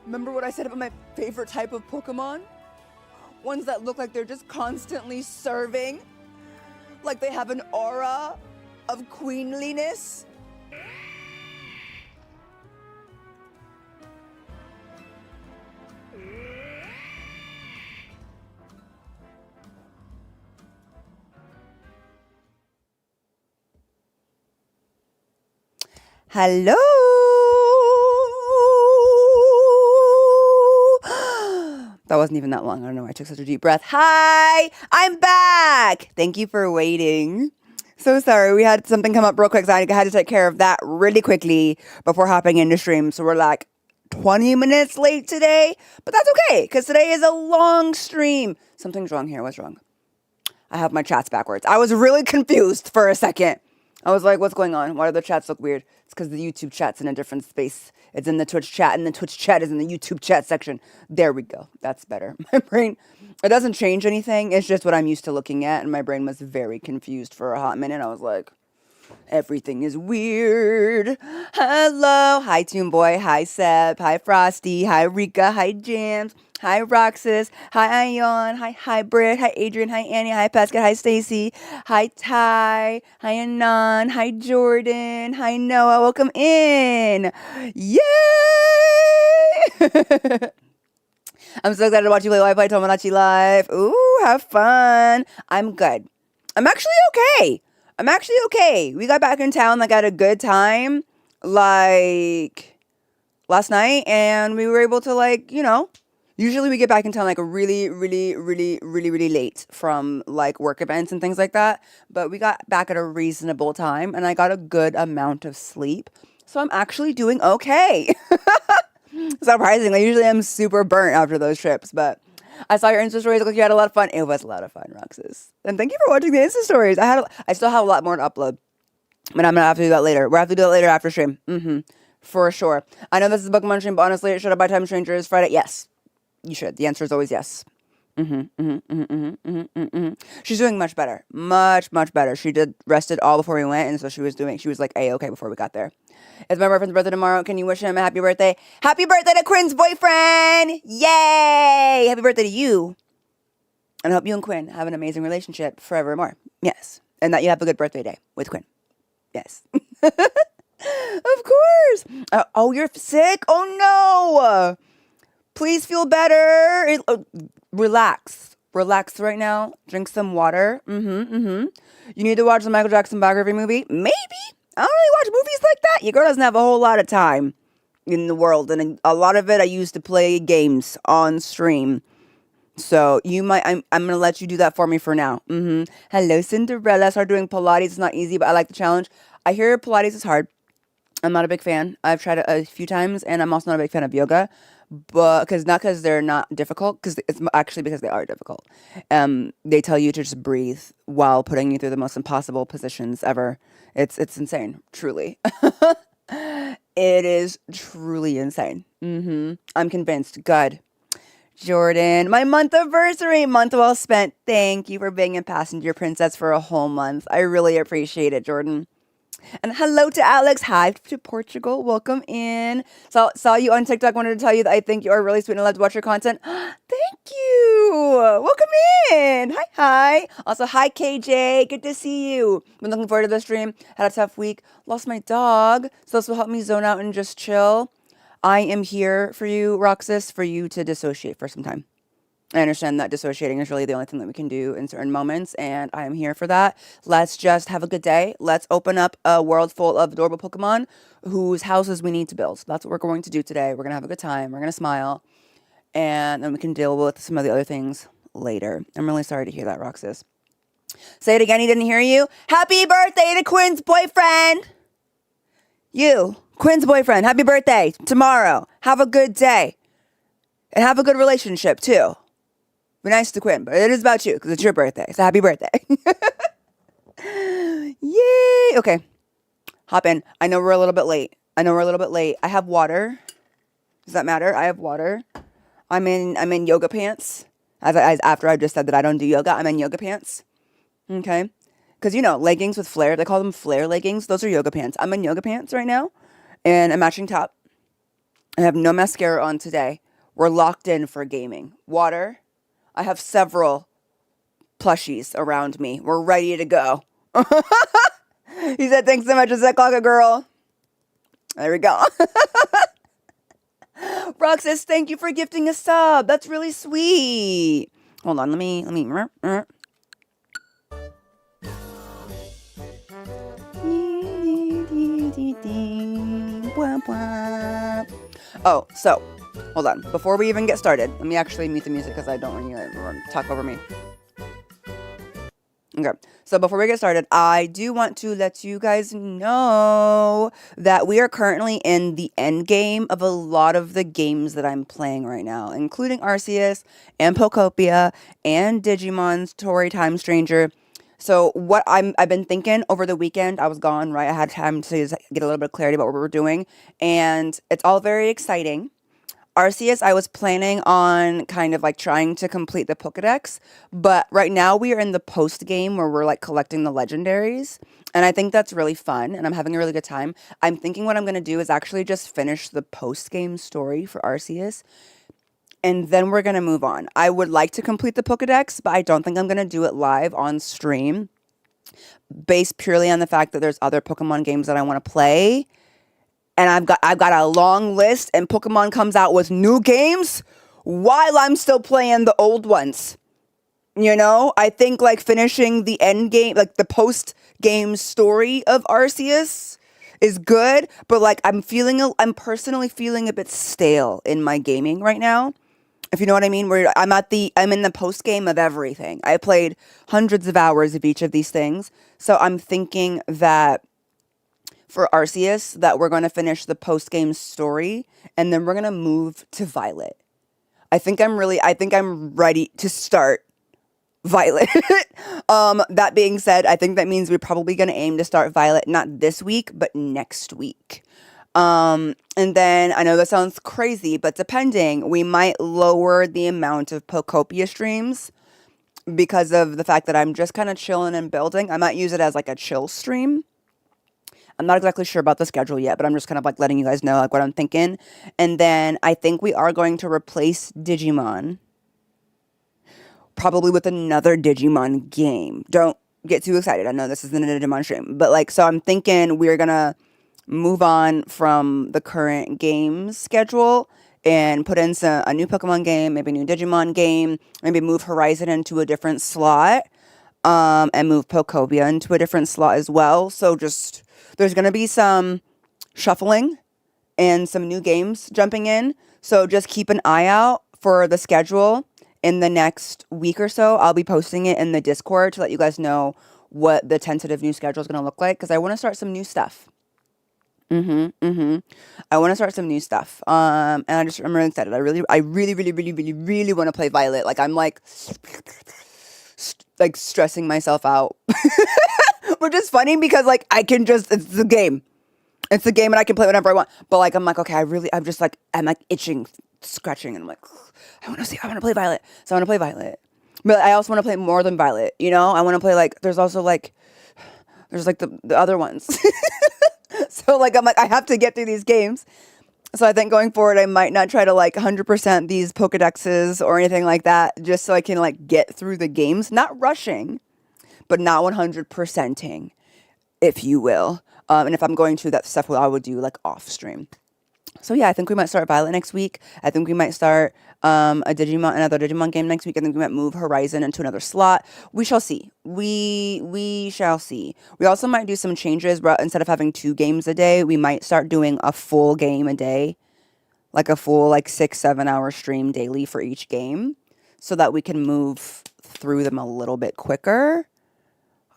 Remember what I said about my favorite type of Pokemon? Ones that look like they're just constantly serving. Like they have an aura of queenliness. Hello. That wasn't even that long. I don't know why I took such a deep breath. Hi, I'm back. Thank you for waiting. So sorry, we had something come up real quick, so I had to take care of that really quickly before hopping into stream. So we're like 20 minutes late today, but that's okay, because today is a long stream. Something's wrong here. What's wrong? I have my chats backwards. I was really confused for a second. I was like, what's going on? Why do the chats look weird? It's because the YouTube chat's in a different space. It's in the Twitch chat, and the Twitch chat is in the YouTube chat section. There we go. That's better. My brain, it doesn't change anything. It's just what I'm used to looking at, and my brain was very confused for a hot minute. I was like, everything is weird. Hello. Hi, Toon Boy. Hi, Seb. Hi, Frosty. Hi, Rika. Hi, Jams. Hi, Roxas. Hi, Ion. Hi, Hybrid. Hi, Adrian. Hi, Annie. Hi, Pascal. Hi, Stacy. Hi, Ty. Hi, Anon. Hi, Jordan. Hi, Noah. Welcome in. Yay! I'm so excited to watch you play Wi-Fi Tomodachi Live. Ooh, have fun. I'm good. I'm actually okay. We got back in town, like, at a good time, like, last night, and we were able to, like, you know, usually we get back in town, like, really late from, like, work events and things like that, but we got back at a reasonable time, and I got a good amount of sleep, so I'm actually doing okay. Surprisingly, usually I'm super burnt after those trips, but I saw your Insta stories. Look like you had a lot of fun. It was a lot of fun, Roxas. And thank you for watching the Insta stories. I still have a lot more to upload, but I'm gonna have to do that later. We'll have to do it later after stream. For sure. I know this is a Pokemon stream, but honestly, should I buy Time Strangers Friday? Yes, you should. The answer is always yes. She's doing much better. Much better. She rested all before we went, and so she was like A-okay before we got there. It's my boyfriend's birthday tomorrow. Can you wish him a happy birthday? Happy birthday to Quinn's boyfriend! Yay! Happy birthday to you. And I hope you and Quinn have an amazing relationship forevermore. Yes. And that you have a good birthday day with Quinn. Yes. Of course. Oh, you're sick? Oh, no. Please feel better. Relax. Relax right now. Drink some water. You need to watch the Michael Jackson biography movie? Maybe. I don't really watch movies like that. Your girl doesn't have a whole lot of time in the world. And a lot of it I used to play games on stream. So you might, I'm going to let you do that for me for now. Hello, Cinderella. Started doing Pilates. It's not easy, but I like the challenge. I hear Pilates is hard. I'm not a big fan. I've tried it a few times, and I'm also not a big fan of yoga. But not because they're not difficult, because it's actually because they are difficult. They tell you to just breathe while putting you through the most impossible positions ever. It's insane, truly. It is truly insane. I'm convinced. Good. Jordan, my month anniversary, month well spent. Thank you for being a passenger princess for a whole month. I really appreciate it, Jordan. And hello to Alex. Hi to Portugal. Welcome in. Saw you on TikTok. Wanted to tell you that I think you are really sweet and I love to watch your content. Thank you. Welcome in. Hi. Also, hi, KJ. Good to see you. Been looking forward to the stream. Had a tough week. Lost my dog. So this will help me zone out and just chill. I am here for you, Roxas, for you to dissociate for some time. I understand that dissociating is really the only thing that we can do in certain moments, and I am here for that. Let's just have a good day. Let's open up a world full of adorable Pokemon whose houses we need to build. So that's what we're going to do today. We're going to have a good time. We're going to smile, and then we can deal with some of the other things later. I'm really sorry to hear that, Roxas. Say it again. He didn't hear you. Happy birthday to Quinn's boyfriend. You, Quinn's boyfriend. Happy birthday tomorrow. Have a good day, and have a good relationship, too. Be nice to Quinn, but it is about you because it's your birthday. So happy birthday. Yay. Okay. Hop in. I know we're a little bit late. I have water. Does that matter? I have water. I'm in yoga pants. After I just said that I don't do yoga, I'm in yoga pants. Okay. Because, leggings with flare, they call them flare leggings. Those are yoga pants. I'm in yoga pants right now and a matching top. I have no mascara on today. We're locked in for gaming. Water. I have several plushies around me. We're ready to go. He said, thanks so much. Is that clock a girl? There we go. Rock says, thank you for gifting a sub. That's really sweet. Hold on. Let me. Oh, so, hold on. Before we even get started, let me actually mute the music because I don't want you to talk over me. Okay, so before we get started, I do want to let you guys know that we are currently in the end game of a lot of the games that I'm playing right now, including Arceus and Pokopia and Digimon Story Time Stranger. So what I've been thinking over the weekend, I was gone, right? I had time to get a little bit of clarity about what we were doing, and it's all very exciting. Arceus, I was planning on kind of like trying to complete the Pokedex, but right now we are in the post game where we're like collecting the legendaries, and I think that's really fun, and I'm having a really good time. I'm thinking what I'm going to do is actually just finish the post game story for Arceus, and then we're going to move on. I would like to complete the Pokedex, but I don't think I'm going to do it live on stream, based purely on the fact that there's other Pokemon games that I want to play. And I've got a long list, and Pokemon comes out with new games while I'm still playing the old ones. You know, I think like finishing the end game, like the post game story of Arceus is good, but like I'm personally feeling a bit stale in my gaming right now. If you know what I mean, where I'm in the post game of everything. I played hundreds of hours of each of these things. So I'm thinking that for Arceus that we're going to finish the post-game story, and then we're going to move to Violet. I think I'm ready to start Violet. That being said, I think that means we're probably going to aim to start Violet not this week, but next week. And then, I know that sounds crazy, but depending, we might lower the amount of Pokopia streams because of the fact that I'm just kind of chilling and building. I might use it as like a chill stream. I'm not exactly sure about the schedule yet, but I'm just kind of like letting you guys know like what I'm thinking. And then I think we are going to replace Digimon probably with another Digimon game. Don't get too excited. I know this isn't a Digimon stream, but like, so I'm thinking we're going to move on from the current game schedule and put in a new Pokemon game, maybe a new Digimon game, maybe move Horizon into a different slot, and move Pokopia into a different slot as well. So just, there's going to be some shuffling and some new games jumping in. So just keep an eye out for the schedule in the next week or so. I'll be posting it in the Discord to let you guys know what the tentative new schedule is going to look like, because I want to start some new stuff. I want to start some new stuff. And I'm really excited. I really want to play Violet. Like I'm like stressing myself out. Which is funny because like it's the game. It's the game and I can play whenever I want. But like I'm like, okay, I'm like itching, scratching, and I'm like, I want to play Violet. So I want to play Violet. But I also want to play more than Violet, you know? I want to play like there's like the other ones. So like I'm like, I have to get through these games. So I think going forward I might not try to like 100% these Pokedexes or anything like that, just so I can like get through the games. Not rushing, but not 100%ing, if you will. And if I'm going to, that stuff I would do like off stream. So yeah, I think we might start Violet next week. I think we might start another Digimon game next week. I think we might move Horizon into another slot. We shall see. We shall see. We also might do some changes, but instead of having 2 games a day, we might start doing a full game a day, like a full 6-7 hour stream daily for each game, so that we can move through them a little bit quicker.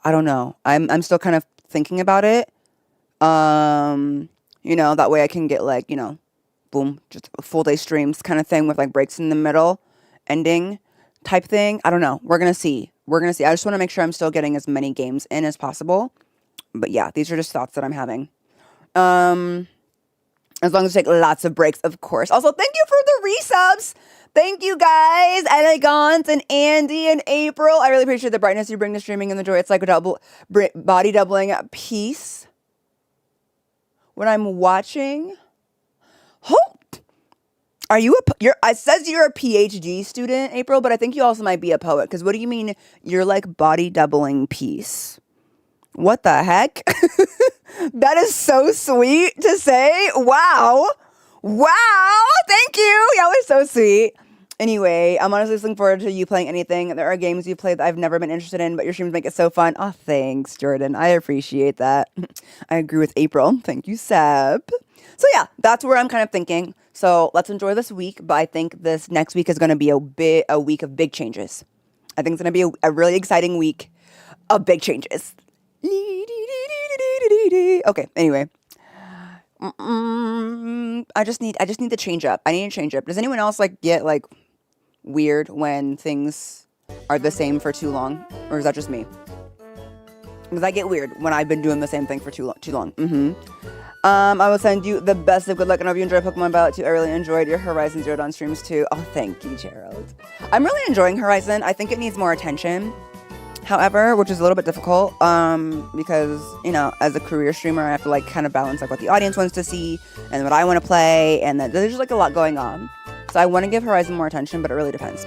I don't know. I'm still kind of thinking about it. You know, that way I can get like, you know, boom, just full day streams kind of thing with like breaks in the middle, ending type thing. I don't know. We're going to see. I just want to make sure I'm still getting as many games in as possible. But yeah, these are just thoughts that I'm having. As long as I take lots of breaks, of course. Also, thank you for the resubs. Thank you guys, Elegance and Andy and April. I really appreciate the brightness you bring to streaming and the joy. It's like a body doubling piece when I'm watching. Oh, Are you it says you're a PhD student, April, but I think you also might be a poet. Because what do you mean you're like body doubling piece? What the heck? That is so sweet to say. Wow. Wow. Thank you. Y'all are so sweet. Anyway, I'm honestly looking forward to you playing anything. There are games you play that I've never been interested in, but your streams make it so fun. Oh, thanks, Jordan. I appreciate that. I agree with April. Thank you, Seb. So yeah, that's where I'm kind of thinking. So let's enjoy this week, but I think this next week is going to be a week of big changes. I think it's going to be a really exciting week of big changes. Okay, anyway. I just need to change up. I need to change up. Does anyone else like get like weird when things are the same for too long, or is that just me? Because I get weird when I've been doing the same thing for too long. I will send you the best of good luck, and I hope you enjoy Pokemon Battle 2. I really enjoyed your Horizon Zero Dawn streams too. Oh, thank you, Gerald. I'm really enjoying Horizon. I think it needs more attention, however, which is a little bit difficult, because, you know, as a career streamer, I have to like kind of balance like what the audience wants to see and what I want to play, and there's just like a lot going on. So I want to give Horizon more attention, but it really depends.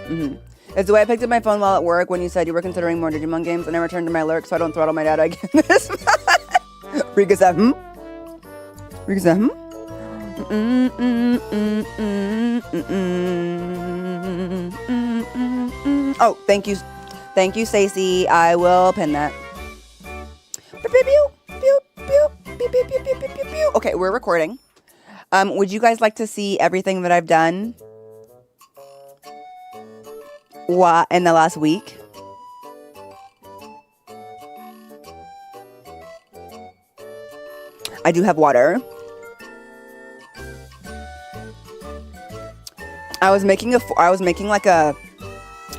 It's the way I picked up my phone while at work when you said you were considering more Digimon games, and I returned to my lurk so I don't throttle my data again this month. Rika said, Rika said, Oh, thank you. Thank you, Stacey. I will pin that. Okay, we're recording. Would you guys like to see everything that I've done in the last week? I do have water. I was making like a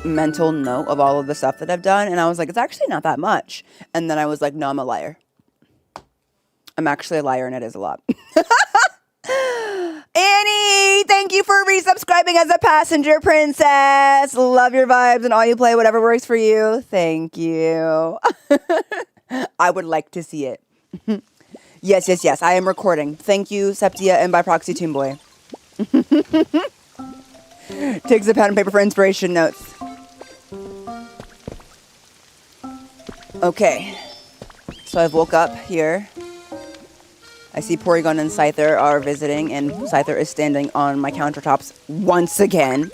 mental note of all of the stuff that I've done, and I was like, it's actually not that much. And then I was like, no, I'm a liar. I'm actually a liar, and it is a lot. Annie, thank you for resubscribing as a passenger princess. Love your vibes and all you play, whatever works for you. Thank you. I would like to see it. Yes. I am recording. Thank you, Septia, and by proxy, Toonboy. Takes a pen and paper for inspiration notes. Okay. So I've woke up here. I see Porygon and Scyther are visiting, and Scyther is standing on my countertops once again.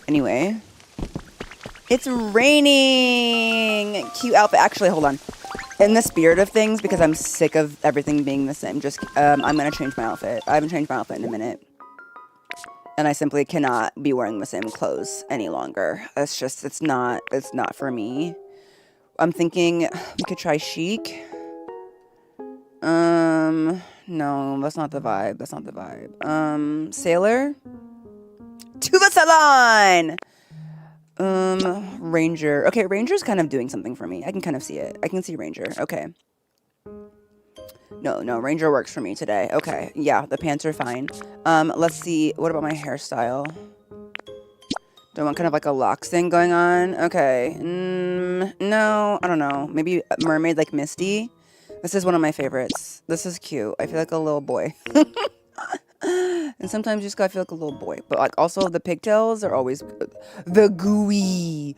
Anyway. It's raining! Cute outfit. Actually, hold on. In the spirit of things, because I'm sick of everything being the same, I'm going to change my outfit. I haven't changed my outfit in a minute. And I simply cannot be wearing the same clothes any longer. It's not for me. I'm thinking we could try chic. No, that's not the vibe. Sailor? To the salon! Ranger. Okay, Ranger's kind of doing something for me. I can kind of see it. I can see Ranger. Okay. No, Ranger works for me today. Okay, yeah, the pants are fine. Let's see. What about my hairstyle? Do I want kind of like a locks thing going on? Okay. No, I don't know. Maybe mermaid like Misty. This is one of my favorites. This is cute. I feel like a little boy. And sometimes you just gotta feel like a little boy. But like also the pigtails are always good. The gooey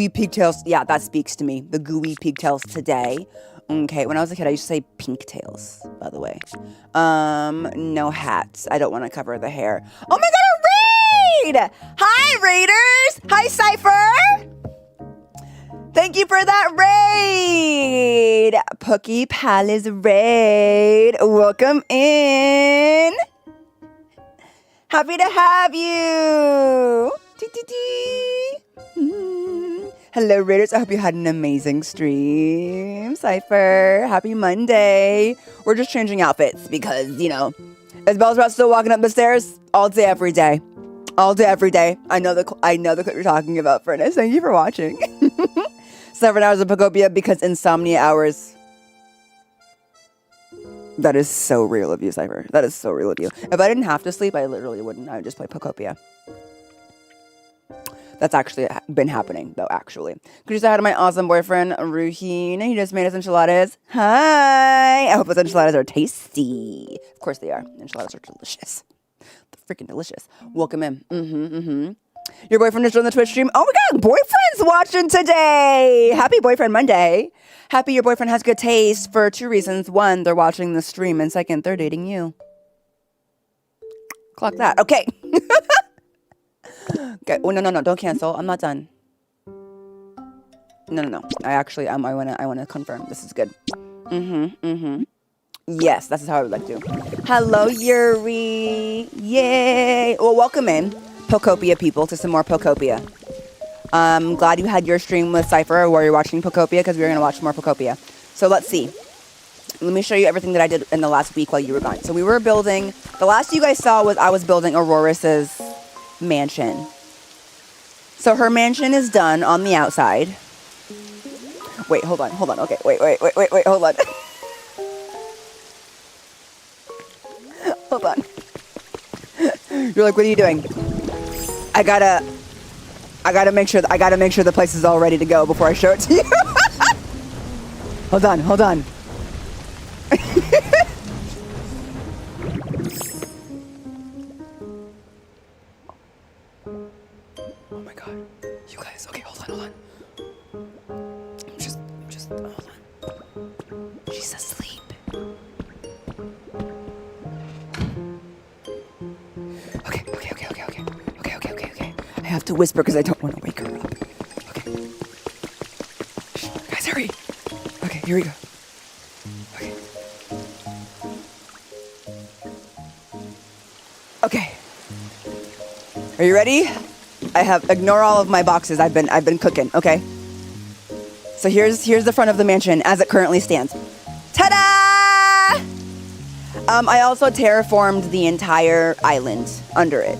pigtails. Yeah, that speaks to me. The gooey pigtails today. Okay, when I was a kid, I used to say pink tails, by the way. No hats. I don't want to cover the hair. Oh my god, a raid! Hi, Raiders! Hi, Cypher! Thank you for that raid! Pookie Palace raid. Welcome in. Happy to have you. Hello, Raiders. I hope you had an amazing stream. Cypher, happy Monday. We're just changing outfits because, you know, Isabel's about still walking up the stairs all day, every day. All day, every day. I know the clip you're talking about, Furnace. Thank you for watching. 7 hours of Pokopia because insomnia hours. That is so real of you, Cypher. That is so real of you. If I didn't have to sleep, I literally wouldn't. I would just play Pokopia. That's actually been happening, though, actually. Could you say hi to my awesome boyfriend, Ruhin? He just made us enchiladas. Hi! I hope those enchiladas are tasty. Of course they are. Enchiladas are delicious. They're freaking delicious. Welcome in. Your boyfriend is on the Twitch stream. Oh my God, boyfriend's watching today. Happy Boyfriend Monday. Happy your boyfriend has good taste for 2 reasons. 1, they're watching the stream. And 2, they're dating you. Clock that. Okay. Okay. Oh, no. Don't cancel. I'm not done. No. I want to confirm. This is good. Yes, that's how I would like to. Hello, Yuri. Yay. Well, welcome in, Pokopia people, to some more Pokopia. I'm glad you had your stream with Cypher where you're watching Pokopia, because we're going to watch more Pokopia. So let's see. Let me show you everything that I did in the last week while you were gone. So we were building, the last you guys saw was I was building Aurorus's mansion. So her mansion is done on the outside. Wait, hold on. Okay, wait, hold on. Hold on. You're like, what are you doing? I gotta make sure the place is all ready to go before I show it to you. Hold on. Oh my God. You guys, okay, hold on. Just hold on. She's asleep. Okay. I have to whisper because I don't want to wake her up. Okay. Shh, guys, hurry. Okay, here we go. Okay. Are you ready? Ignore all of my boxes. I've been cooking, okay? So here's the front of the mansion as it currently stands. Ta-da! I also terraformed the entire island under it.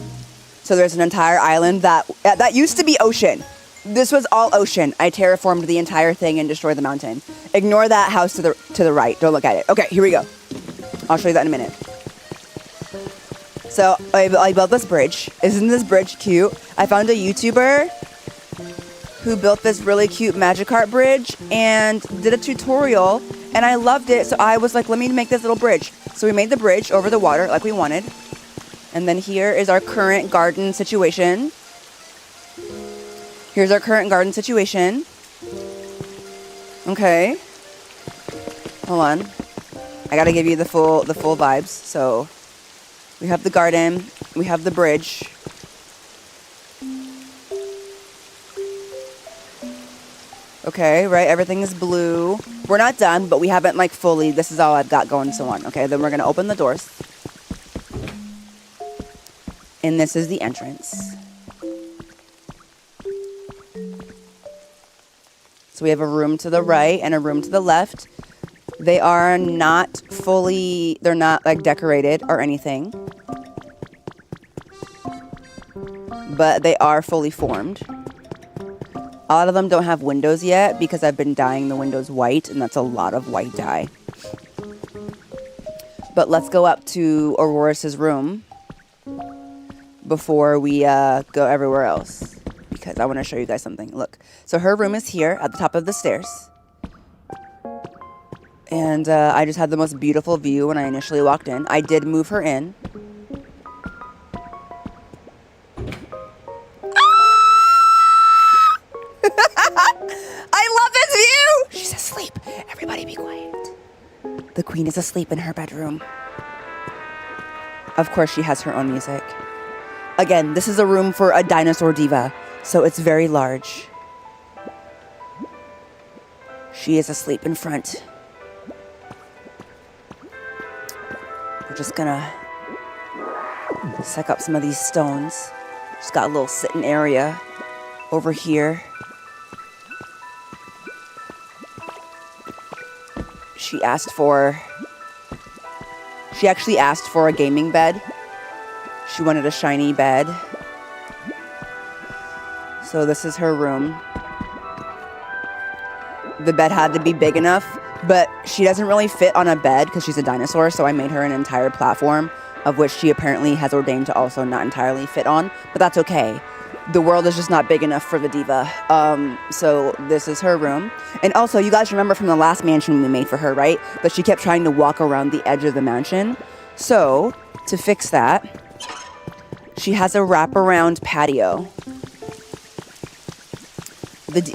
So there's an entire island that used to be ocean. This was all ocean. I terraformed the entire thing and destroyed the mountain. Ignore that house to the right. Don't look at it. Okay, here we go. I'll show you that in a minute. So I built this bridge. Isn't this bridge cute? I found a YouTuber who built this really cute Magikarp bridge and did a tutorial, and I loved it. So I was like, let me make this little bridge. So we made the bridge over the water like we wanted. And then here is our current garden situation. Here's our current garden situation. Okay. Hold on. I gotta give you the full vibes. So we have the garden, we have the bridge. Okay, right, everything is blue. We're not done, but we haven't like fully, this is all I've got going so on. Okay, then we're gonna open the doors. And this is the entrance. So we have a room to the right and a room to the left. They are not fully, they're not like decorated or anything. But they are fully formed. A lot of them don't have windows yet because I've been dyeing the windows white, and that's a lot of white dye. But let's go up to Aurorus's room before we go everywhere else, because I want to show you guys something. Look, so her room is here at the top of the stairs. And I just had the most beautiful view when I initially walked in. I did move her in. I love this view! She's asleep. Everybody be quiet. The queen is asleep in her bedroom. Of course, she has her own music. Again, this is a room for a dinosaur diva, so it's very large. She is asleep in front. We're just gonna suck up some of these stones. Just got a little sitting area over here. She actually asked for a gaming bed. She wanted a shiny bed. So this is her room. The bed had to be big enough, but she doesn't really fit on a bed because she's a dinosaur, so I made her an entire platform, of which she apparently has ordained to also not entirely fit on, but that's okay. the world is just not big enough for the diva. So this is her room. And also, you guys remember from the last mansion we made for her, right? That she kept trying to walk around the edge of the mansion. So, to fix that, she has a wraparound patio.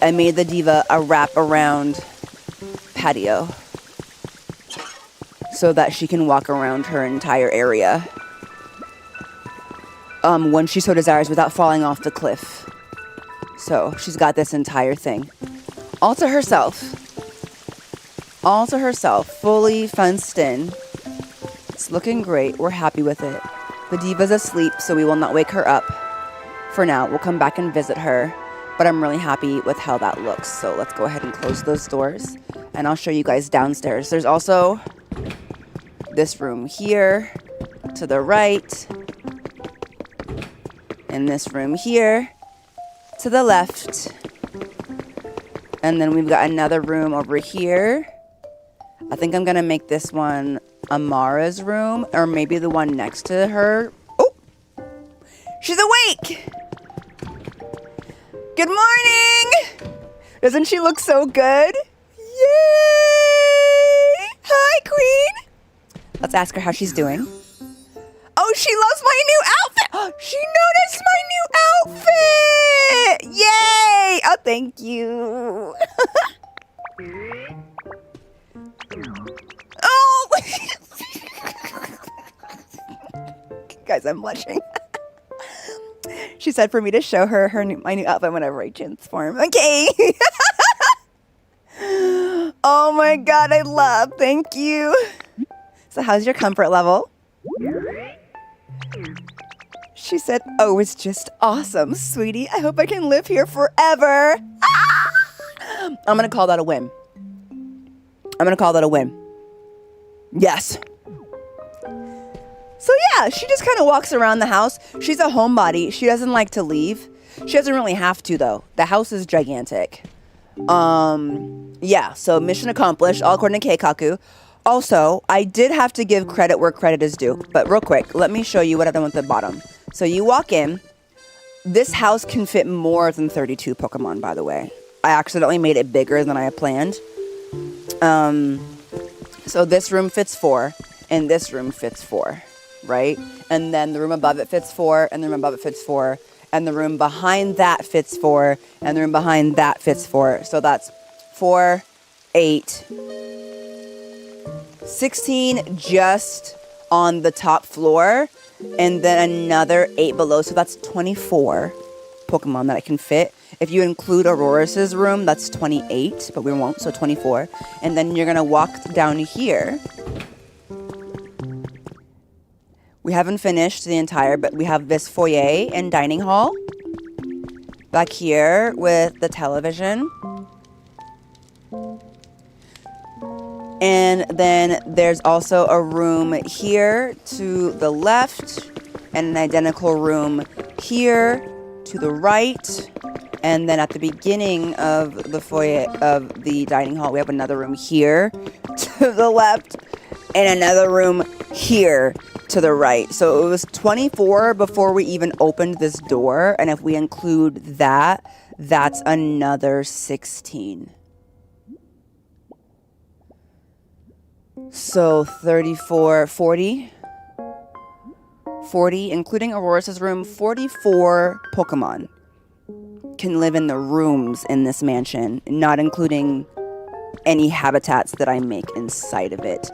I made the diva a wraparound patio so that she can walk around her entire area when she so desires without falling off the cliff. So she's got this entire thing all to herself, fully fenced in. It's looking great. We're happy with it. The diva's asleep, so we will not wake her up for now. We'll come back and visit her, but I'm really happy with how that looks. So let's go ahead and close those doors, and I'll show you guys downstairs. There's also this room here to the right, and this room here to the left. And then we've got another room over here. I think I'm gonna make this one Amara's room, or maybe the one next to her. Oh, she's awake. Good morning. Doesn't she look so good? Yay! Hi, Queen. Let's ask her how she's doing. Oh, she loves my new outfit. She noticed my new outfit. Yay! Oh, thank you. Oh! Guys, I'm blushing. She said for me to show her my new outfit whenever I transform. Okay. Oh my god, thank you. So how's your comfort level? She said, oh, it's just awesome, sweetie. I hope I can live here forever. Ah! I'm going to call that a win. Yes. So yeah, she just kind of walks around the house. She's a homebody. She doesn't like to leave. She doesn't really have to, though. The house is gigantic. Yeah, so mission accomplished, all according to Keikaku. Also, I did have to give credit where credit is due. But real quick, let me show you what I've done with the bottom. So you walk in. This house can fit more than 32 Pokemon, by the way. I accidentally made it bigger than I had planned. So this room fits 4, and this room fits 4, right? And then the room above it fits 4, and the room above it fits 4, and the room behind that fits 4, and the room behind that fits 4. So that's 4, 8, 16 just on the top floor, and then another 8 below. So that's 24 Pokemon that I can fit. If you include Aurorus' room, that's 28, but we won't, so 24. And then you're going to walk down here. We haven't finished the entire, but we have this foyer and dining hall. Back here with the television. And then there's also a room here to the left, and an identical room here to the right. And then at the beginning of the foyer of the dining hall, we have another room here to the left, and another room here to the right. So it was 24 before we even opened this door. And if we include that, that's another 16. So 34, 40, including Aurorus' room, 44 Pokemon can live in the rooms in this mansion, not including any habitats that I make inside of it.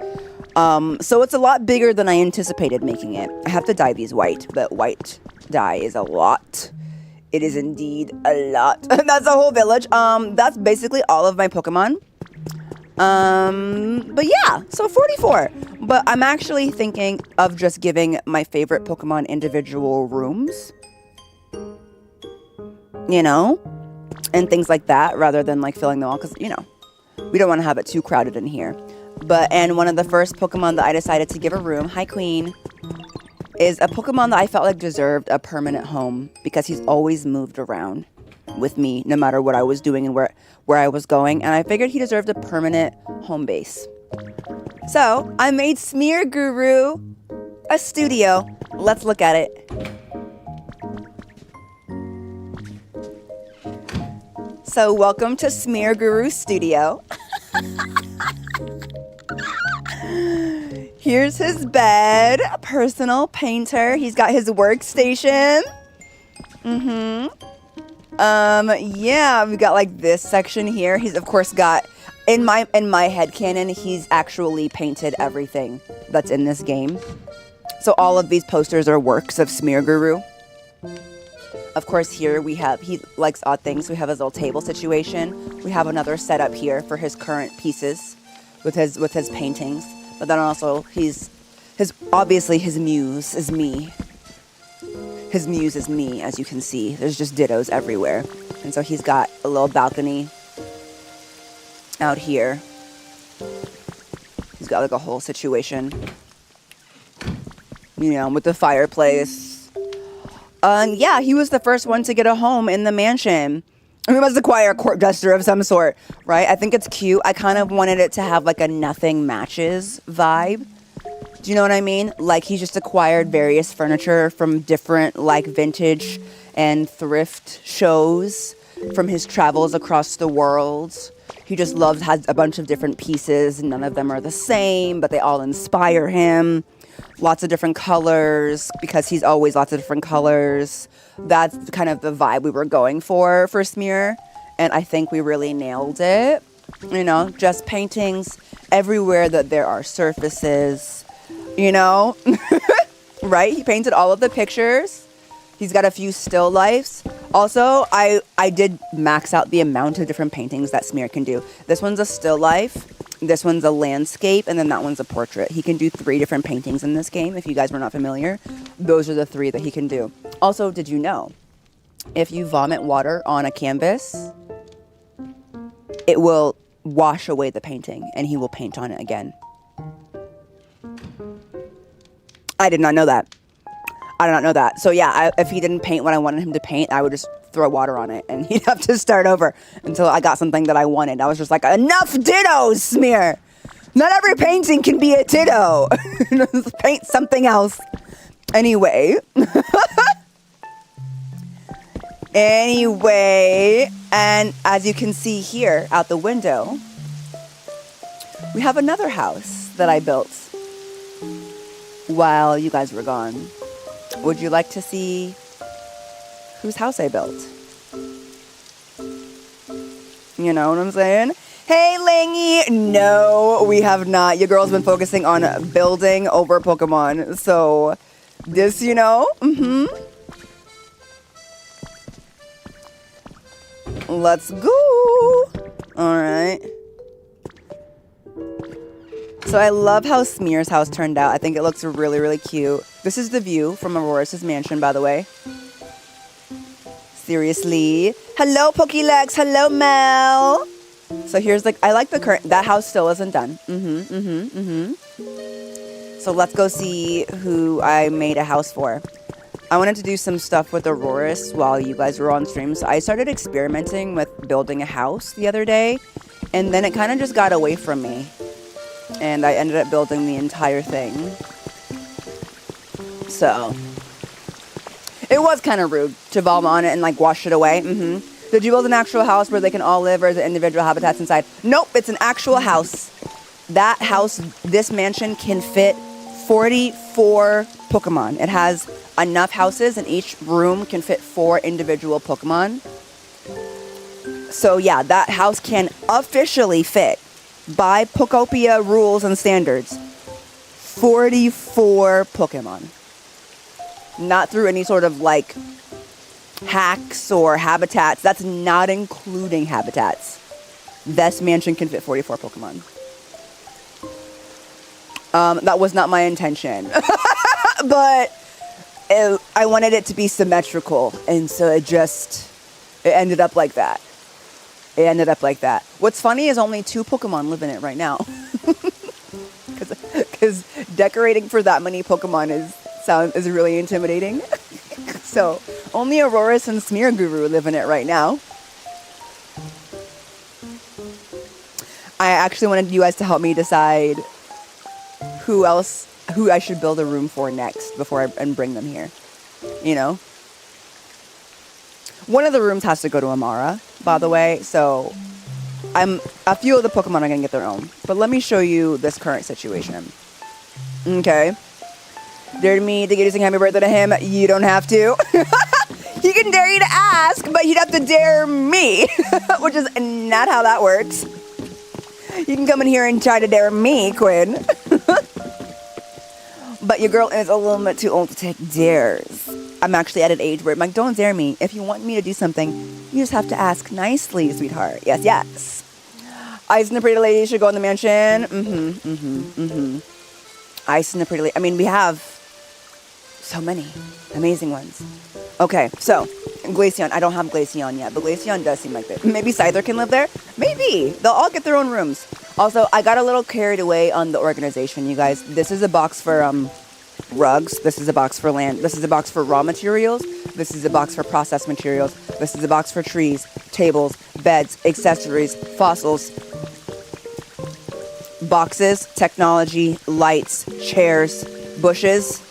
So it's a lot bigger than I anticipated making it. I have to dye these white, but white dye is a lot. It is indeed a lot. That's a whole village. That's basically all of my Pokemon. But yeah, so 44. But I'm actually thinking of just giving my favorite Pokemon individual rooms. You know? And things like that, rather than like filling them all, because, you know, we don't want to have it too crowded in here. And one of the first Pokemon that I decided to give a room, hi Queen, is a Pokemon that I felt like deserved a permanent home, because he's always moved around with me, no matter what I was doing and where I was going, and I figured he deserved a permanent home base. So I made Smear Guru a studio. Let's look at it. So welcome to Smear Guru Studio. Here's his bed, personal painter. He's got his workstation. Yeah, we got like this section here. He's of course got, in my headcanon, he's actually painted everything that's in this game. So all of these posters are works of Smear Guru. Of course, here we have, he likes odd things. We have his little table situation. We have another setup here for his current pieces with his paintings. But then also obviously his muse is me. His muse is me, as you can see. There's just dittos everywhere. And so he's got a little balcony out here. He's got like a whole situation, you know, with the fireplace. Yeah, he was the first one to get a home in the mansion. We must acquire a court jester of some sort, right? I think it's cute. I kind of wanted it to have like a nothing matches vibe. Do you know what I mean? Like he just acquired various furniture from different like vintage and thrift shows from his travels across the world. He just has a bunch of different pieces. None of them are the same, but they all inspire him. Lots of different colors because he's always lots of different colors. That's kind of the vibe we were going for Smear. And I think we really nailed it. You know, just paintings everywhere that there are surfaces. You know, right? He painted all of the pictures. He's got a few still lifes. Also, I did max out the amount of different paintings that Smear can do. This one's a still life. This one's a landscape. And then that one's a portrait. He can do 3 different paintings in this game. If you guys were not familiar, those are the 3 that he can do. Also, did you know, if you vomit water on a canvas, it will wash away the painting and he will paint on it again. I did not know that. So yeah, if he didn't paint what I wanted him to paint, I would just throw water on it and he'd have to start over until I got something that I wanted. I was just like, enough dittos, Smear. Not every painting can be a ditto. Paint something else. Anyway. And as you can see here out the window, we have another house that I built while you guys were gone. Would you like to see whose house I built? You know what I'm saying? Hey, Langy! No, we have not. Your girl's been focusing on building over Pokemon. So, this, you know? Let's go! Alright. So I love how Smear's house turned out. I think it looks really, really cute. This is the view from Aurorus' mansion, by the way. Seriously. Hello, Pokélex. Hello, Mel. So here's like, I like the current, that house still isn't done. So let's go see who I made a house for. I wanted to do some stuff with Aurorus while you guys were on stream. So I started experimenting with building a house the other day. And then it kind of just got away from me. And I ended up building the entire thing. So it was kind of rude to bomb on it and like wash it away. Did you build an actual house where they can all live, or is it individual habitats inside? Nope, it's an actual house. That house, this mansion can fit 44 Pokemon. It has enough houses and each room can fit 4 individual Pokemon. So yeah, that house can officially fit, by Pokopia rules and standards, 44 Pokemon. Not through any sort of like hacks or habitats. That's not including habitats. This mansion can fit 44 Pokemon. That was not my intention. But I wanted it to be symmetrical. And so it ended up like that. What's funny is only 2 Pokemon live in it right now. Because decorating for that many Pokemon is really intimidating. So only Aurorus and Smear Guru live in it right now. I actually wanted you guys to help me decide who I should build a room for next before I bring them here. You know? One of the rooms has to go to Amara. by the way. So a few of the Pokemon are going to get their own. But let me show you this current situation. Okay. Dare me to get you sing happy birthday to him. You don't have to. He can dare you to ask, but he'd have to dare me, which is not how that works. You can come in here and try to dare me, Quinn. But your girl is a little bit too old to take dares. I'm actually at an age where I'm like, don't dare me. If you want me to do something, you just have to ask nicely, sweetheart. Yes, yes. Ice and the Pretty Lady should go in the mansion. Ice and the Pretty Lady. I mean, we have so many amazing ones. Okay, so Glaceon. I don't have Glaceon yet, but Glaceon does seem like this. Maybe Scyther can live there? Maybe. They'll all get their own rooms. Also, I got a little carried away on the organization, you guys. This is a box for rugs. This is a box for land. This is a box for raw materials. This is a box for processed materials. This is a box for trees, tables, beds, accessories, fossils, boxes, technology, lights, chairs, bushes,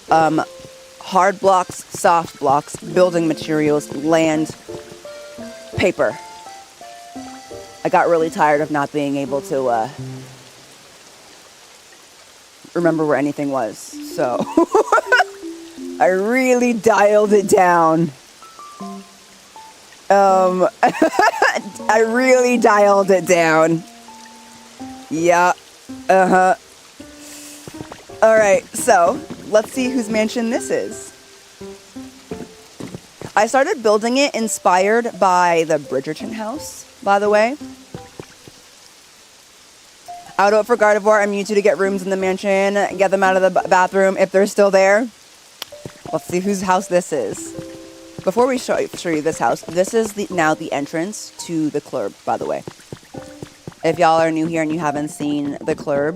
hard blocks, soft blocks, building materials, land, paper. I got really tired of not being able to remember where anything was, so I really dialed it down. I really dialed it down. Yeah. Alright, so let's see whose mansion this is. I started building it inspired by the Bridgerton house, by the way. I would vote for Gardevoir. I'm you two to get rooms in the mansion. Get them out of the bathroom if they're still there. Let's see whose house this is. Before we show you this house, this is now the entrance to the club, by the way. If y'all are new here and you haven't seen the club,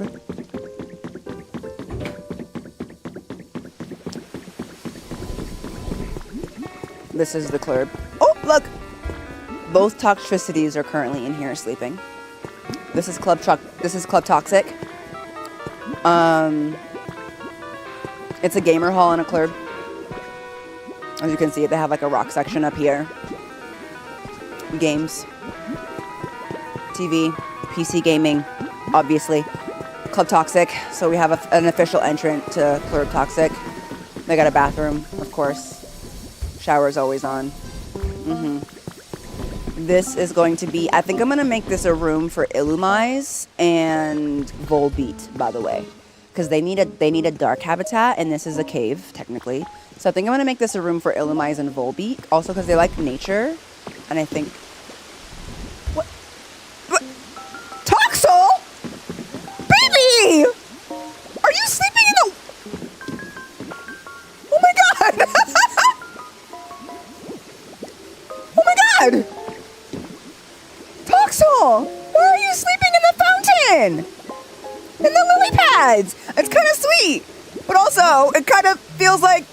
this is the club. Oh, look! Both Toxtricities are currently in here sleeping. This is Club Toxic. It's a gamer hall and a club. As you can see, they have like a rock section up here. Games. TV. PC gaming. Obviously. Club Toxic. So we have an official entrant to Club Toxic. They got a bathroom, of course. Shower's always on. This is going to be, I think I'm going to make this a room for Illumise and Volbeat, by the way. Because they need a dark habitat, and this is a cave, technically. So I think I'm going to make this a room for Illumise and Volbeat. Also because they like nature. And I think... What? Toxel? Baby! Are you sleeping in the... Oh my god! Oh my god! Toxel! Why are you sleeping in the fountain? In the lily pads! It's kind of sweet. But also, it kind of feels like...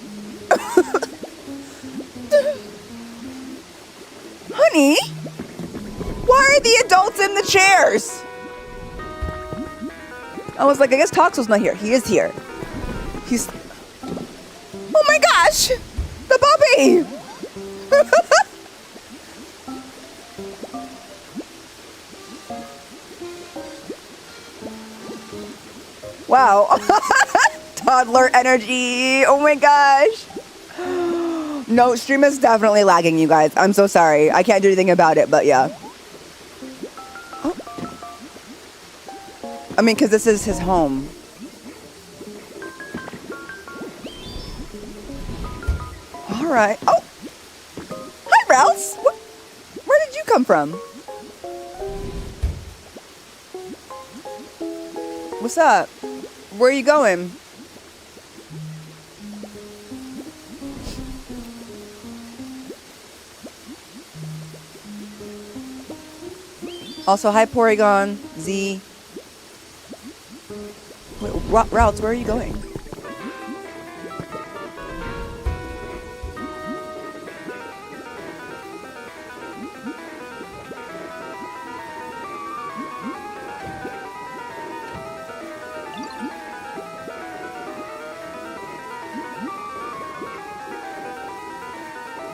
Honey? Why are the adults in the chairs? I was like, I guess Toxel's not here. He is here. He's... Oh my gosh! The puppy! Wow. Toddler energy. Oh my gosh. No, stream is definitely lagging, you guys. I'm so sorry. I can't do anything about it, but yeah. Oh. I mean, because this is his home. All right. Oh. Hi, Rouse. Where did you come from? What's up? Where are you going? Also, hi Porygon, Z. Wait, Routes, where are you going?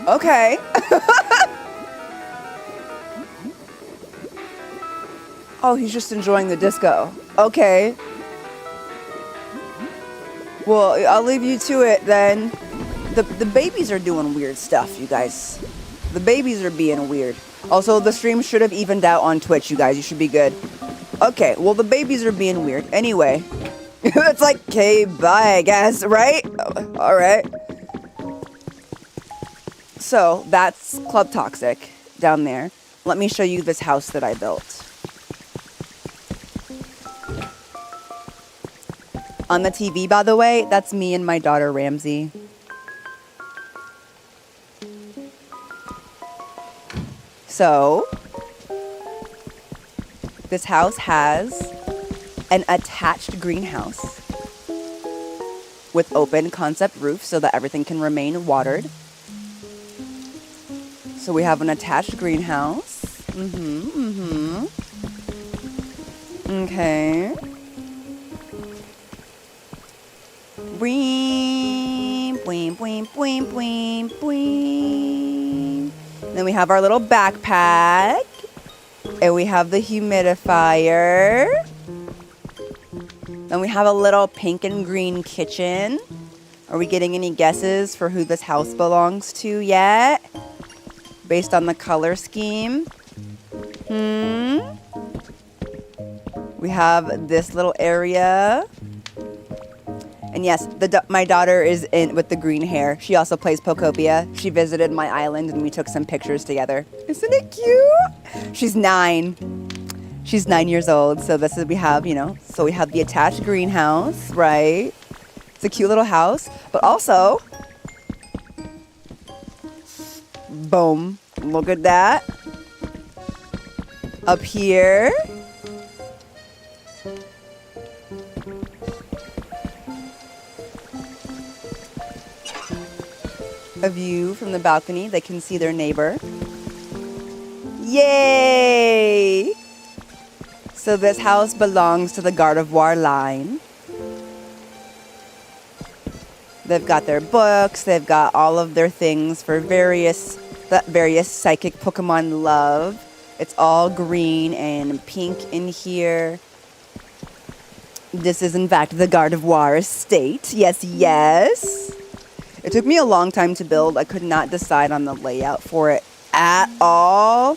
Okay. Oh, he's just enjoying the disco. Okay. Well, I'll leave you to it then. The babies are doing weird stuff, you guys. The babies are being weird. Also, the stream should have evened out on Twitch, you guys. You should be good. Okay, well, the babies are being weird. Anyway. It's like, okay, bye, I guess, right? All right. So, that's Club Toxic down there. Let me show you this house that I built. On the TV, by the way, that's me and my daughter, Ramsey. So, this house has an attached greenhouse with open concept roof so that everything can remain watered. So we have an attached greenhouse. Okay. Bweem, bweem, bweem, bweem, bweem, bweem. Then we have our little backpack. And we have the humidifier. Then we have a little pink and green kitchen. Are we getting any guesses for who this house belongs to yet? Based on the color scheme. We have this little area. And yes, my daughter is in with the green hair. She also plays Pokopia. She visited my island and we took some pictures together. Isn't it cute? She's 9. She's 9 years old. So this is, we have, so we have the attached greenhouse, right? It's a cute little house. But also, boom, look at that. Up here. A view from the balcony. They can see their neighbor. Yay! So this house belongs to the Gardevoir line. They've got their books. They've got all of their things for various psychic Pokemon love. It's all green and pink in here. This is, in fact, the Gardevoir estate. Yes, yes. It took me a long time to build. I could not decide on the layout for it at all.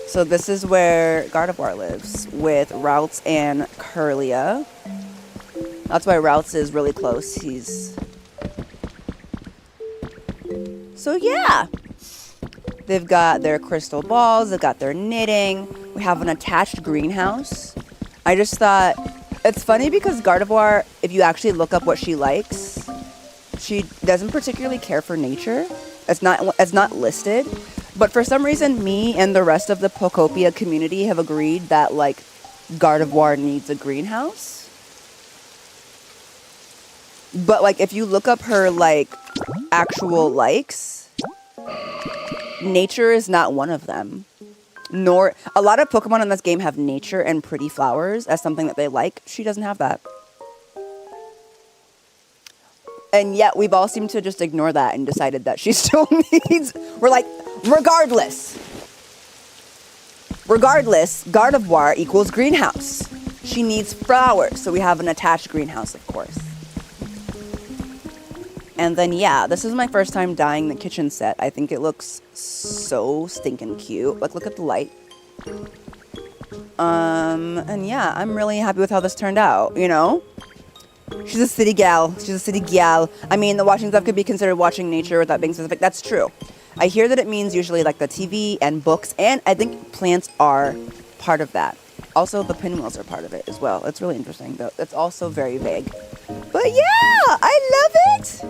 So this is where Gardevoir lives with Routes and Curlia. That's why Routes is really close. So yeah. They've got their crystal balls. They've got their knitting. We have an attached greenhouse. I just thought... It's funny because Gardevoir, if you actually look up what she likes, she doesn't particularly care for nature. It's not listed. But for some reason, me and the rest of the Pokopia community have agreed that, Gardevoir needs a greenhouse. But, if you look up her, actual likes, nature is not one of them. Nor a lot of Pokemon in this game have nature and pretty flowers as something that they like. She doesn't have that. And yet we've all seemed to just ignore that and decided that she still needs... We're like, regardless, Gardevoir equals greenhouse. She needs flowers. So we have an attached greenhouse, of course. And then, yeah, this is my first time dyeing the kitchen set. I think it looks so stinking cute. Look at the light. And yeah, I'm really happy with how this turned out, She's a city gal. I mean, the watching stuff could be considered watching nature without being specific. That's true. I hear that it means usually the TV and books, and I think plants are part of that. Also, the pinwheels are part of it as well. It's really interesting, though. It's also very vague. But yeah, I love it.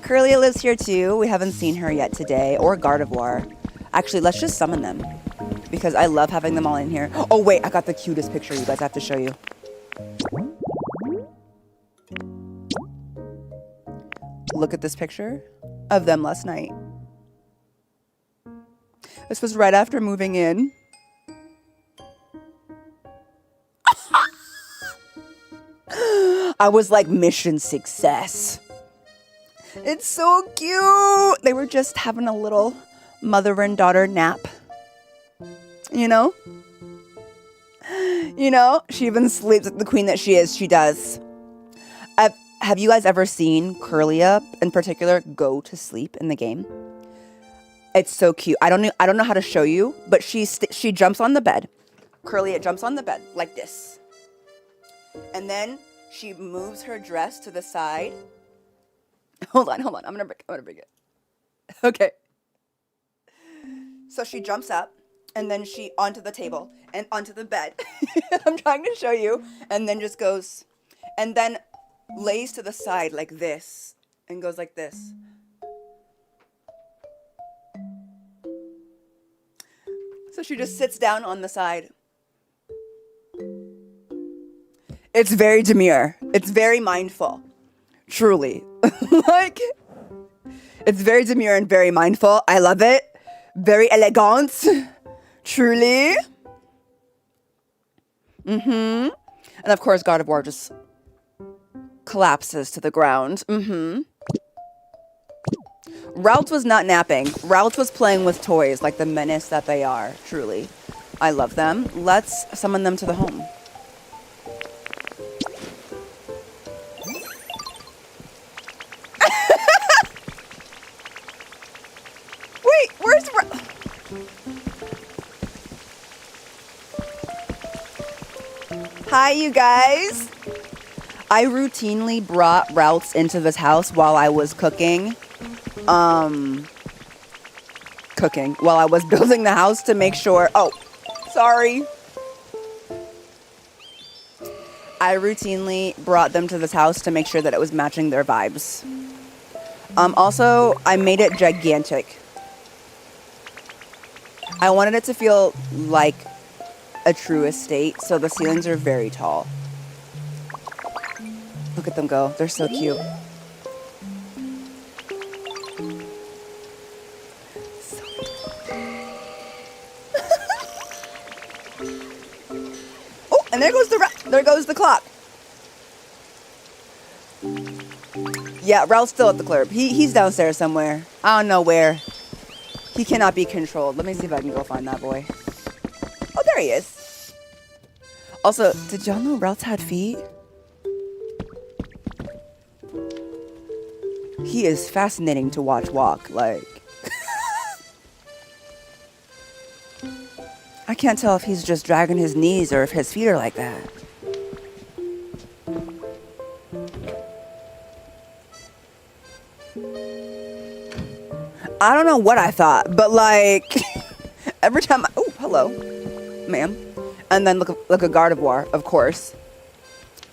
Curlia lives here too. We haven't seen her yet today, or Gardevoir. Actually, let's just summon them because I love having them all in here. Oh wait, I got the cutest picture you guys have to show you. Look at this picture of them last night. This was right after moving in. I was like, mission success. It's so cute. They were just having a little mother and daughter nap. You know? You know? She even sleeps like the queen that she is. She does. Have you guys ever seen Curlia in particular go to sleep in the game? It's so cute. I don't know how to show you, but she jumps on the bed. Curlia jumps on the bed like this. And then she moves her dress to the side. Hold on. I'm gonna break it. Okay. So she jumps up, and then she onto the table and onto the bed. I'm trying to show you. And then just goes, and then lays to the side like this, and goes like this. So she just sits down on the side. It's very demure. It's very mindful. Truly. Like, it's very demure and very mindful. I love it. Very elegant. Truly. And of course, Gardevoir just collapses to the ground. Ralts was not napping. Ralts was playing with toys like the menace that they are. Truly. I love them. Let's summon them to the home. Wait, where's Hi, you guys. I routinely brought Ralts into this house while I was cooking. While I was building the house to make sure. Oh, sorry. I routinely brought them to this house to make sure that it was matching their vibes. Also, I made it gigantic. I wanted it to feel like a true estate, so the ceilings are very tall. Look at them go. They're so cute. Oh, and there goes the clock. Yeah, Ralph's still at the club. He's downstairs somewhere. I don't know where. He cannot be controlled. Let me see if I can go find that boy. Oh, there he is. Also, did y'all know Ralph had feet? He is fascinating to watch walk. Like, I can't tell if he's just dragging his knees or if his feet are like that. I don't know what I thought, but like every time oh, hello, ma'am. And then look at Gardevoir, of course.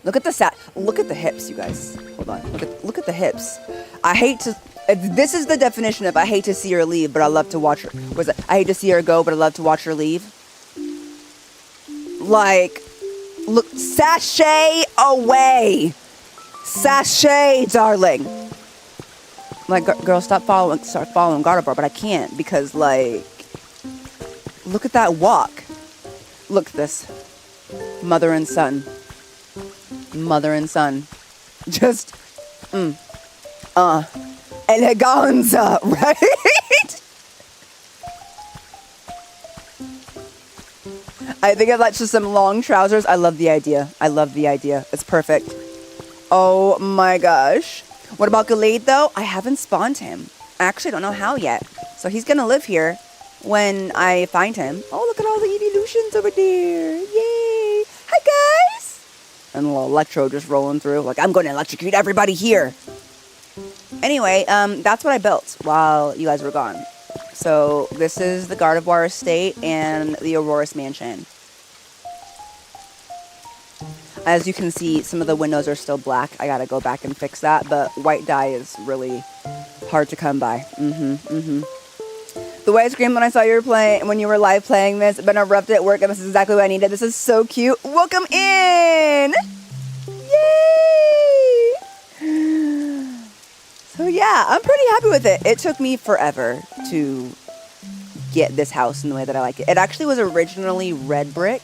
Look at the hips, you guys. Hold on. Look at the hips. I hate to this is the definition of I hate to see her leave, but I love to watch her. I hate to see her go, but I love to watch her leave. Like, look, sashay away. Sashay, darling. Like, girl, start following Gardevoir, but I can't because, like, look at that walk. Look at this. Mother and son. Mother and son. Just, eleganza, right? I think I'd like just some long trousers. I love the idea. It's perfect. Oh my gosh. What about Gallade, though? I haven't spawned him. I actually don't know how yet. So he's going to live here when I find him. Oh, look at all the evolutions over there. Yay. Hi, guys. And a little Electro just rolling through. Like, I'm going to electrocute everybody here. Anyway, that's what I built while you guys were gone. So this is the Gardevoir estate and the Aurorus mansion. As you can see, some of the windows are still black. I gotta go back and fix that, but white dye is really hard to come by. The way I screamed when I saw you were playing, when you were live playing this, I've been erupted at work, and this is exactly what I needed. This is so cute. Welcome in! Yay! So yeah, I'm pretty happy with it. It took me forever to get this house in the way that I like it. It actually was originally red brick.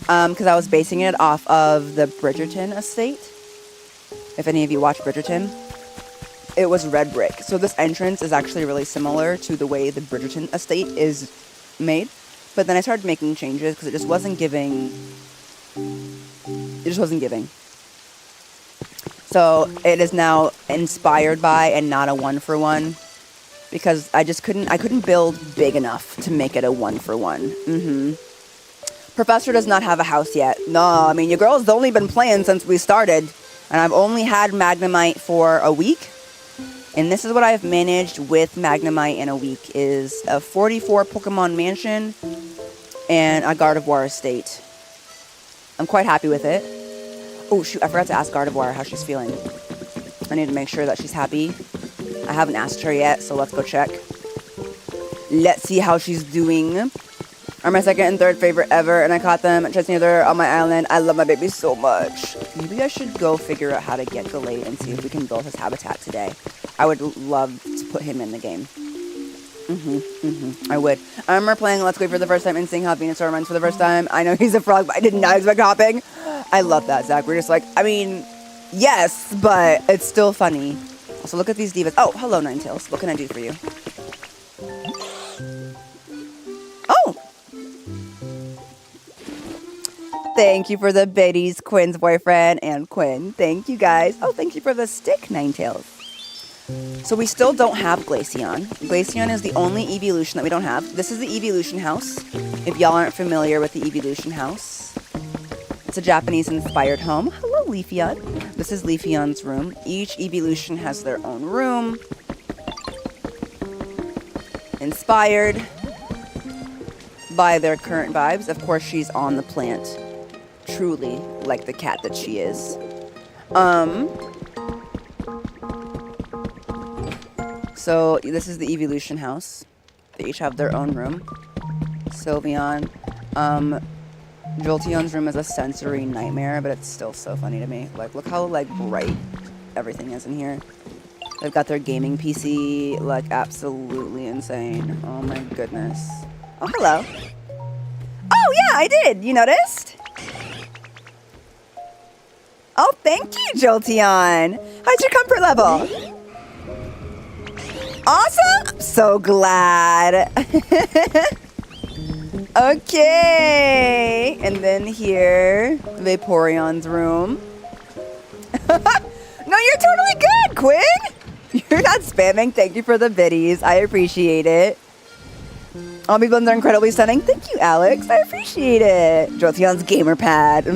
Because I was basing it off of the Bridgerton estate. If any of you watch Bridgerton, it was red brick. So this entrance is actually really similar to the way the Bridgerton estate is made. But then I started making changes because it just wasn't giving. It just wasn't giving. So it is now inspired by and not a 1-for-1 because I couldn't build big enough to make it a 1-for-1. Professor does not have a house yet. No, I mean, your girl's only been playing since we started, and I've only had Magnemite for a week. And this is what I've managed with Magnemite in a week is a 44 Pokemon mansion and a Gardevoir estate. I'm quite happy with it. Oh, shoot, I forgot to ask Gardevoir how she's feeling. I need to make sure that she's happy. I haven't asked her yet, so let's go check. Let's see how she's doing. Are my second and third favorite ever, and I caught them just near on my island. I love my baby so much. Maybe I should go figure out how to get Gallade and see if we can build his habitat today. I would love to put him in the game. I would. I remember playing Let's Go for the first time and seeing how Venusaur runs for the first time. I know he's a frog, but I did not expect hopping. I love that, Zach. We're just like, I mean, yes, but it's still funny. So look at these divas. Oh, hello, Ninetales. What can I do for you? Oh! Thank you for the biddies, Quinn's boyfriend and Quinn. Thank you, guys. Oh, thank you for the stick, Ninetales. So we still don't have Glaceon. Glaceon is the only evolution that we don't have. This is the evolution house. If y'all aren't familiar with the evolution house, it's a Japanese-inspired home. Hello, Leafeon. This is Leafeon's room. Each evolution has their own room. Inspired by their current vibes. Of course, she's on the plant. Truly, like the cat that she is. So this is the evolution house. They each have their own room. Sylveon. Jolteon's room is a sensory nightmare, but it's still so funny to me. Like, look how, like, bright everything is in here. They've got their gaming PC, like, absolutely insane. Oh my goodness. Oh, hello. Oh, yeah, I did. You noticed? Oh, thank you, Jolteon. How's your comfort level? Awesome. So glad. Okay. And then here, Vaporeon's room. No, you're totally good, Quinn. You're not spamming. Thank you for the biddies. I appreciate it. All these buttons are incredibly stunning. Thank you, Alex. I appreciate it. Jolteon's gamer pad. I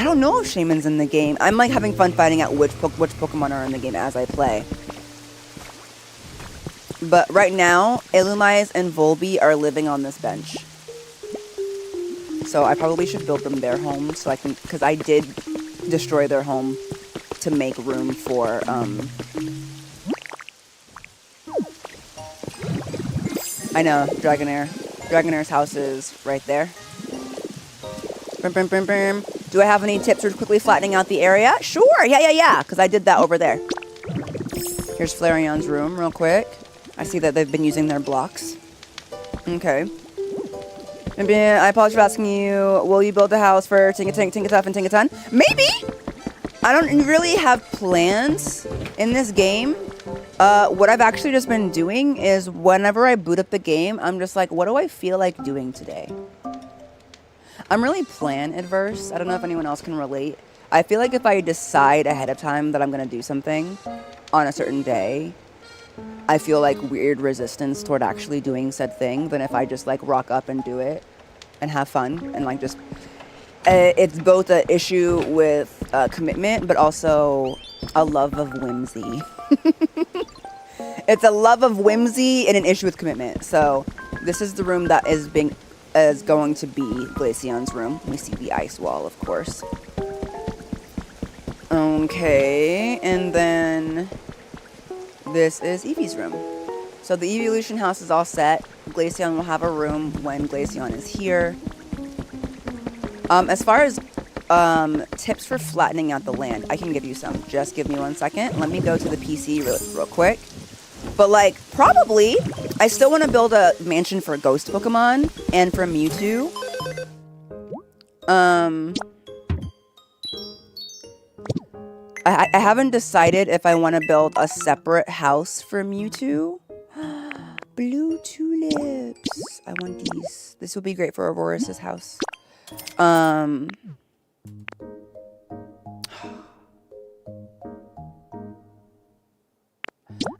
don't know if Shaman's in the game. I'm like having fun finding out which Pokemon are in the game as I play. But right now, Illumise and Volby are living on this bench. So I probably should build them their home so I can, because I did destroy their home to make room for I know, Dragonair. Dragonair's house is right there. Do I have any tips for quickly flattening out the area? Sure, yeah, because I did that over there. Here's Flareon's room real quick. I see that they've been using their blocks. Okay. Maybe I apologize for asking you, will you build a house for Tinkatuff and Tinkaton? Maybe! I don't really have plans in this game. What I've actually just been doing is whenever I boot up the game, I'm just like, what do I feel like doing today? I'm really plan adverse. I don't know if anyone else can relate. I feel like if I decide ahead of time that I'm going to do something on a certain day, I feel like weird resistance toward actually doing said thing than if I just like rock up and do it and have fun and like just... it's both an issue with commitment, but also a love of whimsy. It's a love of whimsy and an issue with commitment. So this is the room that is going to be Glaceon's room. We see the ice wall, of course. Okay, and then this is Eevee's room. So the evolution house is all set. Glaceon will have a room when Glaceon is here. As far as tips for flattening out the land, I can give you some. Just give me 1 second. Let me go to the PC real quick. But like, probably, I still want to build a mansion for Ghost Pokemon and for Mewtwo. I haven't decided if I want to build a separate house for Mewtwo. I want these. This will be great for Aurorus' house. I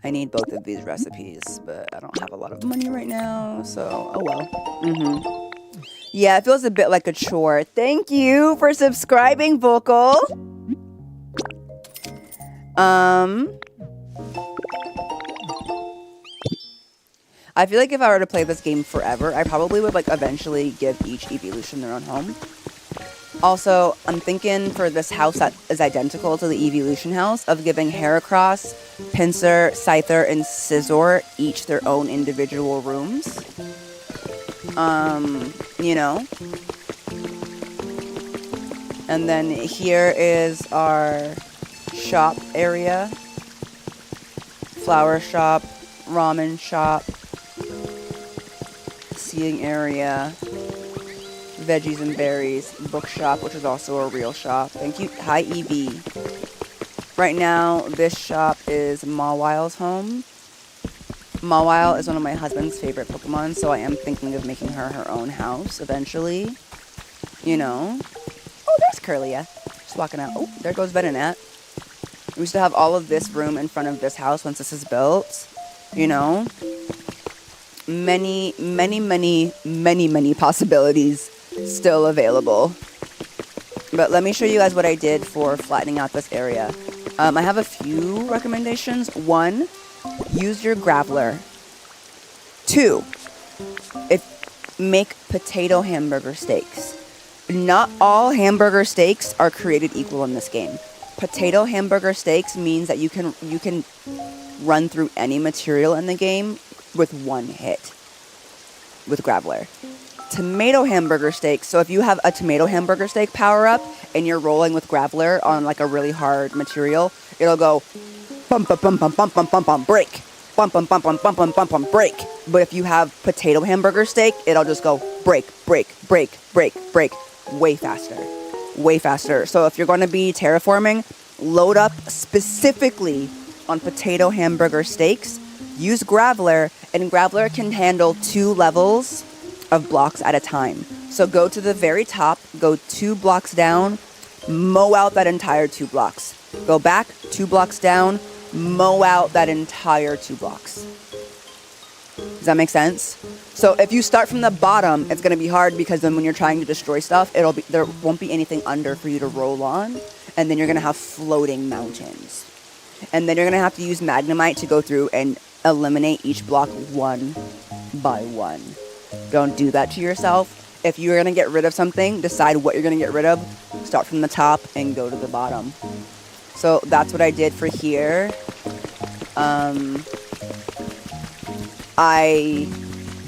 need both of these recipes, but I don't have a lot of money right now, so oh well. Yeah, it feels a bit like a chore. Thank you for subscribing, Vocal. I feel like if I were to play this game forever, I probably would like eventually give each evolution their own home. Also, I'm thinking for this house that is identical to the evolution house of giving Heracross, Pinsir, Scyther, and Scizor each their own individual rooms. You know. And then here is our shop area. Flower shop, ramen shop, seating area, veggies and berries, bookshop, which is also a real shop. Thank you. Hi, Evie. Right now, this shop is Mawile's home. Mawile is one of my husband's favorite Pokemon, so I am thinking of making her her own house eventually. You know. Oh, there's Curlia. Just walking out. Oh, there goes Venonat. We used to have all of this room in front of this house once this is built. You know. Many possibilities still available. But let me show you guys what I did for flattening out this area. I have a few recommendations. 1, use your Graveler. 2, make potato hamburger steaks. Not all hamburger steaks are created equal in this game. Potato hamburger steaks means that you can run through any material in the game with one hit with Graveler. Tomato hamburger steaks. So if you have a tomato hamburger steak power up and you're rolling with Graveler on like a really hard material, it'll go bump bump bump bump bump bump bump bump break. Bump bump bump bump bump bump bump bump break. But if you have potato hamburger steak, it'll just go break break break break break way faster. Way faster. So if you're going to be terraforming, load up specifically on potato hamburger steaks. Use Graveler, and Graveler can handle 2 levels of blocks at a time. So go to the very top, go 2 blocks down, mow out that entire 2 blocks. Go back 2 blocks down, mow out that entire 2 blocks. Does that make sense? So if you start from the bottom, it's going to be hard because then when you're trying to destroy stuff, there won't be anything under for you to roll on, and then you're going to have floating mountains. And then you're going to have to use Magnemite to go through and eliminate each block one by one. Don't do that to yourself. If you're going to get rid of something, decide what you're going to get rid of. Start from the top and go to the bottom. So that's what I did for here. I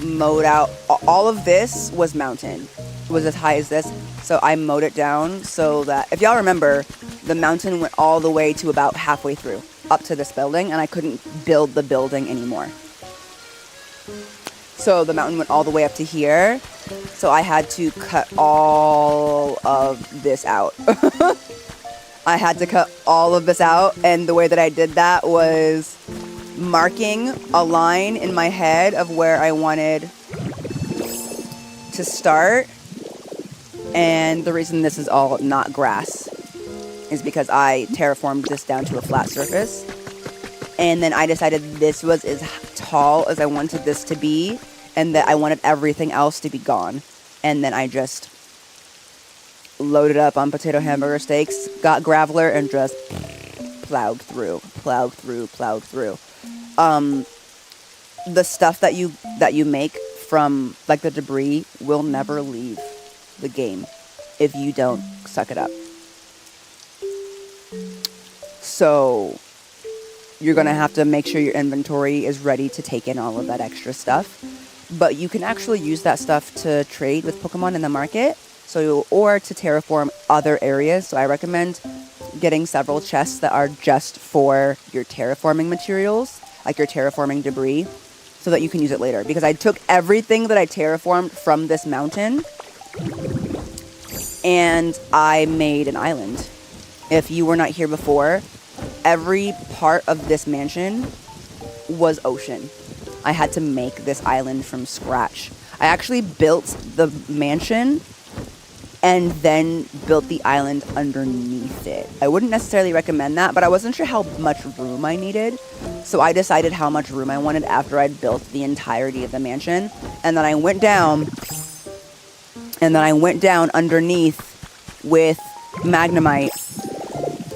mowed out, all of this was mountain. It was as high as this. So I mowed it down so that, if y'all remember, the mountain went all the way to about halfway through, up to this building, and I couldn't build the building anymore. So the mountain went all the way up to here. So I had to cut all of this out. I had to cut all of this out, and the way that I did that was marking a line in my head of where I wanted to start. And the reason this is all not grass is because I terraformed this down to a flat surface. And then I decided this was as tall as I wanted this to be, and that I wanted everything else to be gone. And then I just loaded up on potato hamburger steaks, got Graveler, and just plowed through. The stuff that you make from like the debris will never leave the game if you don't suck it up. So you're going to have to make sure your inventory is ready to take in all of that extra stuff. But you can actually use that stuff to trade with Pokemon in the market, or to terraform other areas. So I recommend getting several chests that are just for your terraforming materials, like your terraforming debris, so that you can use it later. Because I took everything that I terraformed from this mountain and I made an island. If you were not here before, every part of this mansion was ocean. I had to make this island from scratch. I actually built the mansion and then built the island underneath it. I wouldn't necessarily recommend that, but I wasn't sure how much room I needed. So I decided how much room I wanted after I'd built the entirety of the mansion. And then I went down underneath with Magnemite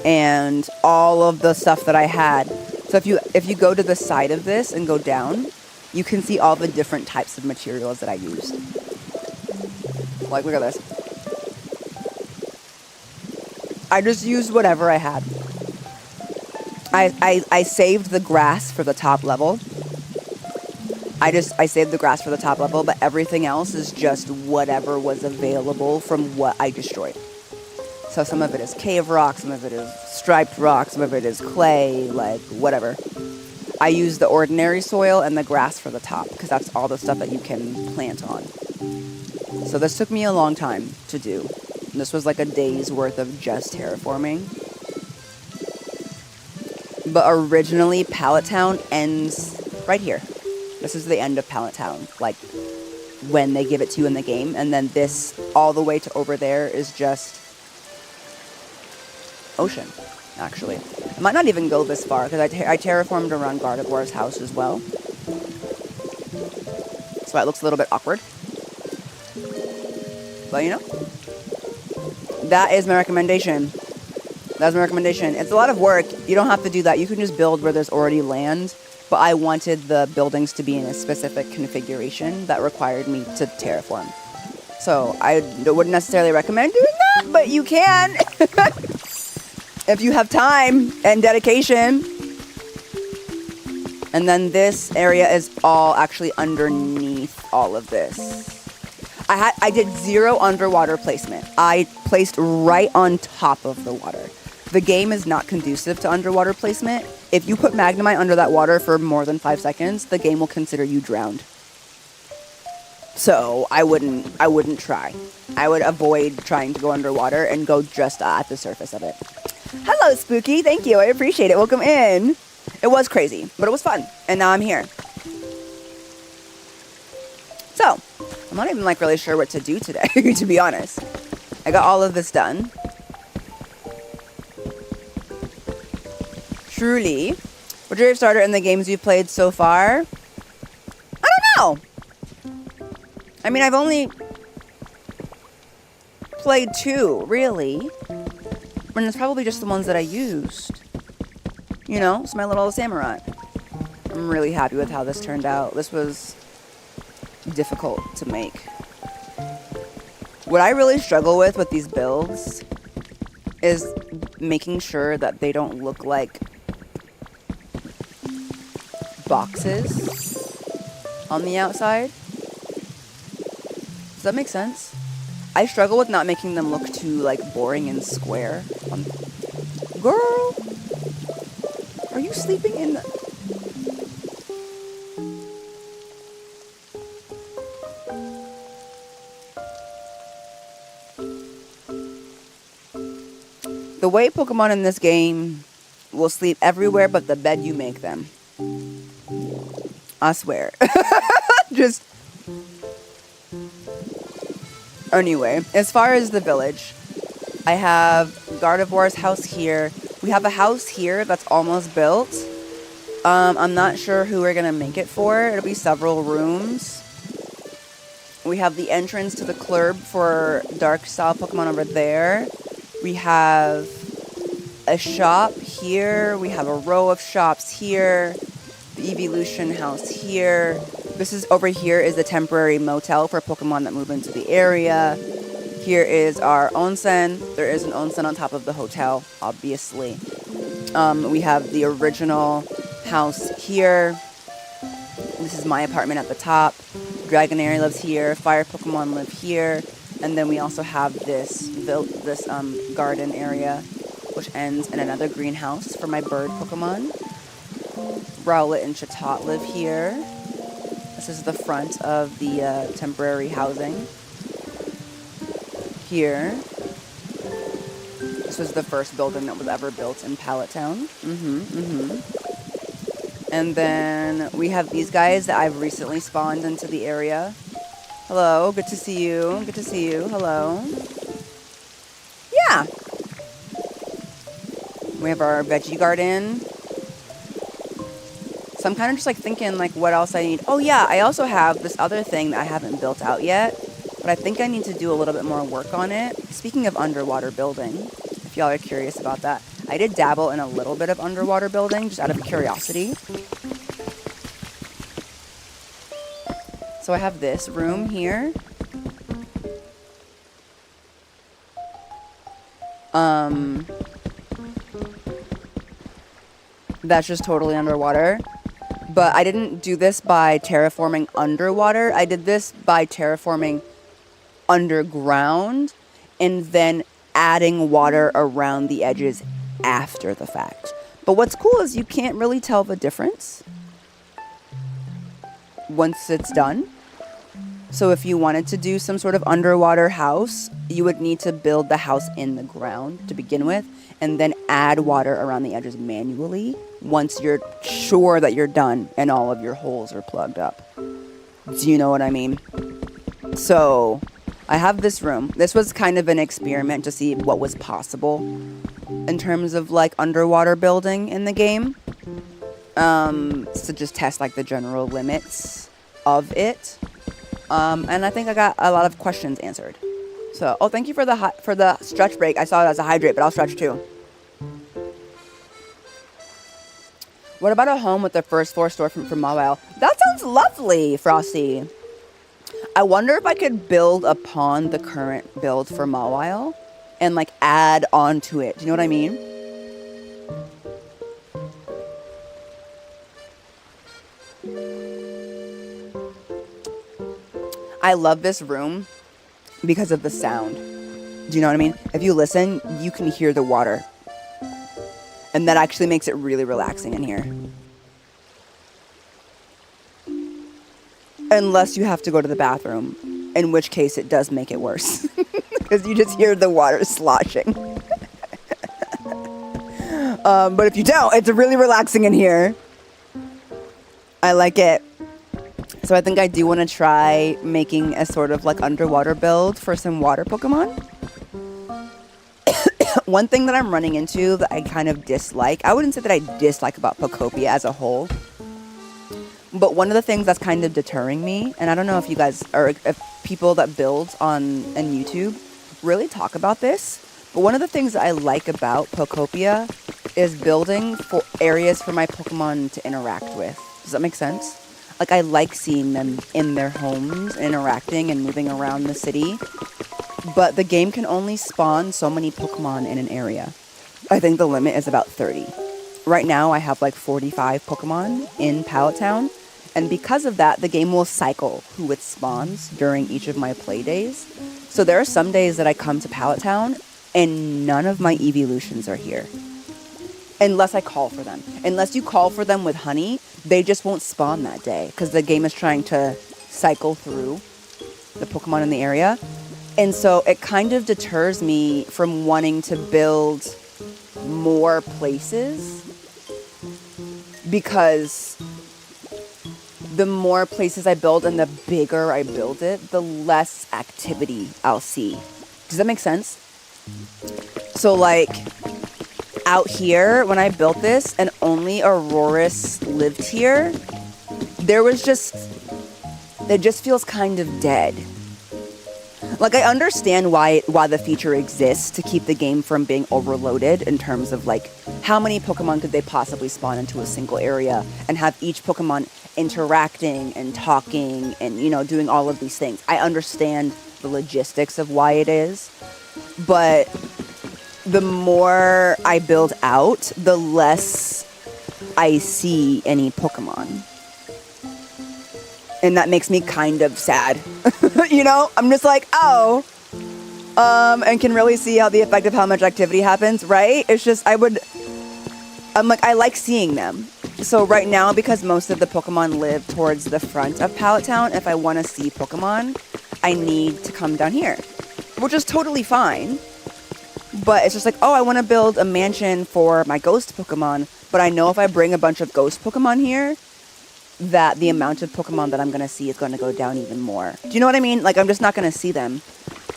and all of the stuff that I had. So if you go to the side of this and go down, you can see all the different types of materials that I used. Like, look at this. I just used whatever I had. I saved the grass for the top level. I saved the grass for the top level, but everything else is just whatever was available from what I destroyed. So some of it is cave rock, some of it is striped rock, some of it is clay, like whatever. I used the ordinary soil and the grass for the top because that's all the stuff that you can plant on. So this took me a long time to do. This was like a day's worth of just terraforming. But originally, Pallet Town ends right here. This is the end of Pallet Town, like when they give it to you in the game. And then this, all the way to over there, is just ocean, actually. I might not even go this far, because I terraformed around Gardevoir's house as well. So it looks a little bit awkward. But, you know, that is my recommendation. That's my recommendation. It's a lot of work. You don't have to do that. You can just build where there's already land. But I wanted the buildings to be in a specific configuration that required me to terraform. So I wouldn't necessarily recommend doing that, but you can. If you have time and dedication. And then this area is all actually underneath all of this. I did 0 underwater placement. I placed right on top of the water. The game is not conducive to underwater placement. If you put Magnemite under that water for more than 5 seconds, the game will consider you drowned. So I wouldn't try. I would avoid trying to go underwater and go just at the surface of it. Hello, Spooky. Thank you. I appreciate it. Welcome in. It was crazy, but it was fun. And now I'm here. So, I'm not even like really sure what to do today, to be honest. I got all of this done. Truly. What's your starter in the games you've played so far? I don't know. I mean, I've only played 2, really. And it's probably just the ones that I used. You know, it's my little samurai. I'm really happy with how this turned out. This was difficult to make. What I really struggle with these builds is making sure that they don't look like boxes on the outside. Does that make sense? I struggle with not making them look too like boring and square. Girl, are you sleeping in the... The way Pokemon in this game will sleep everywhere but the bed you make them. I swear. Just... Anyway, as far as the village, I have Gardevoir's house here. We have a house here that's almost built. I'm not sure who we're going to make it for. It'll be several rooms. We have the entrance to the club for dark style Pokemon over there. We have a shop here. We have a row of shops here. The Evolution house here. This is over here is the temporary motel for Pokemon that move into the area. Here is our onsen. There is an onsen on top of the hotel, obviously. We have the original house here. This is my apartment at the top. Dragonair lives here. Fire Pokemon live here. And then we also have this garden area, which ends in another greenhouse for my bird Pokemon. Rowlet and Chatot live here. This is the front of the temporary housing. Here. This was the first building that was ever built in Pallet Town. And then we have these guys that I've recently spawned into the area. Hello, good to see you. Good to see you. Hello. Yeah. We have our veggie garden. So I'm kind of just like thinking like what else I need. Oh yeah, I also have this other thing that I haven't built out yet, but I think I need to do a little bit more work on it. Speaking of underwater building, if y'all are curious about that, I did dabble in a little bit of underwater building just out of curiosity. So I have this room here. That's just totally underwater. But I didn't do this by terraforming underwater. I did this by terraforming underground and then adding water around the edges after the fact. But what's cool is you can't really tell the difference once it's done. So if you wanted to do some sort of underwater house, you would need to build the house in the ground to begin with and then add water around the edges manually once you're sure that you're done and all of your holes are plugged up. Do you know what I mean? So I have this room. This was kind of an experiment to see what was possible in terms of like underwater building in the game. To just test like the general limits of it. And I think I got a lot of questions answered. So, oh, thank you for the stretch break. I saw it as a hydrate, but I'll stretch too. What about a home with the first floor storefront from Mobile? That sounds lovely, Frosty. I wonder if I could build upon the current build for Mobile and like add on to it. Do you know what I mean? I love this room because of the sound. Do you know what I mean? If you listen, you can hear the water. And that actually makes it really relaxing in here. Unless you have to go to the bathroom, in which case it does make it worse. Because you just hear the water sloshing. But if you don't, it's really relaxing in here. I like it. So I think I do want to try making a sort of like underwater build for some water Pokemon. One thing that I'm running into that I kind of dislike, I wouldn't say that I dislike about Pokopia as a whole, but one of the things that's kind of deterring me, and I don't know if you guys, or if people that build on YouTube really talk about this, but one of the things that I like about Pokopia is building for areas for my Pokemon to interact with. Does that make sense? Like, I like seeing them in their homes, interacting and moving around the city. But the game can only spawn so many Pokemon in an area. I think the limit is about 30. Right now, I have like 45 Pokemon in Pallet Town. And because of that, the game will cycle who it spawns during each of my play days. So there are some days that I come to Pallet Town and none of my evolutions are here. Unless I call for them. Unless you call for them with honey, they just won't spawn that day because the game is trying to cycle through the Pokemon in the area. And so it kind of deters me from wanting to build more places because the more places I build and the bigger I build it, the less activity I'll see. Does that make sense? So like out here, when I built this and only Aurorus lived here, it just feels kind of dead. Like, I understand why the feature exists to keep the game from being overloaded in terms of, like, how many Pokemon could they possibly spawn into a single area and have each Pokemon interacting and talking and, you know, doing all of these things. I understand the logistics of why it is, but the more I build out, the less I see any Pokemon. And that makes me kind of sad. You know, I'm just like, oh, and can really see how the effect of how much activity happens, right? It's just, I like seeing them. So right now, because most of the Pokemon live towards the front of Pallet Town, if I want to see Pokemon, I need to come down here, which is totally fine. But it's just like, oh, I want to build a mansion for my ghost Pokemon, but I know if I bring a bunch of ghost Pokemon here, that the amount of Pokemon that I'm going to see is going to go down even more. Do you know what I mean? Like, I'm just not going to see them.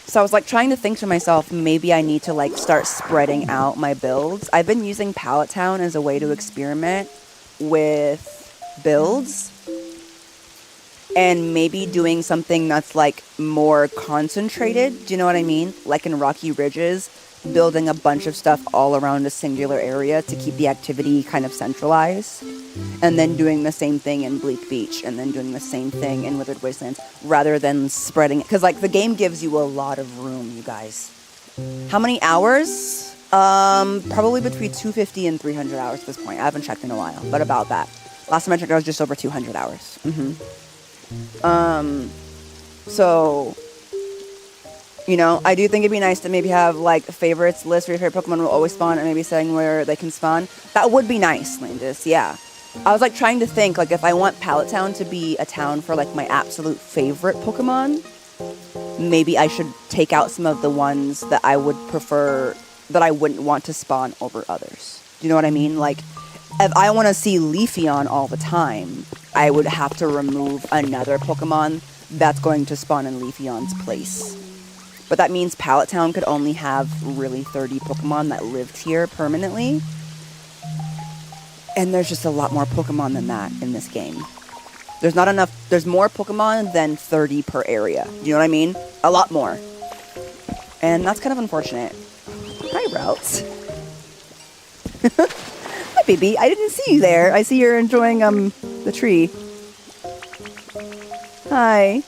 So I was like trying to think to myself, maybe I need to like start spreading out my builds. I've been using Pallet Town as a way to experiment with builds. And maybe doing something that's like more concentrated. Do you know what I mean? Like in Rocky Ridges, building a bunch of stuff all around a singular area to keep the activity kind of centralized. And then doing the same thing in Bleak Beach. And then doing the same thing in Withered Wastelands. Rather than spreading it. Because like the game gives you a lot of room, you guys. How many hours? Probably between 250 and 300 hours at this point. I haven't checked in a while. But about that. Last time I checked, I was just over 200 hours. So, you know, I do think it'd be nice to maybe have like favorites list where your favorite Pokemon will always spawn and maybe saying where they can spawn. That would be nice, Landis, yeah. I was like trying to think like if I want Pallet Town to be a town for like my absolute favorite Pokemon, maybe I should take out some of the ones that I would prefer, that I wouldn't want to spawn over others. Do you know what I mean? Like, if I want to see Leafeon all the time, I would have to remove another Pokemon that's going to spawn in Leafeon's place. But that means Pallet Town could only have really 30 Pokemon that lived here permanently. And there's just a lot more Pokemon than that in this game. There's not enough, there's more Pokemon than 30 per area. Do you know what I mean? A lot more. And that's kind of unfortunate. Hi, Routes. Hi, baby. I didn't see you there. I see you're enjoying the tree. Hi.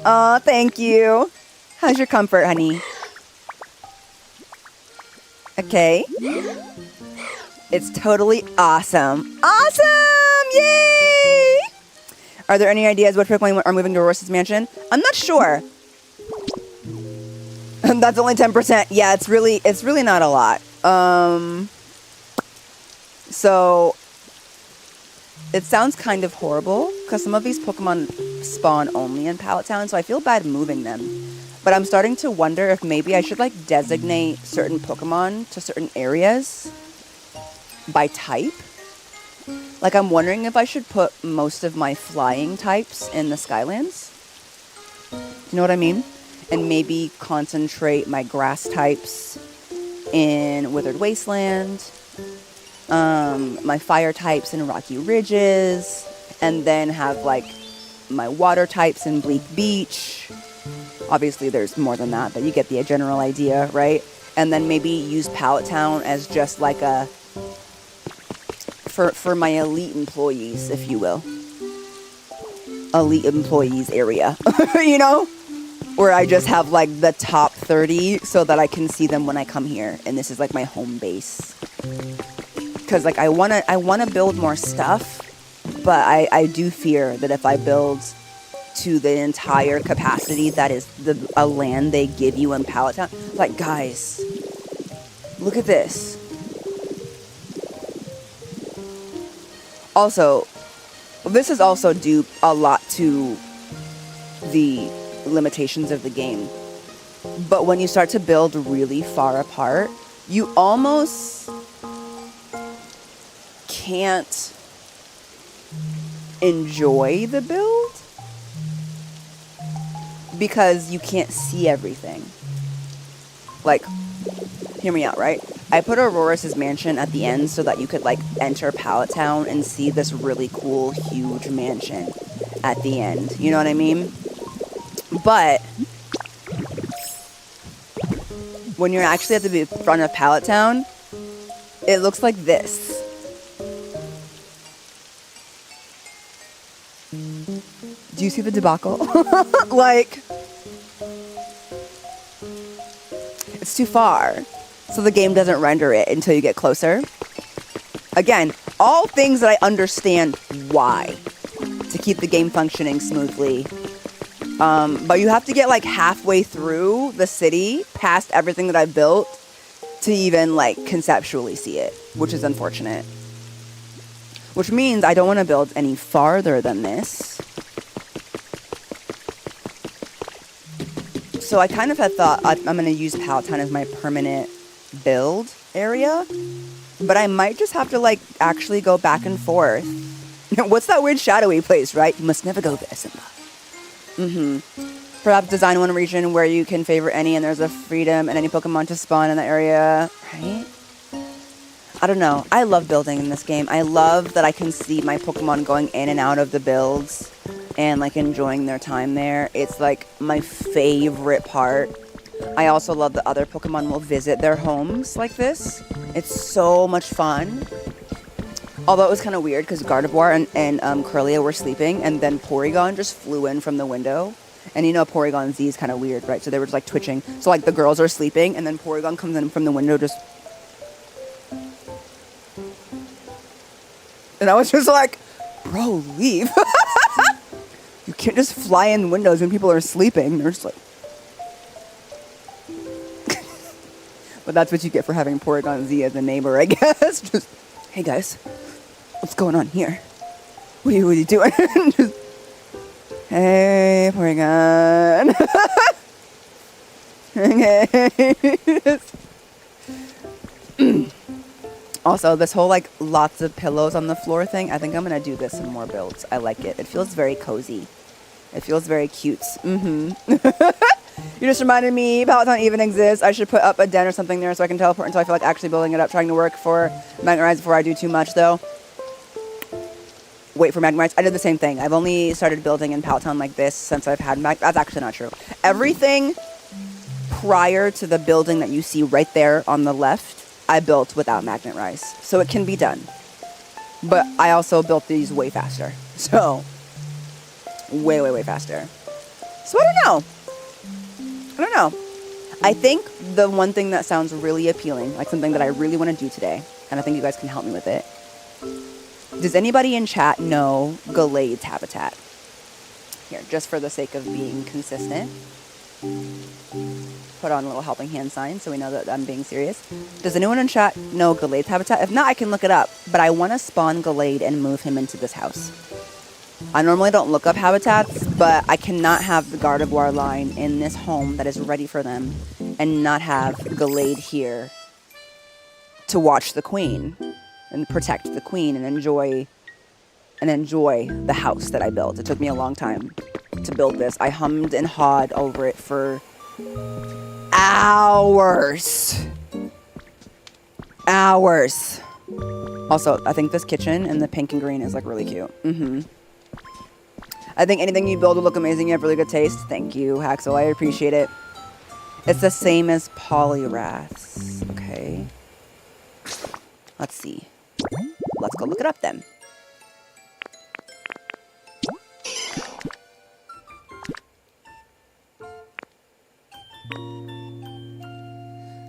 Aw, thank you. How's your comfort, honey? Okay. It's totally awesome. Awesome! Yay! Are there any ideas what Pokemon are moving to Aurorus' mansion? I'm not sure. That's only 10%. Yeah, it's really not a lot. So it sounds kind of horrible because some of these Pokemon spawn only in Pallet Town, so I feel bad moving them. But I'm starting to wonder if maybe I should like designate certain Pokemon to certain areas by type. Like I'm wondering if I should put most of my flying types in the Skylands. You know what I mean? And maybe concentrate my grass types in Withered Wasteland, my fire types in Rocky Ridges, and then have like my water types in Bleak Beach. Obviously there's more than that, but you get the general idea, right? And then maybe use Pallet Town as just like a, for my elite employees, if you will. Elite employees area, you know? Where I just have like the top 30 so that I can see them when I come here. And this is like my home base. Because like I wanna build more stuff, but I do fear that if I build to the entire capacity that is a land they give you in Pallet Town, like guys, look at this. Also, this is also due a lot to the limitations of the game. But when you start to build really far apart, you almost can't enjoy the build because you can't see everything. Like, hear me out, right? I put Aurorus' mansion at the end so that you could like enter Pallet Town and see this really cool, huge mansion at the end. You know what I mean? But when you're actually at the front of Pallet Town, it looks like this. Do you see the debacle? Like, it's too far. So the game doesn't render it until you get closer. Again, all things that I understand why. To keep the game functioning smoothly. But you have to get like halfway through the city, past everything that I built, to even like conceptually see it, which is unfortunate. Which means I don't want to build any farther than this. So I kind of had thought I'm going to use Pallet Town as my permanent build area. But I might just have to, like, actually go back and forth. What's that weird shadowy place, right? You must never go there, Simba. Perhaps design one region where you can favorite any and there's a freedom and any Pokemon to spawn in the area, right? I don't know. I love building in this game. I love that I can see my Pokemon going in and out of the builds and, like, enjoying their time there. It's, like, my favorite part. I also love that other Pokemon will visit their homes like this. It's so much fun. Although it was kind of weird because Gardevoir and Curlia were sleeping and then Porygon just flew in from the window. And you know Porygon Z is kind of weird, right? So they were just, like, twitching. So, like, the girls are sleeping and then Porygon comes in from the window just... And I was just like, bro, leave. You can't just fly in windows when people are sleeping. They're just like... But that's what you get for having Porygon Z as a neighbor, I guess. Just, hey guys, what's going on here? What are you doing? Just, hey, Porygon. Okay. Also, this whole, like, lots of pillows on the floor thing, I think I'm going to do this in more builds. I like it. It feels very cozy. It feels very cute. You just reminded me, Peloton even exists. I should put up a den or something there so I can teleport until I feel like actually building it up. Trying to work for Magnet before I do too much, though. Wait for Magnet I did the same thing. I've only started building in Peloton like this since I've had That's actually not true. Everything prior to the building that you see right there on the left, I built without Magnet Rice. So it can be done. But I also built these way faster. So, way, way, way faster. So I don't know. I think the one thing that sounds really appealing, like something that I really want to do today, and I think you guys can help me with it. Does anybody in chat know Gallade's habitat? Here, just for the sake of being consistent. Put on a little helping hand sign so we know that I'm being serious. Does anyone in chat know Gallade's habitat? If not, I can look it up. But I want to spawn Gallade and move him into this house. I normally don't look up habitats, but I cannot have the Gardevoir line in this home that is ready for them and not have Gallade here to watch the queen and protect the queen and enjoy the house that I built. It took me a long time to build this. I hummed and hawed over it for hours. Also, I think this kitchen in the pink and green is, like, really cute. I think anything you build will look amazing. You have really good taste. Thank you, Haxel. I appreciate it. It's the same as Poliwrath's. Okay. Let's see. Let's go look it up then.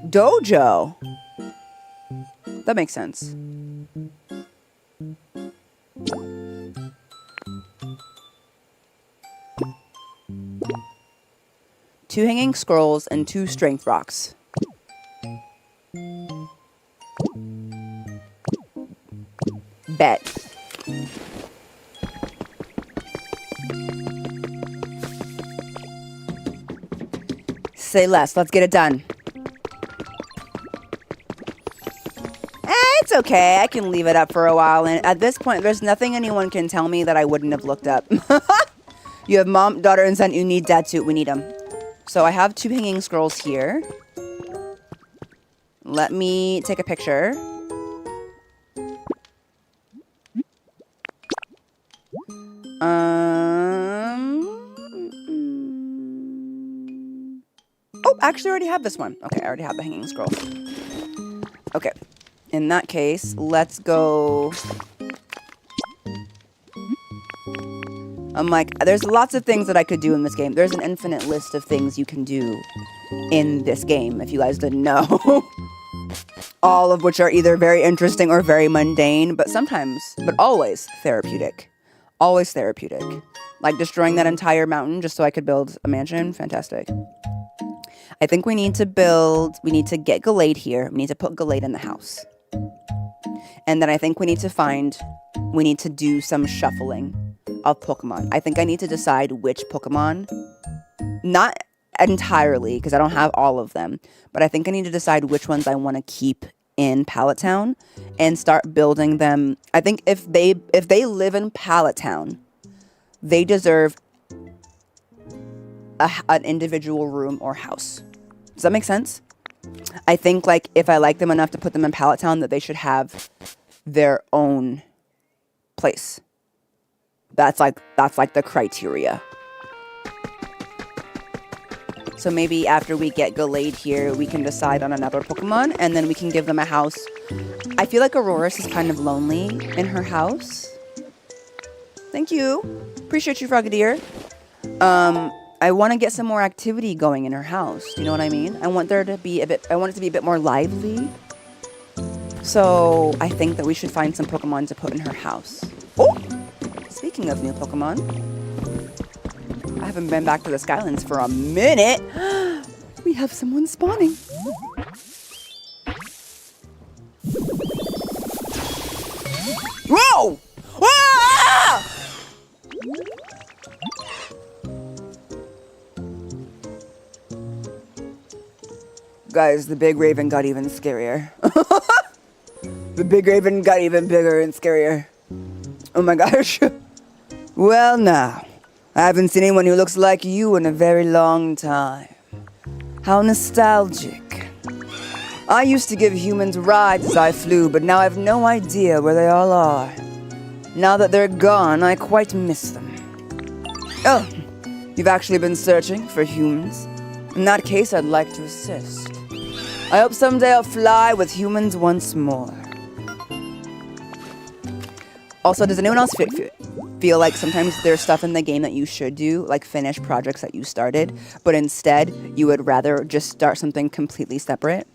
Dojo. That makes sense. Two hanging scrolls and 2 strength rocks. Bet. Say less. Let's get it done. It's okay. I can leave it up for a while. And at this point, there's nothing anyone can tell me that I wouldn't have looked up. You have mom, daughter, and son. You need dad too. We need them. So I have 2 hanging scrolls here. Let me take a picture. Oh, actually, I already have this one. Okay, I already have the hanging scroll. Okay. In that case, let's go. I'm like, there's lots of things that I could do in this game. There's an infinite list of things you can do in this game, if you guys didn't know. All of which are either very interesting or very mundane, but always therapeutic. Always therapeutic. Like destroying that entire mountain just so I could build a mansion. Fantastic. I think we need to get Gallade here. We need to put Gallade in the house. And then I think we need to do some shuffling of Pokemon. I think I need to decide which Pokemon, not entirely, because I don't have all of them, but I think I need to decide which ones I want to keep in Pallet Town and start building them. I think if they live in Pallet Town, they deserve an individual room or house. Does that make sense? I think like if I like them enough to put them in Pallet Town, that they should have their own place. That's like the criteria. So maybe after we get Gallade here, we can decide on another Pokemon, and then we can give them a house. I feel like Aurorus is kind of lonely in her house. Thank you. Appreciate you, Frogadier. I want to get some more activity going in her house. Do you know what I mean? I want it to be a bit more lively. So I think that we should find some Pokemon to put in her house. Oh! Speaking of new Pokemon, I haven't been back to the Skylands for a minute. We have someone spawning. Whoa! Whoa! Guys, the big raven got even scarier. The big raven got even bigger and scarier. Oh my gosh. Well, now, I haven't seen anyone who looks like you in a very long time. How nostalgic. I used to give humans rides as I flew, but now I have no idea where they all are. Now that they're gone, I quite miss them. Oh, you've actually been searching for humans? In that case, I'd like to assist. I hope someday I'll fly with humans once more. Also, does anyone else feel like sometimes there's stuff in the game that you should do, like finish projects that you started, but instead you would rather just start something completely separate?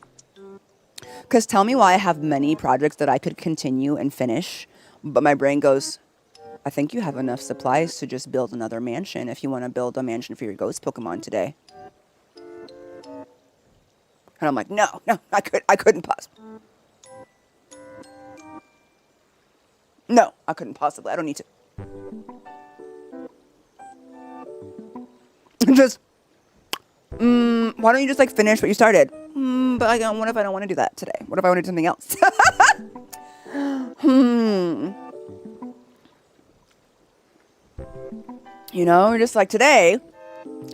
Because tell me why I have many projects that I could continue and finish, but my brain goes, I think you have enough supplies to just build another mansion if you want to build a mansion for your ghost Pokemon today. And I'm like, no, I couldn't possibly. No, I couldn't possibly. I don't need to. Just, why don't you just like finish what you started? But what if I don't want to do that today? What if I want to do something else? You know, just like today,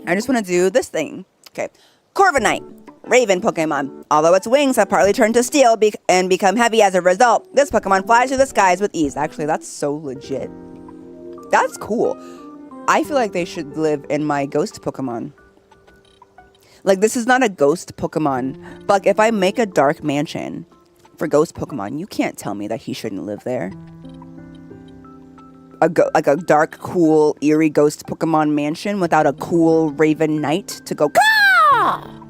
I just want to do this thing. Okay, Corviknight. Raven Pokemon. Although its wings have partly turned to steel and become heavy as a result, this Pokemon flies through the skies with ease. Actually, that's so legit. That's cool. I feel like they should live in my ghost Pokemon. Like, this is not a ghost Pokemon, but like, if I make a dark mansion for ghost Pokemon, you can't tell me that he shouldn't live there. Like a dark, cool, eerie ghost Pokemon mansion without a cool Raven Knight to go Caw!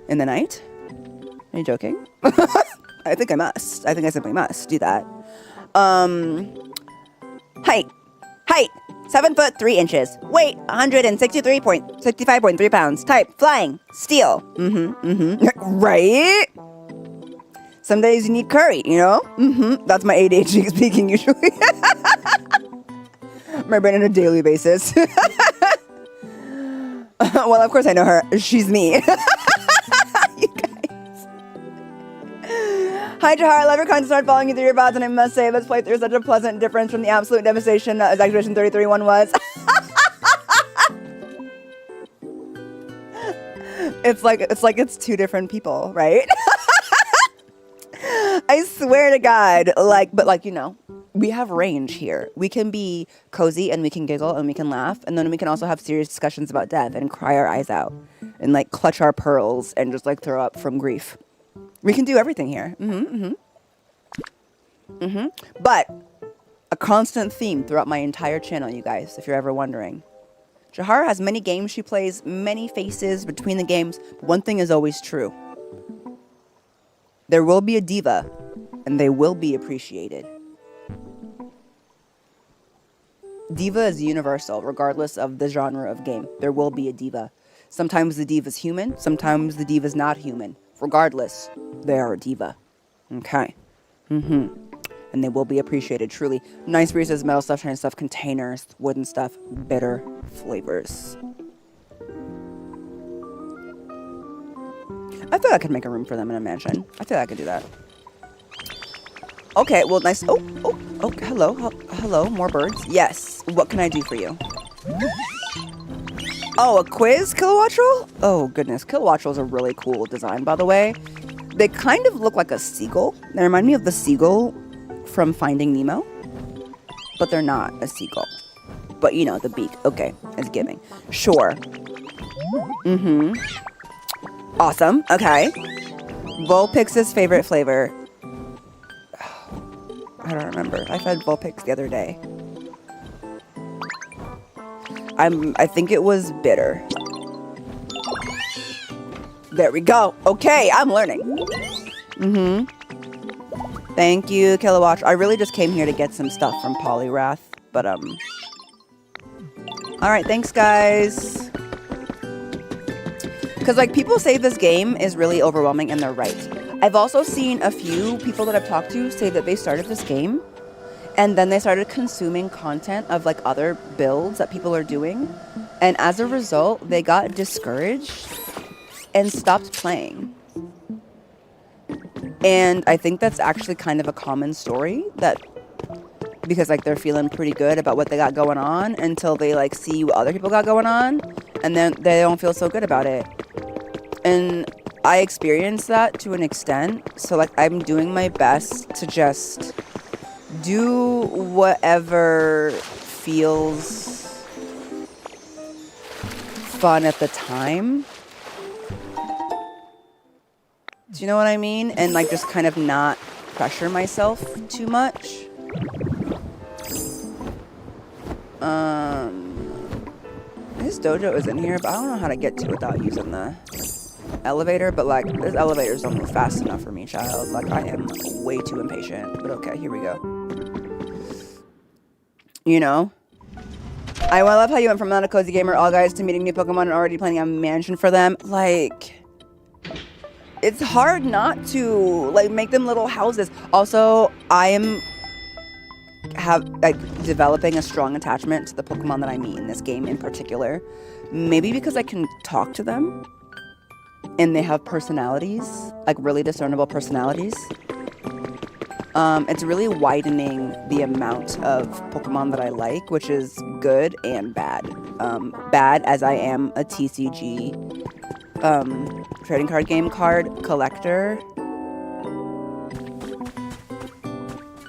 In the night? Are you joking? I think I must. I think I simply must do that. Height. 7 foot 3 inches. Weight 165.3 pounds. Type flying. Steel. Right? Some days you need curry, you know? That's my ADHD speaking usually. My brain on a daily basis. Well, of course I know her. She's me. You guys. Hi, Jahara. I love your content. Started following you through your VODs, and I must say, this playthrough is such a pleasant difference from the absolute devastation as Activation 33-1 was. It's like it's two different people, right? I swear to God, but you know, we have range here. We can be cozy and we can giggle and we can laugh, and then we can also have serious discussions about death and cry our eyes out and like clutch our pearls and just like throw up from grief. We can do everything here. But a constant theme throughout my entire channel, you guys, if you're ever wondering. Jahara has many games she plays, many faces between the games, but one thing is always true. There will be a diva, and they will be appreciated. Diva is universal, regardless of the genre of game. There will be a diva. Sometimes the diva's human, sometimes the diva's not human. Regardless, they are a diva. Okay. And they will be appreciated, truly. Nice resources, metal stuff, shiny stuff, containers, wooden stuff, bitter flavors. I feel like I could make a room for them in a mansion. I feel like I could do that. Okay, well, nice. Oh, hello. Hello, more birds. Yes. What can I do for you? Oh, a quiz Kilowattrel? Oh, goodness. Kilowattrel is a really cool design, by the way. They kind of look like a seagull. They remind me of the seagull from Finding Nemo. But they're not a seagull. But, you know, the beak. Okay, it's giving. Sure. Mm-hmm. Awesome. Okay. Vulpix's favorite flavor. I don't remember. I fed Vulpix the other day. I think it was bitter. There we go. Okay, I'm learning. Mm-hmm. Thank you, Kilowatt. I really just came here to get some stuff from Poliwrath, but all right, thanks guys. Because like people say this game is really overwhelming, and they're right. I've also seen a few people that I've talked to say that they started this game and then they started consuming content of like other builds that people are doing. And as a result, they got discouraged and stopped playing. And I think that's actually kind of a common story, that because like they're feeling pretty good about what they got going on until they like see what other people got going on, and then they don't feel so good about it. And I experienced that to an extent. So like I'm doing my best to just do whatever feels fun at the time. Do you know what I mean? And like just kind of not pressure myself too much. This dojo is in here, but I don't know how to get to it without using the elevator. But like this elevators don't move fast enough for me, child. Like I am way too impatient. But okay, here we go. You know? I love how you went from not a cozy gamer, all guys, to meeting new Pokemon and already planning a mansion for them. Like, it's hard not to like make them little houses. Also, I am developing a strong attachment to the Pokemon that I meet in this game in particular. Maybe because I can talk to them and they have personalities, like really discernible personalities. It's really widening the amount of Pokemon that I like, which is good and bad. Bad as I am a TCG trading card game card collector.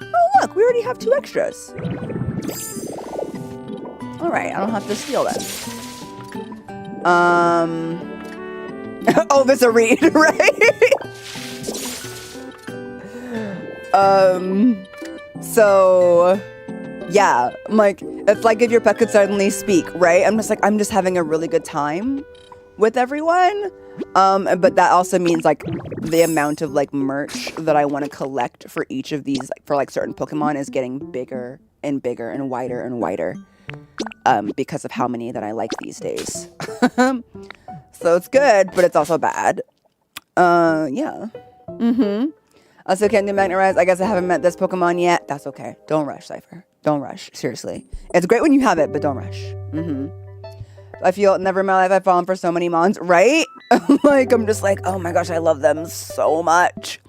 Oh look, we already have 2 extras. Alright, I don't have to steal that. Oh, there's a read, right? So yeah, I'm like, it's like if your pet could suddenly speak, right? I'm just having a really good time with everyone. But that also means like the amount of like merch that I want to collect for each of these, like, for like certain Pokemon is getting bigger and bigger and wider and wider. Because of how many that I like these days. So it's good, but it's also bad. Yeah. Mm-hmm. Also, can't do Magnetize. I guess I haven't met this Pokemon yet. That's okay. Don't rush, Cypher. Don't rush. Seriously. It's great when you have it, but don't rush. Mm-hmm. I feel never in my life I've fallen for so many mons, right? Like, I'm just like, oh my gosh, I love them so much.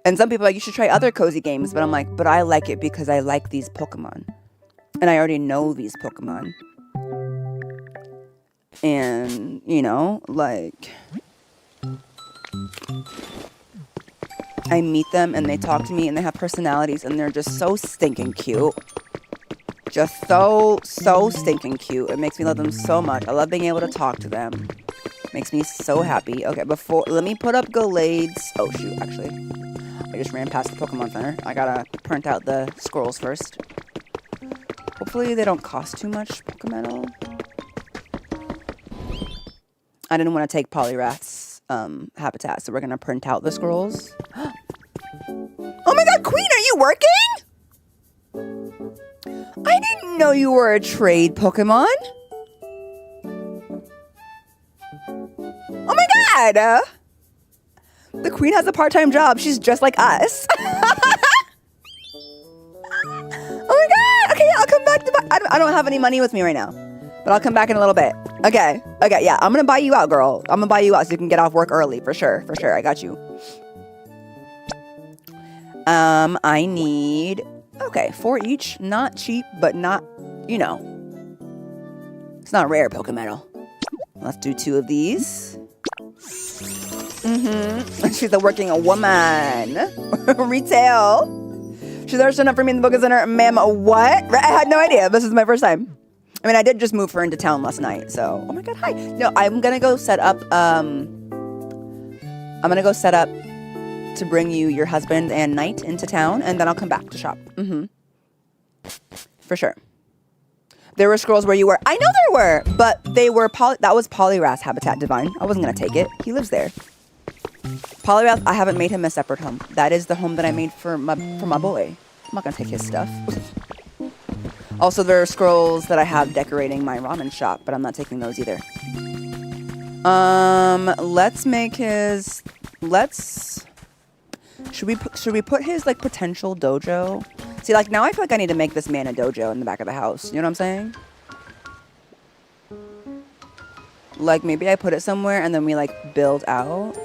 And some people are like, you should try other cozy games. But I'm like, but I like it because I like these Pokemon. And I already know these Pokemon. And, you know, like, I meet them and they talk to me and they have personalities and they're just so stinking cute. Just so stinking cute. It makes me love them so much. I love being able to talk to them. Makes me so happy. Okay, let me put up Gallade's. Oh shoot, actually. I just ran past the Pokemon Center. I gotta print out the scrolls first. Hopefully they don't cost too much Pokemetal. I didn't want to take Poliwrath's habitat, so we're gonna print out the scrolls. Oh my god, Queen, are you working? I didn't know you were a trade Pokemon. Oh my god! The Queen has a part-time job. She's just like us. Oh my god! Okay, I'll come back. I don't have any money with me right now, but I'll come back in a little bit. Okay, yeah, I'm gonna buy you out, girl. I'm gonna buy you out so you can get off work early, for sure, I got you. I need, okay, 4 each, not cheap, but not, you know, it's not rare Pokemetal. Let's do 2 of these. She's a working woman. Retail. She's there showing up for me in the Book Center. Ma'am, what? I had no idea. This is my first time. I mean, I did just move her into town last night, so. Oh my god, hi. No, I'm gonna go set up, to bring you your husband and Knight into town, and then I'll come back to shop. For sure. There were scrolls where you were. I know there were, but they were, that was Poliwrath's habitat, Divine. I wasn't gonna take it. He lives there. Poliwrath, I haven't made him a separate home. That is the home that I made for my boy. I'm not gonna take his stuff. Also, there are scrolls that I have decorating my ramen shop, but I'm not taking those either. Let's make his. Should we put his like potential dojo? See, like now I feel like I need to make this man a dojo in the back of the house. You know what I'm saying? Like maybe I put it somewhere and then we like build out.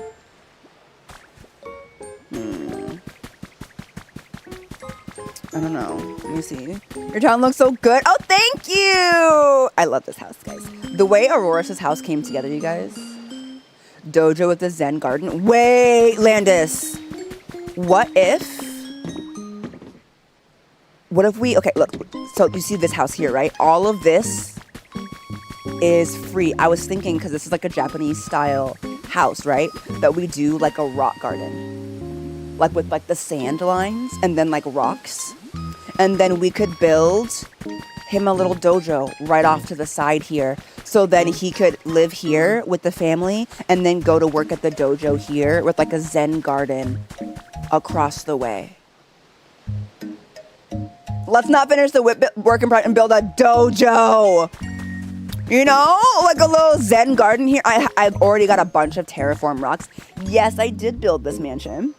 I don't know. Let me see. Your town looks so good. Oh, thank you! I love this house, guys. The way Aurorus' house came together, you guys. Dojo with the Zen garden. Wait, Landis. What if we... Okay, look. So you see this house here, right? All of this is free. I was thinking, because this is like a Japanese-style house, right? That we do like a rock garden. Like with like the sand lines and then like rocks. And then we could build him a little dojo right off to the side here. So then he could live here with the family and then go to work at the dojo here with like a Zen garden across the way. Let's not finish the work in progress and build a dojo. You know, like a little Zen garden here. I've already got a bunch of terraform rocks. Yes, I did build this mansion.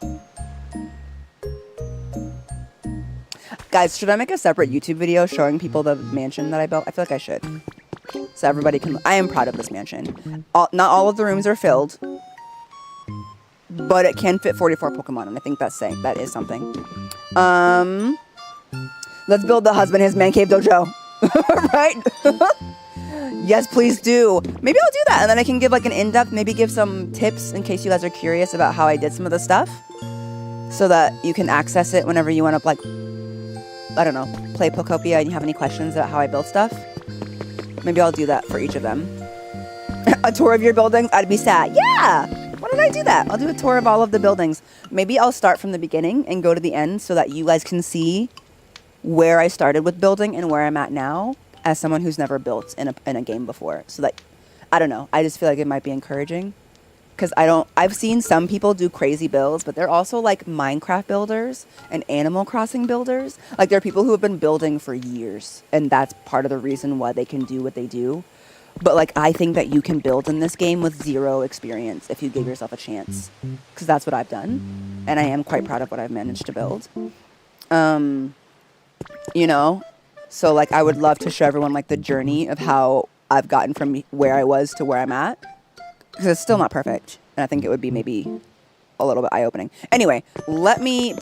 Guys, should I make a separate YouTube video showing people the mansion that I built? I feel like I should. So everybody can... I am proud of this mansion. Not all of the rooms are filled. But it can fit 44 Pokemon, and I think that is something. Let's build the husband his man cave dojo. Right? Yes, please do. Maybe I'll do that, and then I can give like an in-depth, maybe give some tips in case you guys are curious about how I did some of the stuff. So that you can access it whenever you want to, like... I don't know, play Pokopia and you have any questions about how I build stuff. Maybe I'll do that for each of them. A tour of your buildings? I'd be sad. Yeah! Why don't I do that? I'll do a tour of all of the buildings. Maybe I'll start from the beginning and go to the end so that you guys can see where I started with building and where I'm at now as someone who's never built in a game before. So that, I don't know, I just feel like it might be encouraging. Because I've seen some people do crazy builds, but they're also like Minecraft builders and Animal Crossing builders. Like there are people who have been building for years, and that's part of the reason why they can do what they do. But like I think that you can build in this game with 0 experience if you give yourself a chance. Because that's what I've done, and I am quite proud of what I've managed to build. You know, so like I would love to show everyone like the journey of how I've gotten from where I was to where I'm at. Because it's still not perfect. And I think it would be maybe a little bit eye-opening. Anyway, let me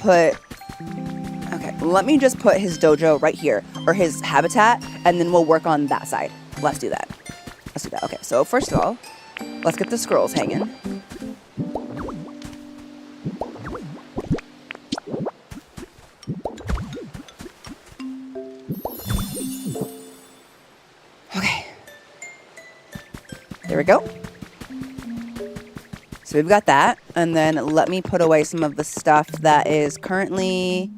just put his dojo right here. Or his habitat. And then we'll work on that side. Let's do that. Okay, so first of all, let's get the scrolls hanging. Okay. There we go. So we've got that, and then let me put away some of the stuff that is currently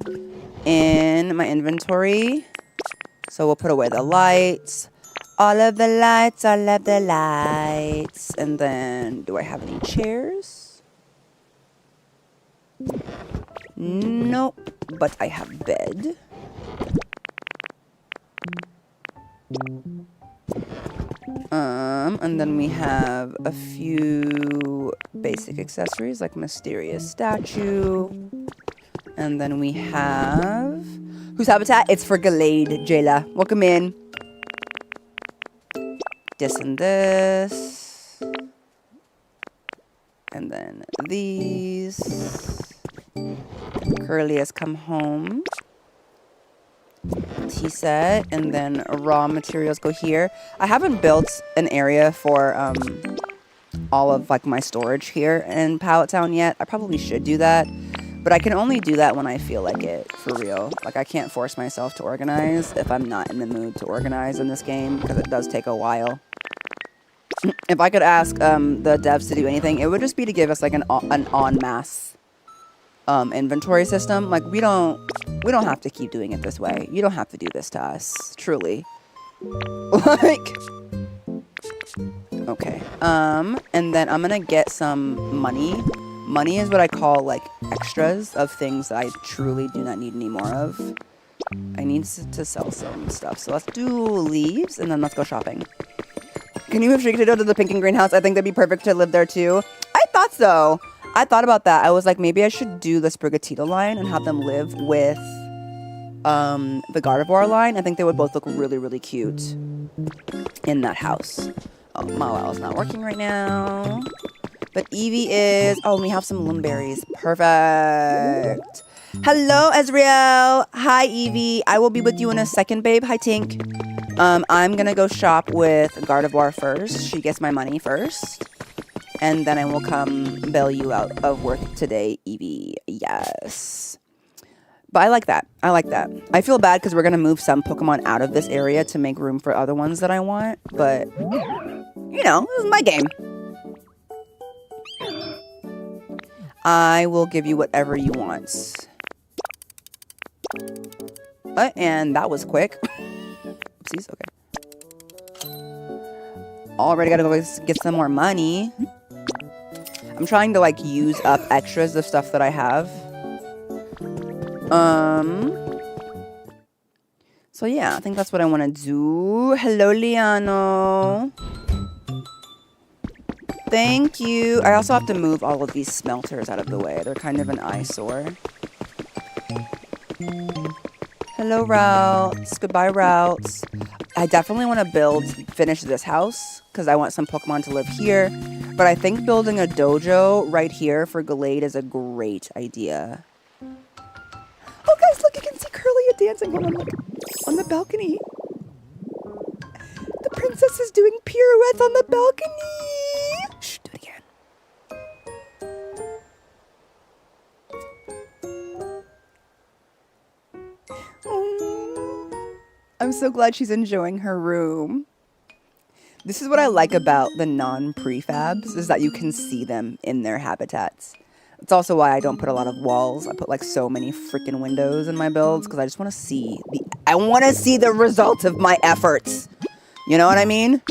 in my inventory. So we'll put away the lights, all of the lights, and then do I have any chairs? Nope, but I have bed. And then we have a few basic accessories like mysterious statue. And then we have... Whose habitat? It's for Gallade, Jayla. Welcome in. this and this. And then these. Curly has come home. Tea set. And then raw materials go here. I haven't built an area for all of like my storage here in Pallet Town yet. I probably should do that. But I can only do that when I feel like it, for real. Like, I can't force myself to organize if I'm not in the mood to organize in this game, because it does take a while. If I could ask the devs to do anything, it would just be to give us, like, an en masse inventory system. Like, we don't have to keep doing it this way. You don't have to do this to us, truly. Like, okay. And then I'm gonna get some money. Money is what I call, like, extras of things that I truly do not need any more of. I need to sell some stuff. So let's do leaves, and then let's go shopping. Can you move Shrikedo to the pink and green house? I think that'd be perfect to live there, too. I thought so. I thought about that. I was like, maybe I should do the Sprigatito line and have them live with the Gardevoir line. I think they would both look really, really cute in that house. Oh, Mawow's not working right now. But Eevee is... Oh, we have some loomberries. Perfect. Hello, Ezreal. Hi, Eevee. I will be with you in a second, babe. Hi, Tink. I'm going to go shop with Gardevoir first. She gets my money first. And then I will come bail you out of work today, Eevee. Yes. But I like that. I like that. I feel bad because we're going to move some Pokemon out of this area to make room for other ones that I want. But, you know, this is my game. I will give you whatever you want. And that was quick. Oopsies, okay. Already gotta go get some more money. I'm trying to, like, use up extras of stuff that I have. So yeah, I think that's what I want to do. Hello, Liano. Thank you. I also have to move all of these smelters out of the way. They're kind of an eyesore. Hello, Routes. Goodbye, Routes. I definitely want to finish this house, because I want some Pokemon to live here. But I think building a dojo right here for Gallade is a great idea. Oh, guys, look, you can see Curly dancing on the balcony. The princess is doing pirouettes on the balcony. Shh, do it again. I'm so glad she's enjoying her room. This is what I like about the non-prefabs, is that you can see them in their habitats. It's also why I don't put a lot of walls. I put, like, so many freaking windows in my builds, because I just want to see the result of my efforts. You know what I mean?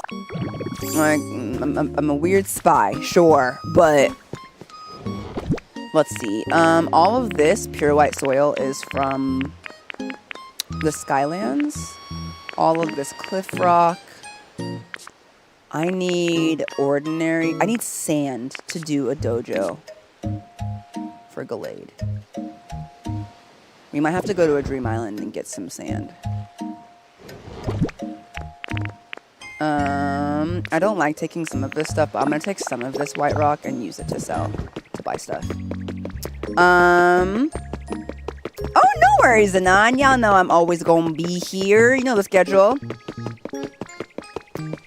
Like, I'm a weird spy, sure, but let's see. All of this pure white soil is from the Skylands. All of this cliff rock. I need sand to do a dojo for Gallade. We might have to go to a Dream Island and get some sand. I don't like taking some of this stuff, but I'm gonna take some of this white rock and use it to sell, to buy stuff. Oh, no worries, Anon. Y'all know I'm always gonna be here. You know the schedule.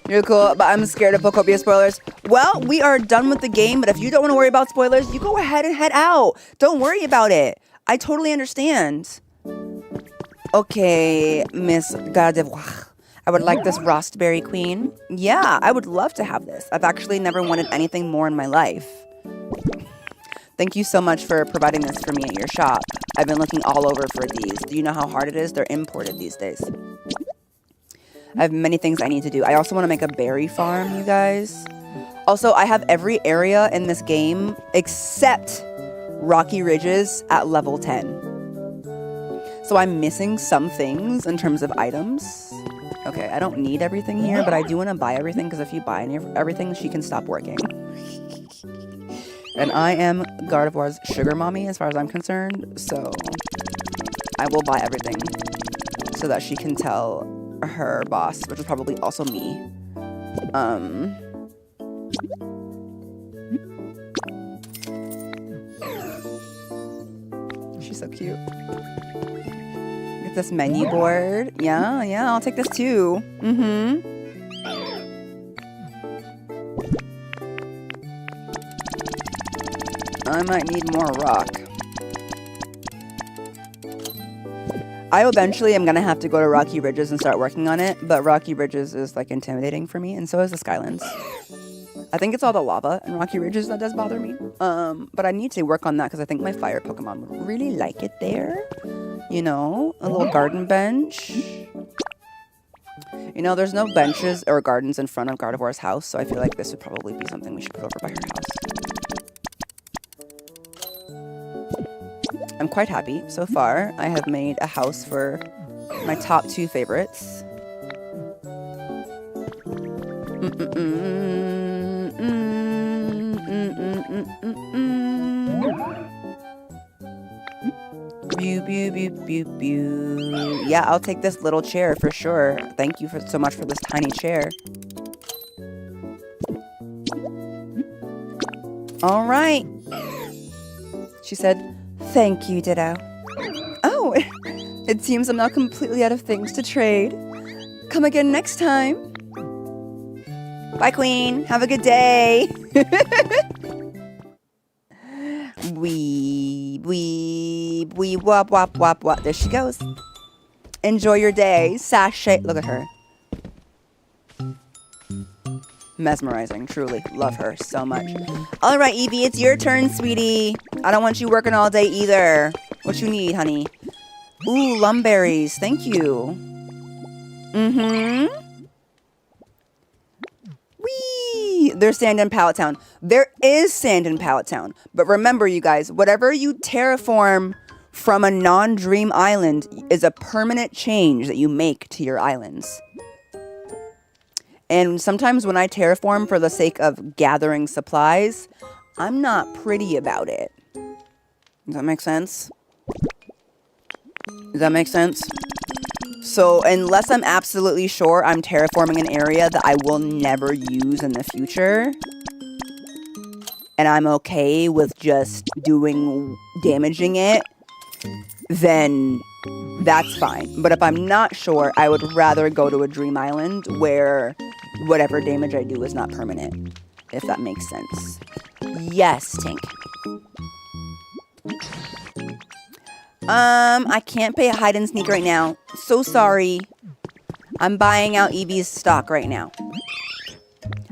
You're cool, but I'm scared of Pokopia spoilers. Well, we are done with the game, but if you don't want to worry about spoilers, you go ahead and head out. Don't worry about it. I totally understand. Okay, Miss Gardevoir. I would like this Rostberry Queen. Yeah, I would love to have this. I've actually never wanted anything more in my life. Thank you so much for providing this for me at your shop. I've been looking all over for these. Do you know how hard it is? They're imported these days. I have many things I need to do. I also want to make a berry farm, you guys. Also, I have every area in this game except Rocky Ridges at level 10. So I'm missing some things in terms of items. Okay, I don't need everything here, but I do want to buy everything, because if you buy everything, she can stop working. And I am Gardevoir's sugar mommy as far as I'm concerned, so I will buy everything so that she can tell her boss, which is probably also me, She's so cute. Get this menu board. Yeah, I'll take this too. I might need more rock. I eventually am going to have to go to Rocky Ridges and start working on it, but Rocky Ridges is like intimidating for me, and so is the Skylands. I think it's all the lava in Rocky Ridges that does bother me. But I need to work on that because I think my fire Pokemon would really like it there. You know, a little garden bench. You know, there's no benches or gardens in front of Gardevoir's house, so I feel like this would probably be something we should put over by her house. I'm quite happy so far. I have made a house for my top 2 favorites. Yeah, I'll take this little chair for sure. Thank you so much for this tiny chair. All right. She said, "Thank you, Ditto." Oh, it seems I'm now completely out of things to trade. Come again next time. Bye, Queen. Have a good day. Wee, wop, wop, wop, wop. There she goes. Enjoy your day. Sashay. Look at her. Mesmerizing, truly. Love her so much. All right, Eevee, it's your turn, sweetie. I don't want you working all day either. What you need, honey? Ooh, lumberries. Thank you. Whee! There's sand in Pallet Town. There is sand in Pallet Town. But remember, you guys, whatever you terraform from a non-dream island is a permanent change that you make to your islands. And sometimes when I terraform for the sake of gathering supplies, I'm not pretty about it. Does that make sense? Does that make sense? So unless I'm absolutely sure I'm terraforming an area that I will never use in the future, and I'm okay with just damaging it, then that's fine. But if I'm not sure, I would rather go to a dream island where whatever damage I do is not permanent, if that makes sense. Yes, Tink. I can't pay a hide and sneak right now. So sorry. I'm buying out Eevee's stock right now.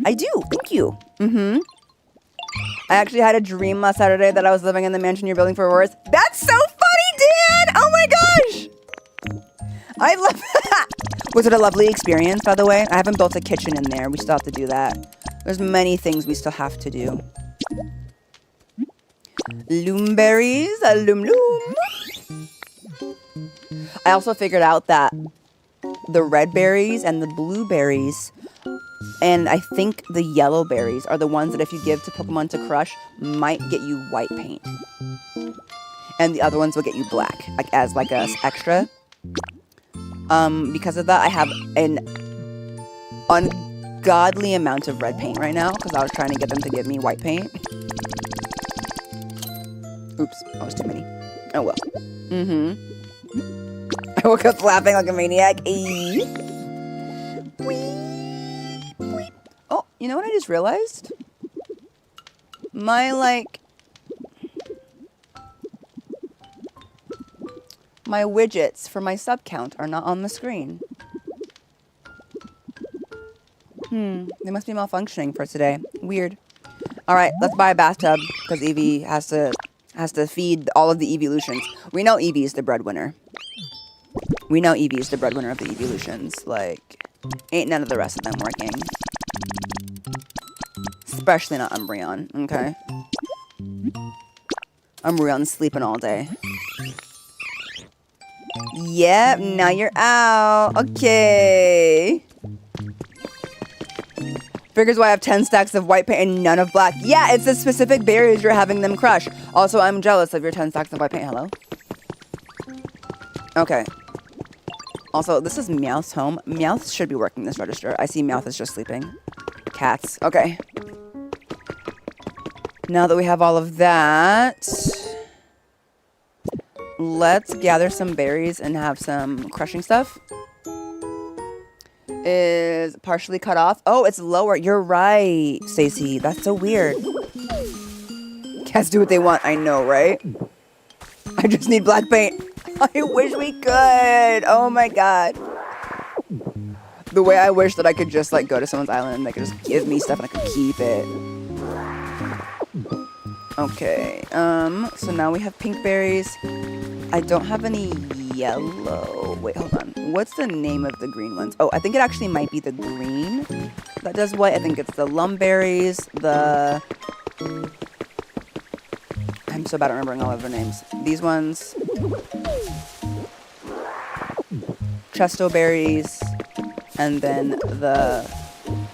I do. Thank you. I actually had a dream last Saturday that I was living in the mansion you're building for Aurorus. That's so funny, Dan! Oh my gosh! I love that. Was it a lovely experience, by the way? I haven't built a kitchen in there. We still have to do that. There's many things we still have to do. Loomberries, loom loom. I also figured out that the red berries and the blueberries and I think the yellow berries are the ones that if you give to Pokemon to crush might get you white paint. And the other ones will get you black, as a extra. Because of that, I have an ungodly amount of red paint right now because I was trying to get them to give me white paint. Oops, that was too many. Oh well. I woke up laughing like a maniac. Oh, you know what I just realized? My widgets for my sub count are not on the screen. They must be malfunctioning for today. Weird. All right, let's buy a bathtub because Eevee has to feed all of the evolutions. We know Eevee is the breadwinner. We know Eevee is the breadwinner of the evolutions. Ain't none of the rest of them working. Especially not Umbreon, okay? Umbreon's sleeping all day. Yep, now you're out. Okay. Figures why I have 10 stacks of white paint and none of black. Yeah, it's the specific berries you're having them crush. Also, I'm jealous of your 10 stacks of white paint. Hello? Okay. Also, this is Meowth's home. Meowth should be working this register. I see Meowth is just sleeping. Cats. Okay. Now that we have all of that, let's gather some berries and have some crushing stuff. Is partially cut off. Oh, it's lower. You're right, Stacy. That's so weird. Cats do what they want. I know, right? I just need black paint. I wish we could. Oh my god. The way I wish that I could just like go to someone's island and they could just give me stuff and I could keep it. Okay. So now we have pink berries. I don't have any yellow. Wait, hold on. What's the name of the green ones? Oh, I think it actually might be the green that does white. I think it's the lumberries, the... I'm so bad at remembering all of their names. These ones. Chesto berries. And then the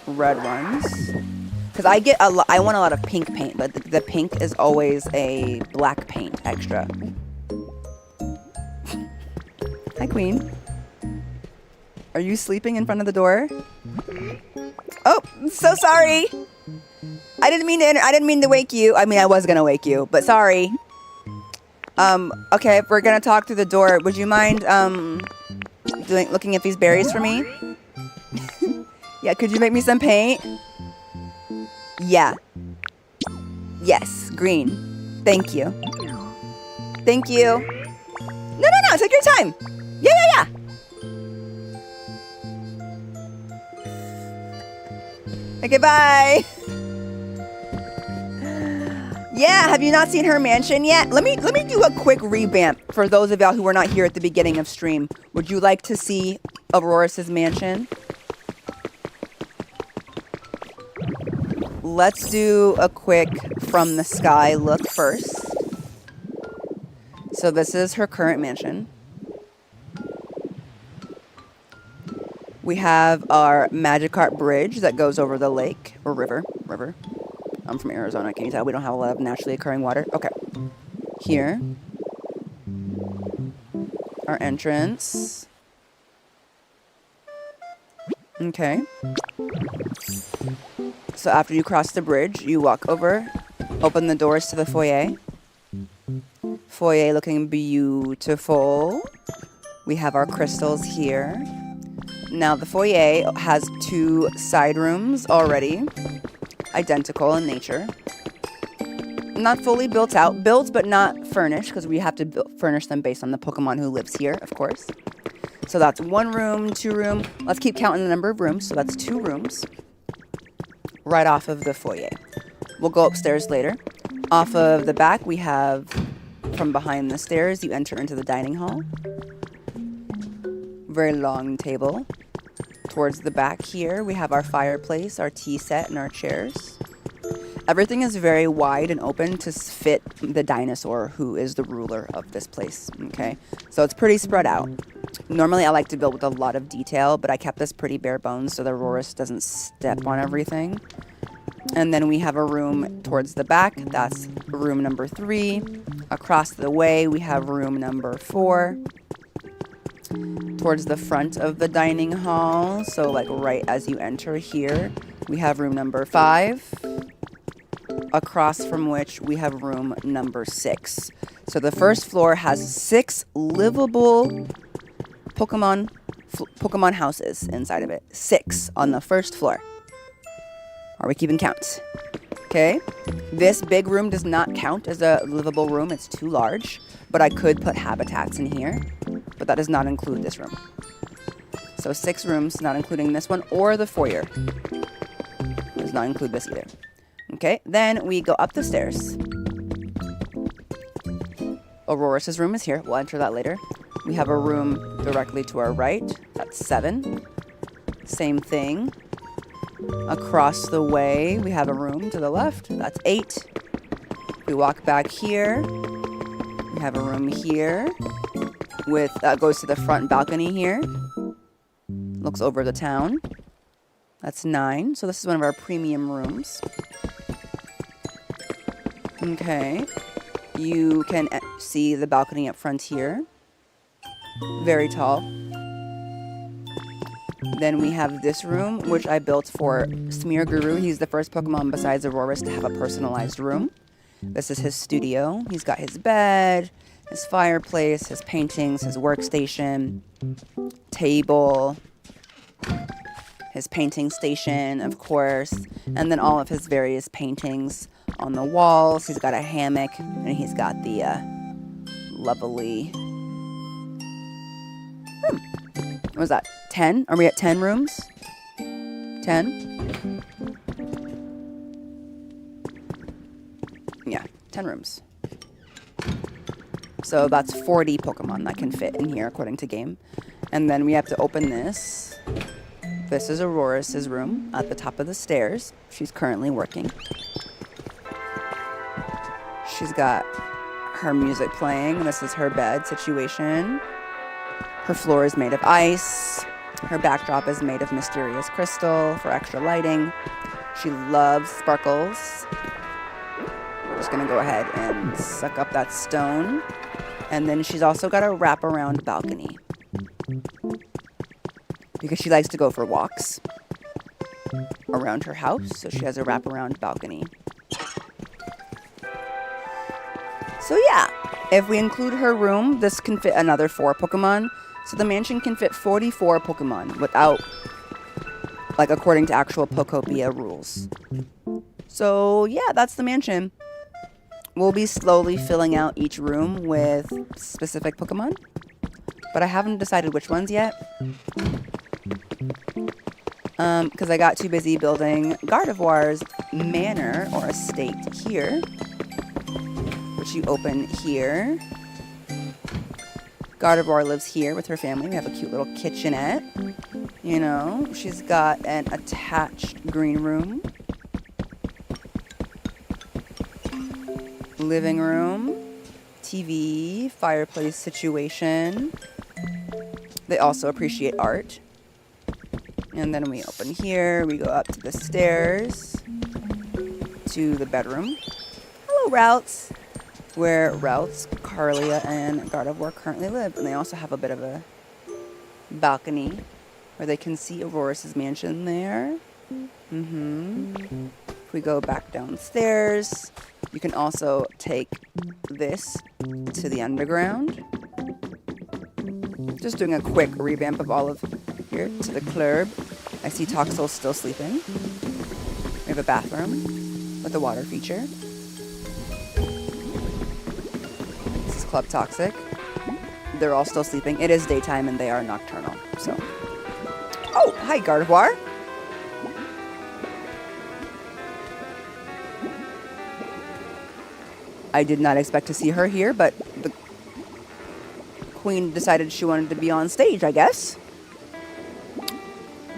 red ones. Because I want a lot of pink paint, but the pink is always a black paint extra. Hi, Queen. Are you sleeping in front of the door? Oh, I'm so sorry. I didn't mean to wake you. I mean, I was gonna wake you, but sorry. Okay, if we're gonna talk through the door, would you mind looking at these berries for me? Yeah, could you make me some paint? Yeah. Yes, green. Thank you. Thank you. No, take your time. Yeah. Okay, bye. Yeah, have you not seen her mansion yet? Let me do a quick revamp for those of y'all who were not here at the beginning of stream. Would you like to see Aurorus' mansion? Let's do a quick from the sky look first. So this is her current mansion. We have our Magikarp bridge that goes over the lake or river. I'm from Arizona. Can you tell we don't have a lot of naturally occurring water? Okay. Here. Our entrance. Okay. So after you cross the bridge, you walk over, open the doors to the foyer. Foyer looking beautiful. We have our crystals here. Now the foyer has 2 side rooms already. Identical in nature. Not fully built out. Built but not furnished because we have to furnish them based on the Pokemon who lives here, of course. So that's 1 room, 2 room. Let's keep counting the number of rooms. So that's 2 rooms. Right off of the foyer. We'll go upstairs later. Off of the back, we have, from behind the stairs, you enter into the dining hall. Very long table. Towards the back here, we have our fireplace, our tea set, and our chairs. Everything is very wide and open to fit the dinosaur who is the ruler of this place, okay? So it's pretty spread out. Normally, I like to build with a lot of detail, but I kept this pretty bare bones so the Aurorus doesn't step on everything. And then we have a room towards the back. That's room number 3. Across the way, we have room number 4. Towards the front of the dining hall, so like right as you enter here, we have room number 5. Across from which we have room number 6. So the first floor has 6 livable Pokemon houses inside of it. 6 on the first floor. Are we keeping count? Okay. This big room does not count as a livable room. It's too large. But I could put habitats in here. But that does not include this room. So 6 rooms, not including this one or the foyer. Does not include this either. Okay, then we go up the stairs. Aurorus' room is here. We'll enter that later. We have a room directly to our right. That's 7. Same thing. Across the way, we have a room to the left. That's 8. We walk back here. We have a room here. With goes to the front balcony here. Looks over the town. That's 9. So this is one of our premium rooms. Okay. You can see the balcony up front here. Very tall. Then we have this room, which I built for Smear Guru. He's the first Pokemon besides Aurorus to have a personalized room. This is his studio. He's got his bed, his fireplace, his paintings, his workstation, table, his painting station, of course, and then all of his various paintings on the walls. He's got a hammock, and he's got the lovely room. What was that? 10? Are we at 10 rooms? 10? Yeah, 10 rooms. So that's 40 Pokemon that can fit in here, according to game. And then we have to open this. This is Aurorus' room at the top of the stairs. She's currently working. She's got her music playing. This is her bed situation. Her floor is made of ice. Her backdrop is made of mysterious crystal for extra lighting. She loves sparkles. Just gonna go ahead and suck up that stone. And then she's also got a wraparound balcony, because she likes to go for walks around her house, so she has a wraparound balcony. So yeah, if we include her room, this can fit another 4 Pokemon. So the mansion can fit 44 Pokemon without, like, according to actual Pokopia rules. So yeah, that's the mansion. We'll be slowly filling out each room with specific Pokemon, but I haven't decided which ones yet. Because I got too busy building Gardevoir's manor or estate here, which you open here. Gardevoir lives here with her family. We have a cute little kitchenette. You know, she's got an attached green room, living room, TV, fireplace situation. They also appreciate art. And then we open here, we go up to the stairs, to the bedroom. Hello, Routes. Where Routes, Carlia, and Gardevoir currently live. And they also have a bit of a balcony where they can see Aurorus' mansion there. If we go back downstairs, you can also take this to the underground. Just doing a quick revamp of all of here to the club. I see Toxel's still sleeping. We have a bathroom with a water feature. This is Club Toxic. They're all still sleeping. It is daytime and they are nocturnal. So, oh, hi Gardevoir. I did not expect to see her here, but the queen decided she wanted to be on stage, I guess.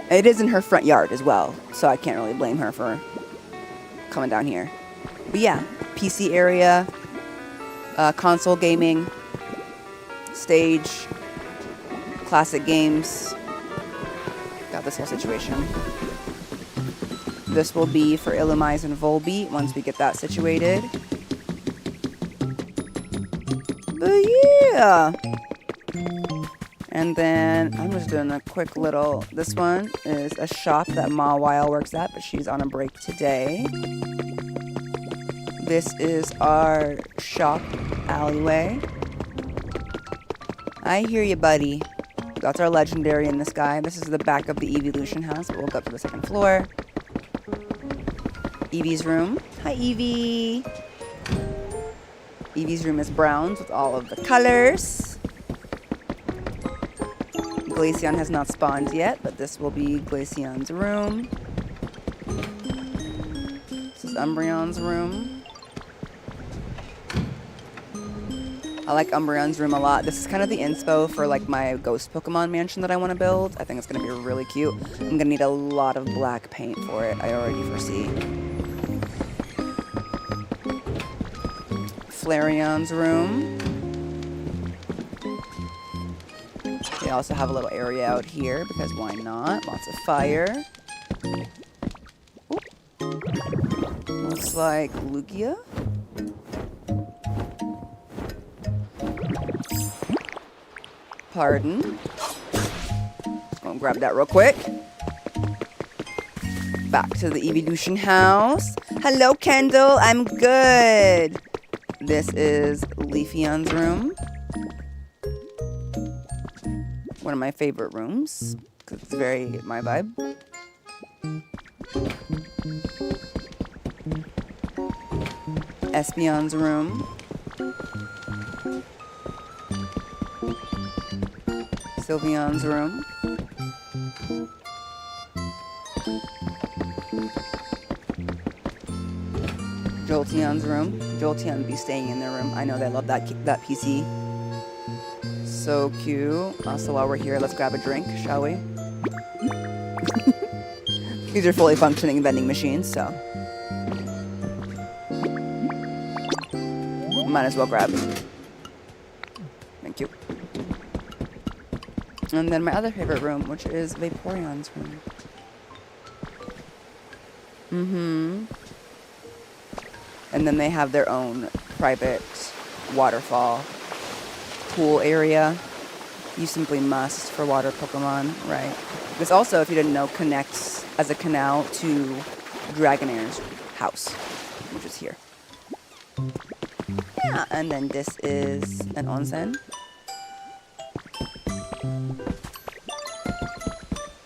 It is in her front yard as well, so I can't really blame her for coming down here. But yeah, PC area, console gaming, stage, classic games. Got this whole situation. This will be for Illumise and Volbeat once we get that situated. But yeah. And then I'm just doing a quick little, this one is a shop that Mawile works at, but she's on a break today. This is our shop alleyway. I hear you, buddy. That's our legendary in the sky. This is the back of the Evolution house, but we'll go up to the second floor. Eevee's room. Hi, Eevee. Eevee's room is browns with all of the colors. Glaceon has not spawned yet, but this will be Glaceon's room. This is Umbreon's room. I like Umbreon's room a lot. This is kind of the inspo for like my ghost Pokemon mansion that I want to build. I think it's going to be really cute. I'm going to need a lot of black paint for it. I already foresee. Flareon's room. They also have a little area out here because why not? Lots of fire. Ooh. Looks like Lugia. Pardon. Just gonna grab that real quick. Back to the evolution house. Hello, Kendall. I'm good. This is Leafeon's room. One of my favorite rooms, because it's very my vibe. Espeon's room. Sylveon's room. Jolteon's room. Jolteon be staying in their room. I know they love that PC. So cute. Also, while we're here, let's grab a drink, shall we? These are fully functioning vending machines, so might as well grab. Thank you. And then my other favorite room, which is Vaporeon's room. And then they have their own private waterfall pool area. You simply must for water Pokemon, right? This also, if you didn't know, connects as a canal to Dragonair's house, which is here. Yeah, and then this is an onsen.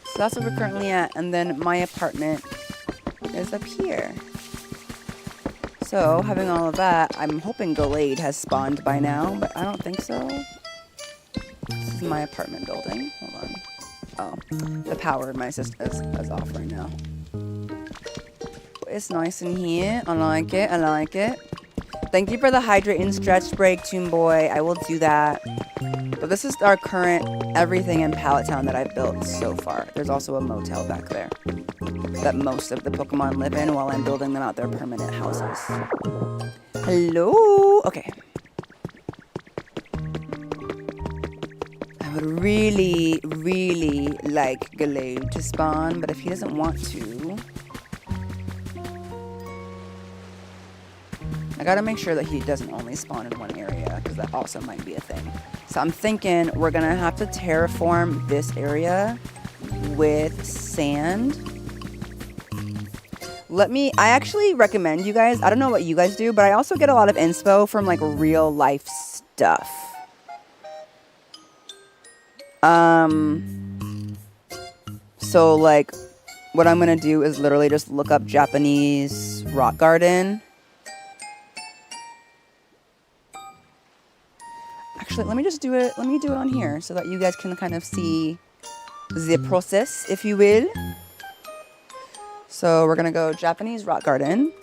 So that's where we're currently at. And then my apartment is up here. So, having all of that, I'm hoping Gallade has spawned by now, but I don't think so. This is my apartment building. Hold on. Oh, the power in my system is off right now. It's nice in here. I like it. I like it. Thank you for the hydrate and stretch break, Toon Boy. I will do that. But this is our current everything in Pallet Town that I've built so far. There's also a motel back there that most of the Pokemon live in while I'm building them out their permanent houses. Hello? Okay. I would really, really like Gallade to spawn, but if he doesn't want to, I gotta make sure that he doesn't only spawn in one area, because that also might be a thing. So I'm thinking we're gonna have to terraform this area with sand. I actually recommend you guys, I don't know what you guys do, but I also get a lot of inspo from like real life stuff. So like what I'm gonna do is literally just look up Japanese rock garden. Actually, let me just do it. Let me do it on here so that you guys can kind of see the process, if you will. So we're going to go Japanese rock garden,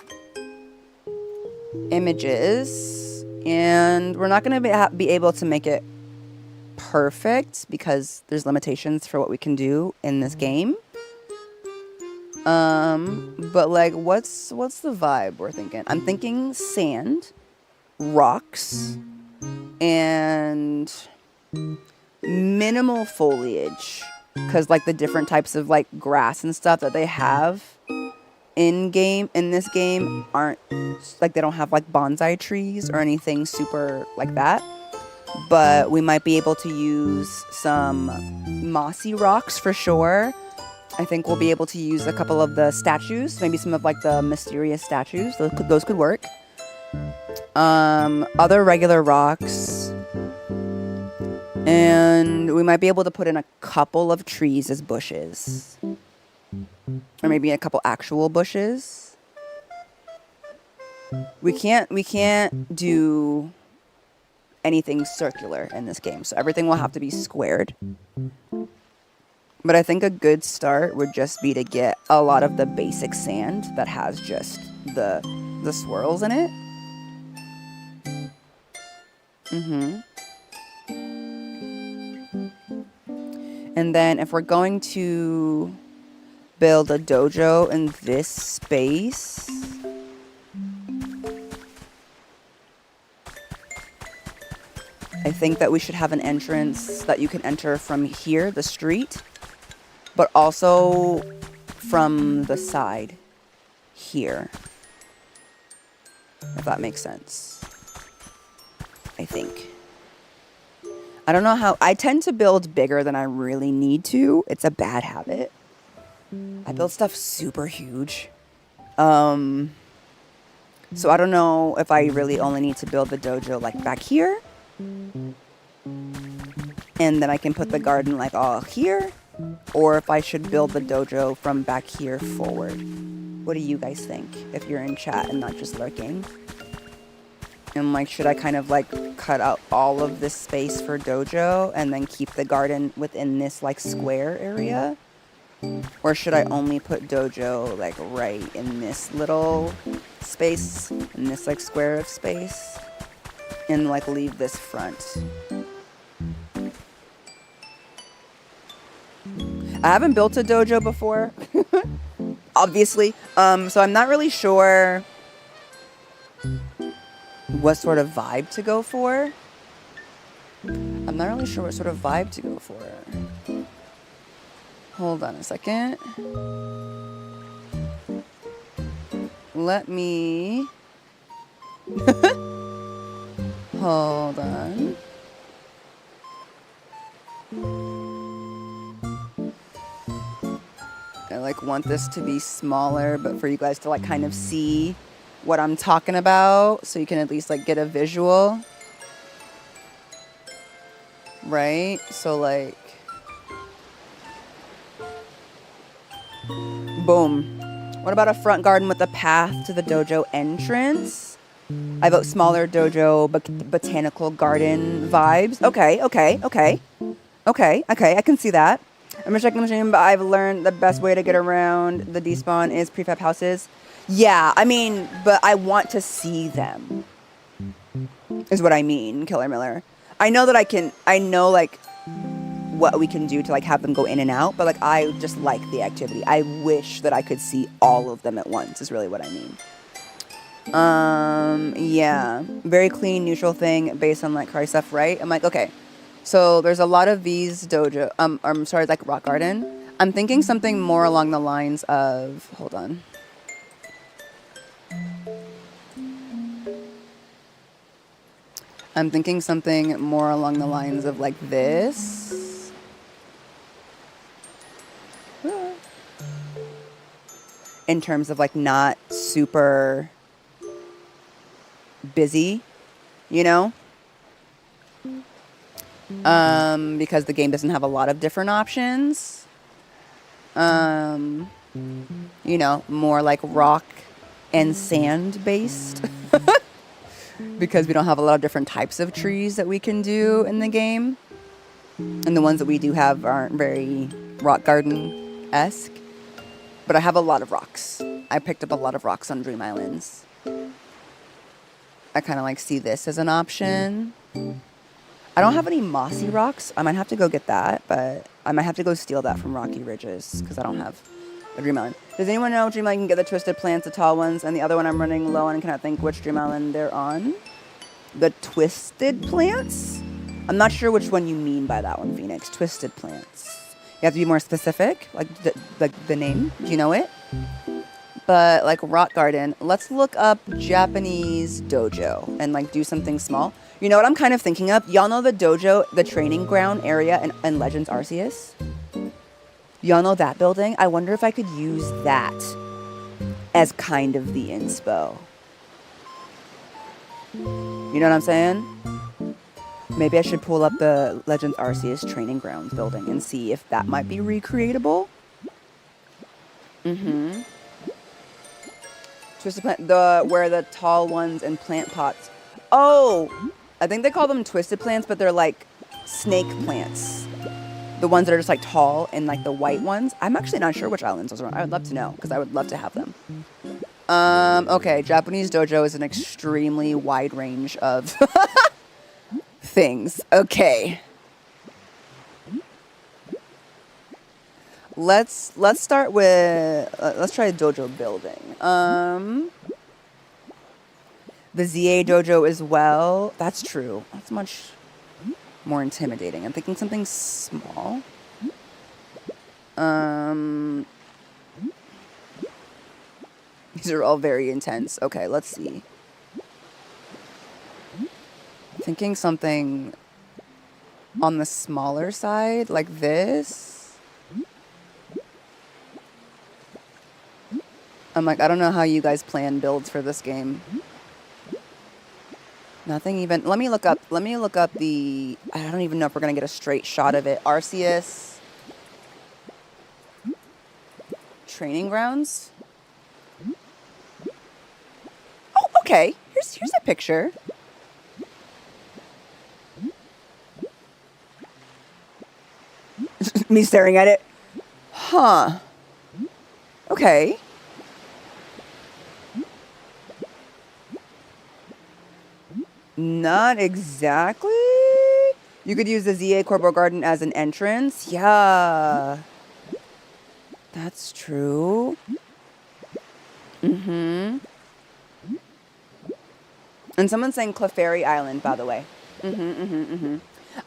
images, and we're not going to be able to make it perfect because there's limitations for what we can do in this game. But like, what's the vibe we're thinking? I'm thinking sand, rocks, and minimal foliage, because like the different types of like grass and stuff that they have in this game aren't like, they don't have like bonsai trees or anything super like that, but we might be able to use some mossy rocks for sure. I think we'll be able to use a couple of the statues, maybe some of like the mysterious statues. Those could work. Other regular rocks, and we might be able to put in a couple of trees as bushes, or maybe a couple actual bushes. We can't do anything circular in this game, so everything will have to be squared. But I think a good start would just be to get a lot of the basic sand that has just the swirls in it. And then if we're going to build a dojo in this space, I think that we should have an entrance that you can enter from here, the street, but also from the side here, if that makes sense. I think. I don't know how, I tend to build bigger than I really need to. It's a bad habit. I build stuff super huge. So I don't know if I really only need to build the dojo like back here. And then I can put the garden like all here. Or if I should build the dojo from back here forward. What do you guys think? If you're in chat and not just lurking. And like, should I kind of like cut out all of this space for dojo and then keep the garden within this like square area? Or should I only put dojo like right in this little space, in this like square of space, and like leave this front? I haven't built a dojo before, obviously, so I'm not really sure what sort of vibe to go for. Hold on a second. Let me... Hold on. I like want this to be smaller, but for you guys to like kind of see what I'm talking about, so you can at least like get a visual. Right? So like, boom. What about a front garden with a path to the dojo entrance? I vote smaller dojo, botanical garden vibes. Okay, I can see that. I'm gonna check the machine, but I've learned the best way to get around the despawn is prefab houses. Yeah, I mean, but I want to see them, is what I mean, Killer Miller. I know like what we can do to like have them go in and out, but like I just like the activity. I wish that I could see all of them at once, is really what I mean. Yeah, very clean, neutral thing based on like cry stuff, right? I'm like, okay, so there's a lot of these dojo, I'm sorry, like rock garden. I'm thinking something more along the lines of, hold on. I'm thinking something more along the lines of like this. In terms of like not super busy, you know? Because the game doesn't have a lot of different options. You know, more like rock and sand based. Because we don't have a lot of different types of trees that we can do in the game. And the ones that we do have aren't very rock garden-esque. But I have a lot of rocks. I picked up a lot of rocks on Dream Islands. I kind of like see this as an option. I don't have any mossy rocks. I might have to go get that, but I might have to go steal that from Rocky Ridges because I don't have a Dream Island. Does anyone know Dream Island can get the twisted plants, the tall ones, and the other one I'm running low on and cannot think which Dream Island they're on? The twisted plants? I'm not sure which one you mean by that one, Phoenix. Twisted plants. You have to be more specific, like the name. Do you know it? But like rock garden, let's look up Japanese dojo and like do something small. You know what I'm kind of thinking of? Y'all know the dojo, the training ground area in Legends Arceus? Y'all know that building? I wonder if I could use that as kind of the inspo. You know what I'm saying? Maybe I should pull up the Legends Arceus training grounds building and see if that might be recreatable. Mm-hmm. Twisted plant, where the tall ones and plant pots. Oh, I think they call them twisted plants, but they're like snake plants. The ones that are just like tall and like the white ones. I'm actually not sure which islands those are on. I would love to know because I would love to have them. Okay, Japanese dojo is an extremely wide range of things. Okay. Let's start with let's try dojo building. The ZA dojo as well. That's true. That's much more intimidating. I'm thinking something small. These are all very intense. Okay, let's see. Thinking something on the smaller side, like this. I'm like, I don't know how you guys plan builds for this game. Nothing even. Let me look up the. I don't even know if we're gonna get a straight shot of it. Arceus training grounds. Oh, okay. Here's a picture. Me staring at it. Huh. Okay. Not exactly. You could use the ZA Corpo Garden as an entrance. Yeah. That's true. Mm-hmm. And someone's saying Clefairy Island, by the way. I've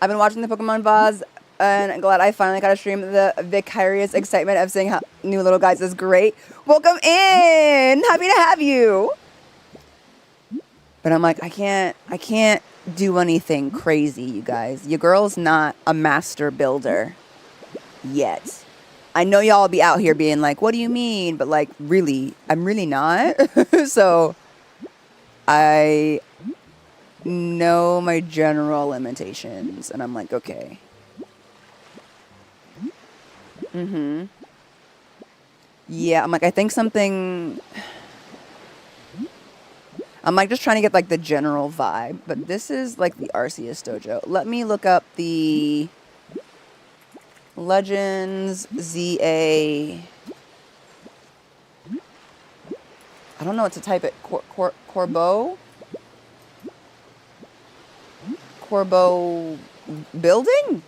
been watching the Pokemon Vaz, and glad I finally got to stream. The vicarious excitement of seeing how new little guys is great. Welcome in! Happy to have you! But I'm like, I can't do anything crazy, you guys. Your girl's not a master builder yet. I know y'all be out here being like, what do you mean? But like, really, I'm really not. So I know my general limitations, and I'm like, okay. Yeah, I'm like, I think something. I'm like just trying to get like the general vibe, but this is like the Arceus Dojo. Let me look up the Legends ZA. I don't know what to type it. Corbo building?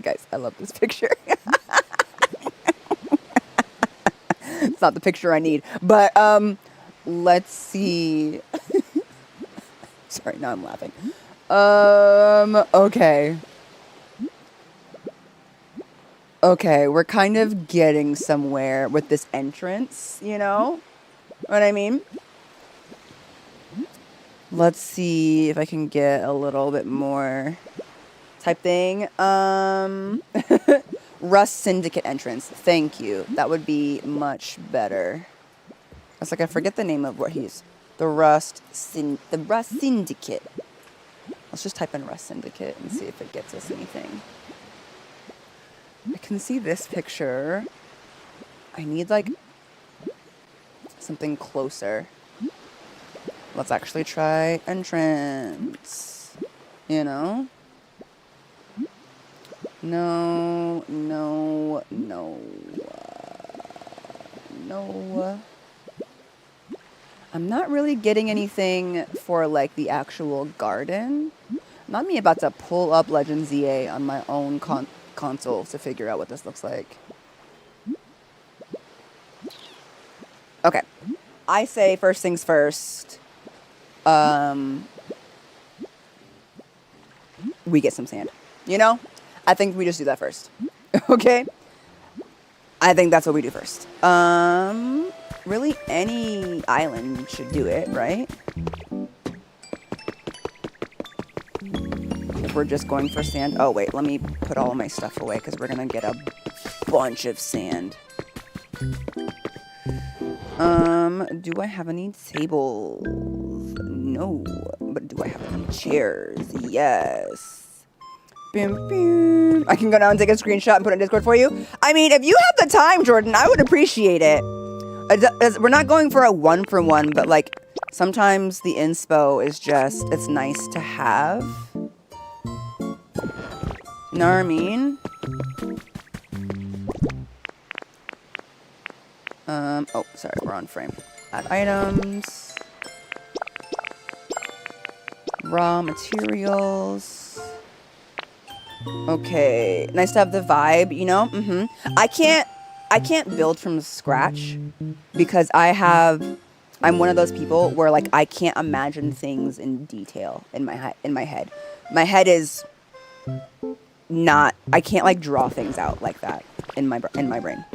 Guys, I love this picture. It's not the picture I need, but let's see. Sorry, now I'm laughing. Okay. Okay, we're kind of getting somewhere with this entrance, you know what I mean? Let's see if I can get a little bit more type thing. Rust Syndicate entrance. Thank you. That would be much better. I was like, I forget the name of what he's. The Rust Syndicate. Let's just type in Rust Syndicate and see if it gets us anything. I can see this picture. I need like something closer. Let's actually try entrance. You know? No. I'm not really getting anything for like the actual garden. Not me about to pull up Legend ZA on my own console to figure out what this looks like. Okay. I say first things first. We get some sand. You know? I think we just do that first. Okay? I think that's what we do first. Really, any island should do it, right? If we're just going for sand. Oh, wait. Let me put all of my stuff away because we're going to get a bunch of sand. Do I have any tables? No. But do I have any chairs? Yes. Bim, bim. I can go down and take a screenshot and put it in Discord for you. I mean, if you have the time, Jordan, I would appreciate it. We're not going for a 1-for-1, but like sometimes the inspo is just, it's nice to have. You know what I mean? Oh, sorry, we're on frame. Add items. Raw materials. Okay, nice to have the vibe, you know? I can't build from scratch because I'm one of those people where like I can't imagine things in detail in my head. My head is not, I can't like draw things out like that in my brain.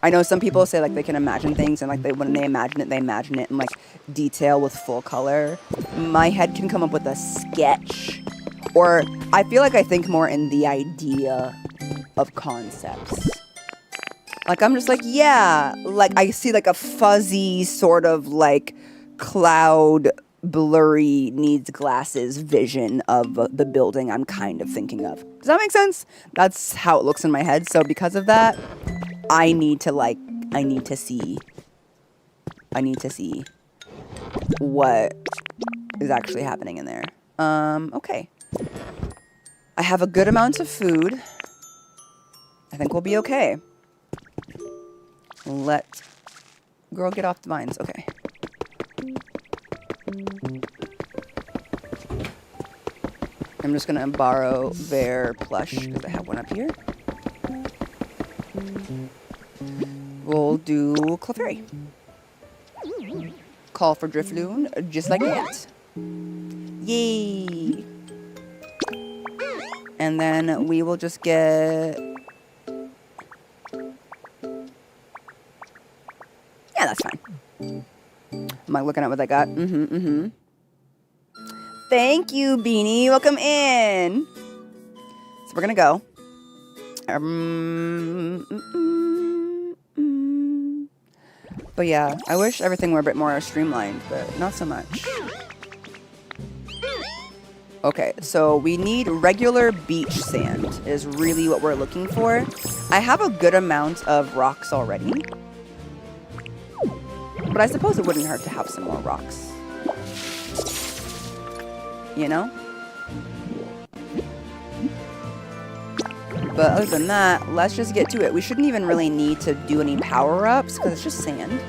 I know some people say like they can imagine things and like when they imagine it in like detail with full color. My head can come up with a sketch, or I feel like I think more in the idea of concepts. Like I'm just like, yeah, like I see like a fuzzy sort of like cloud, blurry, needs glasses vision of the building I'm kind of thinking of. Does that make sense? That's how it looks in my head. So because of that, I need to see what is actually happening in there. Okay. I have a good amount of food. I think we'll be okay. Let girl get off the vines. Okay. I'm just gonna borrow their plush because I have one up here. We'll do Clefairy. Call for Drifloon, just like that. Yay! And then we will just get... Yeah, that's fine. I'm like looking at what I got. Thank you, Beanie. Welcome in. So we're gonna go. But yeah, I wish everything were a bit more streamlined, but not so much. Okay, so we need regular beach sand is really what we're looking for. I have a good amount of rocks already. But I suppose it wouldn't hurt to have some more rocks. You know? But other than that, let's just get to it. We shouldn't even really need to do any power-ups, because it's just sand.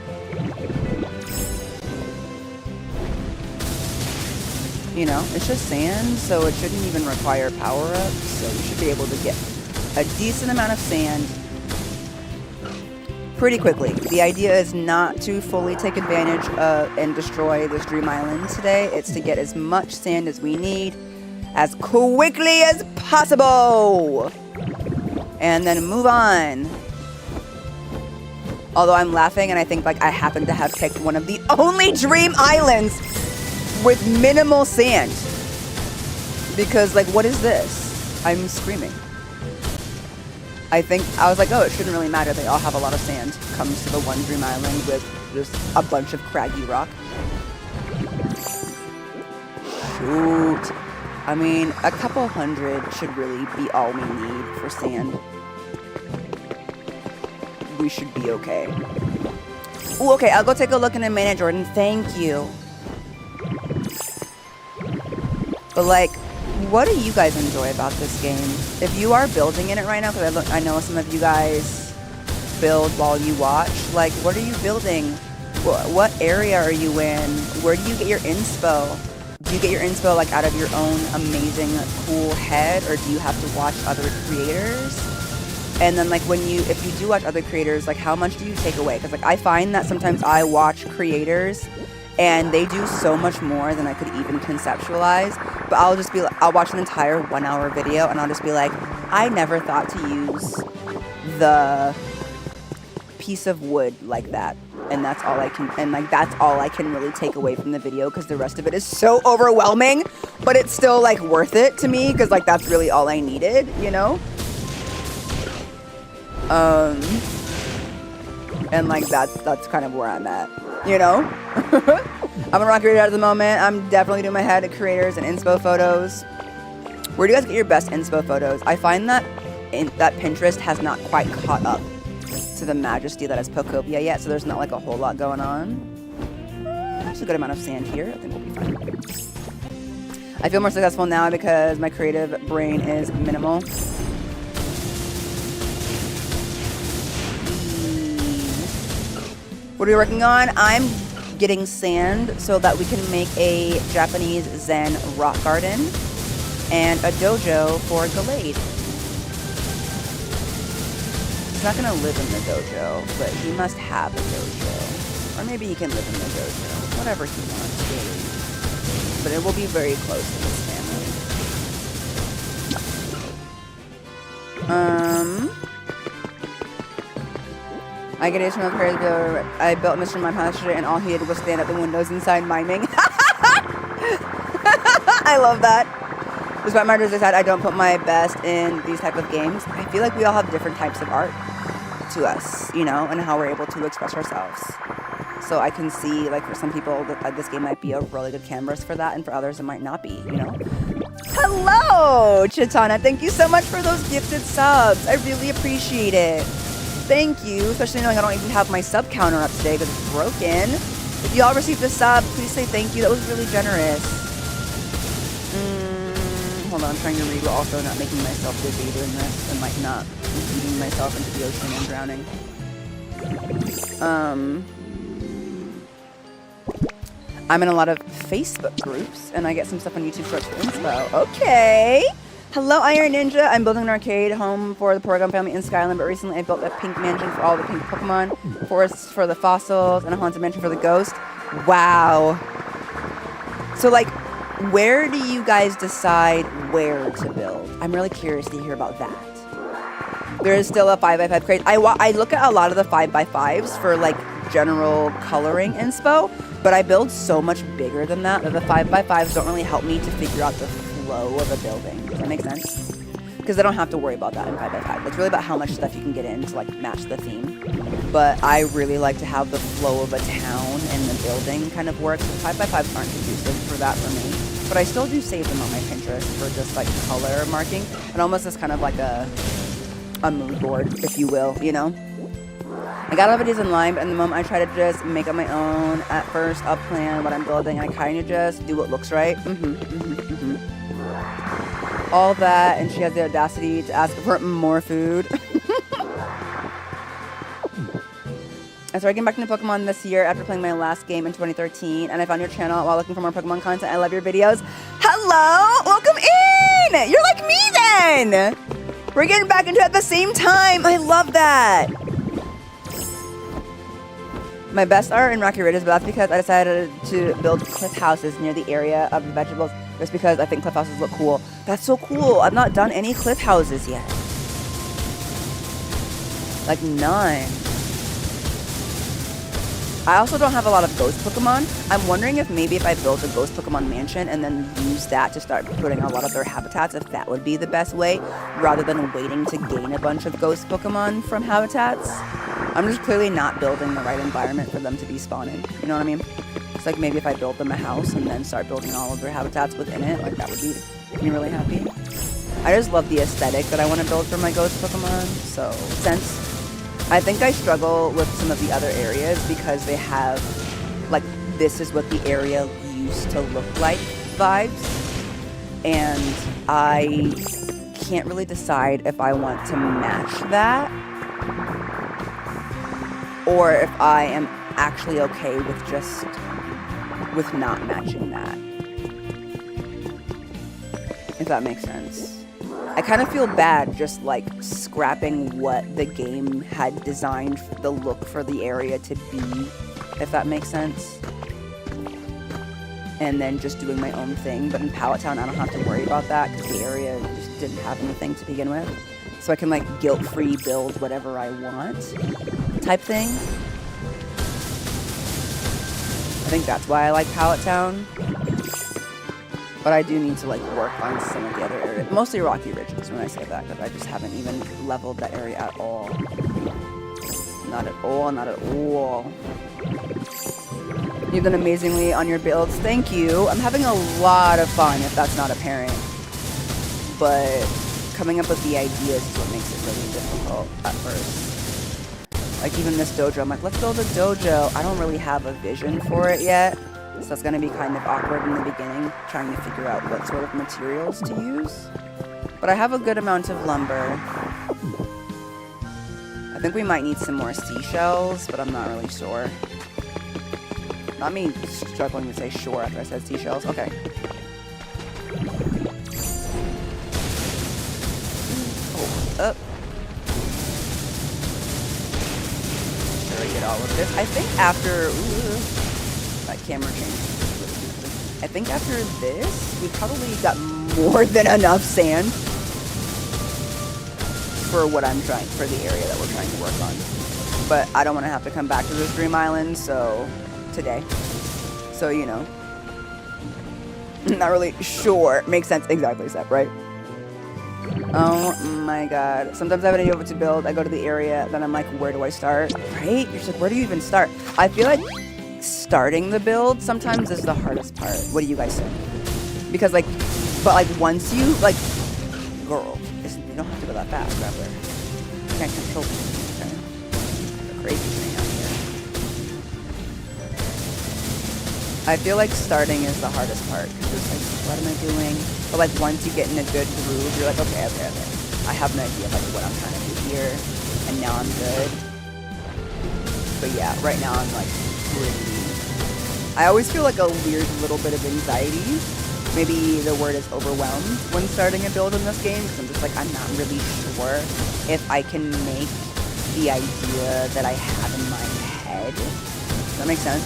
You know, it's just sand, so it shouldn't even require power-ups. So we should be able to get a decent amount of sand pretty quickly. The idea is not to fully take advantage of and destroy this Dream Island today. It's to get as much sand as we need as quickly as possible. And then move on. Although I'm laughing and I think like I happen to have picked one of the only Dream Islands with minimal sand. Because like, what is this? I'm screaming. I was like, oh, it shouldn't really matter. They all have a lot of sand. Comes to the one Dream Island with just a bunch of craggy rock. Shoot. I mean, a couple hundred should really be all we need for sand. We should be okay. Ooh, okay, I'll go take a look in a minute, Jordan. Thank you. But like, what do you guys enjoy about this game? If you are building in it right now, because I know some of you guys build while you watch, like, what are you building? What area are you in? Where do you get your inspo? Do you get your inspo like out of your own amazing, cool head, or do you have to watch other creators? And then like if you do watch other creators, like how much do you take away? Because like I find that sometimes I watch creators and they do so much more than I could even conceptualize. But I'll watch an entire 1 hour video and I'll just be like, I never thought to use the piece of wood like that. And that's all I can really take away from the video, because the rest of it is so overwhelming, but it's still like worth it to me, because like that's really all I needed, you know? And like that's kind of where I'm at, you know? I'm a rock creator at the moment. I'm definitely doing my head at creators and inspo photos. Where do you guys get your best inspo photos? I find that that Pinterest has not quite caught up to the majesty that is Pokopia yet, so there's not like a whole lot going on. There's a good amount of sand here. I think we'll be fine. I feel more successful now because my creative brain is minimal. What are we working on? I'm getting sand so that we can make a Japanese Zen rock garden and a dojo for Gallade. He's not gonna live in the dojo, but he must have a dojo. Or maybe he can live in the dojo. Whatever he wants, really. But it will be very close to his family. I get it from the prayers. I built Mr. Mime house yesterday, and all he did was stand at the windows inside miming. I love that. Despite my as I said, I don't put my best in these type of games. I feel like we all have different types of art to us, you know, and how we're able to express ourselves. So I can see, like, for some people, that this game might be a really good canvas for that, and for others, it might not be, you know. Hello, Chitana. Thank you so much for those gifted subs. I really appreciate it. Thank you, especially knowing I don't even have my sub counter up today because it's broken. If y'all received a sub, please say thank you. That was really generous. Hold on, I'm trying to read while also not making myself dizzy doing this and, like, not eating myself into the ocean and drowning. I'm in a lot of Facebook groups, and I get some stuff on YouTube Shorts for inspo. Okay. Hello, Iron Ninja. I'm building an arcade home for the Porygon family in Skyland, but recently I built a pink mansion for all the pink Pokemon, forests for the fossils, and a haunted mansion for the ghost. Wow. So, like, where do you guys decide where to build? I'm really curious to hear about that. There is still a 5x5 crate. I look at a lot of the 5x5s for, like, general coloring inspo, but I build so much bigger than that the 5x5s don't really help me to figure out the flow of a building. Does that make sense? Because I don't have to worry about that in 5x5. It's really about how much stuff you can get in to, like, match the theme. But I really like to have the flow of a town and the building kind of work. So 5x5s aren't conducive for that for me. But I still do save them on my Pinterest for just, like, color marking. And almost as kind of like a mood board, if you will, you know? I got all of it in line, but in the moment I try to just make up my own. At first, I'll plan what I'm building, and I kind of just do what looks right. All that, and she has the audacity to ask for more food. I started getting back into Pokemon this year after playing my last game in 2013, and I found your channel while looking for more Pokemon content. I love your videos. Hello! Welcome in! You're like me then! We're getting back into it at the same time. I love that. My best art in Rocky Ridge is, but that's because I decided to build cliff houses near the area of the vegetables just because I think cliff houses look cool. That's so cool. I've not done any cliff houses yet. Like, none. I also don't have a lot of ghost Pokemon. I'm wondering if maybe if I build a ghost Pokemon mansion and then use that to start putting a lot of their habitats, if that would be the best way, rather than waiting to gain a bunch of ghost Pokemon from habitats. I'm just clearly not building the right environment for them to be spawning. You know what I mean? It's like maybe if I build them a house and then start building all of their habitats within it, like that would be me really happy. I just love the aesthetic that I want to build for my ghost Pokemon. So since I think I struggle with some of the other areas because they have, like, this is what the area used to look like vibes. And I can't really decide if I want to match that or if I am actually okay with not matching that. If that makes sense. I kind of feel bad just, like, scrapping what the game had designed the look for the area to be, if that makes sense. And then just doing my own thing. But in Pallet Town, I don't have to worry about that because the area just didn't have anything to begin with. So I can, like, guilt-free build whatever I want type thing. I think that's why I like Pallet Town. But I do need to, like, work on some of the other areas. Mostly Rocky Ridges when I say that, because I just haven't even leveled that area at all. Not at all, not at all. You've done amazingly on your builds. Thank you. I'm having a lot of fun, if that's not apparent. But coming up with the ideas is what makes it really difficult at first. Like, even this dojo, I'm like, let's build a dojo. I don't really have a vision for it yet. So it's going to be kind of awkward in the beginning, trying to figure out what sort of materials to use. But I have a good amount of lumber. I think we might need some more seashells, but I'm not really sure. Not me struggling to say sure after I said seashells. Okay. Oh, up. Should I get all of this? I think after... that camera change. I think after this, we probably got more than enough sand for what I'm trying, for the area that we're trying to work on. but I don't want to have to come back to this dream island, so today. So, you know. Not really sure. Makes sense. Exactly, Sep, right? Oh my god. Sometimes I have an idea of what to build. I go to the area, then I'm like, where do I start? Right? You're just like, where do you even start? I feel like starting the build sometimes is the hardest part. What do you guys say? Because like, but like once you, like, girl, you don't have to go that fast, Grappler. You can't control things, okay? It's a crazy thing out here. I feel like starting is the hardest part, because it's like, what am I doing? But like once you get in a good groove, you're like, okay. I have an idea of like what I'm trying to do here, and now I'm good. But yeah, right now I'm like pretty. I always feel like a weird little bit of anxiety. Maybe the word is overwhelmed when starting a build in this game, because I'm just like, I'm not really sure if I can make the idea that I have in my head. Does that make sense?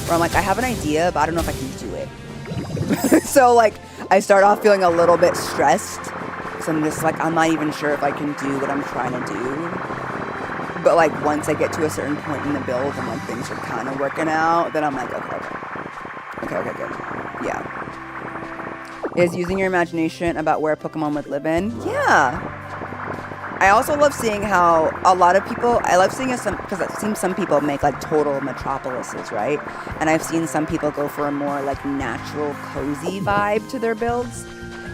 Where I'm like, I have an idea, but I don't know if I can do it. So like, I start off feeling a little bit stressed. So I'm just like, I'm not even sure if I can do what I'm trying to do. But like, once I get to a certain point in the build and like things are kind of working out, then I'm like, okay, good. Yeah. Is using your imagination about where Pokemon would live in? Yeah. I also love seeing how a lot of people, I love seeing because I've seen some people make like total metropolises, right? And I've seen some people go for a more like natural, cozy vibe to their builds.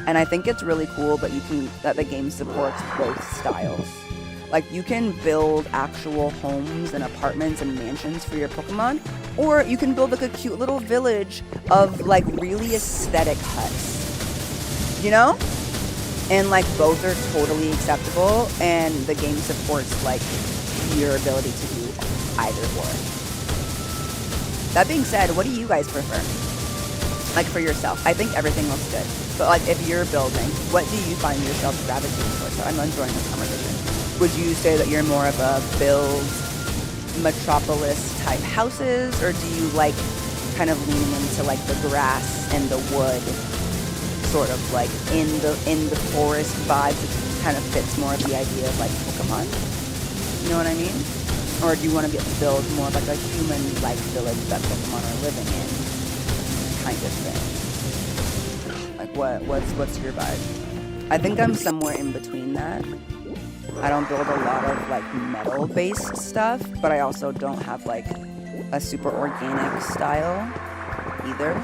And I think it's really cool, but that the game supports both styles. Like you can build actual homes and apartments and mansions for your Pokemon, or you can build like a cute little village of like really aesthetic huts. You know? And like both are totally acceptable, and the game supports like your ability to do either or. That being said, what do you guys prefer? Like for yourself, I think everything looks good. But like if you're building, what do you find yourself gravitating towards? So I'm enjoying this conversation. Would you say that you're more of a build metropolis type houses, or do you like kind of leaning into like the grass and the wood? Sort of like in the forest vibe, which kind of fits more of the idea of like Pokemon. You know what I mean? Or do you want to build more of like a human-like village that Pokemon are living in, kind of thing? Like what's your vibe? I think I'm somewhere in between that. I don't build a lot of like metal-based stuff, but I also don't have like a super organic style either.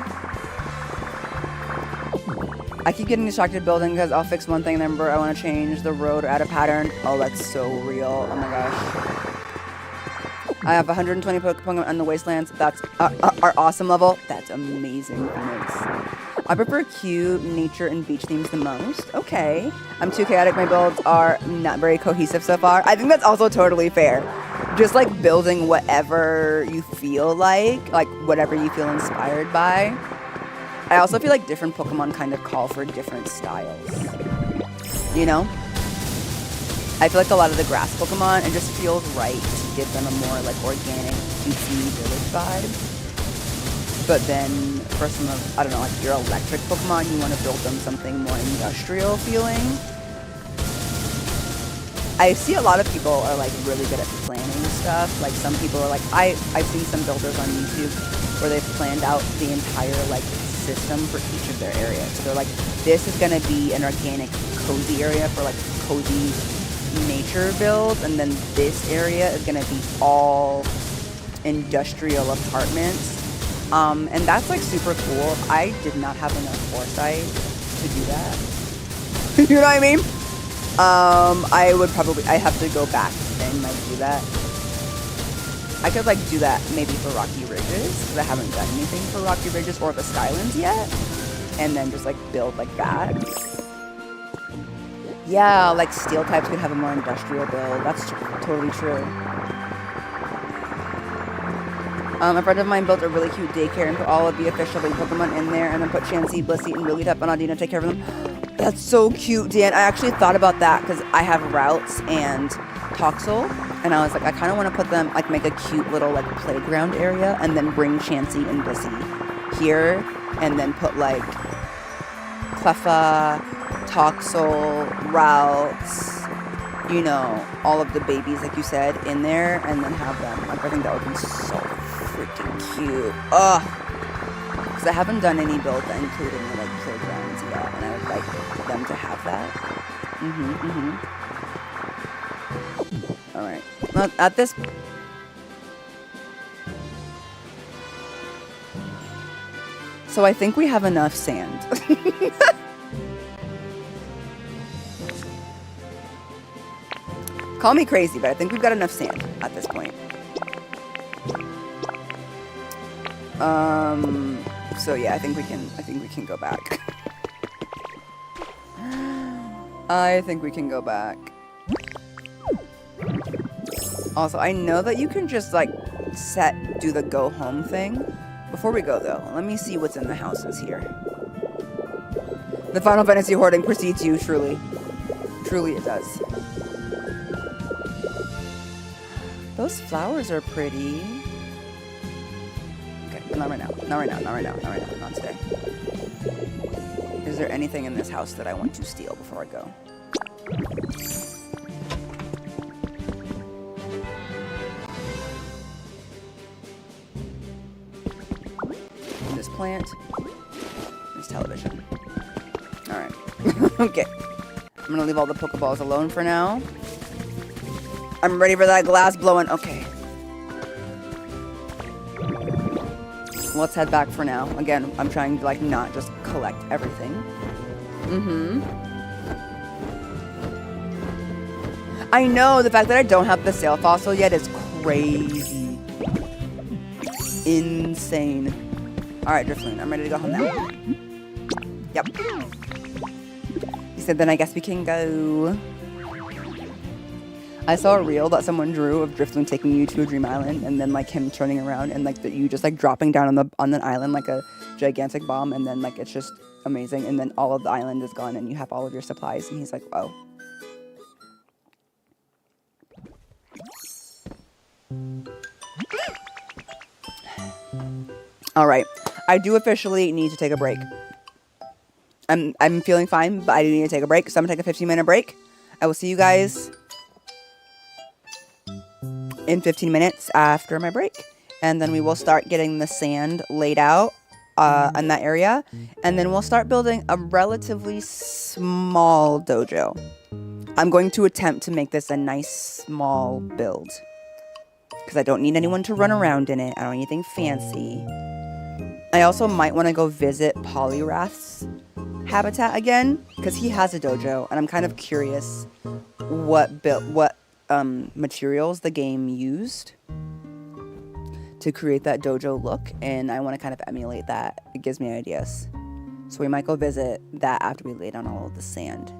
I keep getting distracted building because I'll fix one thing, then I want to change the road or add a pattern. Oh, that's so real. Oh my gosh. I have 120 Pokemon on the Wastelands. That's our awesome level. That's amazing, Phoenix. I prefer cute nature and beach themes the most. Okay. I'm too chaotic. My builds are not very cohesive so far. I think that's also totally fair. Just like building whatever you feel like whatever you feel inspired by. I also feel like different Pokemon kind of call for different styles. You know? I feel like a lot of the grass Pokemon, it just feels right to give them a more like organic, cutesy village vibe. But then for some of, I don't know, like your electric Pokemon, you want to build them something more industrial feeling. I see a lot of people are like really good at planning stuff. Like some people are like, I've seen some builders on YouTube where they've planned out the entire like system for each of their areas. So they're like, this is going to be an organic, cozy area for like cozy nature builds, and then this area is going to be all industrial apartments. And that's like super cool. I did not have enough foresight to do that. You know what I mean? I have to go back and like do that. I could like do that maybe for Rocky Ridges, because I haven't done anything for Rocky Ridges or the Skylands yet. And then just like build like that. Yeah, like steel types could have a more industrial build. That's totally true. A friend of mine built a really cute daycare and put all of the official baby Pokemon in there, and then put Chansey, Blissey, and Wigglytuff and Audino to take care of them. That's so cute, Dan. I actually thought about that because I have Routes and Toxel, and I was like, I kind of want to put them, like, make a cute little, like, playground area, and then bring Chansey and Blissey here, and then put, like, Cleffa, Toxel, Routes, you know, all of the babies, like you said, in there, and then have them. Like, I think that would be so freaking cute. Ugh. Because I haven't done any builds that include any, like, playgrounds yet, and I would like them to have that. Alright. Well, at this... So I think we have enough sand. Call me crazy, but I think we've got enough sand at this point. So yeah, I think we can go back. I think we can go back. Also, I know that you can just like do the go home thing. Before we go though, let me see what's in the houses here. The Final Fantasy hoarding precedes you, truly. Truly it does. Those flowers are pretty. Okay, but not right now. Not right now, not right now, not right now, not today. Is there anything in this house that I want to steal before I go? This plant. This television. Alright. Okay. I'm gonna leave all the Pokeballs alone for now. I'm ready for that glass blowing. Okay. Let's head back for now. Again, I'm trying to like not just collect everything. I know the fact that I don't have the sail fossil yet is crazy. Insane. Alright, Driftloon, I'm ready to go home now. Yep. He said then I guess we can go. I saw a reel that someone drew of Driftloon taking you to a dream island and then like him turning around and like you just like dropping down on the island like a gigantic bomb, and then like it's just amazing, and then all of the island is gone and you have all of your supplies, and he's like, oh. All right, I do officially need to take a break. I'm feeling fine, but I do need to take a break, so I'm gonna take a 15-minute break. I will see you guys in 15 minutes after my break, and then we will start getting the sand laid out in that area, and then we'll start building a relatively small dojo. I'm going to attempt to make this a nice small build because I don't need anyone to run around in it. I don't need anything fancy. I also might want to go visit Poliwrath's habitat again because he has a dojo, and I'm kind of curious what materials the game used to create that dojo look, and I want to kind of emulate that. It gives me ideas. So we might go visit that after we lay down all of the sand.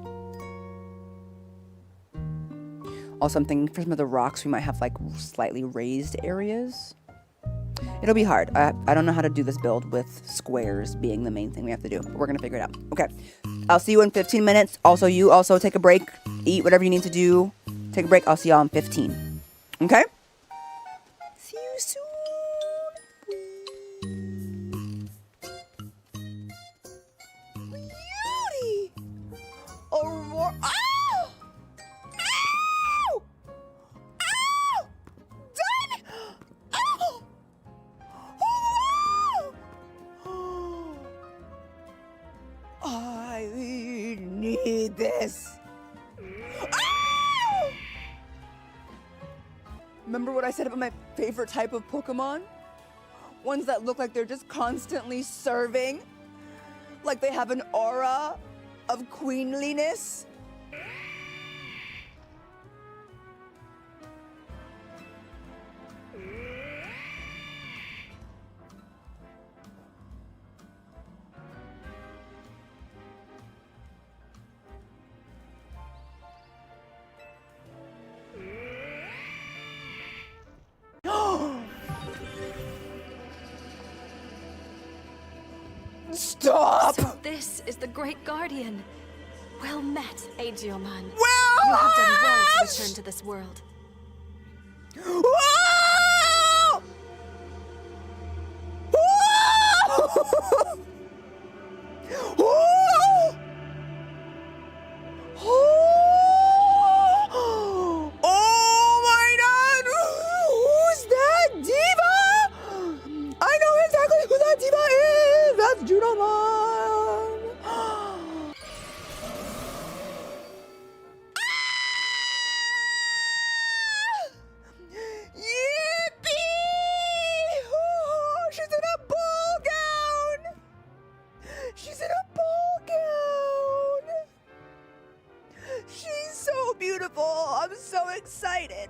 Also, I'm thinking for some of the rocks, we might have like slightly raised areas. It'll be hard. I don't know how to do this build with squares being the main thing we have to do, but we're going to figure it out. Okay. I'll see you in 15 minutes. Also, you also take a break, eat whatever you need to do. Take a break. I'll see y'all in 15. Okay? See you soon. Beauty. Aurora. Ow! Ow! Ow! Done! Ow! Oh! I need this. Remember what I said about my favorite type of Pokemon? Ones that look like they're just constantly serving. Like they have an aura of queenliness. Stop! So this is the Great Guardian. Well met, Aegioman. Well, you have done well to return to this world. that diva is! That's Junamon! Yippee! Oh, she's in a ball gown! She's in a ball gown! She's so beautiful! I'm so excited!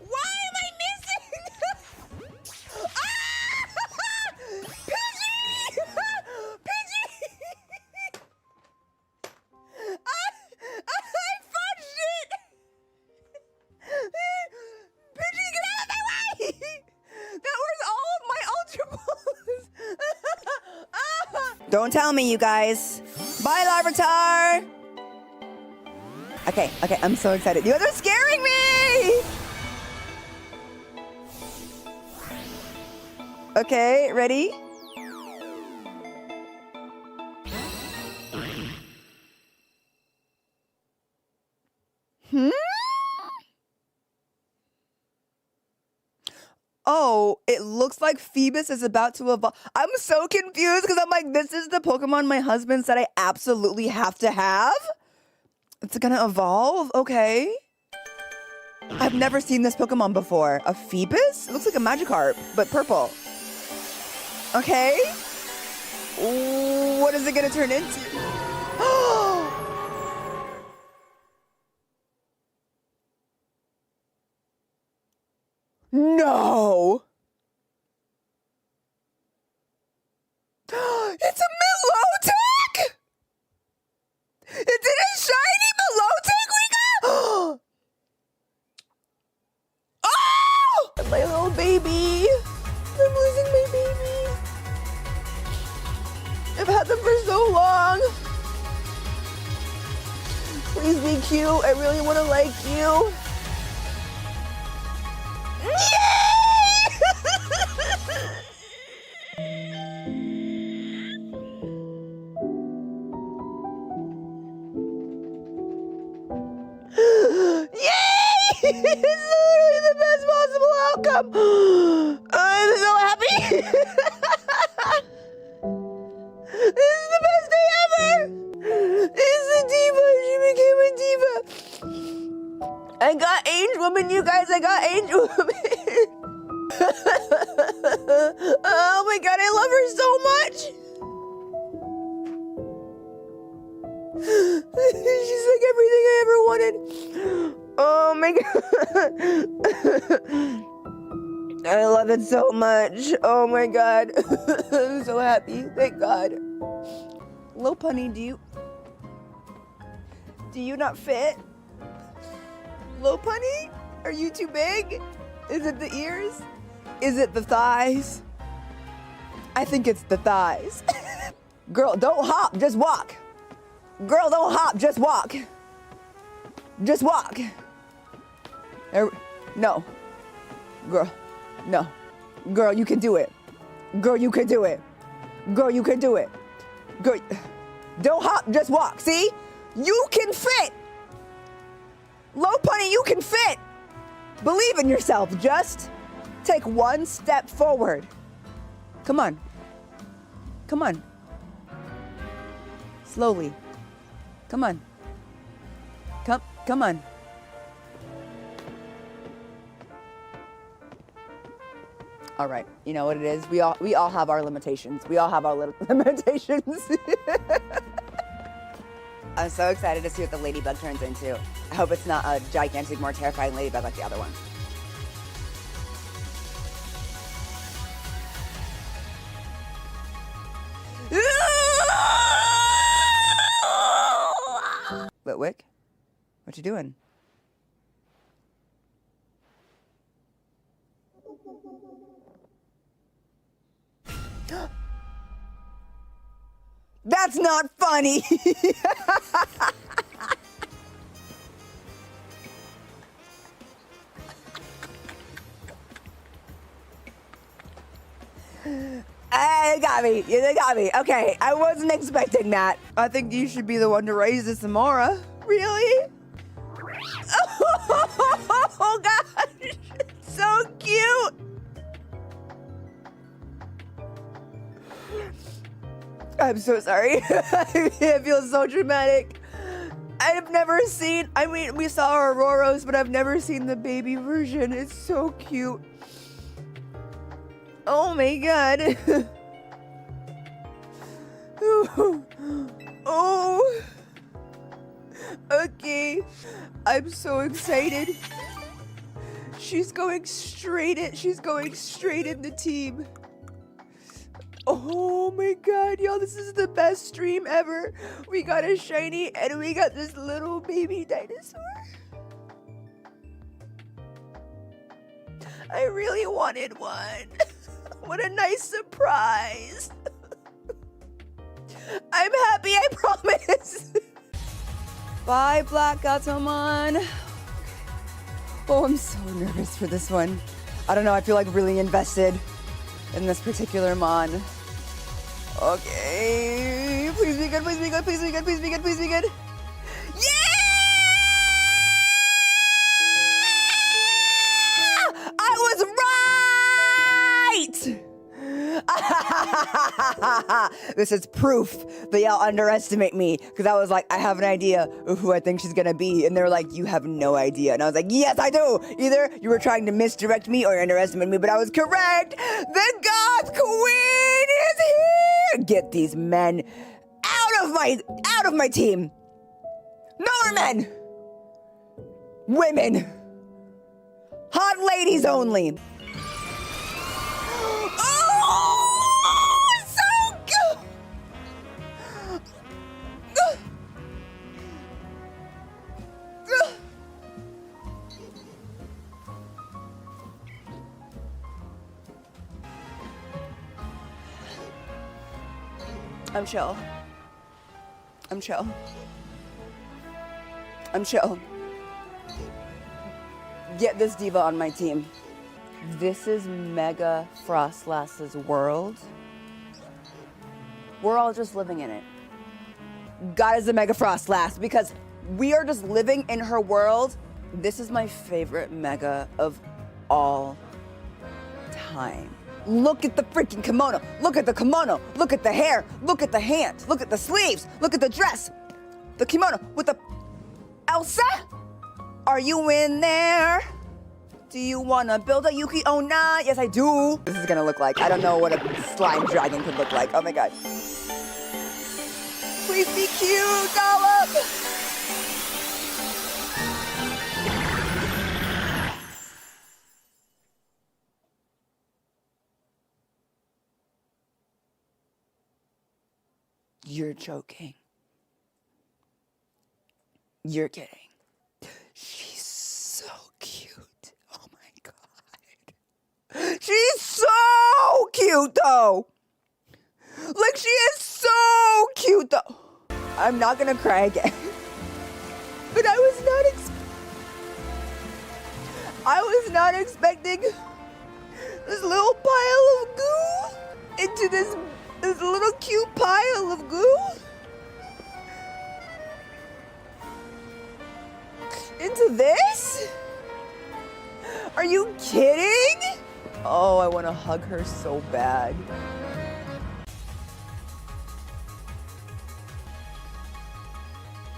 Why am I missing? Pidgey! Pidgey! I fudged it! Pidgey, get out of my way! That was all of my Ultra Balls! Don't tell me, you guys. Bye, Larvitar! Okay, I'm so excited. You guys are scaring me! Okay, ready? Oh, it looks like Phoebus is about to evolve. I'm so confused because I'm like, this is the Pokemon my husband said I absolutely have to have? It's gonna evolve? Okay. I've never seen this Pokemon before. A Phoebus? It looks like a Magikarp, but purple. Okay. What is it gonna turn into? No! It's a Milotic! It did a shiny Milotic, Rika! Oh! My little baby! I'm losing my baby! I've had them for so long! Please be cute, I really want to like you! Yay! It's literally the best possible outcome. I'm so happy. This is the best day ever. It's a diva. She became a diva. I got Angel Woman, you guys. I got Angel Woman. Oh my god, I love her so much. She's like everything I ever wanted. Oh my god. I love it so much. Oh my god. I'm so happy. Thank God. Lopunny, do you not fit? Lopunny? Are you too big? Is it the ears? Is it the thighs? I think it's the thighs. Girl, don't hop, just walk. Girl, don't hop, just walk. Just walk. No. Girl, no. Girl, you can do it. Girl, you can do it. Girl, you can do it. Girl, don't hop, just walk. See? You can fit. Lopunny, you can fit. Believe in yourself. Just take one step forward. Come on. Come on. Slowly. Come on. Come on. All right. You know what it is? We all have our limitations. We all have our limitations. I'm so excited to see what the ladybug turns into. I hope it's not a gigantic, more terrifying ladybug like the other one. Litwick, what you doing? That's not funny. They got me. Yeah, they got me. Okay, I wasn't expecting that. I think you should be the one to raise this, Amara. Really? Oh gosh. I'm so sorry. It feels so dramatic. I've never seen, I mean, we saw Aurorus, but I've never seen the baby version. It's so cute. Oh my god. Oh. Okay. I'm so excited. She's going straight in the team. Oh my god, y'all, this is the best stream ever. We got a shiny and we got this little baby dinosaur. I really wanted one. What a nice surprise. I'm happy, I promise. Bye, Black Gatomon. Oh, I'm so nervous for this one. I don't know, I feel like really invested in this particular mon. Okay, please be good, please be good, please be good, please be good, please be good. Yeah! I was right! This is proof that y'all underestimate me, because I was like, I have an idea of who I think she's gonna be, and they're like, you have no idea. And I was like, yes, I do. Either you were trying to misdirect me or underestimate me, but I was correct. The Goth Queen is here. Get these men out of my team. No more men. Women. Hot ladies only. I'm chill. I'm chill. I'm chill. Get this diva on my team. This is Mega Frostlass's world. We're all just living in it. God is a Mega Frostlass because we are just living in her world. This is my favorite Mega of all time. Look at the freaking kimono. Look at the kimono. Look at the hair. Look at the hands. Look at the sleeves. Look at the dress. The kimono with the... Elsa? Are you in there? Do you want to build a Yuki Onna? Yes, I do. This is going to look like. I don't know what a slime dragon could look like. Oh my god. Please be cute, Dollop. You're joking. You're kidding. She's so cute. Oh my god. She's so cute though. Like she is so cute though. I'm not gonna cry again. But I was not expecting this little pile of goo into this little cute pile of goo. Into this? Are you kidding? Oh, I want to hug her so bad.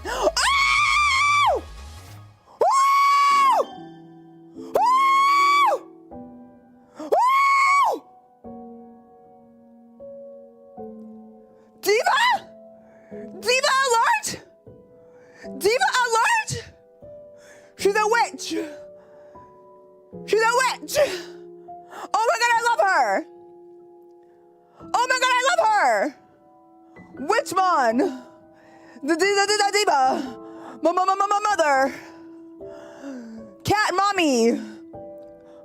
Oh! Diva! Diva alert! Diva alert! She's a witch! She's a witch! Oh my god, I love her! Oh my god, I love her! Witchmon! The diva! Mother! Cat mommy!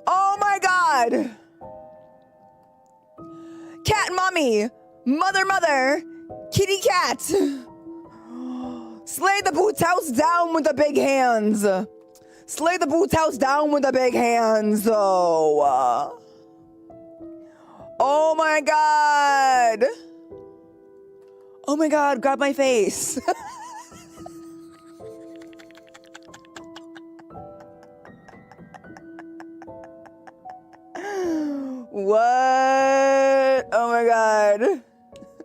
Oh my god! Cat mommy! Mother! Kitty cat! Slay the boots house down with the big hands! Slay the boots house down with the big hands! Oh my god! Oh my god, grab my face! What? Oh my god.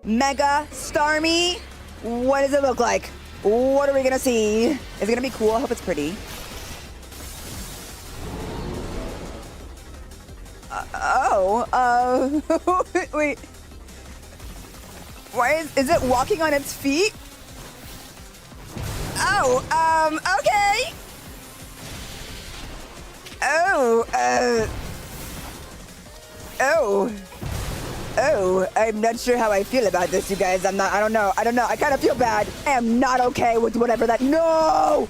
Mega Starmie. What does it look like? What are we gonna see? Is it gonna be cool? I hope it's pretty. Wait. Why is it walking on its feet? Oh, okay. I'm not sure how I feel about this, you guys. I don't know. I kind of feel bad. I am not okay with whatever that, no,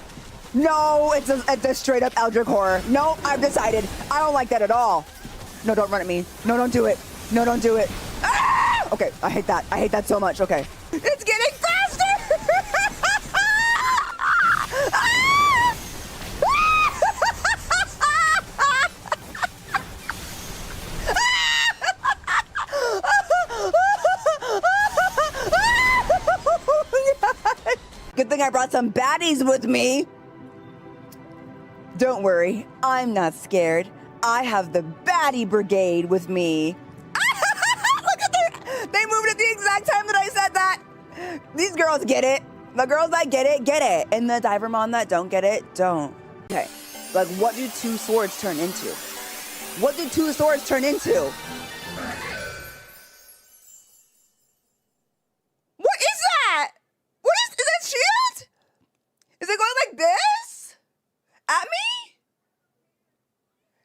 it's a straight up Eldritch horror. No, I've decided. I don't like that at all. No, don't run at me. No, don't do it. No, don't do it. Ah! Okay, I hate that. I hate that so much. Okay. It's getting faster! Good thing I brought some baddies with me. Don't worry, I'm not scared. I have the baddie brigade with me. Look at that! They moved at the exact time that I said that. These girls get it. The girls that get it. And the Divermon that don't get it, don't. Okay, like what do two swords turn into? What do two swords turn into? What is that? Is that shield? Is it going like this? At me?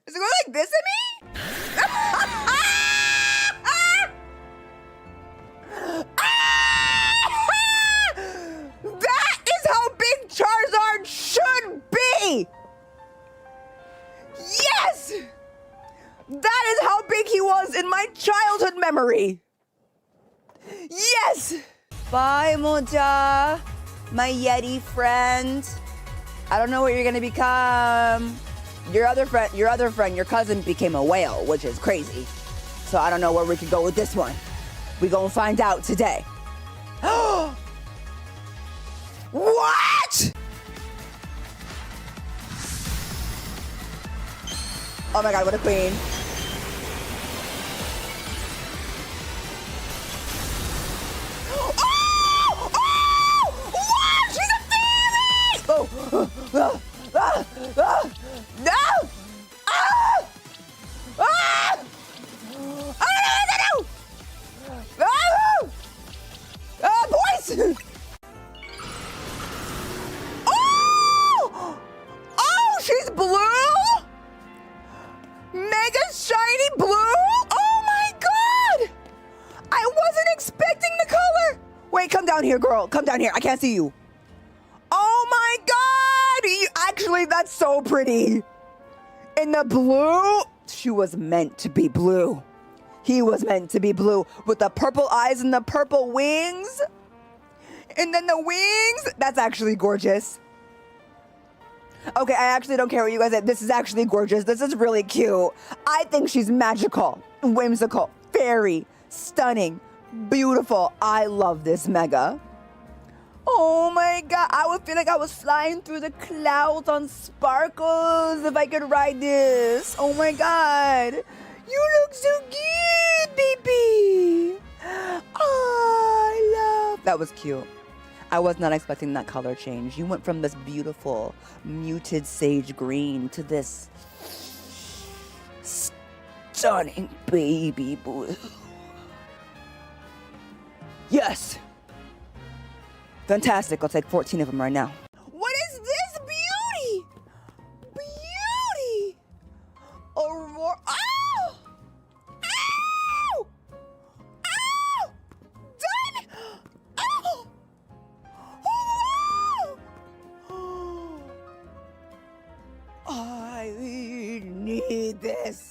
Is it going like this at me? That is how big Charizard should be! Yes! That is how big he was in my childhood memory. Yes! Bye, Moja, my Yeti friend. I don't know what you're gonna become. Your other friend, your cousin became a whale, which is crazy. So I don't know where we could go with this one. We gonna find out today. What? Oh my God, what a queen. No! Ah! Ah! Boys! Oh, she's blue? Mega shiny blue? Oh my God! I wasn't expecting the color. Wait, come down here, girl. Come down here. I can't see you. Oh my God! Actually, that's so pretty. In the blue, she was meant to be blue. He was meant to be blue with the purple eyes and the purple wings. And then the wings, that's actually gorgeous. Okay, I actually don't care what you guys say. This is actually gorgeous. This is really cute. I think she's magical, whimsical, fairy, stunning, beautiful. I love this Mega. Oh my God, I would feel like I was flying through the clouds on sparkles if I could ride this. Oh my God, you look so cute, baby. Oh, I love. That was cute. I was not expecting that color change. You went from this beautiful muted sage green to this stunning baby blue. Yes. Fantastic. I'll take 14 of them right now. What is this beauty? Beauty. Aurora. Oh! Ow! Ow! Done! Oh! Oh! I need this.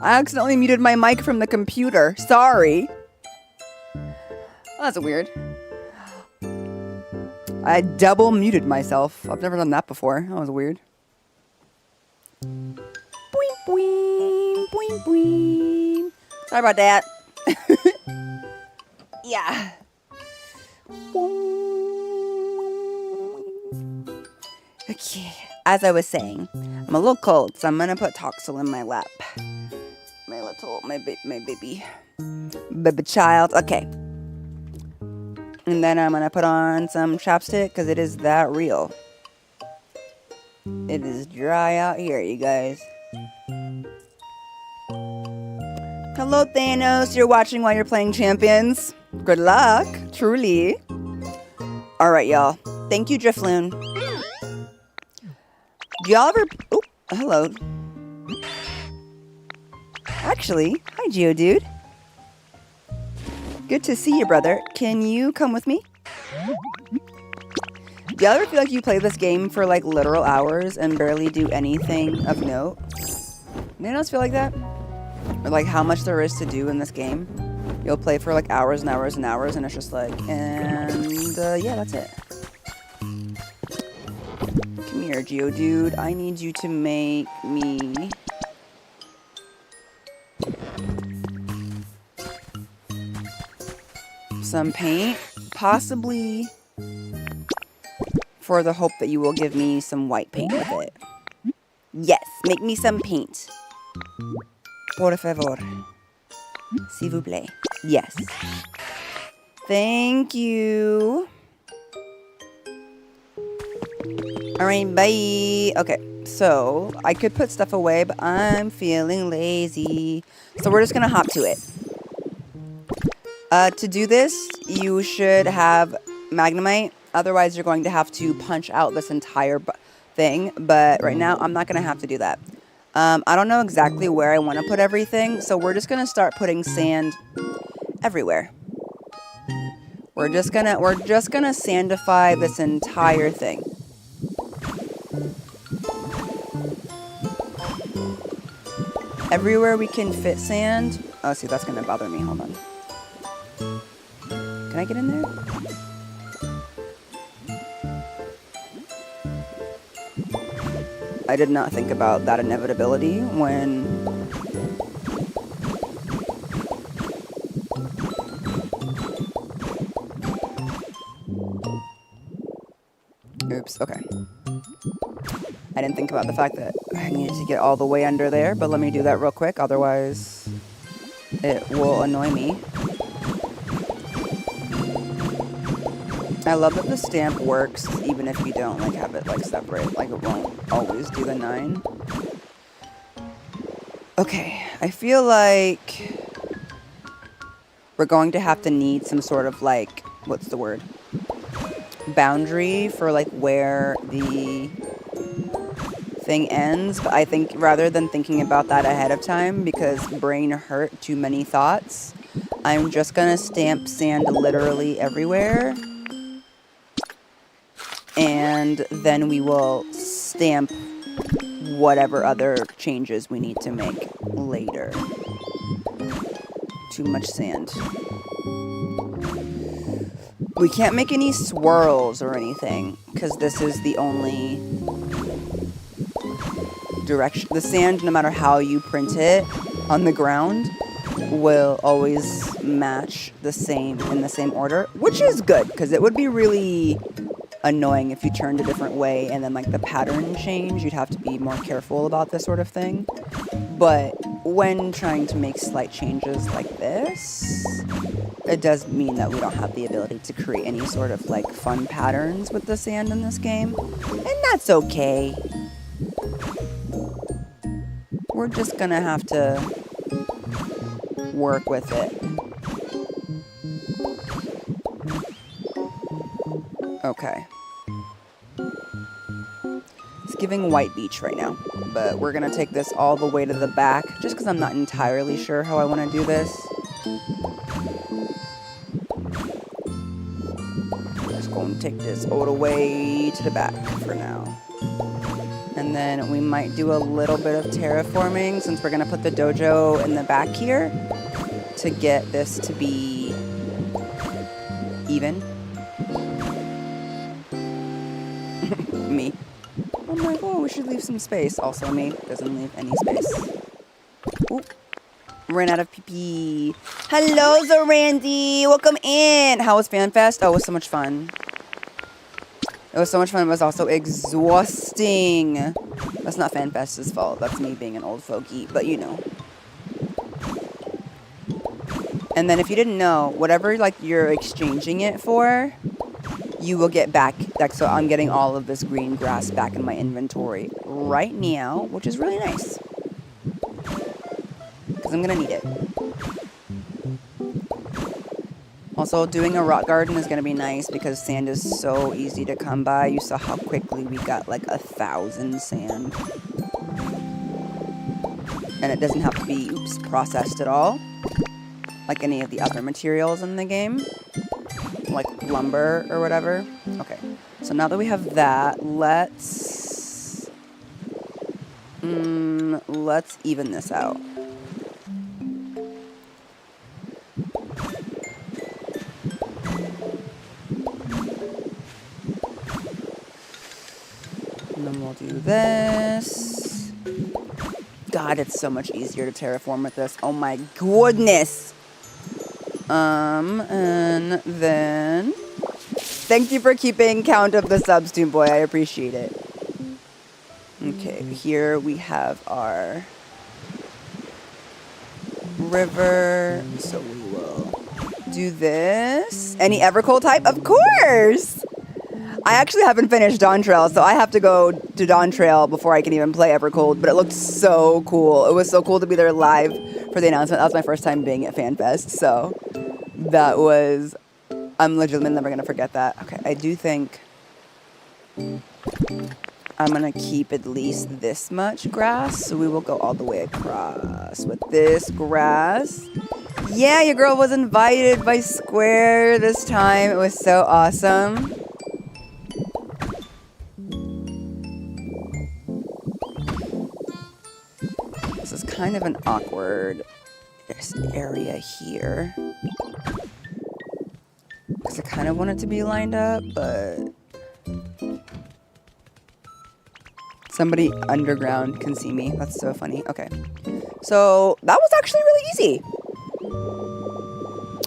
I accidentally muted my mic from the computer. Sorry. That's weird. I double muted myself. I've never done that before. That was weird. Boing, boing, boing, boing. Sorry about that. Yeah. Okay. As I was saying, I'm a little cold, so I'm gonna put Toxel in my lap. My baby child. Okay. And then I'm gonna put on some chapstick because it is that real. It is dry out here, you guys. Hello, Thanos. You're watching while you're playing Champions. Good luck, truly. All right, y'all. Thank you, Drifloon. Do y'all ever... Oh, hello. Actually, hi, Geodude. Good to see you, brother. Can you come with me? Do y'all ever feel like you play this game for like literal hours and barely do anything of note? Anyone else feel like that? Or like how much there is to do in this game? You'll play for like hours and hours and hours and it's just like, and yeah, that's it. Come here, Geodude. I need you to make me... some paint, possibly for the hope that you will give me some white paint with it. Yes, make me some paint. Por favor. S'il vous plaît. Yes. Thank you. Alright, bye. Okay, so I could put stuff away, but I'm feeling lazy. So we're just gonna hop to it. To do this, you should have Magnemite. Otherwise, you're going to have to punch out this entire thing. But right now, I'm not going to have to do that. I don't know exactly where I want to put everything. So we're just going to start putting sand everywhere. We're just gonna sandify this entire thing. Everywhere we can fit sand. Oh, see, that's going to bother me. Hold on. Can I get in there? I did not think about that inevitability when... Oops, okay. I didn't think about the fact that I needed to get all the way under there, but let me do that real quick, otherwise it will annoy me. I love that the stamp works even if you don't like have it like separate. Like it won't always do the 9. Okay, I feel like we're going to have to need some sort of like, what's the word? Boundary for like where the thing ends. But I think rather than thinking about that ahead of time because brain hurt too many thoughts, I'm just gonna stamp sand literally everywhere. And then we will stamp whatever other changes we need to make later. Too much sand. We can't make any swirls or anything, because this is the only direction. The sand, no matter how you print it on the ground, will always match the same in the same order, which is good, because it would be really annoying if you turned a different way and then like the pattern change. You'd have to be more careful about this sort of thing. But when trying to make slight changes like this, it does mean that we don't have the ability to create any sort of like fun patterns with the sand in this game, and that's okay. We're just gonna have to work with it. Okay. It's giving White Beach right now, but we're gonna take this all the way to the back just because I'm not entirely sure how I want to do this. Just gonna take this all the way to the back for now. And And then we might do a little bit of terraforming since we're going to put the dojo in the back here to get this to be even. Me. I'm like, oh, we should leave some space. Also me. Doesn't leave any space. Ooh. Ran out of pee-pee. Hello, Zorandy. Welcome in. How was FanFest? Oh, it was so much fun. It was so much fun. It was also exhausting. That's not FanFest's fault. That's me being an old fogey. But you know. And then if you didn't know, whatever like you're exchanging it for, you will get back. Like, so I'm getting all of this green grass back in my inventory right now, which is really nice. Because I'm going to need it. Also, doing a rock garden is going to be nice because sand is so easy to come by. You saw how quickly we got like 1,000 sand. And it doesn't have to be, processed at all. Like any of the other materials in the game. Like lumber or whatever. Okay. So now that we have that, let's even this out. And then we'll do this. God, it's so much easier to terraform with this. Oh my goodness. And then thank you for keeping count of the subs, Toon Boy. I appreciate it. Okay, here we have our river. So we will do this. Any Evercold type? Of course! I actually haven't finished Dawn Trail, so I have to go to Dawn Trail before I can even play Evercold, but it looked so cool. It was so cool to be there live for the announcement. That was my first time being at FanFest, so that was... I'm legitimately never going to forget that. Okay, I do think I'm going to keep at least this much grass, so we will go all the way across with this grass. Yeah, your girl was invited by Square this time. It was so awesome. This is kind of an awkward area here. Because I kind of want it to be lined up, but somebody underground can see me. That's so funny. Okay. So that was actually really easy.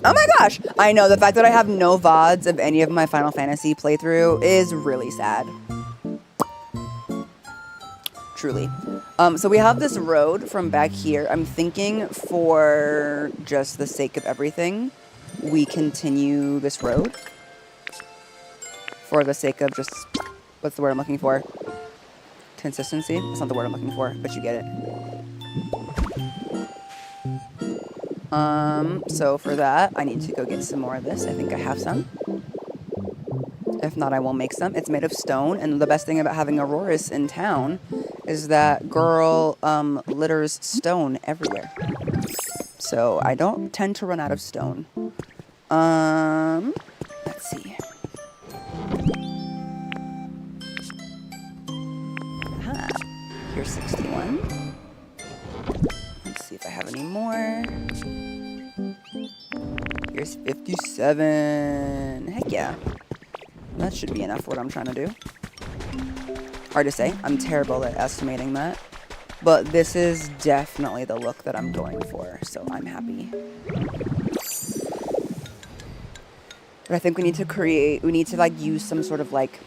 Oh my gosh. I know the fact that I have no VODs of any of my Final Fantasy playthrough is really sad. Truly. So we have this road from back here. I'm thinking for just the sake of everything, we continue this road. For the sake of just, what's the word I'm looking for? Consistency? That's not the word I'm looking for, but you get it. So for that, I need to go get some more of this. I think I have some. If not, I will make some. It's made of stone, and the best thing about having Aurorus in town is that girl litters stone everywhere. So I don't tend to run out of stone. Let's see. Aha. Here's 61. Let's see if I have any more. Here's 57. Heck yeah. That should be enough for what I'm trying to do. Hard to say. I'm terrible at estimating that. But this is definitely the look that I'm going for. So I'm happy. But I think we need to like use some sort of like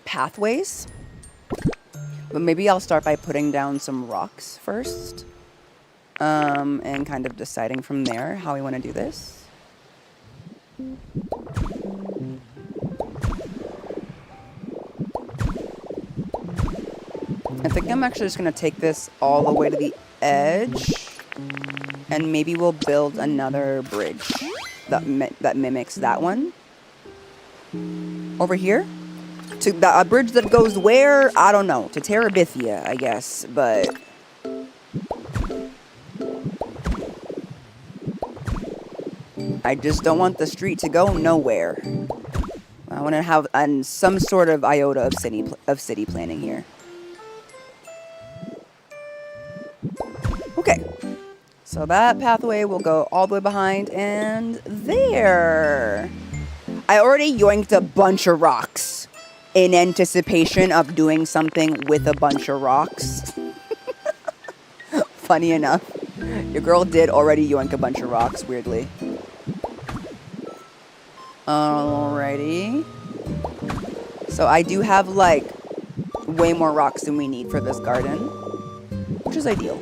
pathways. But maybe I'll start by putting down some rocks first. And kind of deciding from there how we want to do this. I think I'm actually just going to take this all the way to the edge. And maybe we'll build another bridge that mimics that one. Over here. To a bridge that goes where? I don't know. To Terabithia, I guess. But I just don't want the street to go nowhere. I want to have some sort of iota of city planning here. So that pathway will go all the way behind and there. I already yoinked a bunch of rocks in anticipation of doing something with a bunch of rocks. Funny enough, your girl did already yoink a bunch of rocks, weirdly. Alrighty. So I do have, like, way more rocks than we need for this garden, which is ideal.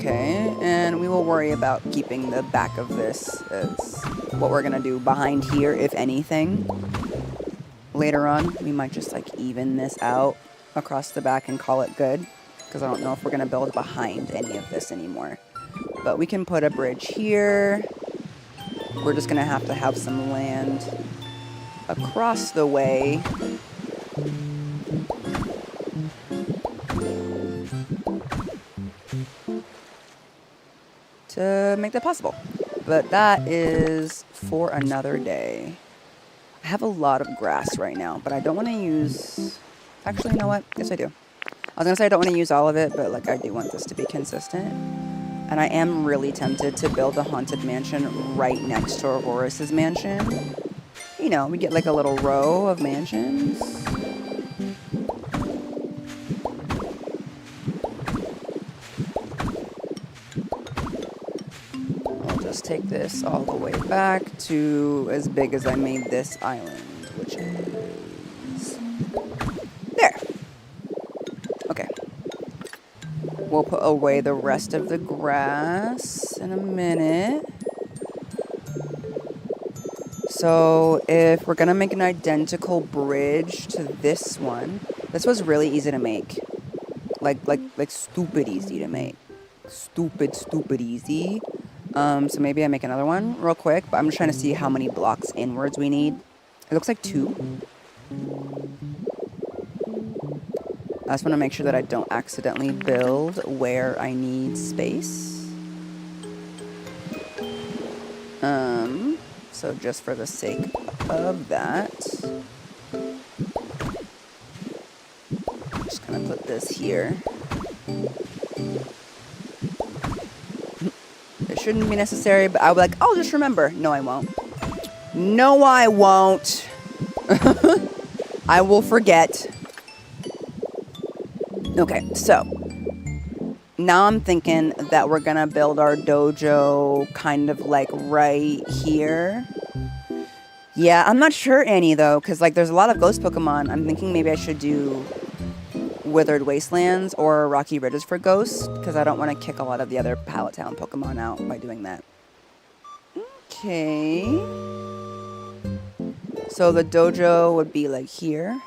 Okay, and we will worry about keeping the back of this as what we're gonna do behind here, if anything. Later on, we might just like even this out across the back and call it good, because I don't know if we're gonna build behind any of this anymore. But we can put a bridge here. We're just gonna have to have some land across the way. To make that possible. But that is for another day. I have a lot of grass right now, but I don't want to use... Actually, you know what? Yes, I do. I was going to say I don't want to use all of it, but like I do want this to be consistent. And I am really tempted to build a haunted mansion right next to Aurorus' mansion. You know, we get like a little row of mansions. Take this all the way back to as big as I made this island, which is there. Okay. We'll put away the rest of the grass in a minute. So if we're gonna make an identical bridge to this one, this was really easy to make. Like stupid easy to make. Stupid easy. So maybe I make another one real quick, but I'm just trying to see how many blocks inwards we need. It looks like 2. I just want to make sure that I don't accidentally build where I need space. So just for the sake of that, I'm just gonna put this here. Shouldn't be necessary, but I'll be like, I'll just remember. No, I won't. No, I won't. I will forget. Okay, so now I'm thinking that we're gonna build our dojo kind of like right here. Yeah, I'm not sure, Annie, though, because like there's a lot of ghost Pokemon. I'm thinking maybe I should do Withered Wastelands or Rocky Ridges for ghosts, because I don't want to kick a lot of the other Pallet Town Pokemon out by doing that. Okay. So the dojo would be like here.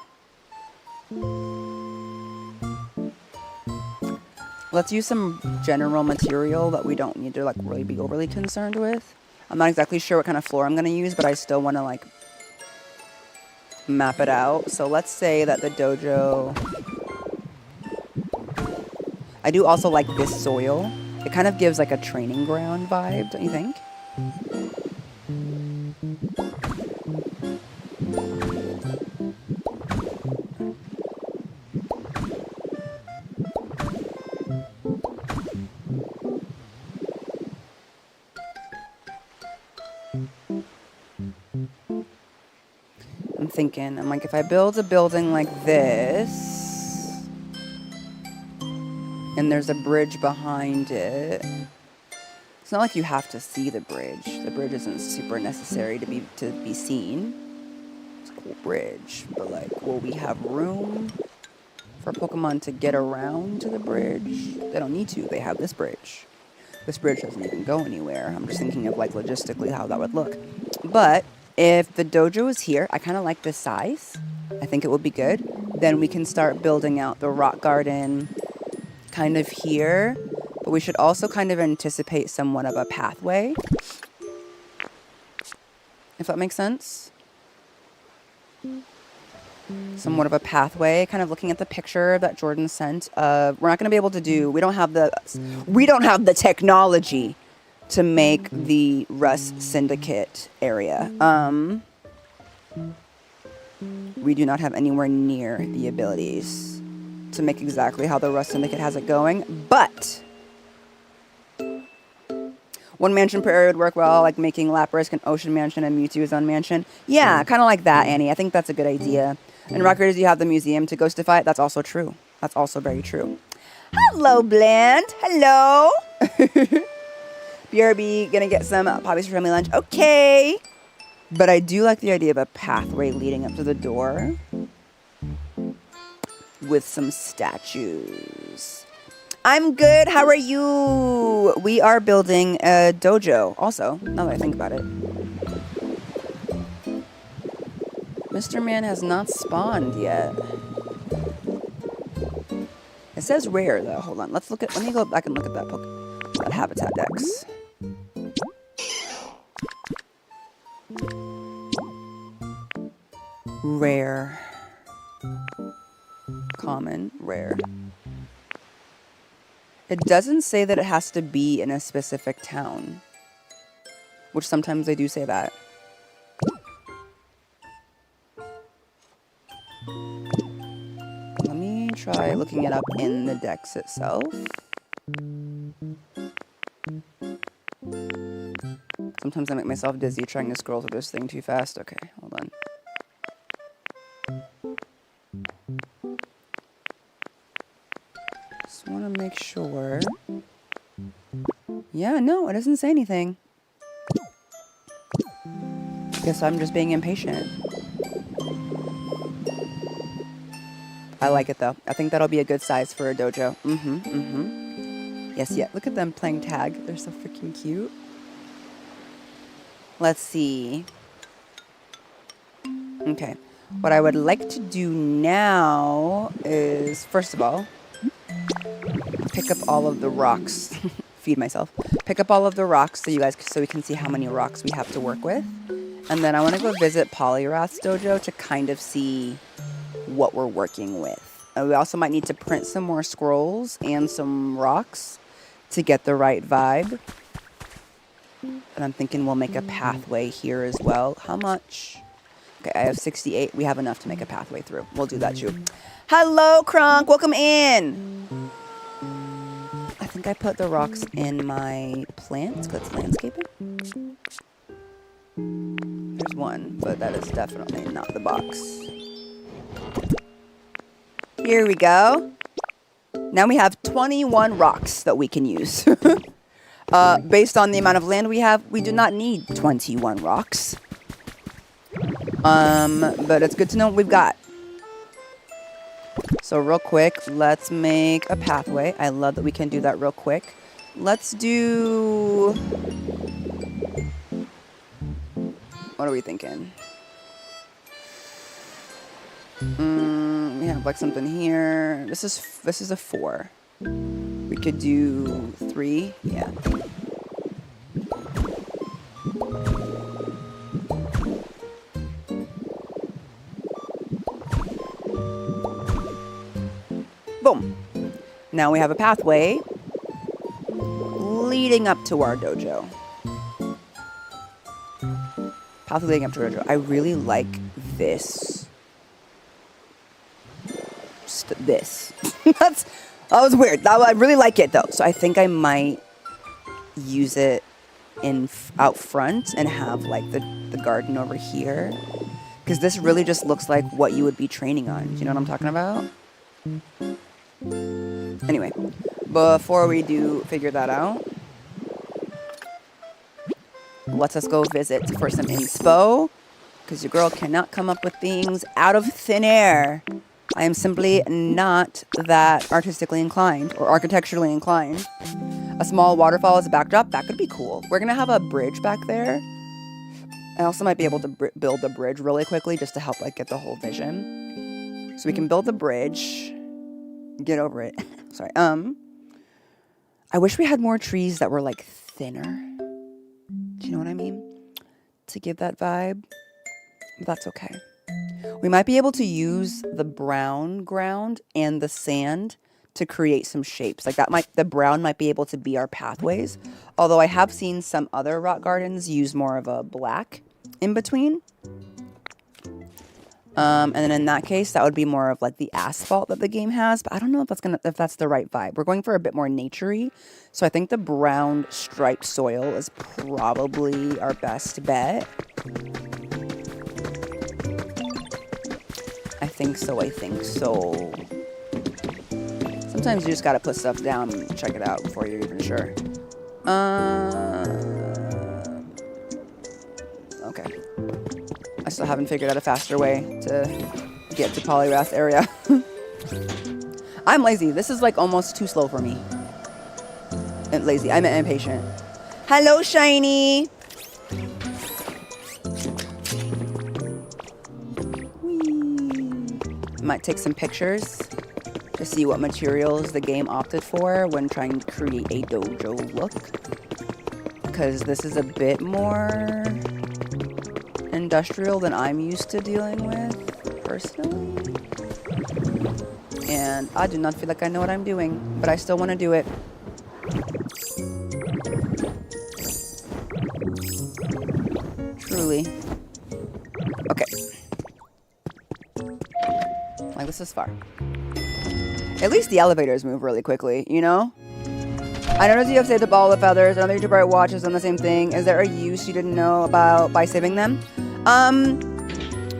Let's use some general material that we don't need to like really be overly concerned with. I'm not exactly sure what kind of floor I'm going to use, but I still want to like map it out. So let's say that the dojo... I do also like this soil. It kind of gives like a training ground vibe, don't you think? I'm thinking, I'm like, if I build a building like this, and there's a bridge behind it. It's not like you have to see the bridge. The bridge isn't super necessary to be seen. It's a cool bridge, but like, will we have room for Pokemon to get around to the bridge? They don't need to. They have this bridge. This bridge doesn't even go anywhere. I'm just thinking of like logistically how that would look. But if the dojo is here, I kind of like this size. I think it would be good. Then we can start building out the rock garden kind of here, but we should also kind of anticipate somewhat of a pathway, if that makes sense. Somewhat of a pathway, kind of looking at the picture that Jordan sent. We're not going to be able to do, we don't have the technology to make the Rust Syndicate area. We do not have anywhere near the abilities to make exactly how the Rust Syndicate has it going, but one mansion per area would work well, like making Lapras an ocean mansion and Mewtwo his own mansion. Yeah, kind of like that, Annie. I think that's a good idea. And Rutgers, you have the museum to ghostify it. That's also true. That's also very true. Hello, Bland. Hello. BRB, gonna get some Poppy's for family lunch. Okay. But I do like the idea of a pathway leading up to the door with some statues. I'm good. How are you? We are building a dojo also, now that I think about it. Mr. Man has not spawned yet. It says rare though. Hold on. Let me go back and look at that habitat dex. Rare. Common, rare. It doesn't say that it has to be in a specific town, which sometimes they do say that. Let me try looking it up in the dex itself. Sometimes I make myself dizzy trying to scroll through this thing too fast. Okay, hold on. Just want to make sure. Yeah, no, it doesn't say anything. Guess I'm just being impatient. I like it though. I think that'll be a good size for a dojo. Yes, yeah. Look at them playing tag. They're so freaking cute. Let's see. Okay. What I would like to do now is, first of all, pick up all of the rocks. Feed myself. Pick up all of the rocks so we can see how many rocks we have to work with. And then I want to go visit Poliwrath's dojo to kind of see what we're working with. We also might need to print some more scrolls and some rocks to get the right vibe. And I'm thinking we'll make a pathway here as well. How much? Okay, I have 68. We have enough to make a pathway through. We'll do that too. Hello, Kronk. Welcome in. I think I put the rocks in my plants because it's landscaping. There's one, but that is definitely not the box. Here we go. Now we have 21 rocks that we can use. Based on the amount of land we have, we do not need 21 rocks. But it's good to know what we've got. So real quick, let's make a pathway. I love that we can do that real quick. Let's do... What are we thinking? We have like something here. This is a 4. We could do 3. Yeah. Boom. Now we have a pathway leading up to our dojo. Pathway leading up to our dojo. I really like this. This. That was weird. I really like it though. So I think I might use it out front and have like the garden over here. Because this really just looks like what you would be training on. Do you know what I'm talking about? Anyway, before we do figure that out, let's us go visit for some inspo. Because your girl cannot come up with things out of thin air. I am simply not that artistically inclined or architecturally inclined. A small waterfall as a backdrop, that could be cool. We're going to have a bridge back there. I also might be able to build the bridge really quickly just to help like get the whole vision. So we can build the bridge. Get over it. Sorry. I wish we had more trees that were like thinner. Do you know what I mean? To give that vibe. But that's okay. We might be able to use the brown ground and the sand to create some shapes. Like the brown might be able to be our pathways. Although I have seen some other rock gardens use more of a black in between. And then in that case, that would be more of like the asphalt that the game has. But I don't know if that's the right vibe. We're going for a bit more naturey. So I think the brown striped soil is probably our best bet. I think so. Sometimes you just gotta put stuff down and check it out before you're even sure. Okay. I still haven't figured out a faster way to get to Poliwrath area. I'm lazy. This is like almost too slow for me. And lazy. I'm impatient. Hello, Shiny. Whee. Might take some pictures to see what materials the game opted for when trying to create a dojo look. Because this is a bit more industrial than I'm used to dealing with, personally. And I do not feel like I know what I'm doing, but I still want to do it. Truly. Okay. Like, this is far. At least the elevators move really quickly, you know? I noticed you have saved up all the feathers. Another YouTuber watches on the same thing. Is there a use you didn't know about by saving them?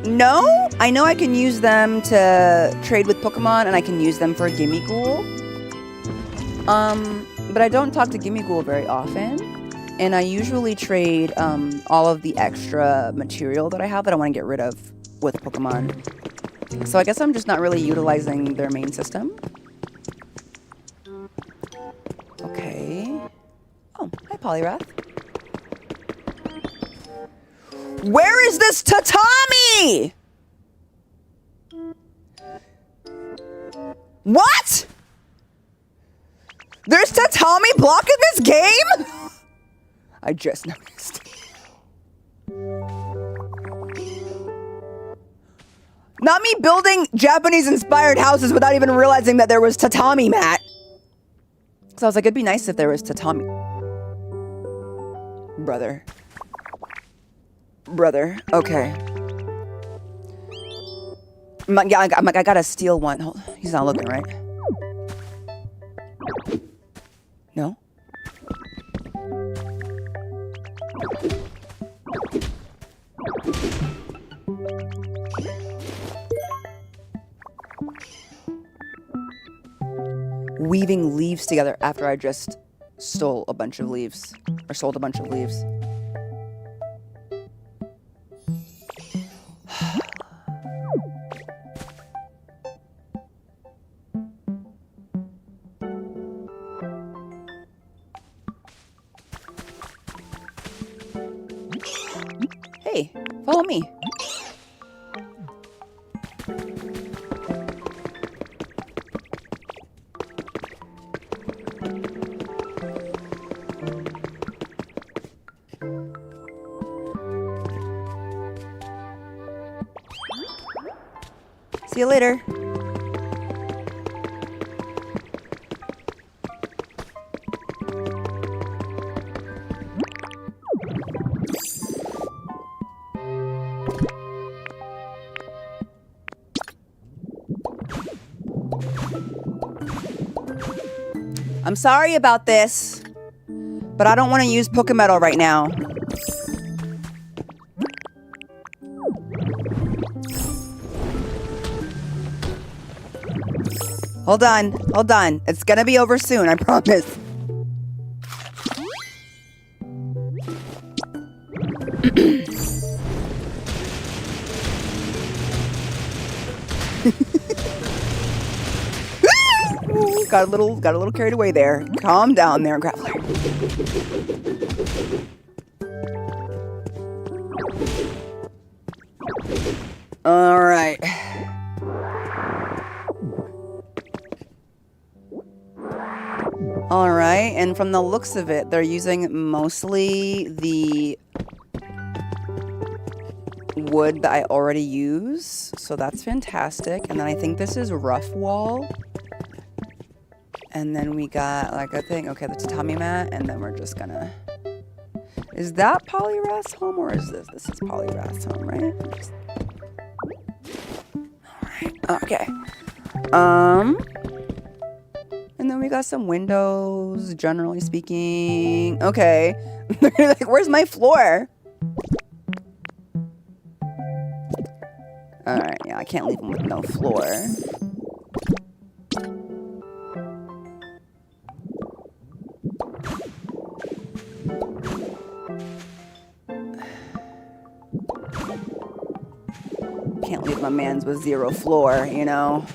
No. I know I can use them to trade with Pokemon, and I can use them for Gimmighoul. But I don't talk to Gimmighoul very often. And I usually trade all of the extra material that I have that I want to get rid of with Pokemon. So I guess I'm just not really utilizing their main system. Okay. Oh, hi, Poliwrath. Where is this tatami? What? There's tatami block in this game? I just noticed. Not me building Japanese-inspired houses without even realizing that there was tatami mat. So I was like, it'd be nice if there was tatami. Brother. Okay. I'm like, I gotta steal one. Hold, he's not looking, right? No? Weaving leaves together after I just stole a bunch of leaves. Or sold a bunch of leaves. Hey, follow me. See you later. I'm sorry about this, but I don't want to use Pokemetal right now. Hold on. It's gonna be over soon, I promise. Got a little carried away there. Calm down there, Grappler. All right. All right, and from the looks of it, they're using mostly the wood that I already use, so that's fantastic. And then I think this is rough wall. And then we got, like, I think, okay, the tatami mat, and then we're just gonna... Is that Poliwrath's home, or is this? This is Poliwrath's home, right? Okay. And then we got some windows, generally speaking. Okay. Like, where's my floor? Alright, yeah, I can't leave them with no floor. Can't leave my mans with 0 floor, you know?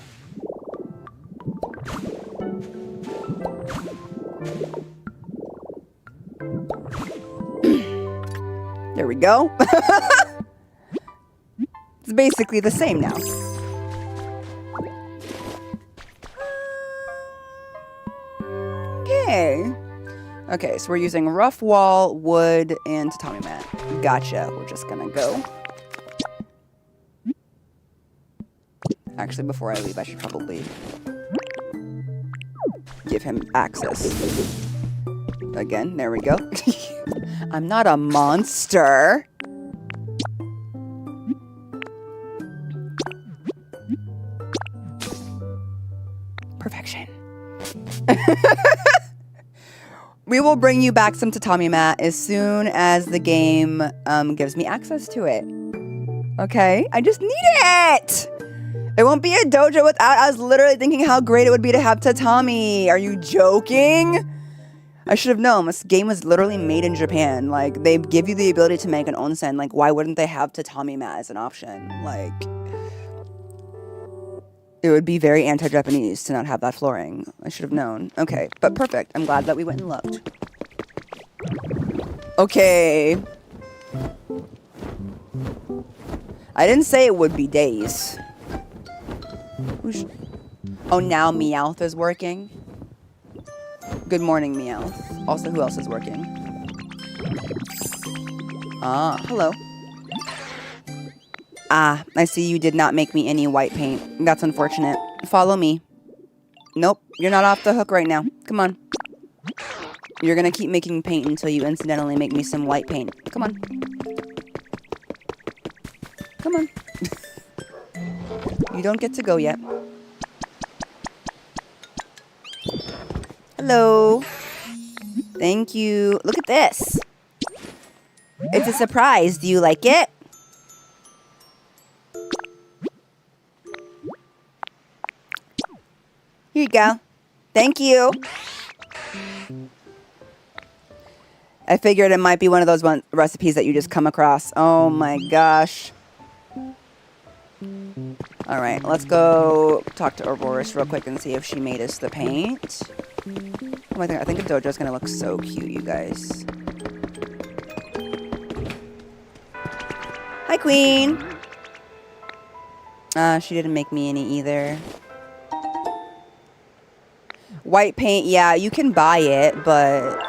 There we go. It's basically the same now. Okay. Okay, so we're using rough wall, wood, and tatami mat. Gotcha. We're just gonna go. Actually, before I leave, I should probably give him access. Again, there we go. I'm not a monster. Perfection. We will bring you back some tatami mat as soon as the game gives me access to it. Okay? I just need it! It won't be a dojo without us literally thinking how great it would be to have tatami. Are you joking? I should have known. This game was literally made in Japan. Like, they give you the ability to make an onsen. Like, why wouldn't they have tatami mat as an option? Like, it would be very anti-Japanese to not have that flooring. I should have known. Okay, but perfect. I'm glad that we went and looked. Okay. I didn't say it would be days. Oh, now Meowth is working. Good morning, Meowth. Also, who else is working? Ah, hello. Ah, I see you did not make me any white paint. That's unfortunate. Follow me. Nope, you're not off the hook right now. Come on. You're gonna keep making paint until you incidentally make me some white paint. Come on. Come on. You don't get to go yet. Hello. Thank you. Look at this. It's a surprise. Do you like it? Here you go. Thank you. I figured it might be one of those recipes that you just come across. Oh my gosh. All right, let's go talk to Aurorus real quick and see if she made us the paint. Oh, I think the dojo's gonna look so cute, you guys. Hi, Queen. She didn't make me any either. White paint, yeah, you can buy it, but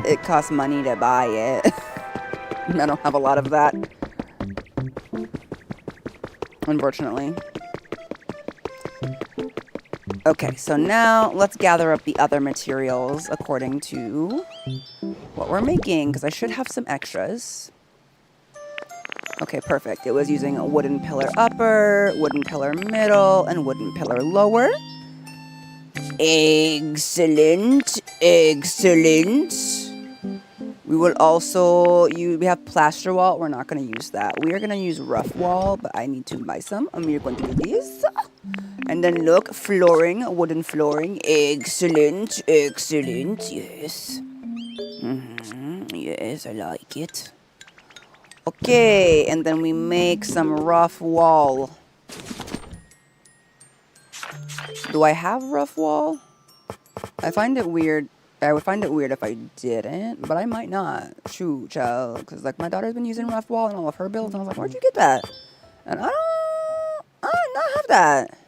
it costs money to buy it. I don't have a lot of that, unfortunately. Okay, so now let's gather up the other materials according to what we're making, because I should have some extras. Okay, perfect. It was using a wooden pillar upper, wooden pillar middle, and wooden pillar lower. Excellent, excellent. We will also we have plaster wall. We're not going to use that. We are going to use rough wall, but I need to buy some. And we're going to do this. And then look, flooring, wooden flooring. Excellent, excellent. Yes. Yes, I like it. Okay, and then we make some rough wall. Do I have rough wall? I find it weird. I would find it weird if I didn't, but I might not. Shoot, child. Because, like, my daughter's been using rough wall in all of her builds, and I was like, where'd you get that? And I do not have that.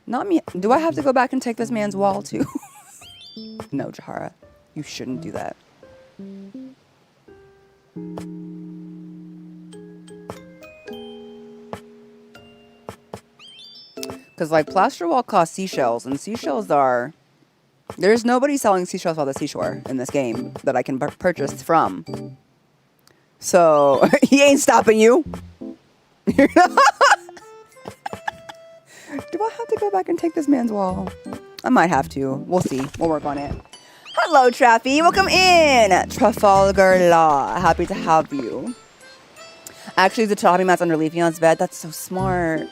Not me. Do I have to go back and take this man's wall, too? No, Jahara. You shouldn't do that. Because, like, plaster wall costs seashells, and seashells are... There's nobody selling seashells on the seashore in this game that I can purchase from. So, he ain't stopping you. Do I have to go back and take this man's wall? I might have to. We'll see. We'll work on it. Hello, Traffy. Welcome in. Trafalgar Law. Happy to have you. Actually, the chopping mat's under Leafeon's bed. That's so smart.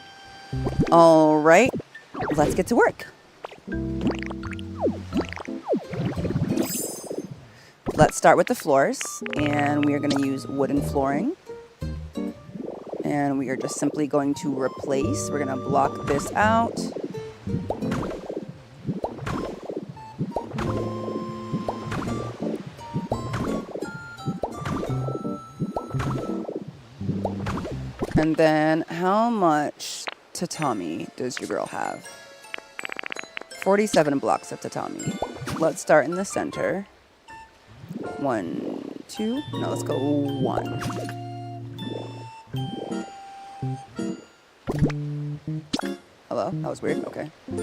All right. Let's get to work. Let's start with the floors. And we are going to use wooden flooring. And we are just simply going to replace. We're going to block this out. And then how much tatami does your girl have? 47 blocks of tatami. Let's start in the center. 1, 2. No, let's go 1. Hello? That was weird. Okay. A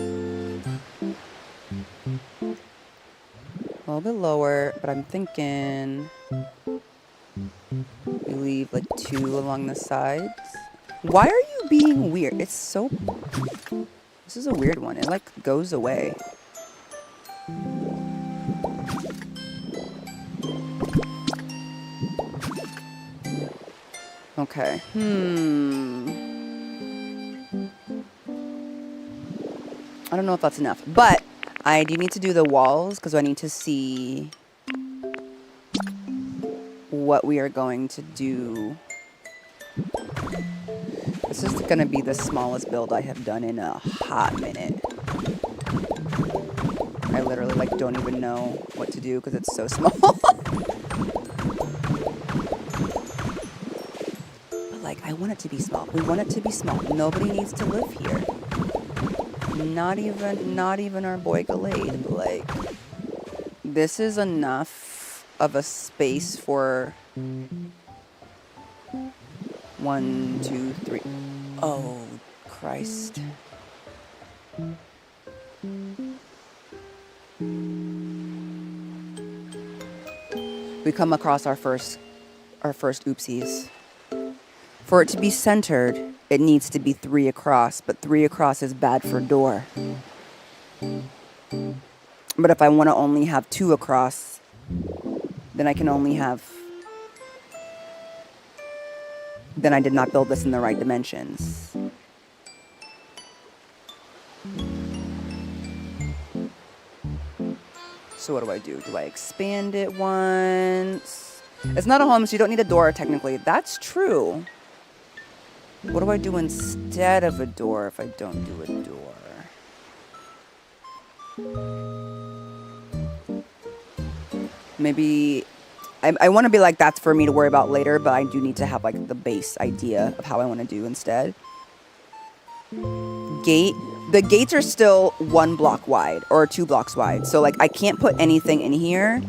little bit lower, but I'm thinking we leave like 2 along the sides. Why are you being weird? It's so... This is a weird one. It like goes away. Okay. I don't know if that's enough, but I do need to do the walls because I need to see what we are going to do. This is going to be the smallest build I have done in a hot minute. I literally like don't even know what to do because it's so small. But like I want it to be small. We want it to be small. Nobody needs to live here. Not even our boy Gallade. Like, this is enough of a space for 1, 2, 3. Oh, Christ. We come across our first oopsies. For it to be centered, it needs to be 3 across, but 3 across is bad for door. But if I want to only have 2 across, then I can only have... Then I did not build this in the right dimensions. So what do? Do I expand it once? It's not a home, so you don't need a door technically. That's true. What do I do instead of a door if I don't do a door? Maybe... I want to be like, that's for me to worry about later, but I do need to have like the base idea of how I want to do instead. Gate. The gates are still 1 block wide or 2 blocks wide. So like I can't put anything in here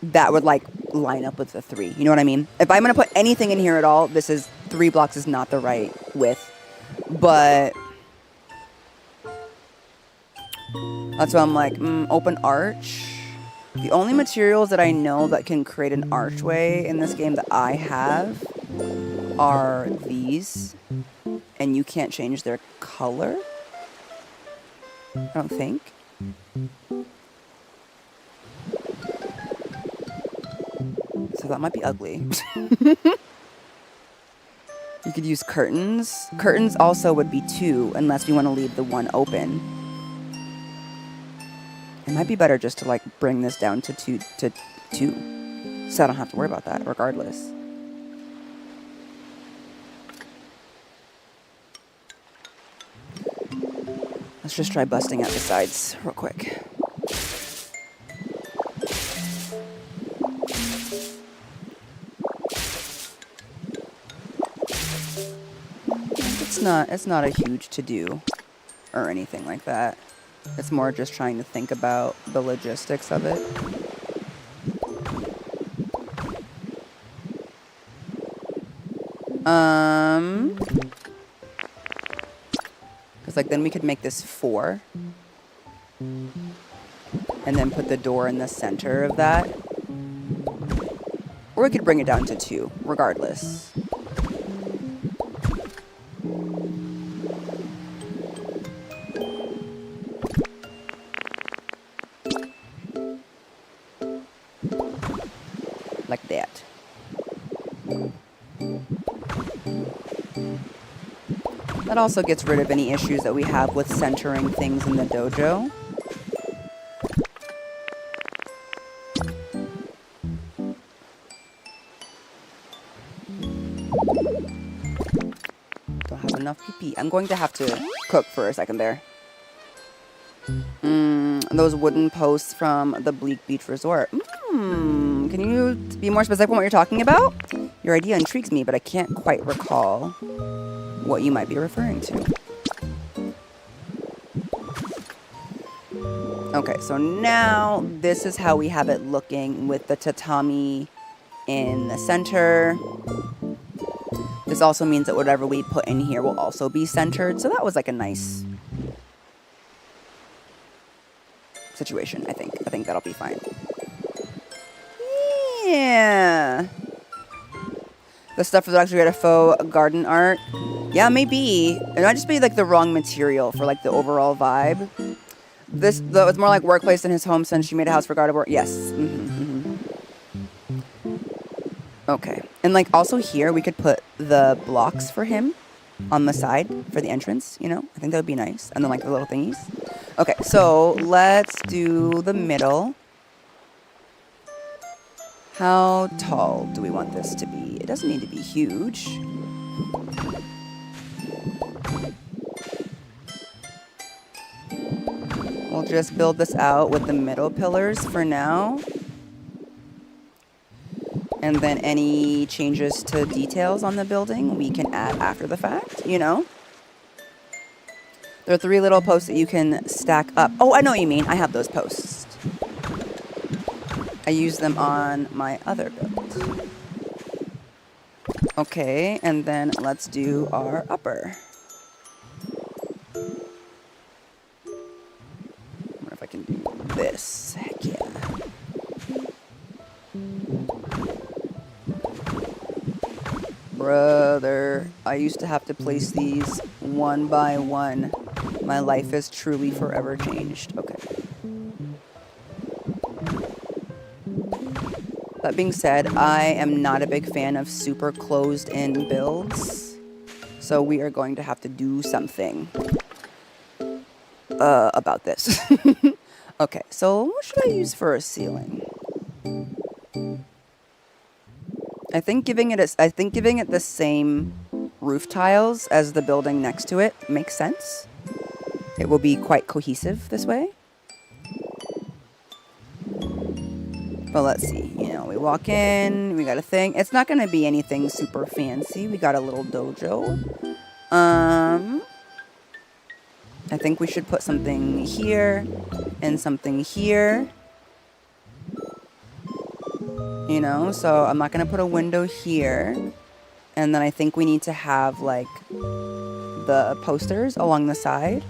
that would like line up with the 3. You know what I mean? If I'm going to put anything in here at all, this is 3 blocks is not the right width. But that's why I'm like, open arch. The only materials that I know that can create an archway in this game that I have are these. And you can't change their color? I don't think. So that might be ugly. You could use curtains. Curtains also would be 2 unless we want to leave the 1 open. It might be better just to like bring this down to 2 so I don't have to worry about that regardless. Let's just try busting out the sides real quick. It's not a huge to-do or anything like that. It's more just trying to think about the logistics of it. Because like then we could make this 4. And then put the door in the center of that. Or we could bring it down to 2, regardless. That also gets rid of any issues that we have with centering things in the dojo. Don't have enough PP. I'm going to have to cook for a second there. Those wooden posts from the Bleak Beach Resort. Can you be more specific on what you're talking about? Your idea intrigues me, but I can't quite recall what you might be referring to. Okay, so now this is how we have it looking with the tatami in the center. This also means that whatever we put in here will also be centered. So that was like a nice situation, I think. I think that'll be fine. Yeah. The stuff is actually a faux garden art. Yeah, maybe. It might just be like the wrong material for like the overall vibe. This, though, it's more like workplace than his home since she made a house for Gardevoir. Yes. Okay. And like also here, we could put the blocks for him on the side for the entrance, you know? I think that would be nice. And then like the little thingies. Okay, so let's do the middle. How tall do we want this to be? It doesn't need to be huge. We'll just build this out with the middle pillars for now. And then any changes to details on the building we can add after the fact, you know? There are 3 little posts that you can stack up. Oh, I know what you mean. I have those posts. I use them on my other build. Okay, and then let's do our upper. I wonder if I can do this. Heck yeah. Brother, I used to have to place these one by one. My life is truly forever changed. Okay. That being said, I am not a big fan of super closed-in builds. So we are going to have to do something about this. Okay, so what should I use for a ceiling? I think giving it the same roof tiles as the building next to it makes sense. It will be quite cohesive this way. But let's see, you know, we walk in, we got a thing. It's not going to be anything super fancy. We got a little dojo. I think we should put something here and something here. You know, so I'm not going to put a window here. And then I think we need to have, like, the posters along the side.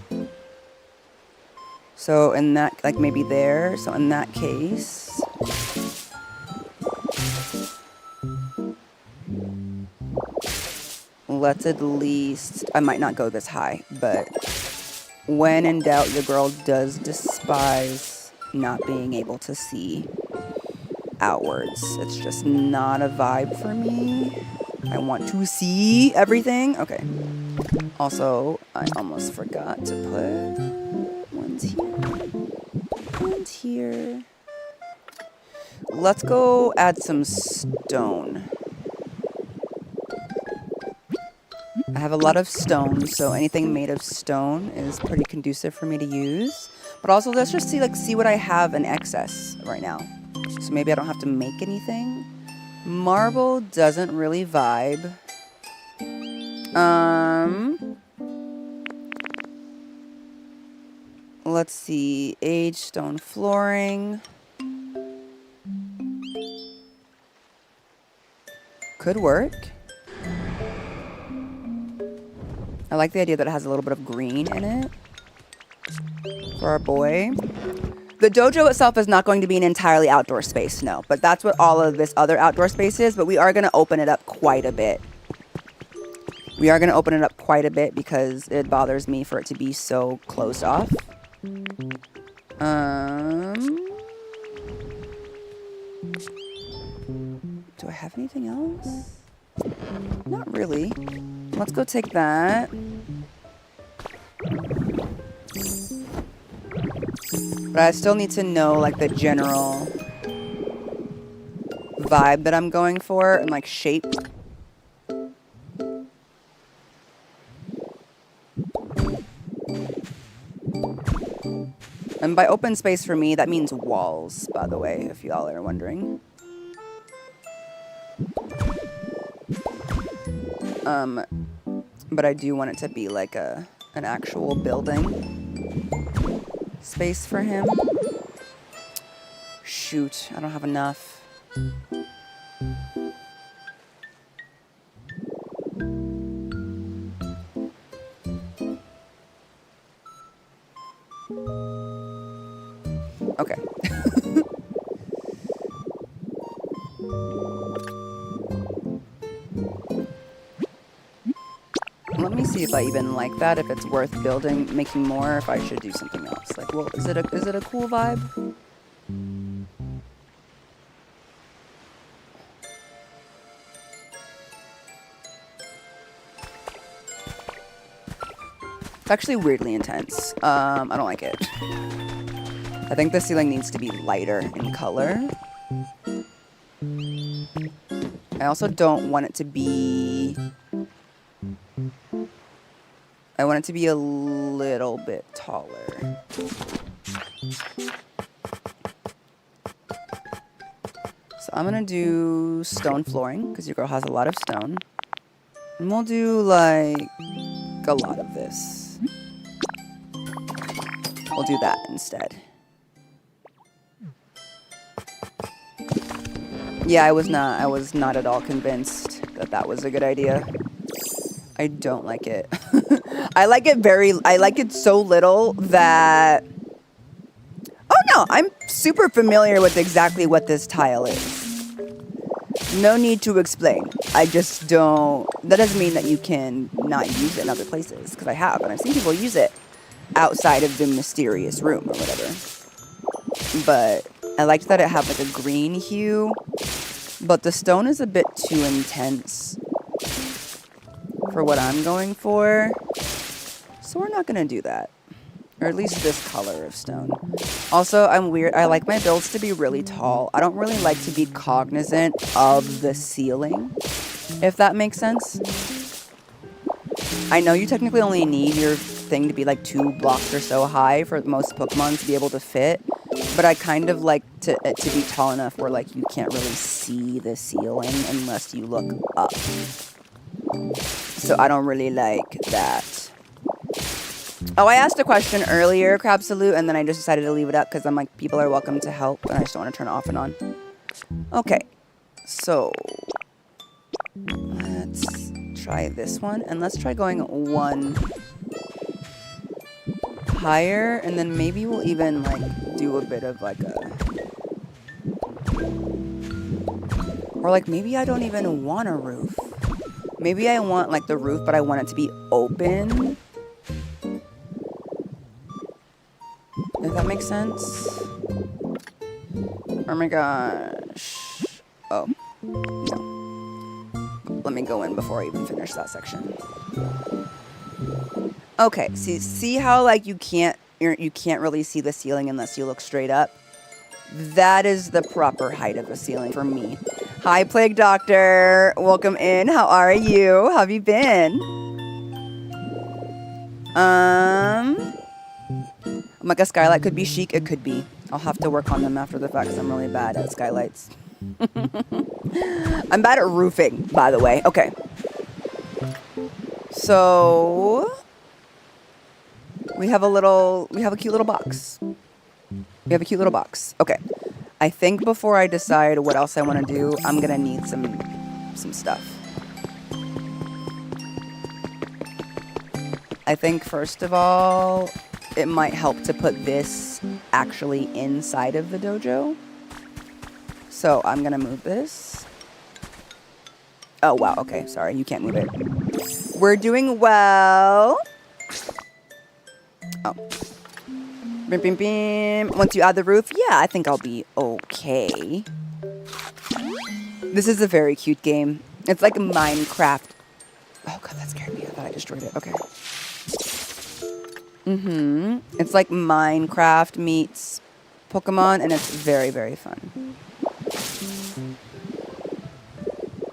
So in that, like, maybe there. So in that case... let's at least... I might not go this high, but... when in doubt, your girl does despise not being able to see outwards. It's just not a vibe for me. I want to see everything. Okay. Also, I almost forgot to put ones here. Ones here. Let's go add some stone. I have a lot of stone, so anything made of stone is pretty conducive for me to use. But also, let's just see what I have in excess right now. So maybe I don't have to make anything. Marble doesn't really vibe. Let's see. Aged stone flooring. Could work. I like the idea that it has a little bit of green in it for our boy. The dojo itself is not going to be an entirely outdoor space, no. But that's what all of this other outdoor space is. But we are going to open it up quite a bit. We are going to open it up quite a bit because it bothers me for it to be so closed off. Do I have anything else? Not really. Let's go take that. But I still need to know, like, the general vibe that I'm going for and, like, shape. And by open space for me, that means walls, by the way, if y'all are wondering. But I do want it to be like an actual building space for him. Shoot, I don't have enough. Okay. Let me see if I even like that, if it's worth building, making more, if I should do something else. Like, well, is it a cool vibe? It's actually weirdly intense. I don't like it. I think the ceiling needs to be lighter in color. I also don't want it to be... I want it to be a little bit taller. So I'm gonna do stone flooring, because your girl has a lot of stone. And we'll do, like, a lot of this. We'll do that instead. Yeah, I was not at all convinced that that was a good idea. I don't like it. I like it so little that... Oh no, I'm super familiar with exactly what this tile is. No need to explain. I just don't... That doesn't mean that you can not use it in other places, because I have, and I've seen people use it outside of the mysterious room or whatever. But I liked that it had like a green hue, but the stone is a bit too intense for what I'm going for. So we're not going to do that. Or at least this color of stone. Also, I'm weird. I like my builds to be really tall. I don't really like to be cognizant of the ceiling, if that makes sense. I know you technically only need your thing to be like 2 blocks or so high for most Pokemon to be able to fit. But I kind of like it to be tall enough where like you can't really see the ceiling unless you look up. So I don't really like that. Oh, I asked a question earlier, Crab Salute, and then I just decided to leave it up because I'm like, people are welcome to help, and I just don't want to turn it off and on. Okay, so let's try this one, and let's try going 1 higher, and then maybe we'll even like do a bit of like a... Or like maybe I don't even want a roof. Maybe I want like the roof, but I want it to be open. If that makes sense. Oh my gosh. Oh. No. Let me go in before I even finish that section. Okay, see how like you can't really see the ceiling unless you look straight up? That is the proper height of a ceiling for me. Hi, Plague Doctor. Welcome in. How are you? How have you been? Like a skylight could be chic. It could be. I'll have to work on them after the fact because I'm really bad at skylights. I'm bad at roofing, by the way. Okay. So we have a cute little box. We have a cute little box. Okay. I think before I decide what else I want to do, I'm gonna need some stuff. I think first of all, it might help to put this actually inside of the dojo. So I'm gonna move this. Oh wow, okay, sorry, you can't move it. We're doing well. Oh. Bim, bim, bim. Once you add the roof, yeah, I think I'll be okay. This is a very cute game. It's like Minecraft. Oh god, that scared me. I thought I destroyed it. Okay. It's like Minecraft meets Pokemon, and it's very, very fun.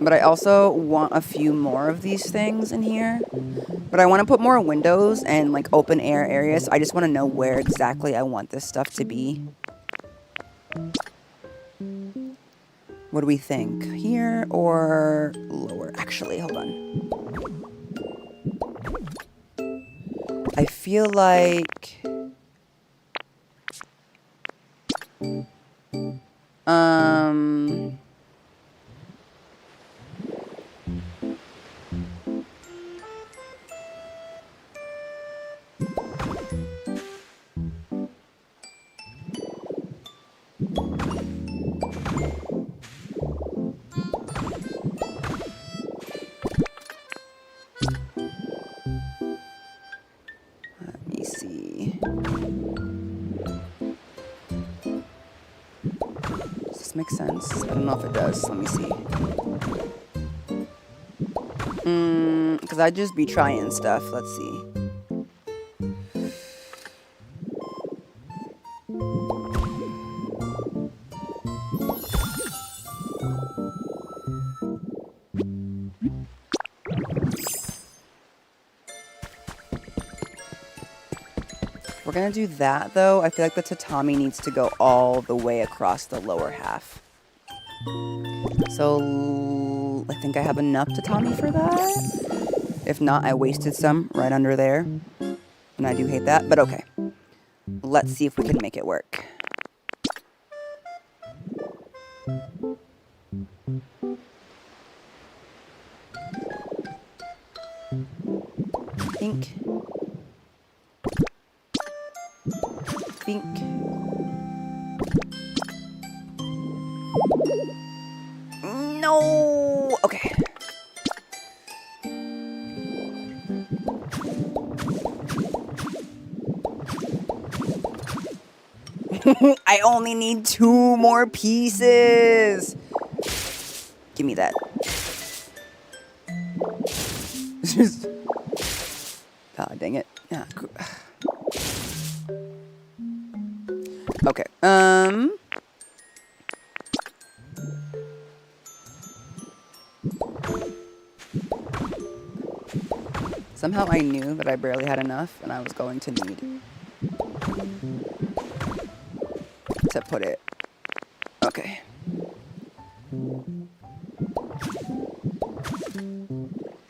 But I also want a few more of these things in here. But I want to put more windows and like open air areas. I just want to know where exactly I want this stuff to be. What do we think? Here or lower? Actually, hold on. I feel like... Let me see. Does this make sense? I don't know if it does. Let me see. Because I'd just be trying stuff. Let's see. We're gonna do that though. I feel like the tatami needs to go all the way across the lower half. So I think I have enough tatami for that. If not, I wasted some right under there. And I do hate that, but okay. Let's see if we can make it work. Pink. Pink. No! Okay. I only need 2 more pieces. Give me that. Just... Ah, dang it. Yeah. Okay. Somehow I knew that I barely had enough and I was going to need to put it. Okay.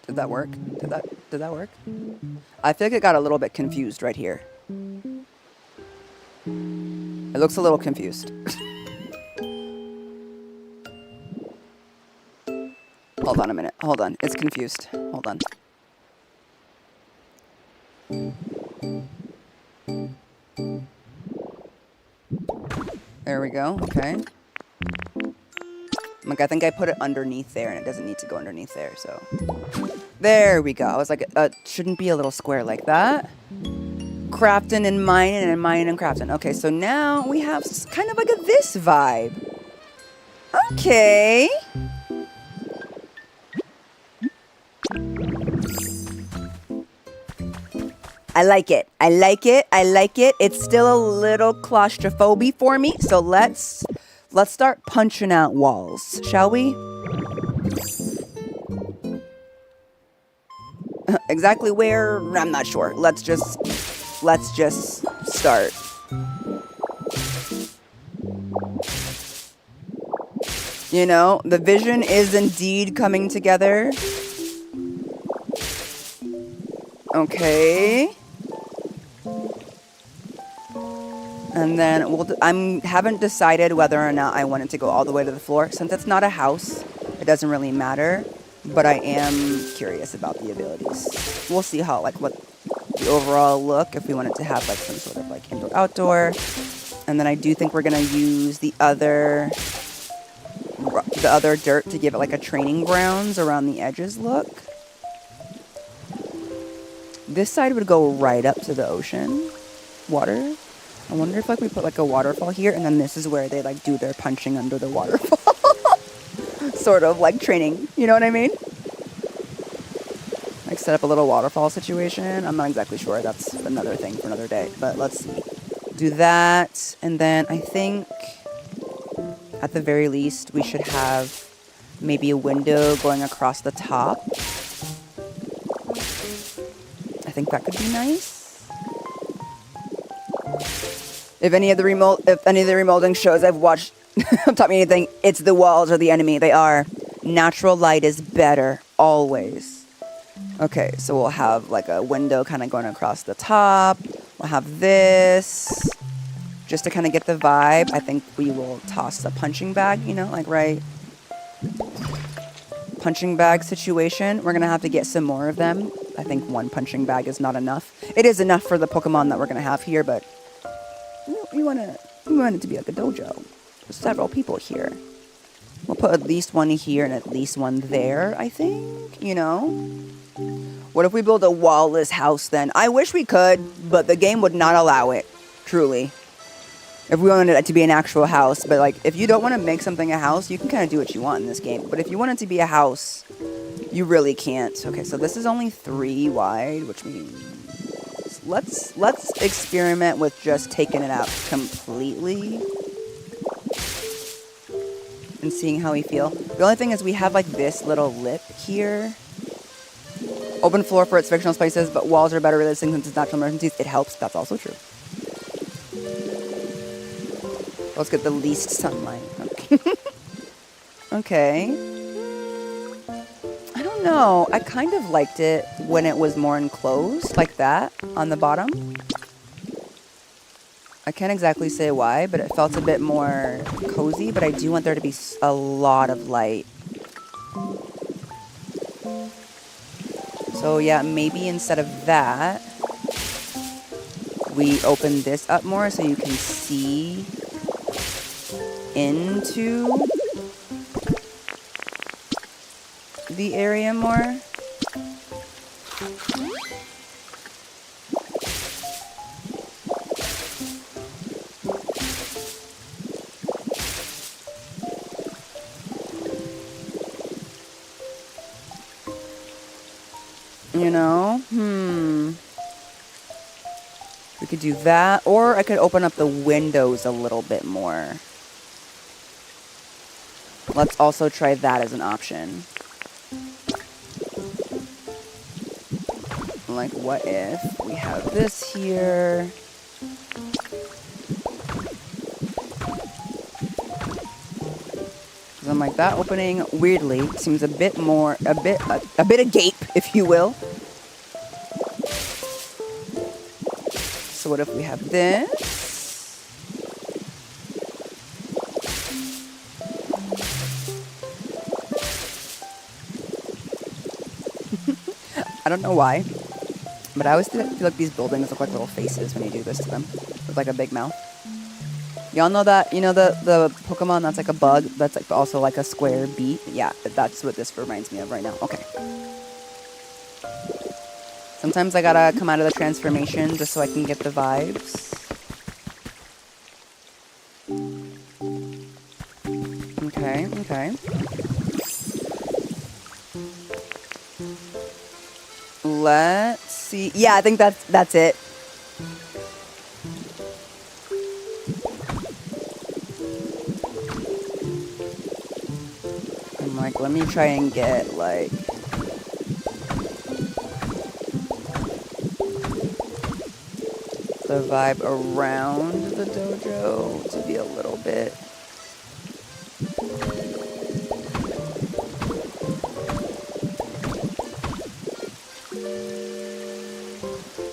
Did that work? Did that work? I feel like it got a little bit confused right here. It looks a little confused. Hold on a minute. Hold on. It's confused. Hold on. There we go. Okay. Like, I think I put it underneath there, and it doesn't need to go underneath there, so. There we go. I was like, it shouldn't be a little square like that. Crafting and mining and crafting. Okay, so now we have kind of like a this vibe. Okay. I like it. I like it. I like it. It's still a little claustrophobic for me, so let's start punching out walls, shall we? Exactly where? I'm not sure. Let's just start. You know, the vision is indeed coming together. Okay. And then haven't decided whether or not I want it to go all the way to the floor. Since it's not a house, it doesn't really matter. But I am curious about the abilities. We'll see how, like, what the overall look, if we want it to have, like, some sort of, like, indoor-outdoor. And then I do think we're going to use the other dirt to give it, like, a training grounds around the edges look. This side would go right up to the ocean. Water. I wonder if, like, we put, like, a waterfall here, and then this is where they, like, do their punching under the waterfall. Sort of, like, training. You know what I mean? Like, set up a little waterfall situation. I'm not exactly sure. That's another thing for another day. But let's do that. And then I think at the very least we should have maybe a window going across the top. I think that could be nice. If any of the remolding shows I've watched have taught me anything, it's the walls are the enemy. They are. Natural light is better, always. Okay, so we'll have like a window kind of going across the top. We'll have this. Just to kind of get the vibe, I think we will toss the punching bag, you know, like right. Punching bag situation. We're going to have to get some more of them. I think one punching bag is not enough. It is enough for the Pokemon that we're going to have here, but we want it to be like a dojo. There's several people here. We'll put at least one here and at least one there, I think, you know? What if we build a wall-less house then? I wish we could, but the game would not allow it, truly. If we wanted it to be an actual house, but like, if you don't want to make something a house, you can kind of do what you want in this game. But if you want it to be a house, you really can't. Okay, so this is only 3 wide, which means let's experiment with just taking it out completely and seeing how we feel. The only thing is we have like this little lip here. Open floor for its fictional spaces, but walls are better resisting since it's natural emergencies. It helps. That's also true. Let's get the least sunlight. Okay. Okay. I don't know. I kind of liked it when it was more enclosed, like that, on the bottom. I can't exactly say why, but it felt a bit more cozy, but I do want there to be a lot of light. So yeah, maybe instead of that, we open this up more so you can see into the area more. You know? We could do that, or I could open up the windows a little bit more. Let's also try that as an option. Like, what if we have this here? I'm like, that opening, weirdly, seems a bit agape, if you will. So what if we have this? I don't know why, but I always feel like these buildings look like little faces when you do this to them, with like a big mouth. Y'all know that, you know, the Pokemon that's like a bug, that's like also like a square beat? Yeah, that's what this reminds me of right now. Okay. Sometimes I gotta come out of the transformation just so I can get the vibes. Okay, okay. Let's see. Yeah, I think that's it. I'm like, let me try and get like the vibe around the dojo to be a little bit.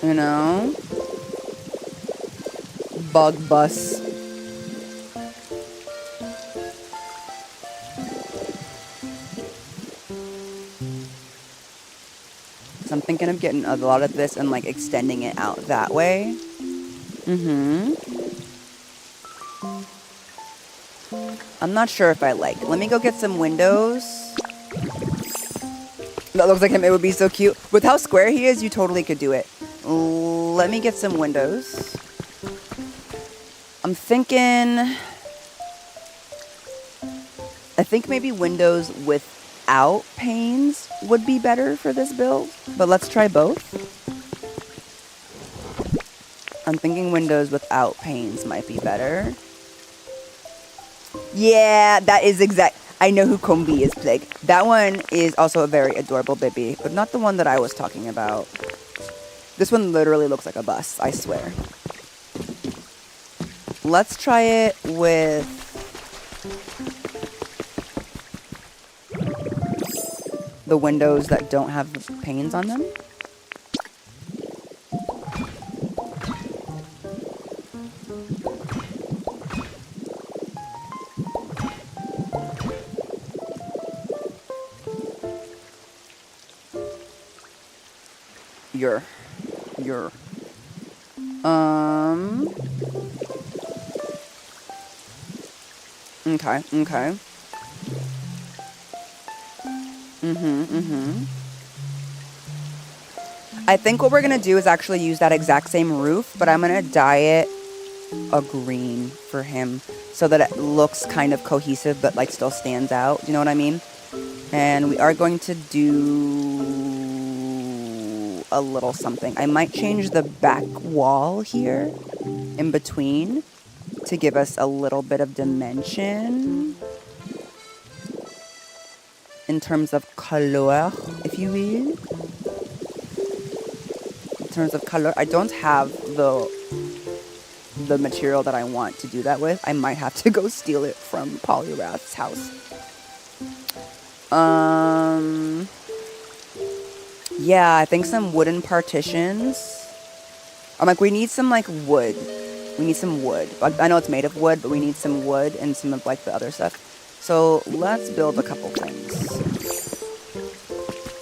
You know? Bug bus. So I'm thinking of getting a lot of this and like extending it out that way. I'm not sure if I like. Let me go get some windows. That looks like him. It would be so cute. With how square he is, you totally could do it. Let me get some windows. I'm thinking... I think maybe windows with without panes would be better for this build, but let's try both. I'm thinking windows without panes might be better. Yeah, that is exact. I know who Kombi is, Plague. That one is also a very adorable baby, but not the one that I was talking about. This one literally looks like a bus, I swear. Let's try it with the windows that don't have the panes on them. Okay. I think what we're gonna do is actually use that exact same roof, but I'm gonna dye it a green for him so that it looks kind of cohesive but like still stands out. You know what I mean? And we are going to do a little something. I might change the back wall here in between to give us a little bit of dimension in terms of color, if you will. In terms of color, I don't have the material that I want to do that with. I might have to go steal it from Poliwrath's house. Yeah, I think some wooden partitions. I'm like, we need some like wood. We need some wood. I know it's made of wood, but we need some wood and some of like the other stuff. So let's build a couple things.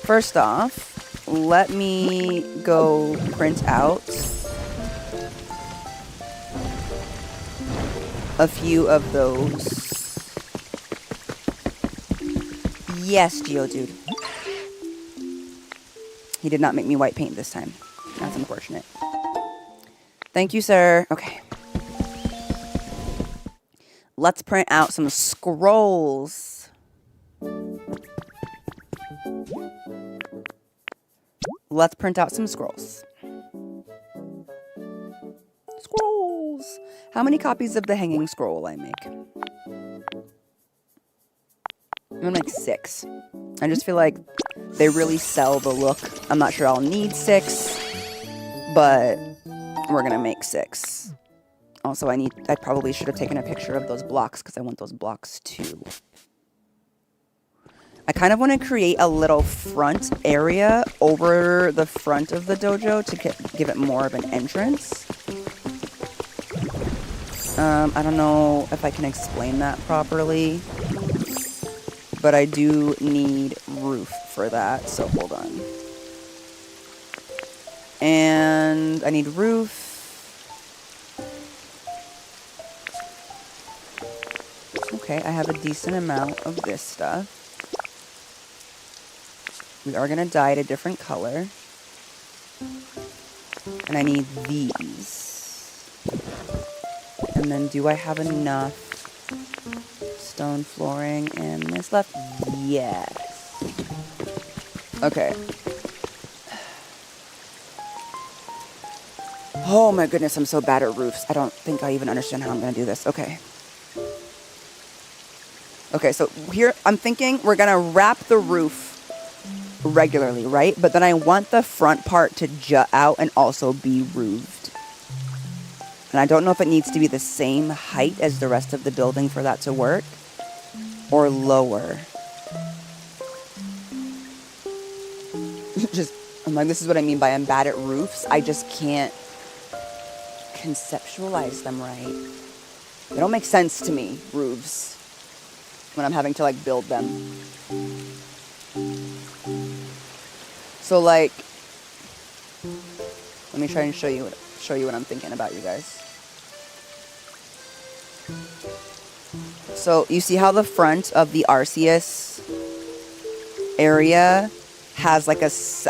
First off, let me go print out a few of those. Yes, Geodude. He did not make me white paint this time. That's unfortunate. Thank you, sir. Okay. Let's print out some scrolls. Let's print out some scrolls. Scrolls. How many copies of the hanging scroll will I make? I'm gonna make 6. I just feel like they really sell the look. I'm not sure I'll need 6, but we're gonna make 6. Also, I probably should have taken a picture of those blocks because I want those blocks too. I kind of want to create a little front area over the front of the dojo to give it more of an entrance. I don't know if I can explain that properly, but I do need roof for that, so hold on. And I need roof. Okay, I have a decent amount of this stuff. We are going to dye it a different color. And I need these. And then do I have enough stone flooring in this left? Yes. Okay. Oh my goodness, I'm so bad at roofs. I don't think I even understand how I'm going to do this. Okay. Okay, so here I'm thinking we're going to wrap the roof regularly, right? But then I want the front part to jut out and also be roofed. And I don't know if it needs to be the same height as the rest of the building for that to work, or lower. I'm like, this is what I mean by I'm bad at roofs. I just can't conceptualize them right. They don't make sense to me, roofs, when I'm having to like build them. So like, let me try and show you what I'm thinking about, you guys. So you see how the front of the Arceus area has like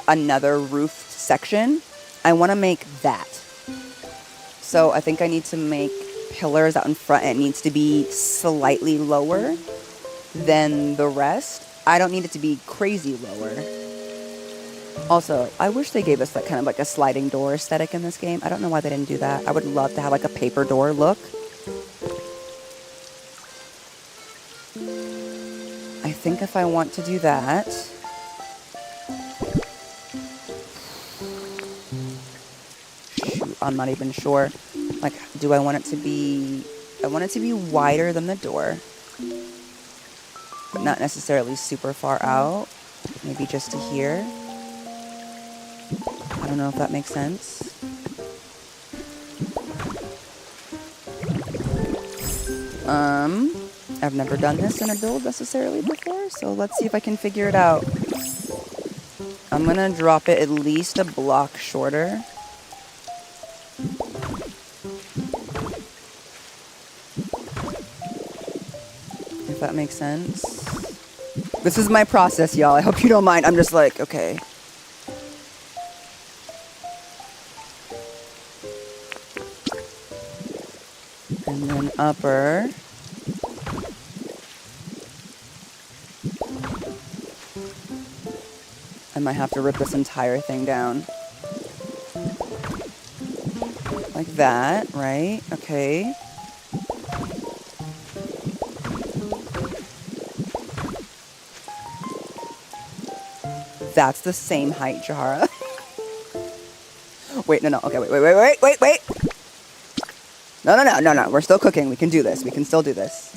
another roofed section? I want to make that. So I think I need to make pillars out in front, and it needs to be slightly lower than the rest. I don't need it to be crazy lower. Also, I wish they gave us that kind of like a sliding door aesthetic in this game. I don't know why they didn't do that. I would love to have like a paper door look. I think if I want to do that... Shoot, I'm not even sure. Like, do I want it to be... I want it to be wider than the door. But not necessarily super far out. Maybe just to here. I don't know if that makes sense. I've never done this in a build necessarily before, so let's see if I can figure it out. I'm gonna drop it at least a block shorter. If that makes sense. This is my process, y'all. I hope you don't mind. I'm just like, okay. And then upper. I might have to rip this entire thing down. Like that, right? Okay. That's the same height, Jahara. Wait, no. Okay, wait. No. We're still cooking. We can do this. We can still do this.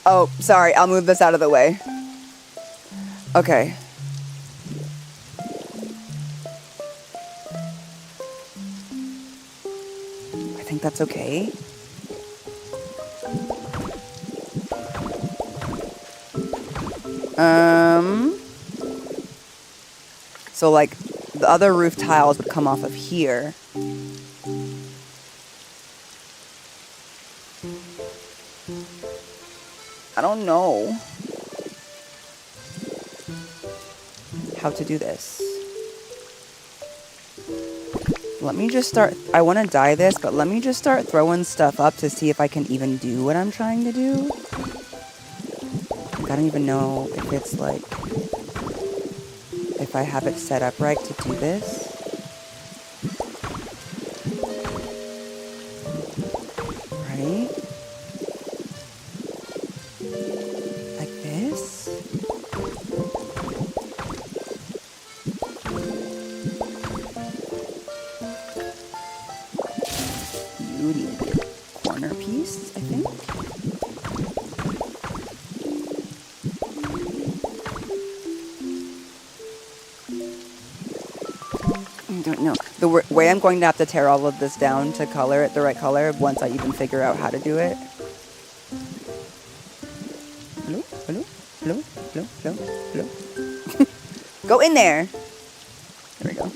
Oh, sorry. I'll move this out of the way. Okay. I think that's okay. So like the other roof tiles would come off of here. I don't know how to do this. Let me just start, I want to dye this, but let me just start throwing stuff up to see if I can even do what I'm trying to do. I don't even know if it's like, if I have it set up right to do this. Right? Like this. Beauty. Corner piece, I think. I don't know. The way I'm going to have to tear all of this down to color it the right color once I even figure out how to do it. Hello. Go in there. There we go.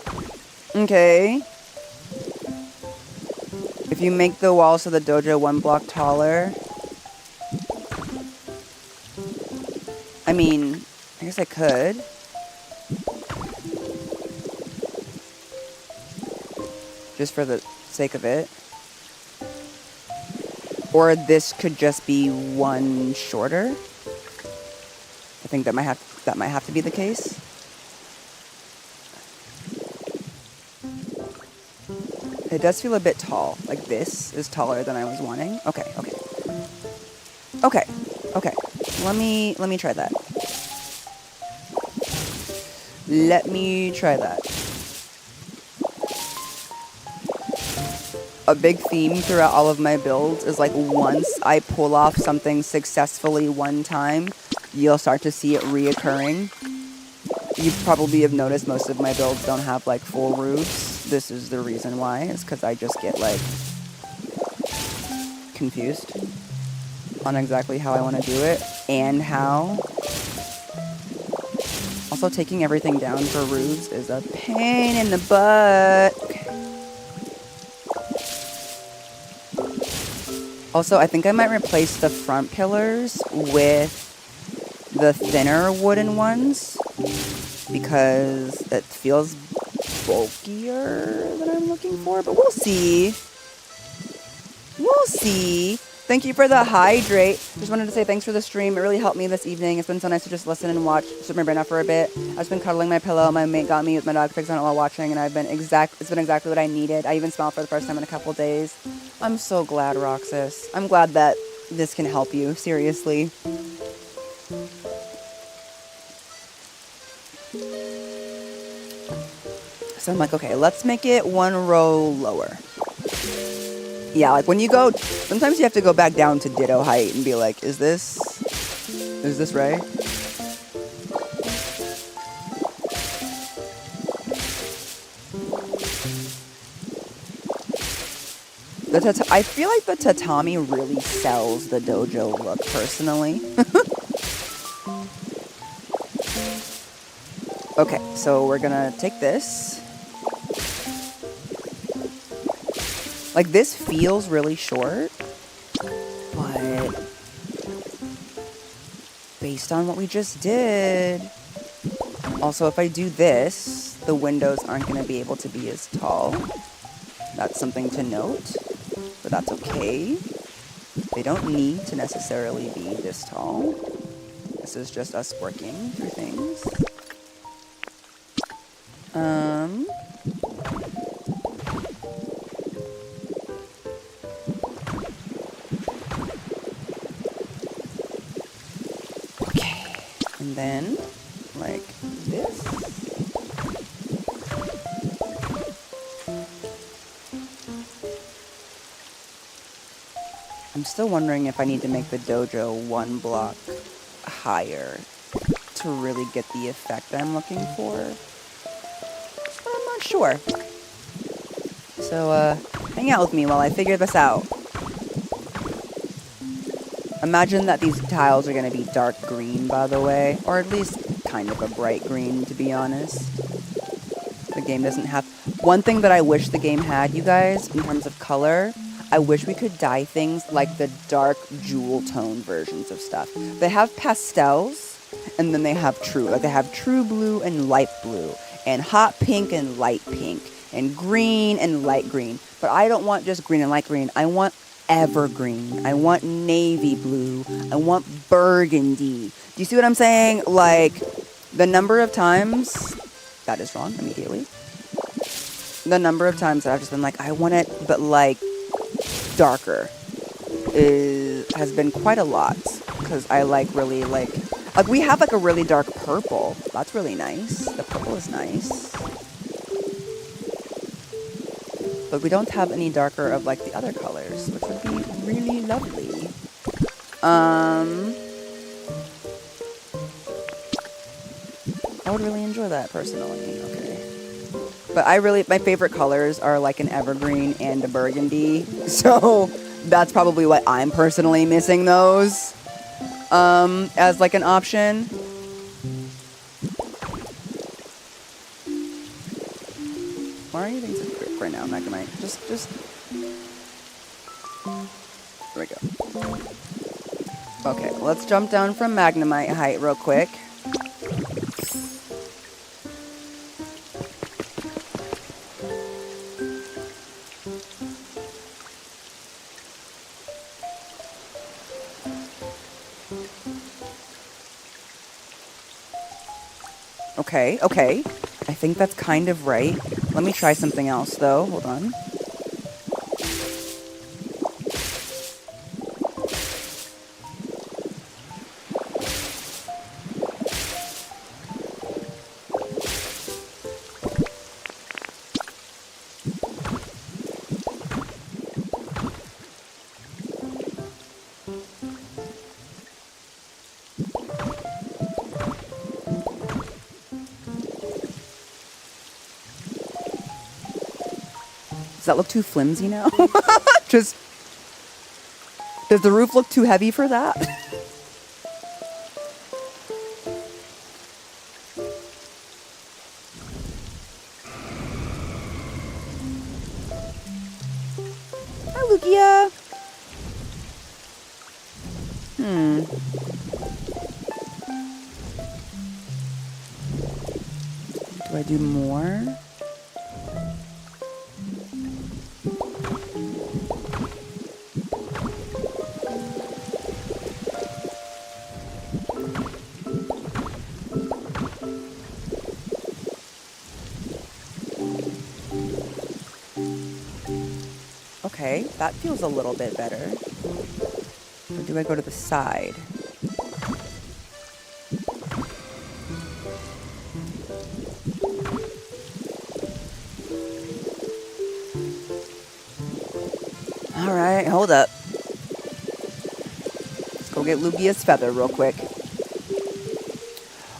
Okay. If you make the walls of the dojo 1 block taller. I mean, I guess I could. Just for the sake of it. Or this could just be 1 shorter. I think that might have to be the case. It does feel a bit tall. Like this is taller than I was wanting. Okay. Let me try that. A big theme throughout all of my builds is like once I pull off something successfully one time, you'll start to see it reoccurring. You probably have noticed most of my builds don't have like full roofs. This is the reason why. It's because I just get like confused on exactly how I want to do it and how. Also, taking everything down for roofs is a pain in the butt. Also, I think I might replace the front pillars with the thinner wooden ones because it feels bulkier than I'm looking for, but we'll see. Thank you for the hydrate. Just wanted to say thanks for the stream. It really helped me this evening. It's been so nice to just listen and watch. Just my brain out for a bit. I've just been cuddling my pillow. My mate got me with my dog pics on it while watching, and it's been exactly what I needed. I even smiled for the first time in a couple days. I'm so glad, Roxas. I'm glad that this can help you. Seriously. So I'm like, okay, let's make it one row lower. Yeah, like when you go, sometimes you have to go back down to ditto height and be like, is this right? I feel like the tatami really sells the dojo look, personally. Okay, so we're gonna take this. Like, this feels really short, but based on what we just did. Also, if I do this, the windows aren't going to be able to be as tall. That's something to note, but that's okay. They don't need to necessarily be this tall. This is just us working through things. Okay, and then like this. I'm still wondering if I need to make the dojo one block higher to really get the effect I'm looking for. But I'm not sure. So, hang out with me while I figure this out. Imagine that these tiles are going to be dark green, by the way. Or at least kind of a bright green, to be honest. The game doesn't have... One thing that I wish the game had, you guys, in terms of color... I wish we could dye things like the dark jewel tone versions of stuff. They have pastels, and then they have true. Like, they have true blue and light blue, and hot pink and light pink, and green and light green. But I don't want just green and light green. I want evergreen. I want navy blue. I want burgundy. Do you see what I'm saying? Like, the number of times... That is wrong immediately. The number of times that I've just been like, I want it, but like... darker has been quite a lot, because I like really like we have like a really dark purple. That's really nice. The purple is nice, but we don't have any darker of like the other colors, which would be really lovely. I would really enjoy that personally. Okay. But my favorite colors are like an evergreen and a burgundy. So that's probably why I'm personally missing those as like an option. Why are you being so quick right now, Magnemite? Just... There we go. Okay, let's jump down from Magnemite height real quick. Okay. I think that's kind of right. Let me try something else, though. Hold on. Does that look too flimsy now? Does the roof look too heavy for that? Hi, Lugia. Do I do more? Okay, that feels a little bit better. Or do I go to the side? Alright, hold up. Let's go get Lugia's feather real quick.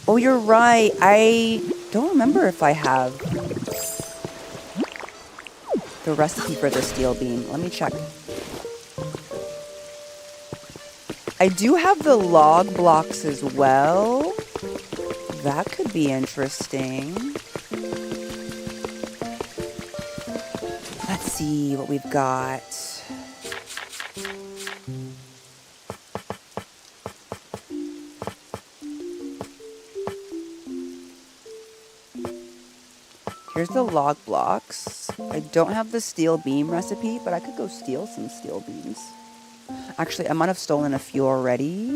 Oh, you're right. I don't remember if I have the recipe for the steel beam. Let me check. I do have the log blocks as well. That could be interesting. Let's see what we've got. Here's the log blocks. I don't have the steel beam recipe, but I could go steal some steel beams. Actually, I might have stolen a few already.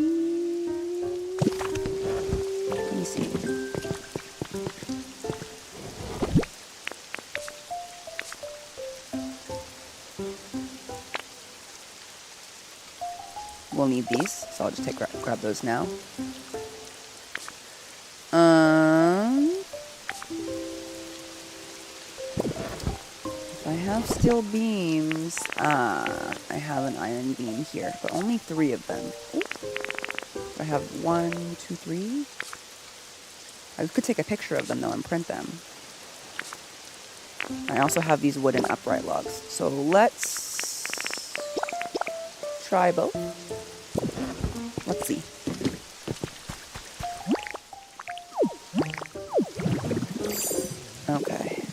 Let me see. We'll need these, so I'll just grab those now. I have steel beams. I have an iron beam here, but only 3 of them. Ooh. I have 1, 2, 3. I could take a picture of them though and print them. I also have these wooden upright logs. So let's try both. Let's see. Okay.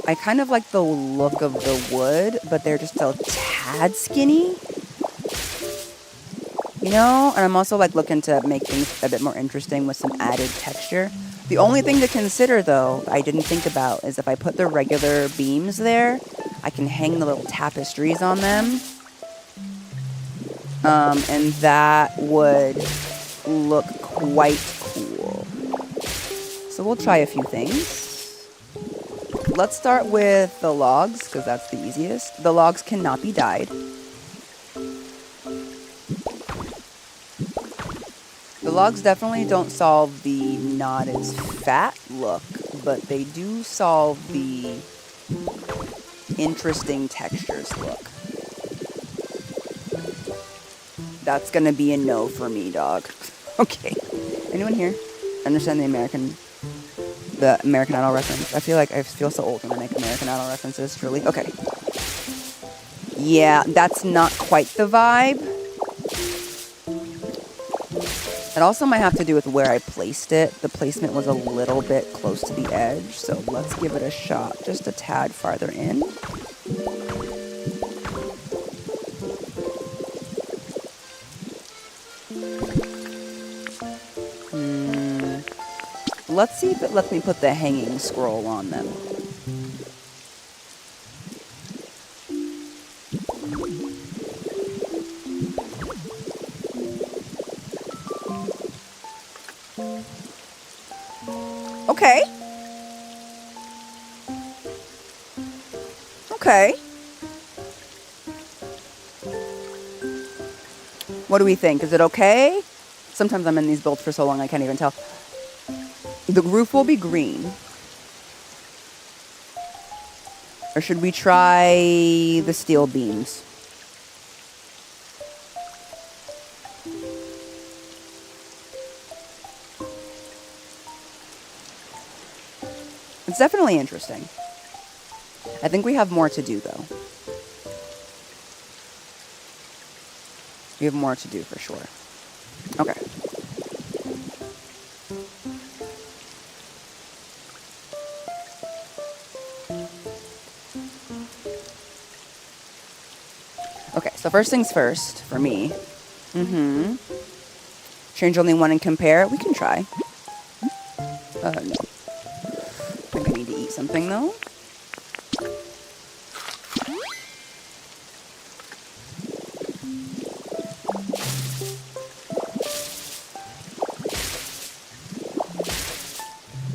I kind of like the look of the wood, but they're just a tad skinny. You know, and I'm also like looking to make things a bit more interesting with some added texture. The only thing to consider though, I didn't think about, is if I put the regular beams there, I can hang the little tapestries on them. And that would look quite cool. So we'll try a few things. Let's start with the logs, because that's the easiest. The logs cannot be dyed. The logs definitely don't solve the not as fat look, but they do solve the interesting textures look. That's gonna be a no for me, dog. Okay. Anyone here understand the American Idol reference? I feel so old when I make American Idol references, truly. Okay. Yeah, that's not quite the vibe. It also might have to do with where I placed it. The placement was a little bit close to the edge, so let's give it a shot. Just a tad farther in. Let's see if it lets me put the hanging scroll on them. Okay. Okay. What do we think? Is it okay? Sometimes I'm in these builds for so long I can't even tell. The roof will be green. Or should we try the steel beams? It's definitely interesting. I think we have more to do, though. We have more to do for sure. Okay. Okay, so first things first, for me. Change only one and compare. We can try. No. I think I need to eat something, though.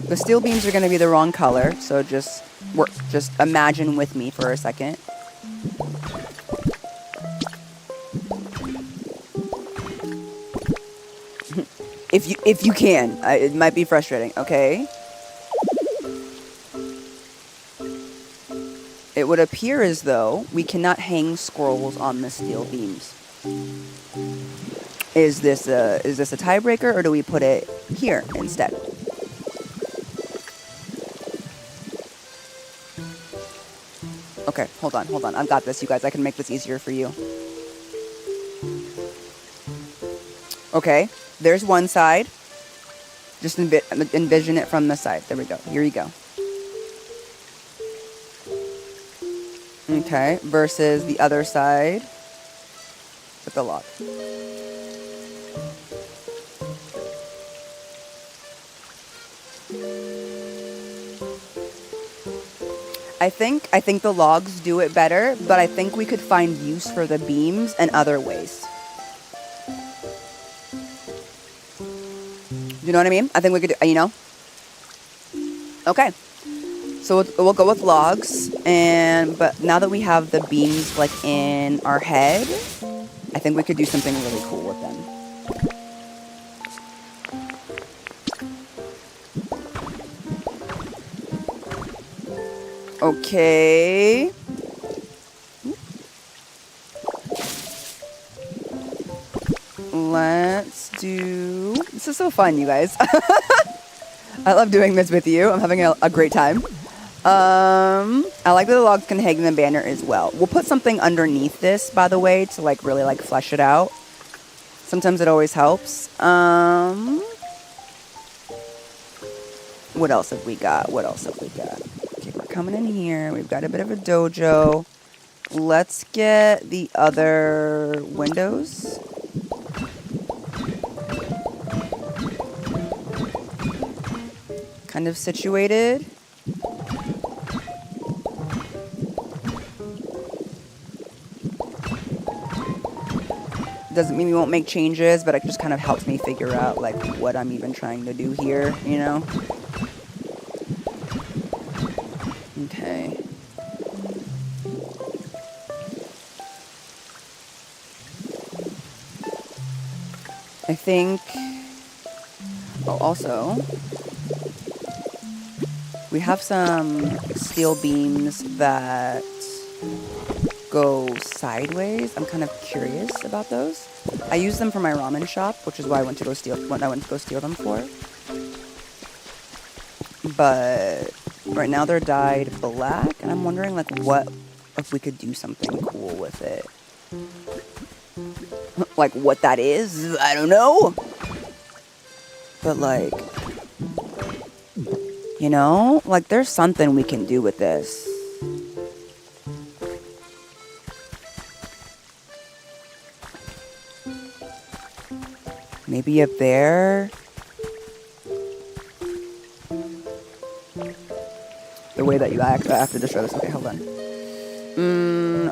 The steel beams are going to be the wrong color, so just imagine with me for a second. If you can, it might be frustrating. Okay. It would appear as though we cannot hang scrolls on the steel beams. Is this a tiebreaker, or do we put it here instead? Okay, hold on. I've got this, you guys. I can make this easier for you. Okay, there's one side. Just envision it from the side. There we go. Here you go. Okay, versus the other side with the log. I think the logs do it better, but I think we could find use for the beams in other ways. You know what I mean? I think we could, you know? Okay. So we'll go with logs, but now that we have the beams like in our head, I think we could do something really cool with them. Okay. Let's do... This is so fun, you guys. I love doing this with you. I'm having a great time. I like that the logs can hang the banner as well. We'll put something underneath this, by the way, to like really like flesh it out. Sometimes it always helps. What else have we got? Okay, we're coming in here. We've got a bit of a dojo. Let's get the other windows. Kind of situated. Doesn't mean we won't make changes, but it just kind of helps me figure out like what I'm even trying to do here, you know? Okay. I think... Oh, also... We have some steel beams that go sideways. I'm kind of curious about those. I use them for my ramen shop, which is why I went to go steal them for. But right now they're dyed black, and I'm wondering like what if we could do something cool with it. Like what that is, I don't know. But like, you know, like there's something we can do with this. Maybe up there. The way that you act, I have to just show this. Okay, hold on.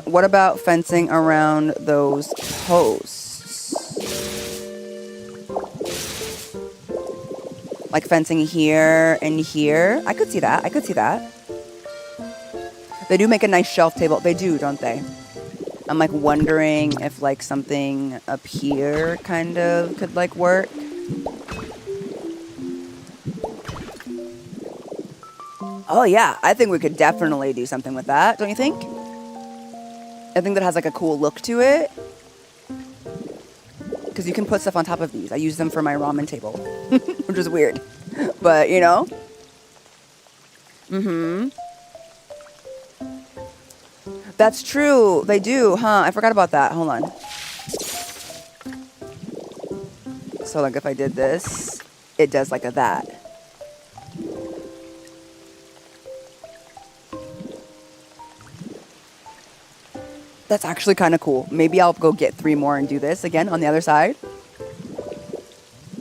What about fencing around those posts? Like fencing here and here. I could see that. They do make a nice shelf table. They do, don't they? I'm like wondering if like something up here kind of could like work. Oh yeah, I think we could definitely do something with that, don't you think? I think that has like a cool look to it. Because you can put stuff on top of these. I use them for my ramen table, which is weird. But, you know. That's true. They do, huh? I forgot about that. Hold on. So, like, if I did this, it does like a that. That's actually kind of cool. Maybe I'll go get 3 more and do this again on the other side.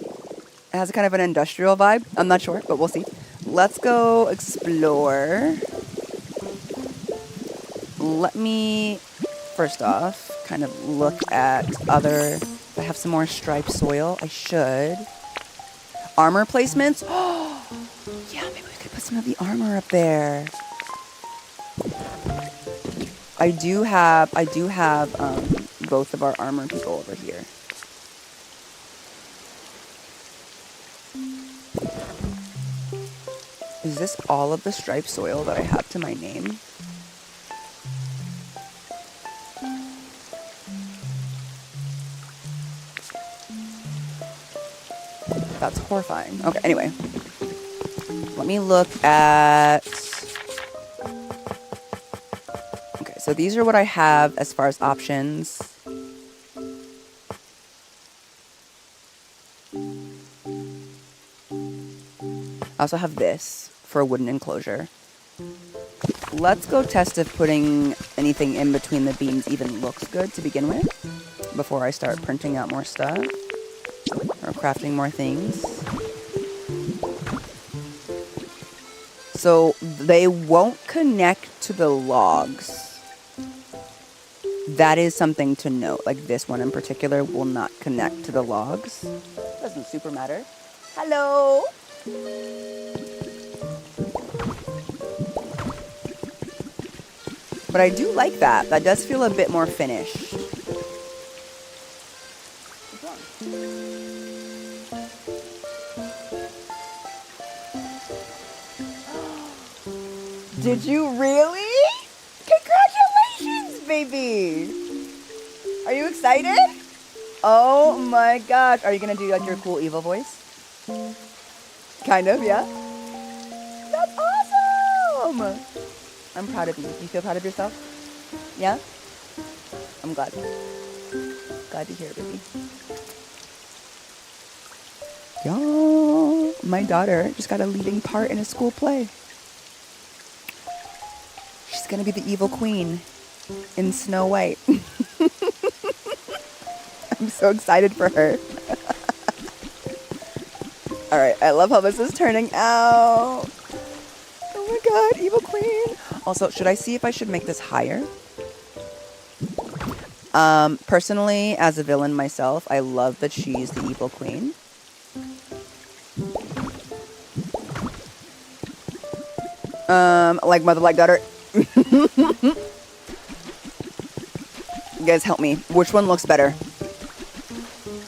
It has kind of an industrial vibe. I'm not sure, but we'll see. Let's go explore. Let me, first off, kind of look at other... If I have some more striped soil, I should. Armor placements. Oh, yum. some of the armor up there. I do have both of our armor people over here. Is this all of the striped soil that I have to my name? That's horrifying. Okay, anyway. Let me look at... Okay, so these are what I have as far as options. I also have this for a wooden enclosure. Let's go test if putting anything in between the beams even looks good to begin with, before I start printing out more stuff or crafting more things. So they won't connect to the logs. That is something to note. Like this one in particular will not connect to the logs. Doesn't super matter. Hello. But I do like that. That does feel a bit more finished. Did you really? Congratulations, baby! Are you excited? Oh my gosh. Are you gonna do like your cool evil voice? Kind of, yeah? That's awesome! I'm proud of you. You feel proud of yourself? Yeah? I'm glad. Glad to hear it, baby. Y'all, my daughter just got a leading part in a school play. She's gonna be the evil queen in Snow White. I'm so excited for her. All right, I love how this is turning out. Oh my god, evil queen. Also, should I see if I should make this higher? Personally, as a villain myself, I love that she's the evil queen. Like mother, like daughter. You guys help me. Which one looks better?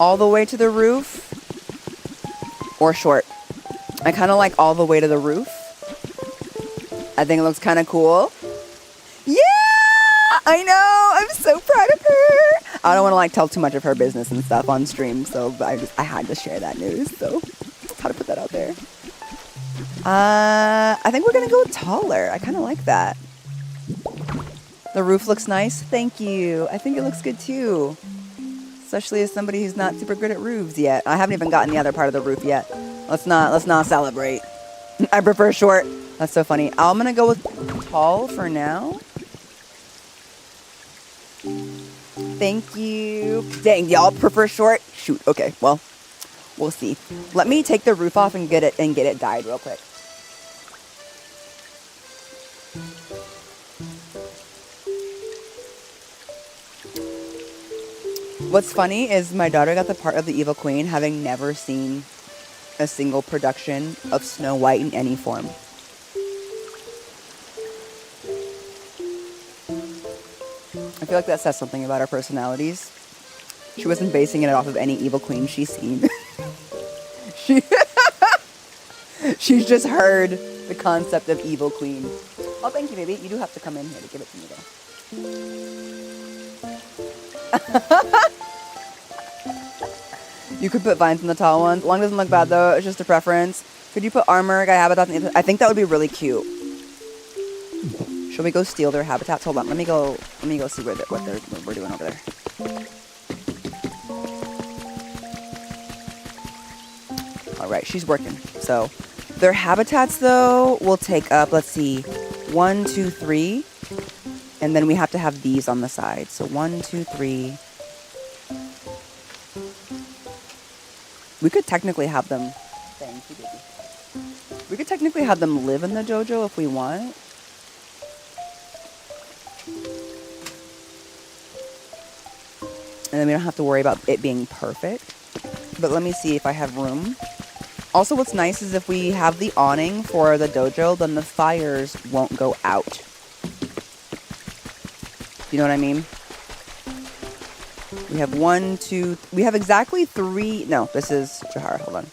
All the way to the roof or short? I kind of like all the way to the roof. I think it looks kind of cool. Yeah, I know. I'm so proud of her. I don't want to like tell too much of her business and stuff on stream, so I had to share that news. So that's how to put that out there. I think we're gonna go taller. I kind of like that. The roof looks nice. Thank you. I think it looks good too. Especially as somebody who's not super good at roofs yet. I haven't even gotten the other part of the roof yet. Let's not celebrate. I prefer short. That's so funny. I'm gonna go with tall for now. Thank you. Dang, y'all prefer short? Shoot. Okay, well, we'll see. Let me take the roof off and get it dyed real quick. What's funny is my daughter got the part of the evil queen having never seen a single production of Snow White in any form. I feel like that says something about our personalities. She wasn't basing it off of any evil queen she's seen. She's just heard the concept of evil queen. Oh, thank you, baby. You do have to come in here to give it to me, though. You could put vines in the tall ones. Long doesn't look bad, though. It's just a preference. Could you put armor, guy habitats? I think that would be really cute. Should we go steal their habitats? Hold on. Let me go see what we're doing over there. All right, she's working. So their habitats, though, will take up, let's see, 1, 2, 3. And then we have to have these on the side. So 1, 2, 3. We could technically have them. Thank you, baby. We could technically have them live in the dojo if we want. And then we don't have to worry about it being perfect. But let me see if I have room. Also, what's nice is if we have the awning for the dojo, then the fires won't go out. You know what I mean? We have 1, 2... We have exactly 3... No, this is Jahara. Hold on.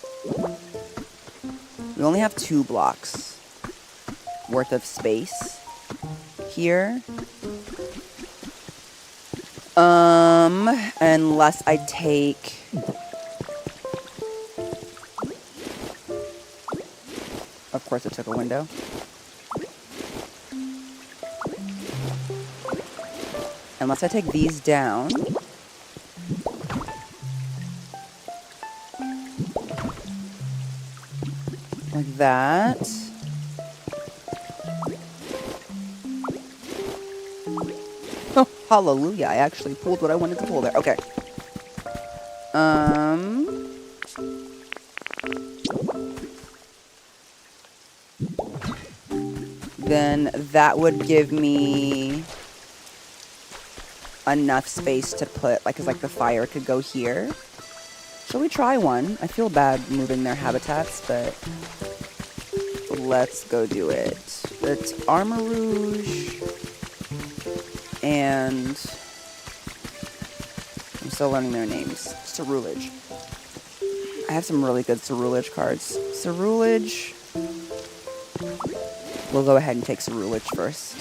We only have 2 blocks worth of space here. Unless I take... Of course, it took a window. Unless I take these down. Like that. Oh, hallelujah. I actually pulled what I wanted to pull there. Okay. Then that would give me enough space to put, like, 'cause like the fire could go here. Shall we try one? I feel bad moving their habitats, but let's go do it. It's Aurorus and I'm still learning their names. Cerulege. I have some really good Cerulege cards. Cerulege. We'll go ahead and take Cerulege first.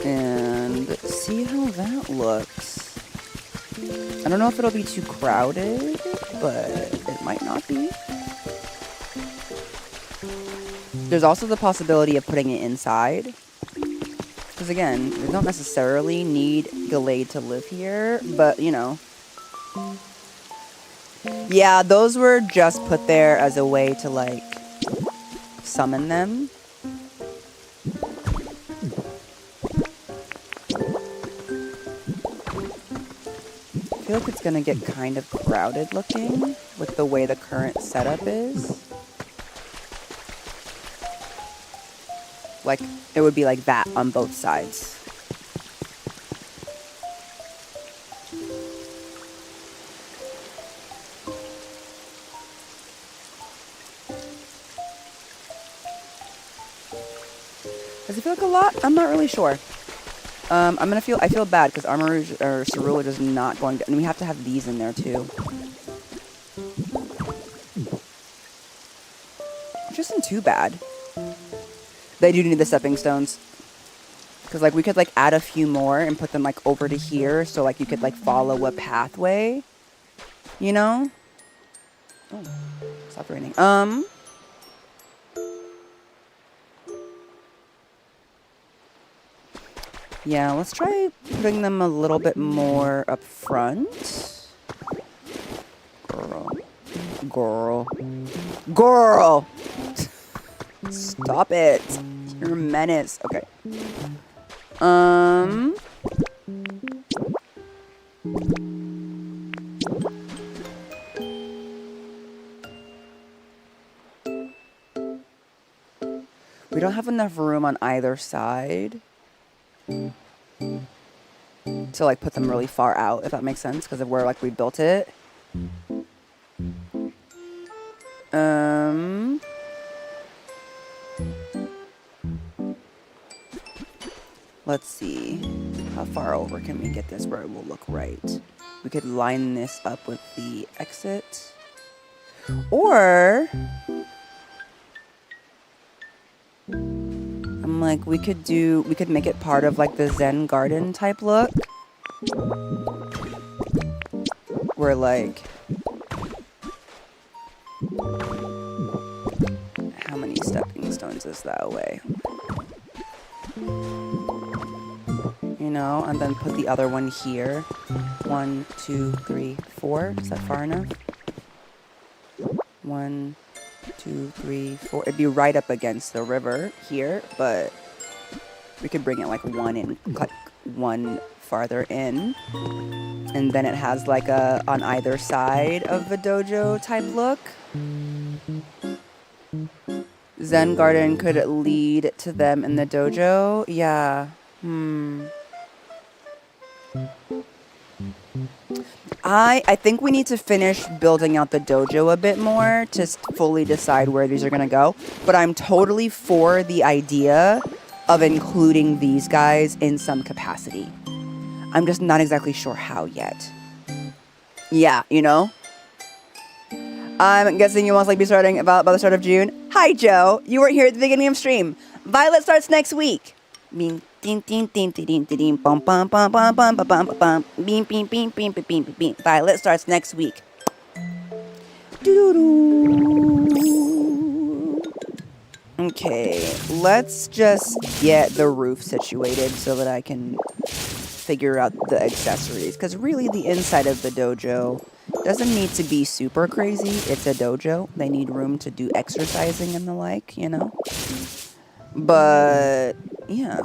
And see how that looks. I don't know if it'll be too crowded, but it might not be. There's also the possibility of putting it inside. Because again, we don't necessarily need Gallade to live here, but you know. Yeah, those were just put there as a way to like summon them. I feel like it's gonna get kind of crowded looking with the way the current setup is. Like, it would be like that on both sides. Does it feel like a lot? I'm not really sure. I feel bad because Aurorus or Cerulege is not going to, and we have to have these in there too. Which isn't too bad. They do need the stepping stones. Because like we could like add a few more and put them like over to here so like you could like follow a pathway. You know? Oh, stop raining. Yeah, let's try putting them a little bit more up front. Girl. Stop it. You're a menace. Okay. We don't have enough room on either side to like put them really far out, if that makes sense, because of where like we built it. Let's see. How far over can we get this where it will look right? We could line this up with the exit. Or I'm like, we could make it part of like the Zen garden type look. Where like, how many stepping stones is that away? You know, and then put the other one here. 1, 2, 3, 4. Is that far enough? 1, 2, 3, 4. It'd be right up against the river here, but we could bring it like one farther in. And then it has like a on either side of the dojo type look. Zen garden could lead to them in the dojo. Yeah. I think we need to finish building out the dojo a bit more to fully decide where these are going to go. But I'm totally for the idea of including these guys in some capacity. I'm just not exactly sure how yet. Yeah, you know? I'm guessing you most likely be starting about by the start of June. Hi, Joe. You weren't here at the beginning of stream. Violet starts next week. Beam, ding, ding, ding, ding, ding, ding, bum, bum, bum, bum, bum, bum, bum, bum, beam, beam, beam, beam, beam, beam, beam. Violet starts next week. Okay, let's just get the roof situated so that I can figure out the accessories. Because really, the inside of the dojo doesn't need to be super crazy. It's a dojo. They need room to do exercising and the like, you know? But, yeah.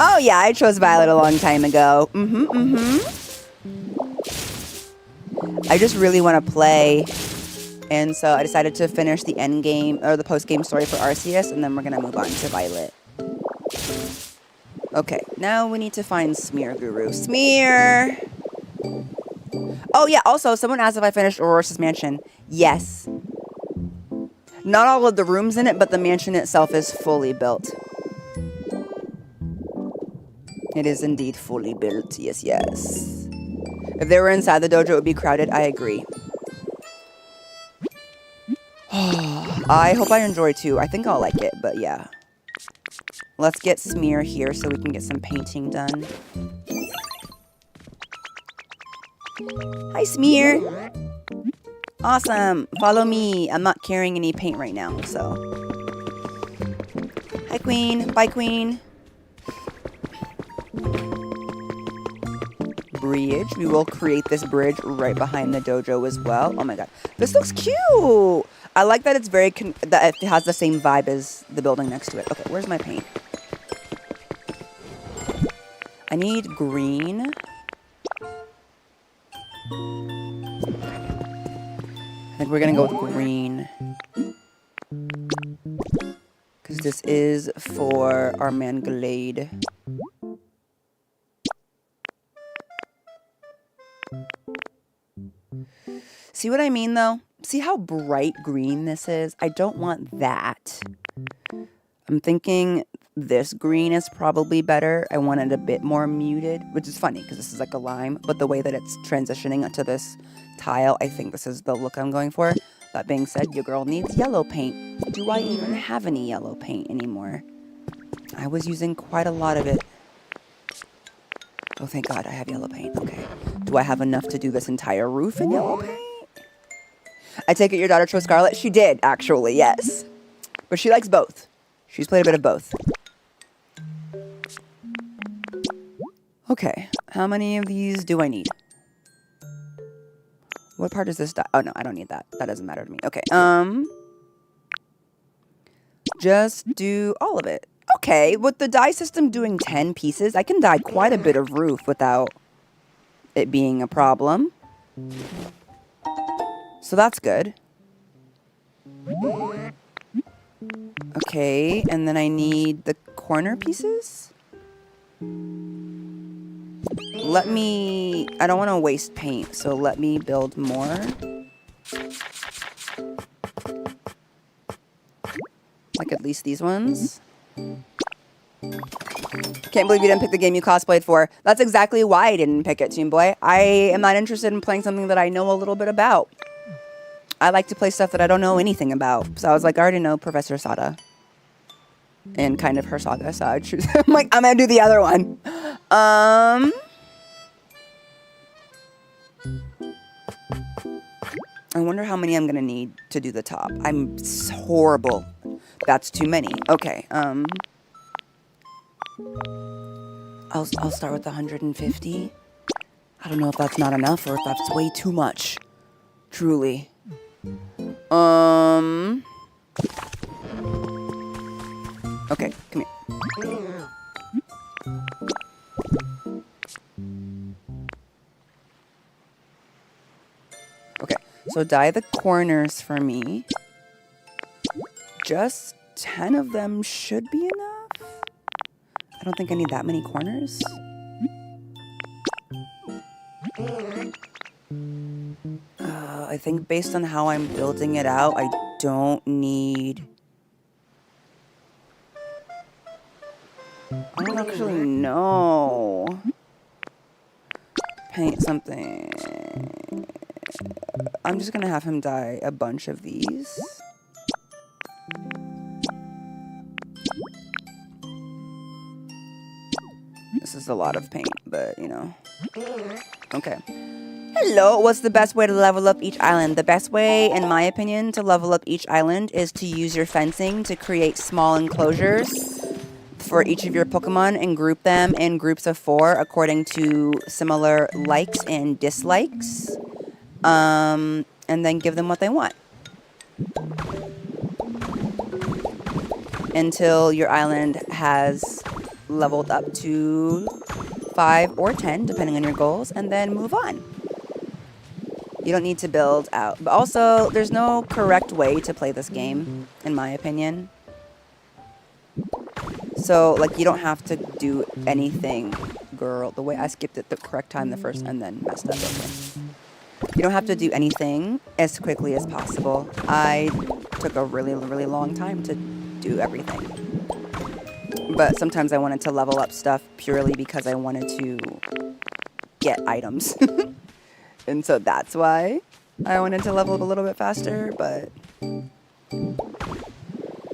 Oh, yeah, I chose Violet a long time ago. I just really want to play. And so I decided to finish the end game, or the post-game story for Arceus, and then we're going to move on to Violet. Okay, now we need to find Smear Guru. Smear! Oh, yeah, also, someone asked if I finished Aurorus' mansion. Yes. Not all of the rooms in it, but the mansion itself is fully built. It is indeed fully built. Yes, yes. If they were inside the dojo, it would be crowded. I agree. I hope I enjoy too. I think I'll like it, but yeah. Let's get Smear here so we can get some painting done. Hi, Smear. Awesome. Follow me. I'm not carrying any paint right now, so. Hi, Queen. Bye, Queen. Bridge. We will create this bridge right behind the dojo as well. Oh my god. This looks cute. I like that it's that it has the same vibe as the building next to it. Okay, where's my paint? I need green. I think we're gonna go with green. Because this is for our man Gallade. See what I mean, though? See how bright green this is? I don't want that. I'm thinking this green is probably better. I want it a bit more muted, which is funny because this is like a lime, but the way that it's transitioning onto this tile, I think this is the look I'm going for. That being said, your girl needs yellow paint. Do I even have any yellow paint anymore? I was using quite a lot of it. Oh, thank God I have yellow paint. Okay. Do I have enough to do this entire roof in yellow paint? I take it your daughter chose Scarlet? She did, actually, yes. But she likes both. She's played a bit of both. Okay. How many of these do I need? What part is this? Oh, no, I don't need that. That doesn't matter to me. Okay. Just do all of it. Okay. With the dye system doing 10 pieces, I can dye quite a bit of roof without it being a problem. So that's good. Okay, and then I need the corner pieces. I don't want to waste paint, so let me build more. Like at least these ones. Can't believe you didn't pick the game you cosplayed for. That's exactly why I didn't pick it, Team Boy. I am not interested in playing something that I know a little bit about. I like to play stuff that I don't know anything about. So I was like, I already know Professor Sada. And kind of her saga, so I choose. I'm like, I'm gonna do the other one. I wonder how many I'm gonna need to do the top. I'm horrible. That's too many. Okay. I'll start with 150. I don't know if that's not enough or if that's way too much. Truly. Okay, come here. Okay, so dye the corners for me. Just 10 of them should be enough. I don't think I need that many corners. I think based on how I'm building it out, I don't need... I don't actually know. Paint something. I'm just gonna have him dye a bunch of these. This is a lot of paint, but you know. Okay. Hello, what's the best way to level up each island? The best way, in my opinion, to level up each island is to use your fencing to create small enclosures for each of your Pokemon and group them in groups of 4 according to similar likes and dislikes. And then give them what they want. Until your island has leveled up to 5 or 10, depending on your goals, and then move on. You don't need to build out. But also, there's no correct way to play this game, in my opinion. So, like, you don't have to do anything, girl. The way I skipped it the correct time the first and then messed up. Okay. You don't have to do anything as quickly as possible. I took a really, really long time to do everything. But sometimes I wanted to level up stuff purely because I wanted to get items. And so that's why I wanted to level up a little bit faster, but...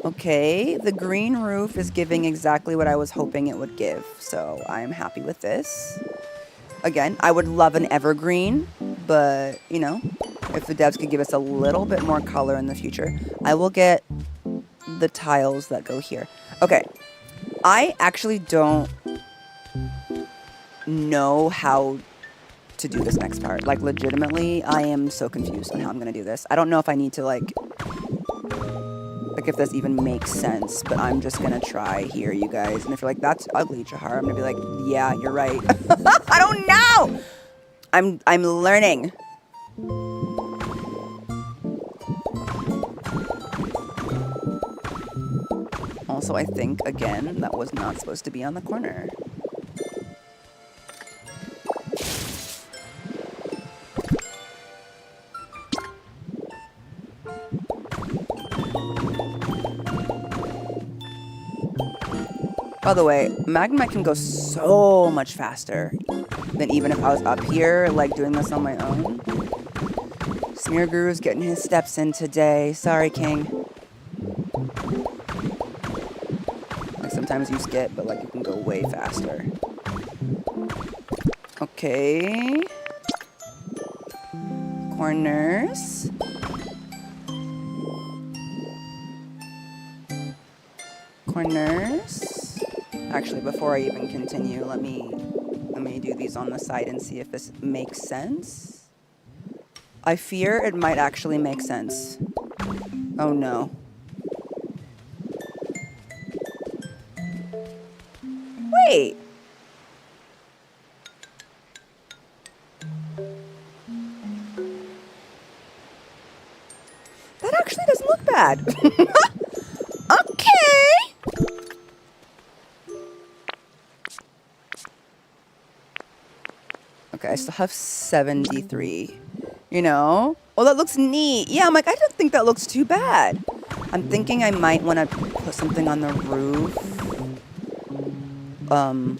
Okay, the green roof is giving exactly what I was hoping it would give, so I'm happy with this. Again, I would love an evergreen, but, you know, if the devs could give us a little bit more color in the future, I will get the tiles that go here. Okay, I actually don't know how to do this next part. Like, legitimately, I am so confused on how I'm going to do this. I don't know if I need to, like, if this even makes sense, but I'm just going to try here, you guys. And if you're like, that's ugly, Jahara, I'm going to be like, yeah, you're right. I don't know! I'm learning. Also, I think, again, that was not supposed to be on the corner. By the way, Magnemite can go so much faster than even if I was up here, like, doing this on my own. Smear Guru's getting his steps in today. Sorry, King. Like, sometimes you skip, but, like, you can go way faster. Okay. Corners. Corners. Actually, before I even continue, let me do these on the side and see if this makes sense. I fear it might actually make sense. Oh no. Wait. That actually doesn't look bad. Okay. Okay, I still have 73. You know? Oh, that looks neat. Yeah, I'm like, I don't think that looks too bad. I'm thinking I might want to put something on the roof. I'm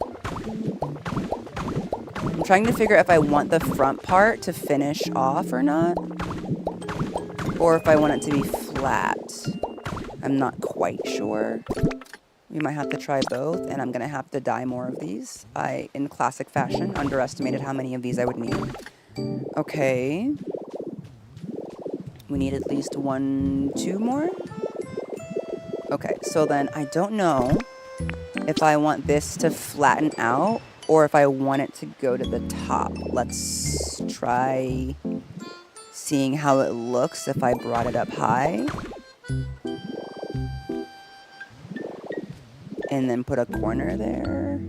trying to figure if I want the front part to finish off or not. Or if I want it to be flat. I'm not quite sure. We might have to try both, and I'm going to have to dye more of these. I, in classic fashion, underestimated how many of these I would need. Okay. We need at least 1, 2 more. Okay, so then I don't know if I want this to flatten out or if I want it to go to the top. Let's try seeing how it looks if I brought it up high. And then put a corner there.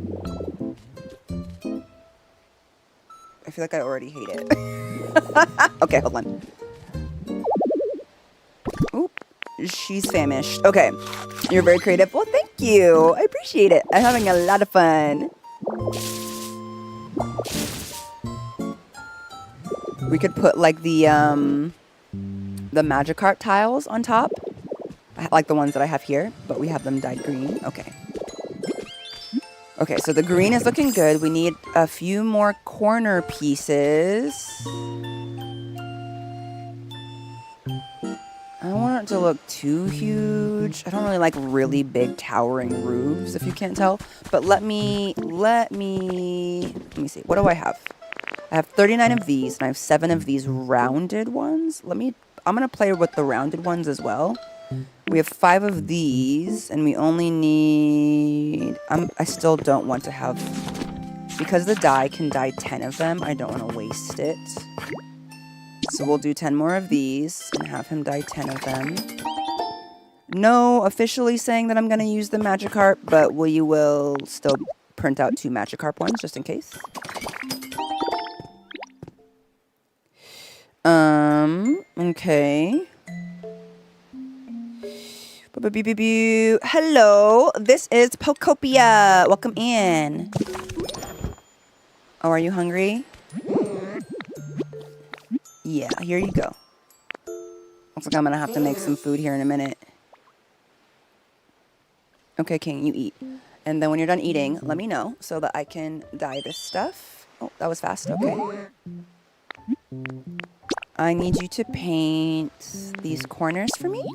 I feel like I already hate it. Okay, hold on. Oop. She's famished. Okay. You're very creative. Well, thank you. I appreciate it. I'm having a lot of fun. We could put like the Magikarp tiles on top. Like the ones that I have here, but we have them dyed green. Okay. Okay, so the green is looking good. We need a few more corner pieces. I don't want it to look too huge. I don't really like really big towering roofs, if you can't tell. But let me see. What do I have? I have 39 of these, and I have 7 of these rounded ones. I'm gonna play with the rounded ones as well. We have 5 of these, and we only need... I still don't want to have... Because the dye can dye 10 of them, I don't want to waste it. So we'll do 10 more of these, and have him dye 10 of them. No officially saying that I'm going to use the Magikarp, but we will still print out 2 Magikarp ones, just in case. Okay. Hello, this is Pokopia. Welcome in. Oh, are you hungry? Yeah, here you go. Looks like I'm gonna have to make some food here in a minute. Okay, King, you eat. And then when you're done eating, let me know so that I can dye this stuff. Oh, that was fast. Okay. I need you to paint these corners for me.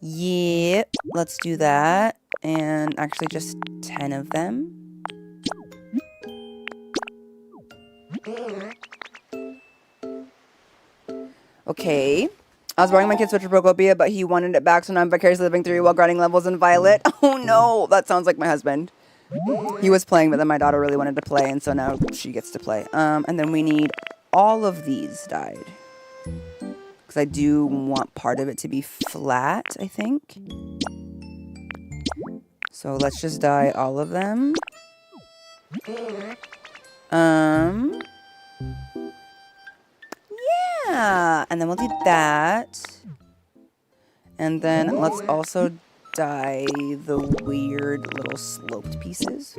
Yep, let's do that. And actually just 10 of them. Okay. I was borrowing my kid's Switch for Pokopia, but he wanted it back, so now I'm vicariously living through while grinding levels in Violet. Oh no, that sounds like my husband. He was playing, but then my daughter really wanted to play, and so now she gets to play. And then we need all of these dyed. Because I do want part of it to be flat, I think. So let's just dye all of them. Yeah, and then we'll do that. And then let's also dye the weird little sloped pieces.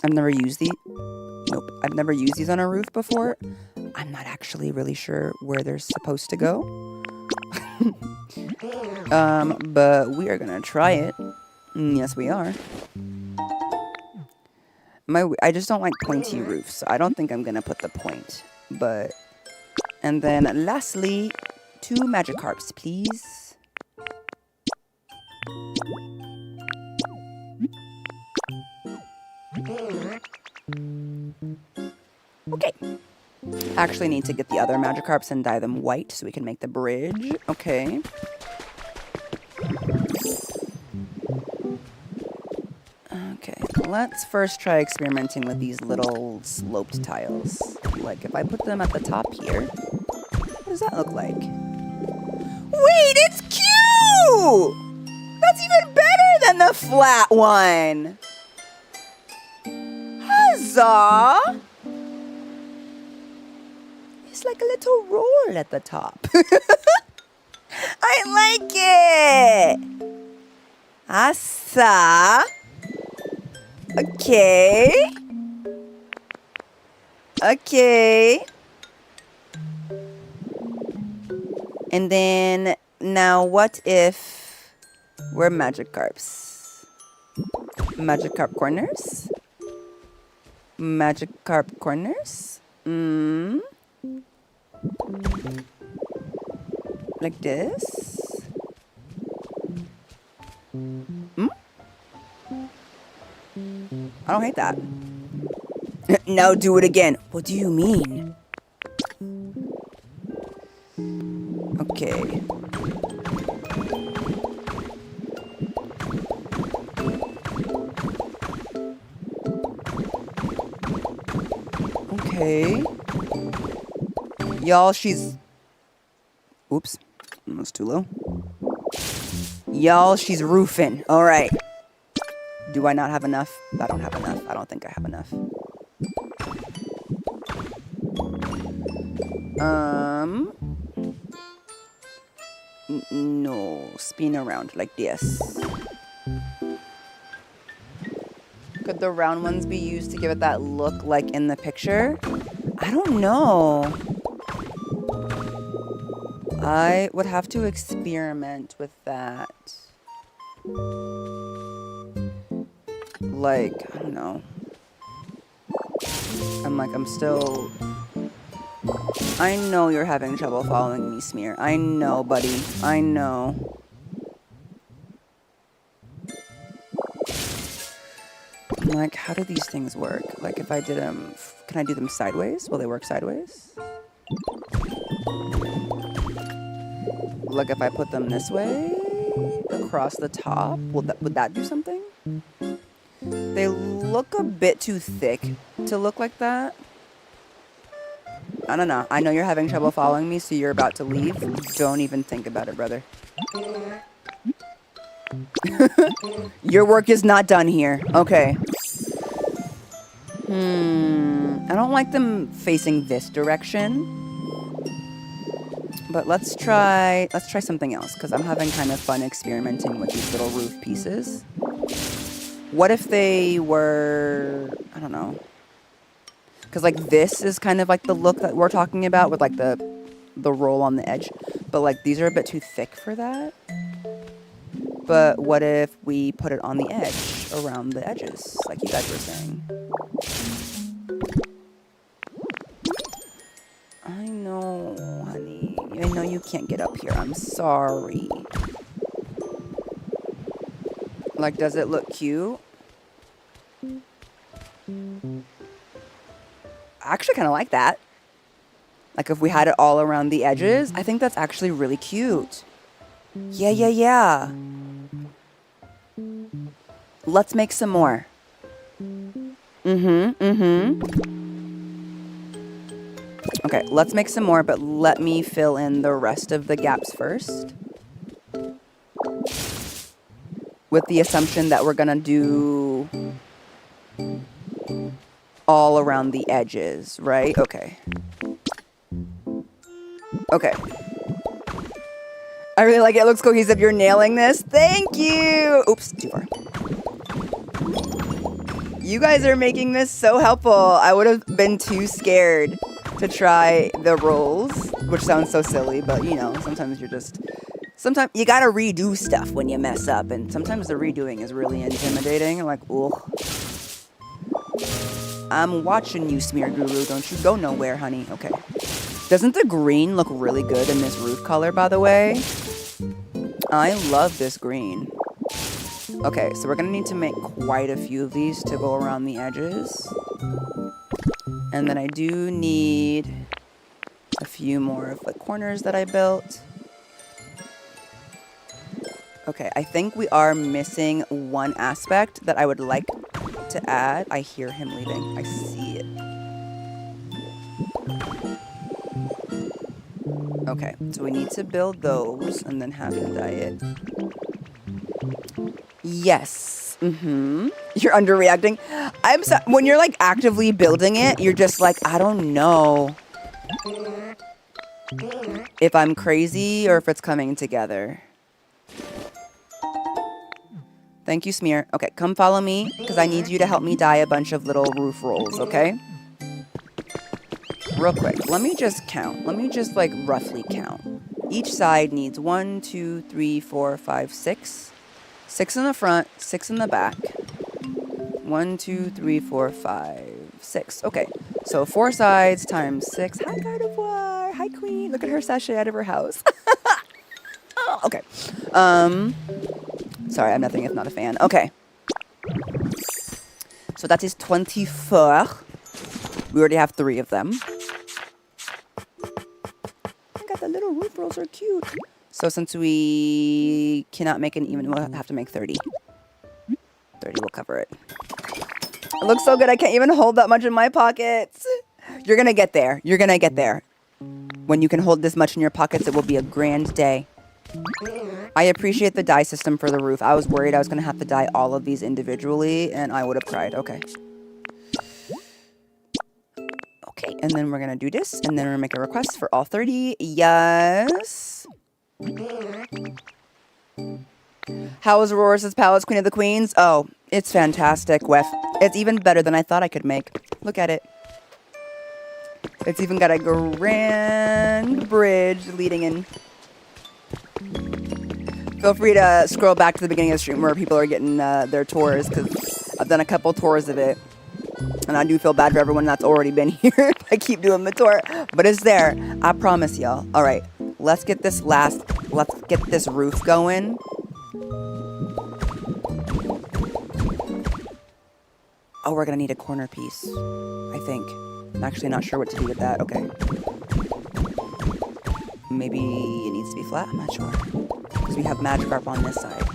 I've never used these. Nope, I've never used these on a roof before. I'm not actually really sure where they're supposed to go. But we are gonna try it. Yes, we are. I just don't like pointy roofs, so I don't think I'm gonna put the point. But, and then lastly, 2 Magikarps, please. Okay. Actually need to get the other Magikarps and dye them white so we can make the bridge. Okay. Okay, let's first try experimenting with these little sloped tiles. Like, if I put them at the top here, what does that look like? Wait, it's cute! That's even better than the flat one! Huzzah! It's like a little roll at the top. I like it! Asa! Okay. Okay. And then, now what if we're Magikarps? Magikarp corners? Magikarp corners? Like this? I don't hate that. Now do it again. What do you mean? Okay. Okay. Y'all, she's... Oops. That's too low. Y'all, she's roofing. All right. Do I not have enough? I don't have enough. I don't think I have enough. No, spin around like this. Could the round ones be used to give it that look like in the picture? I don't know. I would have to experiment with that. Like, I don't know. I'm still... I know you're having trouble following me, Smear. I know, buddy. I know. I'm like, how do these things work? Like, if I did them... Can I do them sideways? Will they work sideways? Like, if I put them this way, across the top, would that do something? They look a bit too thick to look like that. I don't know. I know you're having trouble following me, so you're about to leave. Don't even think about it, brother. Your work is not done here. Okay. I don't like them facing this direction. But let's try something else, because I'm having kind of fun experimenting with these little roof pieces. What if they were, I don't know. Because like this is kind of like the look that we're talking about with like the roll on the edge. But like these are a bit too thick for that. But what if we put it on the edge, around the edges, like you guys were saying? I know, honey. I know you can't get up here. I'm sorry. Like, does it look cute? I actually kind of like that. Like, if we had it all around the edges, I think that's actually really cute. Yeah. Let's make some more. Okay, let's make some more, but let me fill in the rest of the gaps first. With the assumption that we're gonna do all around the edges, right? Okay. Okay. I really like it. It looks cohesive. You're nailing this. Thank you. Oops, too far. You guys are making this so helpful. I would have been too scared to try the rolls, which sounds so silly, but you know, sometimes you gotta redo stuff when you mess up, and sometimes the redoing is really intimidating. Like, ugh. I'm watching you, Smear Guru. Don't you go nowhere, honey. Okay. Doesn't the green look really good in this roof color, by the way? I love this green. Okay, so we're gonna need to make quite a few of these to go around the edges. And then I do need a few more of the corners that I built. Okay, I think we are missing one aspect that I would like to add. I hear him leaving. I see it. Okay, so we need to build those and then have him dye it. Yes. You're underreacting. I'm so, when you're like actively building it, you're just like, I don't know if I'm crazy or if it's coming together. Thank you, Smear. Okay, come follow me, because I need you to help me dye a bunch of little roof rolls, okay? Real quick, let me just count. Let me just like roughly count. Each side needs 1, 2, 3, 4, 5, 6. 6 in the front, 6 in the back. 1, 2, 3, 4, 5, 6. Okay, so 4 sides times 6. Hi, Gardevoir. Hi, Queen. Look at her sachet out of her house. Oh, okay. Sorry, I'm nothing if not a fan. Okay. So that is 24. We already have 3 of them. I got the little roof rolls are cute. So since we cannot make an even, we'll have to make 30. 30 will cover it. It looks so good. I can't even hold that much in my pockets. You're going to get there. You're going to get there. When you can hold this much in your pockets, it will be a grand day. I appreciate the dye system for the roof. I was worried I was going to have to dye all of these individually, and I would have cried. Okay. Okay, and then we're gonna do this, and then we're gonna make a request for all 30. Yes. How is Aurorus' Palace, Queen of the Queens? Oh, it's fantastic, Wef. It's even better than I thought I could make. Look at it. It's even got a grand bridge leading in. Feel free to scroll back to the beginning of the stream where people are getting their tours, because I've done a couple tours of it. And I do feel bad for everyone that's already been here if I keep doing the tour. But it's there. I promise y'all. All right. Let's get this roof going. Oh, we're going to need a corner piece, I think. I'm actually not sure what to do with that. Okay. Maybe it needs to be flat. I'm not sure. Because we have Magikarp on this side.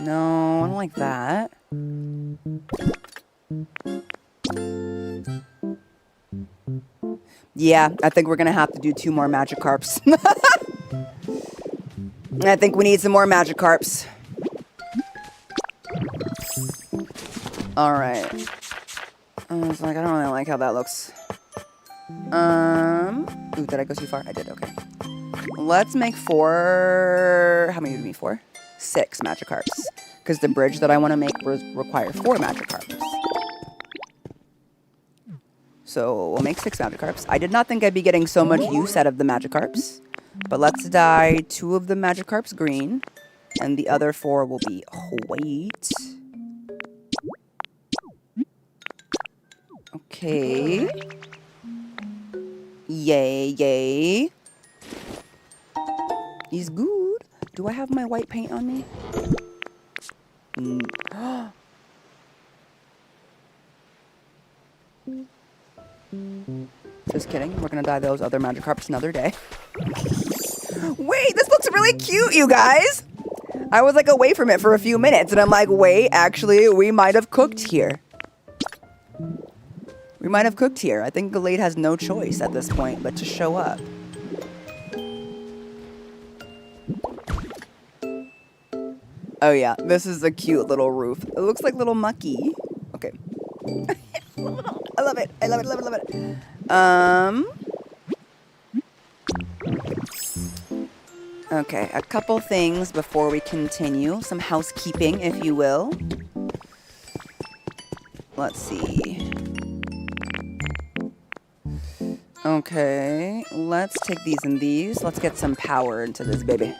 No, I don't like that. Yeah, I think we're gonna have to do 2 more Magikarps. I think we need some more Magikarps. Alright. I was like, I don't really like how that looks. Ooh, did I go too far? I did, okay. Let's make 4... How many do we need? 4? 6 Magikarps. Because the bridge that I want to make require 4 Magikarps. So we'll make 6 Magikarps. I did not think I'd be getting so much use out of the Magikarps. But let's dye 2 of the Magikarps green. And the other 4 will be white. Okay. Yay, yay. He's good. Do I have my white paint on me? Just kidding. We're gonna dye those other Magikarps another day. Wait, this looks really cute, you guys. I was like away from it for a few minutes, and I'm like, wait, actually, we might have cooked here. We might have cooked here. I think Gallade has no choice at this point but to show up. Oh yeah, this is a cute little roof. It looks like little mucky. Okay. I love it. I love it, love it, love it. Okay, a couple things before we continue. Some housekeeping, if you will. Let's see. Okay, let's take these and these. Let's get some power into this baby.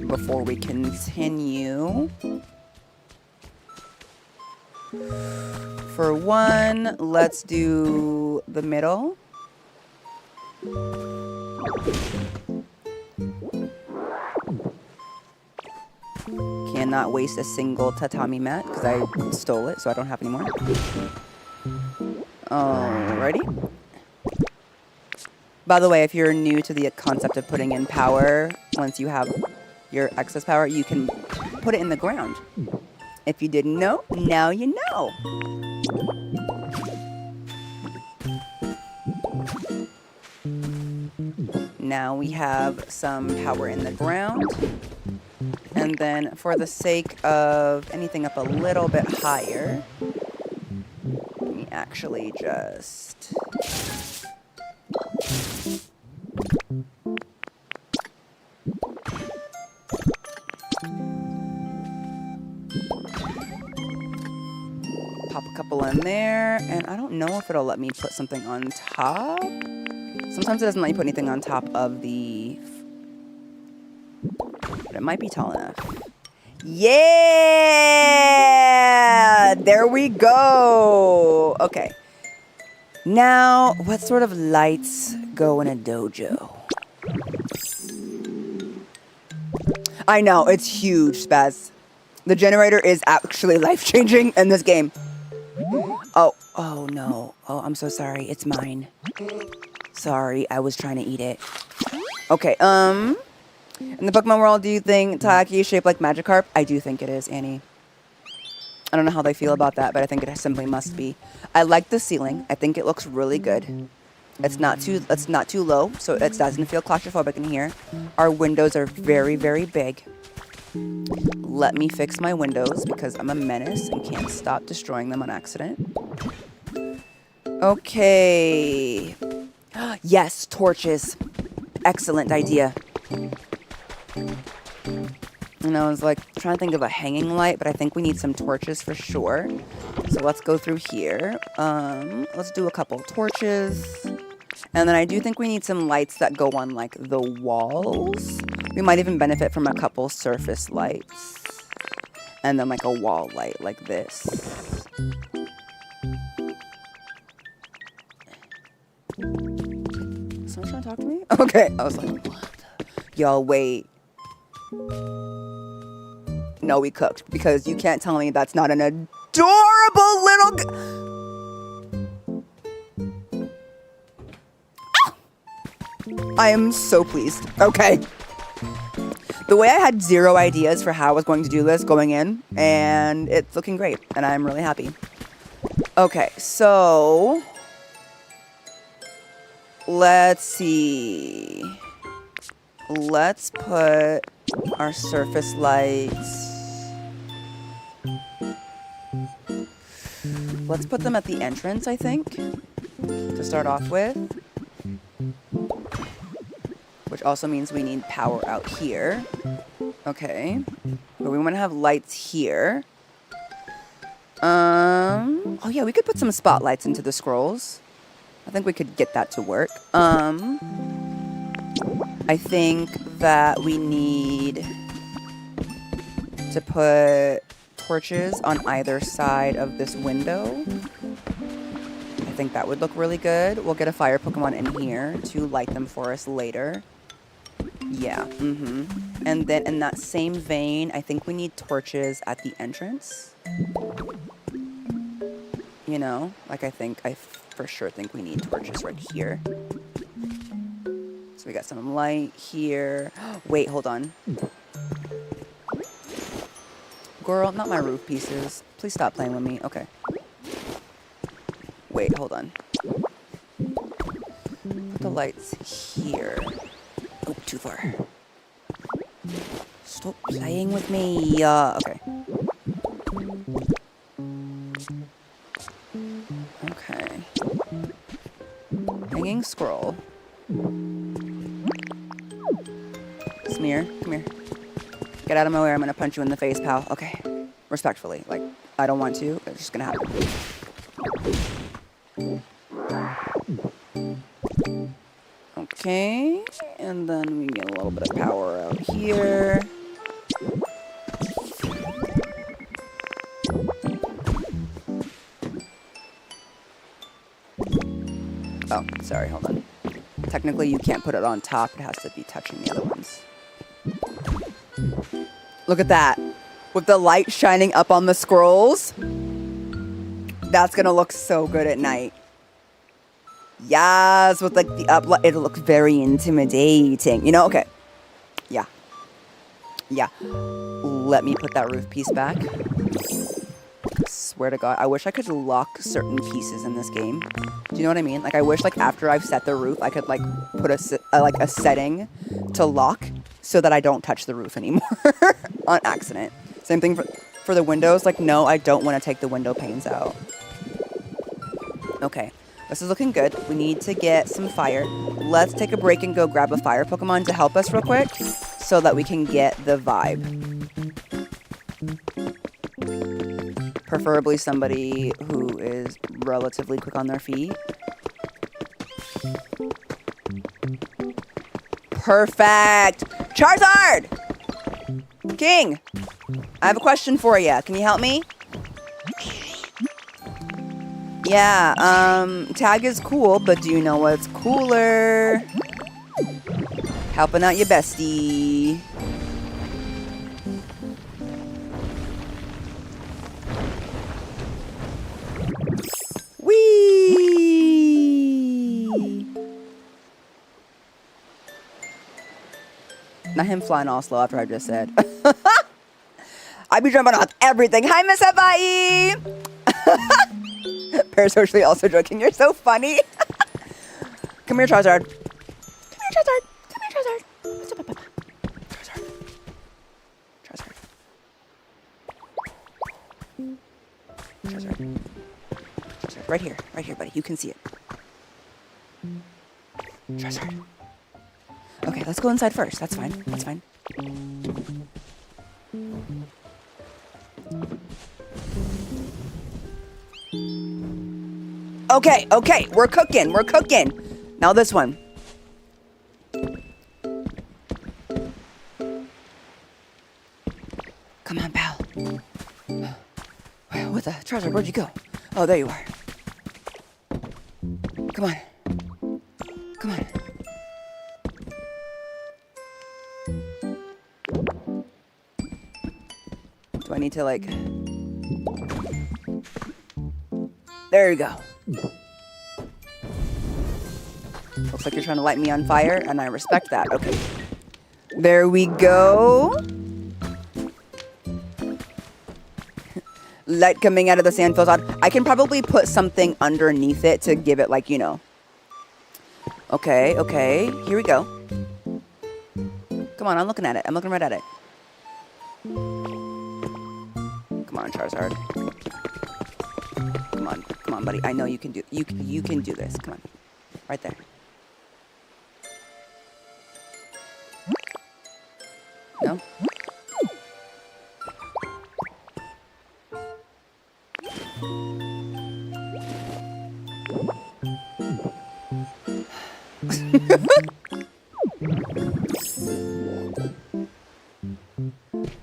Before we continue. For one, let's do the middle. Cannot waste a single tatami mat because I stole it, so I don't have any more. Alrighty. By the way, if you're new to the concept of putting in power, once you have your excess power, you can put it in the ground. If you didn't know, now you know. Now we have some power in the ground. And then for the sake of anything up a little bit higher, let me actually just... pop a couple in there, and I don't know if it'll let me put something on top. Sometimes it doesn't let you put anything on top of the... But it might be tall enough. Yeah! There we go! Okay. Now, what sort of lights go in a dojo? I know, it's huge, Spaz. The generator is actually life-changing in this game. Oh no. Oh, I'm so sorry. It's mine. Sorry, I was trying to eat it. Okay, in the Pokemon world, do you think Taki is shaped like Magikarp? I do think it is, Annie. I don't know how they feel about that, but I think it simply must be. I like the ceiling. I think it looks really good. It's not too low, so it doesn't feel claustrophobic in here. Our windows are very, very big. Let me fix my windows because I'm a menace and can't stop destroying them on accident. Okay. Yes, torches. Excellent idea. And I was like trying to think of a hanging light, but I think we need some torches for sure. So let's go through here. Let's do a couple torches. And then I do think we need some lights that go on like the walls. We might even benefit from a couple surface lights. And then like a wall light like this. Someone trying to talk to me? Okay. I was like, what? Y'all, wait. No, we cooked. Because you can't tell me that's not an adorable little... I am so pleased. Okay. The way I had zero ideas for how I was going to do this going in, and it's looking great, and I'm really happy. Okay, so let's see. Let's put our surface lights. Let's put them at the entrance, I think, to start off with. Which also means we need power out here. Okay. But we want to have lights here. Oh yeah, we could put some spotlights into the scrolls. I think we could get that to work. I think that we need to put torches on either side of this window. I think that would look really good. We'll get a fire Pokemon in here to light them for us later. Yeah, And then in that same vein, I think we need torches at the entrance. You know, like I for sure think we need torches right here. So we got some light here. Wait, hold on. Girl, not my roof pieces. Please stop playing with me. Okay. Wait, hold on. Put the lights here. Oh, too far. Stop playing with me. Okay. Okay. Hanging scroll. Smear, come here. Get out of my way, I'm gonna punch you in the face, pal. Okay. Respectfully. Like, I don't want to. It's just gonna happen. Okay. And then we get a little bit of power out here. Oh, sorry, hold on. Technically, you can't put it on top. It has to be touching the other ones. Look at that. With the light shining up on the scrolls. That's gonna look so good at night. Yes, with like the uplight, it'll look very intimidating. You know, okay. Yeah. Yeah. Let me put that roof piece back. Swear to God, I wish I could lock certain pieces in this game. Do you know what I mean? Like, I wish, like, after I've set the roof, I could, like, put a setting to lock so that I don't touch the roof anymore on accident. Same thing for the windows. Like, no, I don't want to take the window panes out. Okay. This is looking good. We need to get some fire. Let's take a break and go grab a fire Pokemon to help us real quick so that we can get the vibe. Preferably somebody who is relatively quick on their feet. Perfect! Charizard! King! I have a question for you. Can you help me? Yeah, tag is cool, but do you know what's cooler? Helping out your bestie. Whee! Not him flying all slow after I just said. I be jumping off everything. Hi, Miss Hawaii. Parasocially also joking. You're so funny. Come here, Charizard. Come here, Charizard. Come here, Charizard. What's up, Papa? Charizard. Charizard. Charizard. Charizard. Right here. Right here, buddy. You can see it. Charizard. Okay, let's go inside first. That's fine. That's fine. Okay, okay. We're cooking. We're cooking. Now this one. Come on, pal. What the? Charizard, where'd you go? Oh, there you are. Come on. Come on. Do I need to, like... There you go. Looks like you're trying to light me on fire, and I respect that. Okay. There we go. Light coming out of the sand feels odd. I can probably put something underneath it to give it, like, you know. Okay, okay. Here we go. Come on, I'm looking at it. I'm looking right at it. Come on, Charizard. Come on, come on, buddy. I know you can do. You can do this. Come on, right there. No.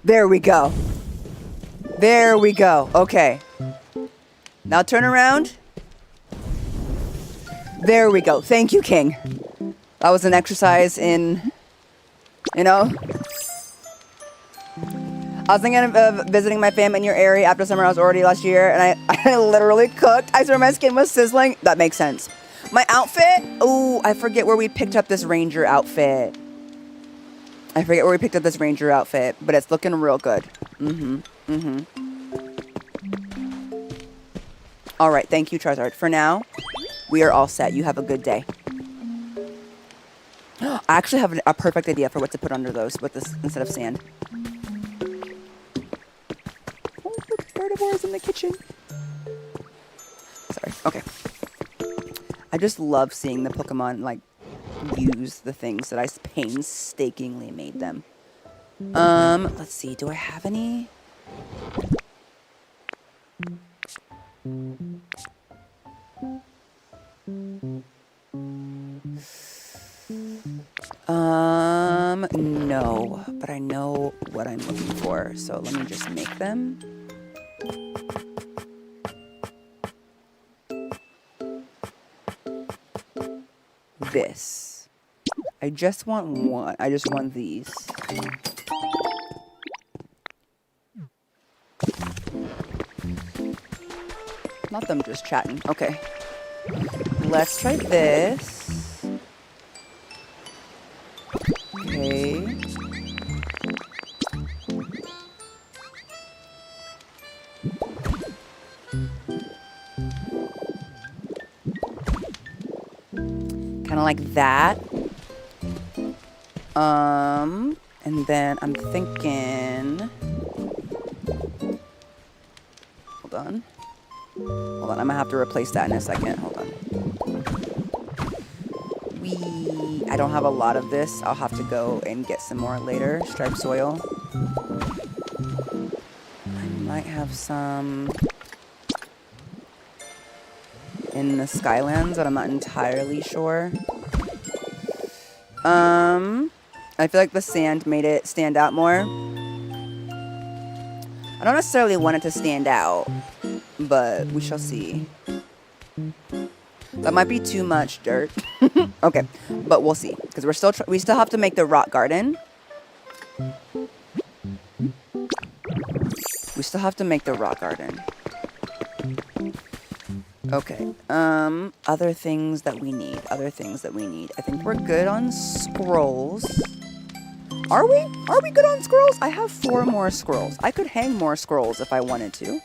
There we go. There we go. Okay. Now turn around. There we go. Thank you, King. That was an exercise in, you know. I was thinking of visiting my fam in your area after summer. I was already last year, and I literally cooked. I swear my skin was sizzling. That makes sense. My outfit. Ooh, I forget where we picked up this ranger outfit. I forget where we picked up this ranger outfit, but it's looking real good. All right, thank you, Charizard. For now, we are all set. You have a good day. I actually have a perfect idea for what to put under those with this instead of sand. Oh, look, Gardevoir is in the kitchen. Sorry. Okay. I just love seeing the Pokemon, like, use the things that I painstakingly made them. Let's see. Do I have any? No, but I know what I'm looking for, so let me just make them. This. I just want one. I just want these. Not them just chatting. Okay. Let's try this. Okay. Kind of like that. And then I'm thinking, hold on. Hold on, I'm gonna have to replace that in a second. Hold on. I don't have a lot of this. I'll have to go and get some more later. Striped soil. I might have some in the Skylands, but I'm not entirely sure. I feel like the sand made it stand out more. I don't necessarily want it to stand out, but we shall see. That might be too much dirt. Okay, but we'll see, because we still have to make the rock garden. We still have to make the rock garden. Okay. Other things that we need. I think we're good on scrolls. Are we? Are we good on scrolls? I have 4 more scrolls. I could hang more scrolls if I wanted to.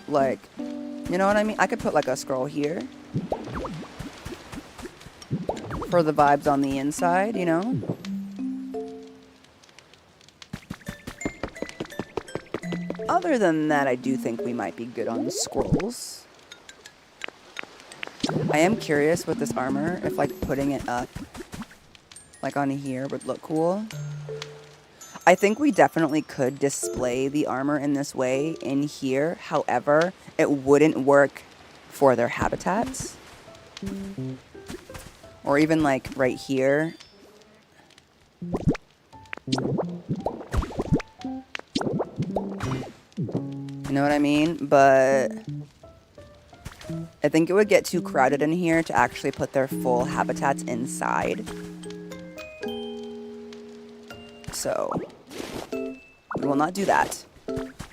Like, you know what I mean? I could put like a scroll here. For the vibes on the inside, you know? Other than that, I do think we might be good on scrolls. I am curious with this armor if like putting it up like on here would look cool. I think we definitely could display the armor in this way in here. However, it wouldn't work for their habitats. Or even like right here. You know what I mean? But I think it would get too crowded in here to actually put their full habitats inside. So we will not do that.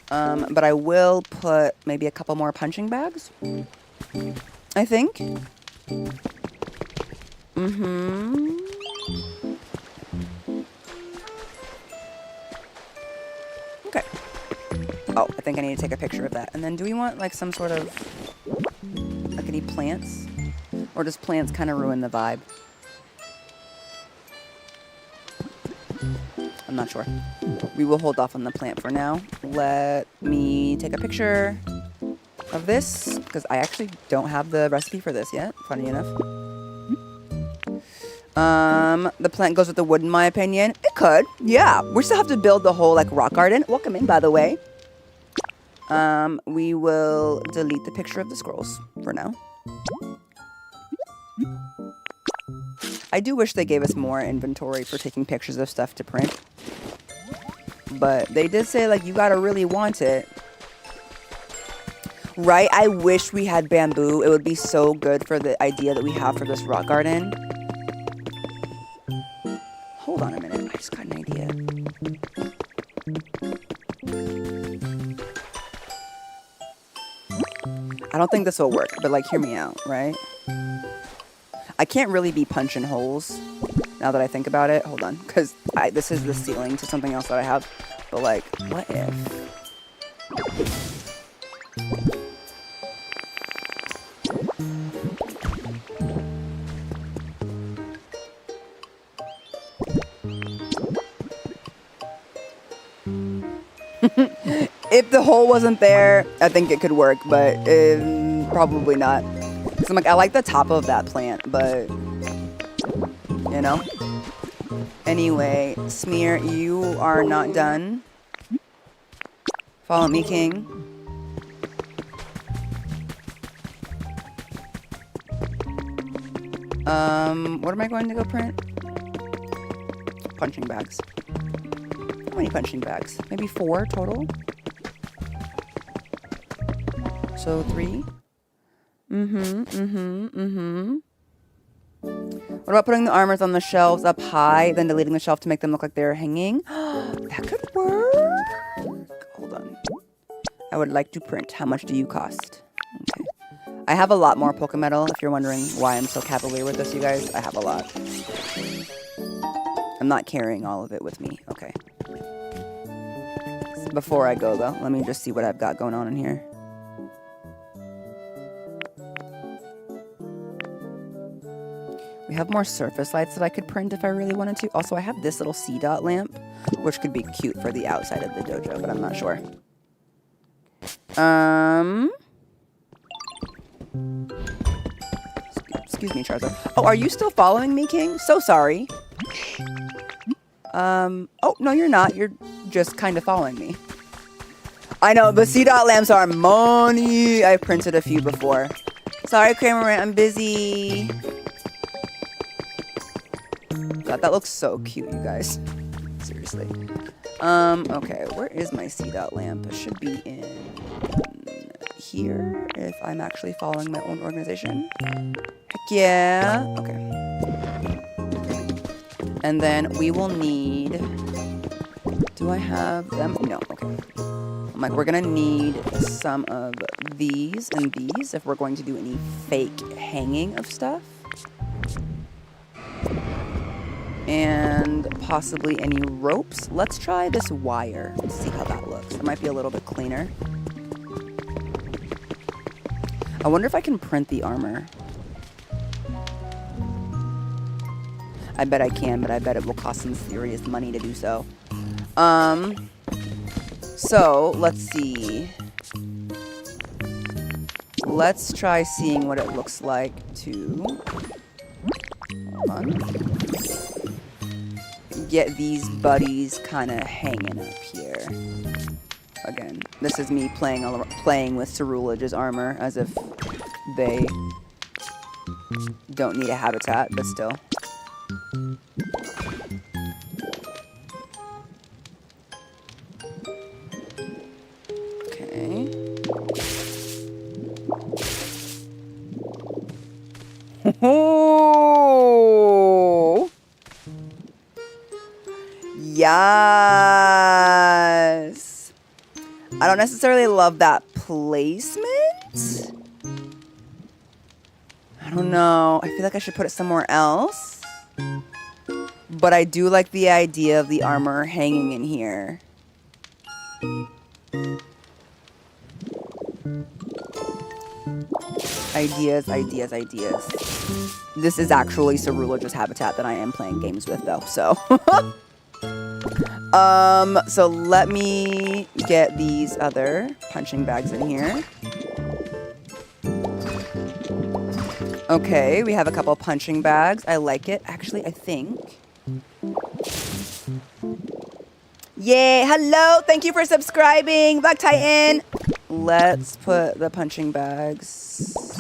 But I will put maybe a couple more punching bags. I think. Okay. Oh, I think I need to take a picture of that. And then do we want like some sort of, like any plants? Or does plants kind of ruin the vibe? I'm not sure. We will hold off on the plant for now. Let me take a picture of this, because I actually don't have the recipe for this yet, funny enough. The plant goes with the wood in my opinion. It could, yeah. We still have to build the whole like rock garden. Welcome in, by the way. We will delete the picture of the scrolls for now. I do wish they gave us more inventory for taking pictures of stuff to print. But they did say, like, you gotta really want it. Right? I wish we had bamboo. It would be so good for the idea that we have for this rock garden. Hold on a minute. I just got an idea. I don't think this will work, but, like, hear me out, right? I can't really be punching holes now that I think about it. Hold on, because this is the ceiling to something else that I have. But like, what if? If the hole wasn't there, I think it could work, but probably not. So I'm like, I like the top of that plant, but, you know. Anyway, Smear, you are not done. Follow me, King. What am I going to go print? Punching bags. How many punching bags? Maybe 4 total? So 3? What about putting the armors on the shelves up high, then deleting the shelf to make them look like they're hanging? That could work. Hold on. I would like to print. How much do you cost? Okay. I have a lot more Pokemetal, if you're wondering why I'm so cavalier with this, you guys. I have a lot. I'm not carrying all of it with me. Okay. Before I go, though, let me just see what I've got going on in here. We have more surface lights that I could print if I really wanted to. Also, I have this little C-dot lamp, which could be cute for the outside of the dojo, but I'm not sure. Excuse me, Charizard. Oh, are you still following me, King? So sorry. Oh, no, you're not. You're just kind of following me. I know, the C-dot lamps are money. I've printed a few before. Sorry, Kramer, I'm busy. God, that looks so cute, you guys. Seriously. Okay, where is my C-dot lamp? It should be in here, if I'm actually following my own organization. Heck yeah. Okay. And then we will need... Do I have them? No, okay. I'm like, we're gonna need some of these and these if we're going to do any fake hanging of stuff. And possibly any ropes. Let's try this wire. Let's see how that looks. It might be a little bit cleaner. I wonder if I can print the armor. I bet I can, but I bet it will cost some serious money to do so. So, let's see. Let's try seeing what it looks like to... Hold on. Get these buddies kind of hanging up here. Again, this is me playing with Cerulege's armor as if they don't need a habitat, but still. Okay. Oh! Yes! I don't necessarily love that placement. I don't know. I feel like I should put it somewhere else. But I do like the idea of the armor hanging in here. Ideas, ideas, ideas. This is actually Cerulege's habitat that I am playing games with, though, so. So let me get these other punching bags in here. Okay, we have a couple punching bags. I like it. Actually, I think... Yay! Hello! Thank you for subscribing, Black Titan! Let's put the punching bags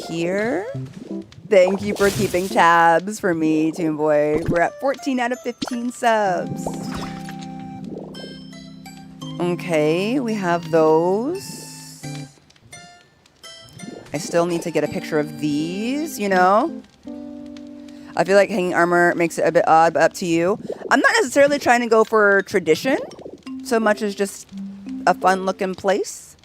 here. Thank you for keeping tabs for me, Toon Boy. We're at 14 out of 15 subs. Okay, we have those. I still need to get a picture of these, you know? I feel like hanging armor makes it a bit odd, but up to you. I'm not necessarily trying to go for tradition so much as just a fun looking place.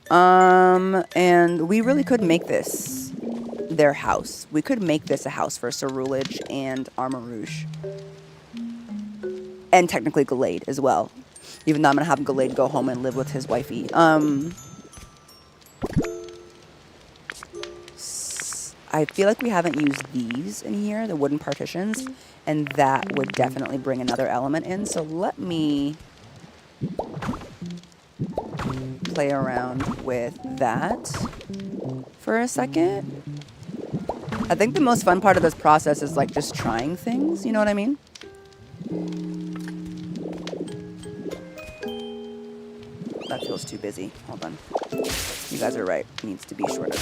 And we really could make this their house. We could make this a house for Cerulege and Armor Rouge. And technically Gallade as well. Even though I'm going to have Gallade go home and live with his wifey. I feel like we haven't used these in here, the wooden partitions, and that would definitely bring another element in. So let me play around with that for a second. I think the most fun part of this process is like just trying things, you know what I mean? That feels too busy. Hold on. You guys are right. It needs to be shorter.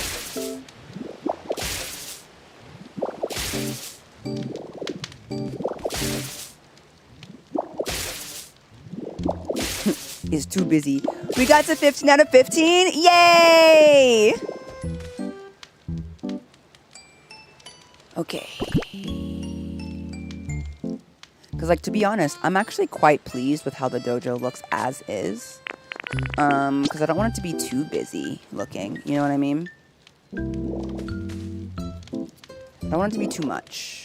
Is too busy. We got to 15 out of 15. Yay! Okay. Because, like, to be honest, I'm actually quite pleased with how the dojo looks as is. Because I don't want it to be too busy looking. You know what I mean? I don't want it to be too much.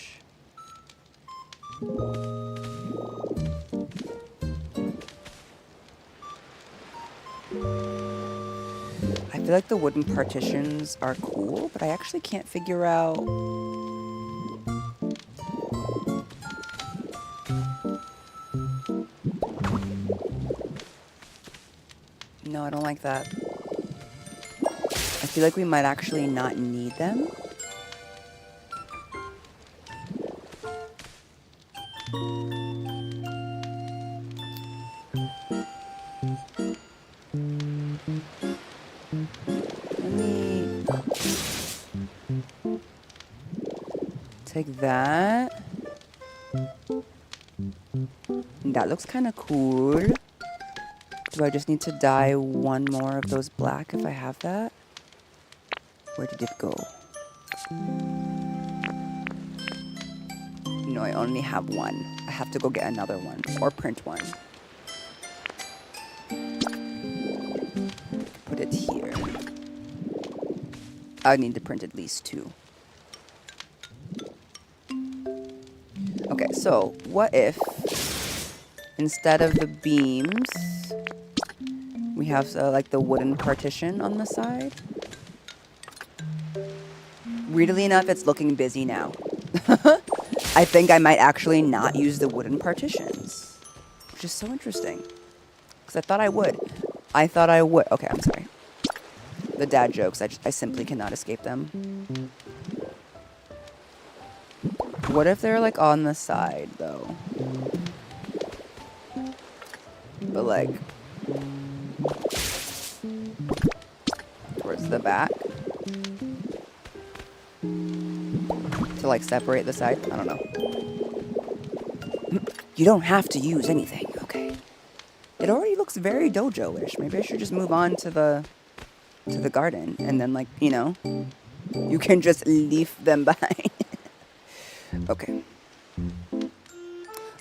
I feel like the wooden partitions are cool, but I actually can't figure out... No, I don't like that. I feel like we might actually not need them. Let me take that. That looks kind of cool. Do I just need to dye one more of those black if I have that? Where did it go? No, I only have one. I have to go get another one or print one. Put it here. I need to print at least two. So, what if instead of the beams, we have like the wooden partition on the side? Weirdly enough, it's looking busy now. I think I might actually not use the wooden partitions, which is so interesting. Because I thought I would. I thought I would. Okay, I'm sorry. The dad jokes, I simply cannot escape them. What if they're like on the side though? But like towards the back to like separate the side. I don't know. You don't have to use anything, okay? It already looks very dojo-ish. Maybe I should just move on to the garden and then like, you know, you can just leave them behind. Okay.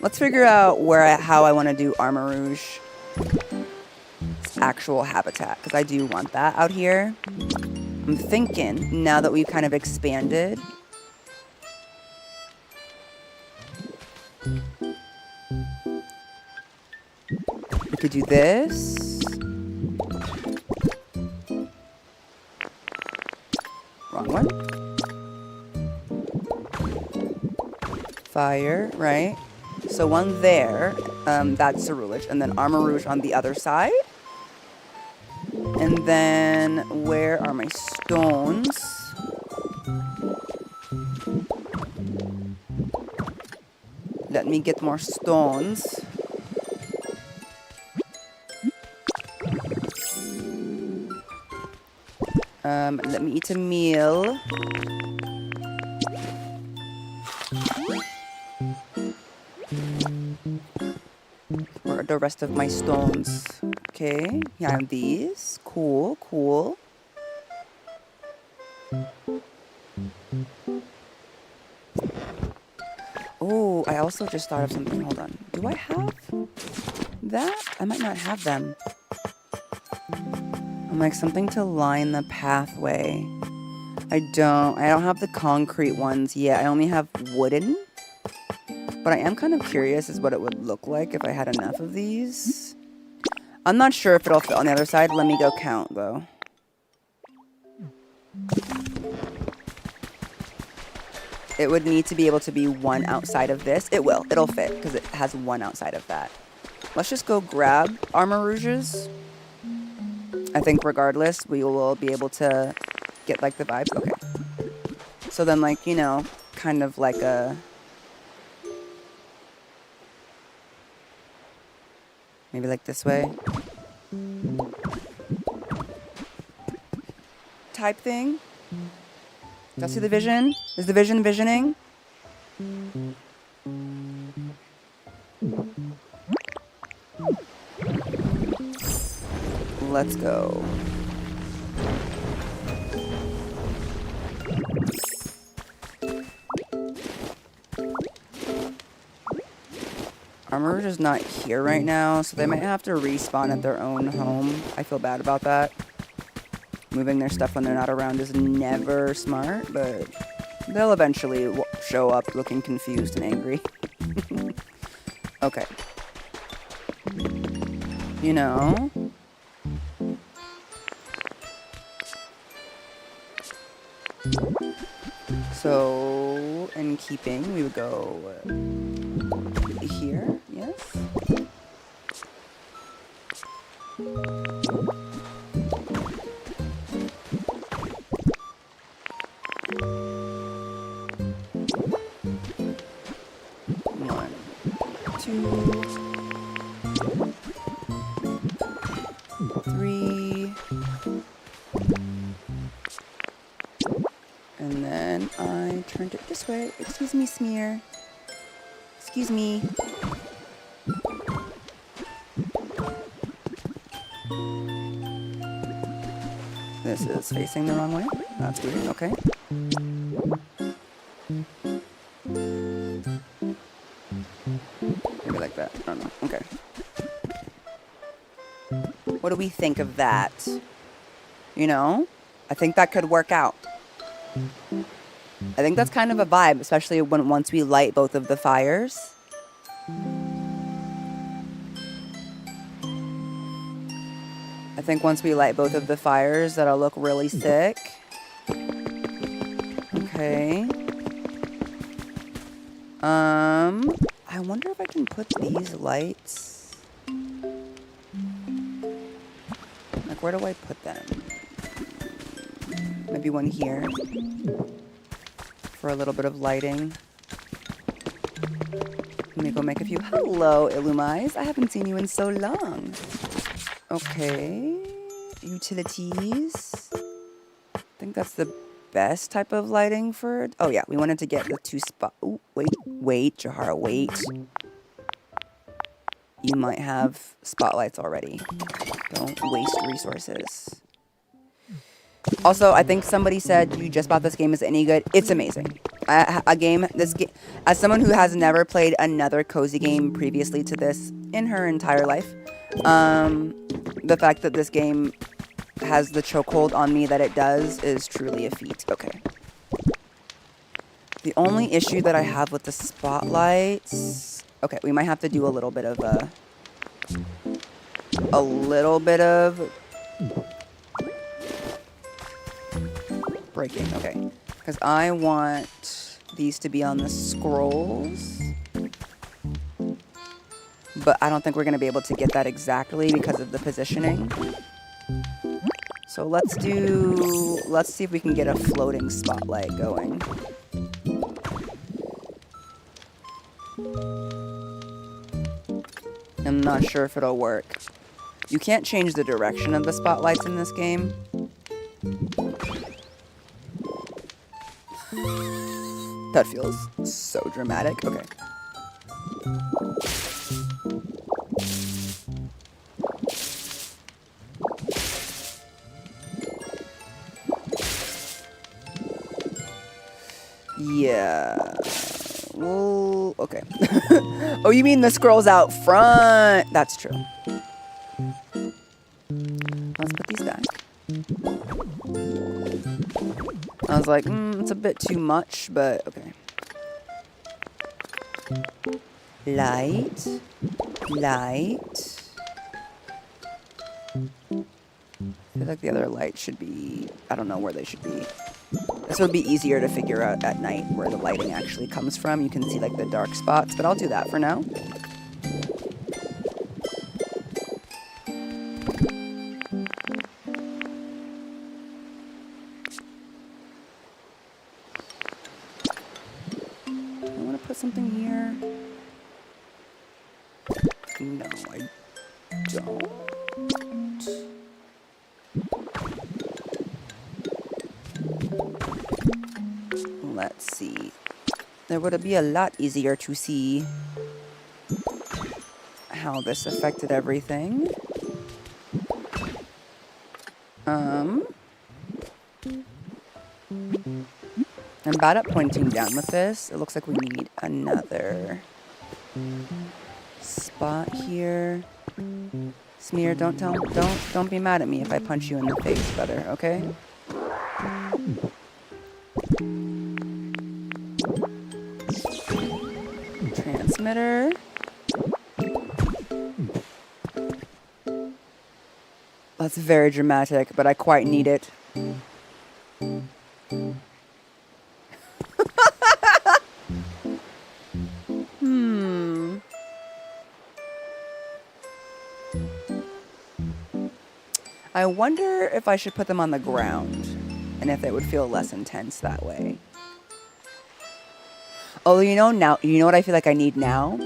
Let's figure out how I want to do Aurorus' actual habitat, because I do want that out here. I'm thinking, now that we've kind of expanded, we could do this. Wrong one. Fire, right? So one there, that's Ceruledge, and then Aurorus on the other side. And then, where are my stones? Let me get more stones. Let me eat a meal. Where are the rest of my stones? Okay, yeah, I have these. Cool, cool. Oh, I also just thought of something. Hold on. Do I have that? I might not have them. I'm like something to line the pathway. I don't have the concrete ones yet. I only have wooden. But I am kind of curious as what it would look like if I had enough of these. I'm not sure if it'll fit on the other side. Let me go count, though. It would need to be able to be one outside of this. It will. It'll fit, because it has one outside of that. Let's just go grab Aurorus. I think regardless, we will be able to get, like, the vibes. Okay. So then, like, you know, kind of like a... maybe like this way. Type thing. Y'all see the vision? Is the vision visioning? Let's go. Aurorus is not here right now, so they might have to respawn at their own home. I feel bad about that. Moving their stuff when they're not around is never smart, but they'll eventually show up looking confused and angry. Okay. You know... so, in keeping, we would go here, yes? One, two, three, and then I turned it this way. Excuse me, Smear. Excuse me. This is facing the wrong way. That's weird. Okay. Maybe like that. I don't know. Okay. What do we think of that? You know? I think that could work out. I think that's kind of a vibe, especially once we light both of the fires. I think once we light both of the fires, that'll look really sick. Okay. I wonder if I can put these lights. Like, where do I put them? Maybe one here for a little bit of lighting. Let me go make a few. Hello, Illumais. I haven't seen you in so long. Okay. Utilities. I think that's the best type of lighting for it. Oh, yeah. We wanted to get the two spot. Oh, wait, Jahara, wait. You might have spotlights already. Don't waste resources. Also, I think somebody said you just bought this game. Is it any good? It's amazing. As someone who has never played another cozy game previously to this in her entire life, the fact that this game has the chokehold on me that it does is truly a feat. Okay. The only issue that I have with the spotlights... Okay, we might have to do a little bit of breaking. Okay. Because I want these to be on the scrolls. But I don't think we're going to be able to get that exactly because of the positioning. So let's see if we can get a floating spotlight going. I'm not sure if it'll work. You can't change the direction of the spotlights in this game. That feels so dramatic. Okay. Yeah. Well, okay. Oh, you mean the scrolls out front? That's true. Let's put these back. I was like, it's a bit too much, but okay. Light. Light. I feel like the other light should be... I don't know where they should be. This would be easier to figure out at night where the lighting actually comes from. You can see like the dark spots, but I'll do that for now. I want to put something here. No, I don't. Let's see. It would be a lot easier to see how this affected everything. I'm bad at pointing down with this. It looks like we need another spot here. Smear, don't be mad at me if I punch you in the face, brother, okay? Transmitter. That's very dramatic, but I quite need it. I wonder if I should put them on the ground and if it would feel less intense that way. Oh, you know what I feel like I need now?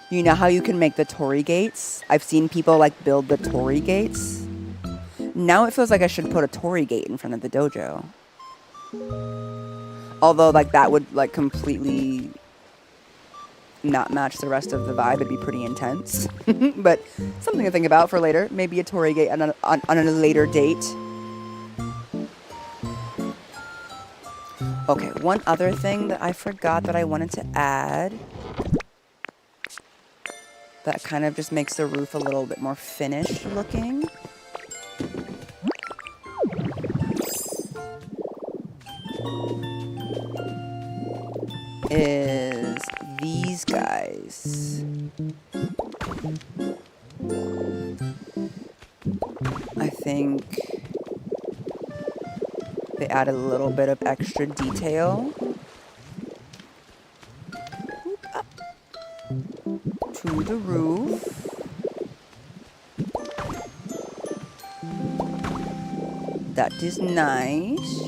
You know how you can make the torii gates? I've seen people like build the torii gates. Now it feels like I should put a torii gate in front of the dojo. Although like that would like completely not match the rest of the vibe. It'd be pretty intense. But something to think about for later. Maybe a torii gate on a later date. Okay, one other thing that I forgot that I wanted to add that kind of just makes the roof a little bit more finished looking. They added a little bit of extra detail. Up to the roof. That is nice.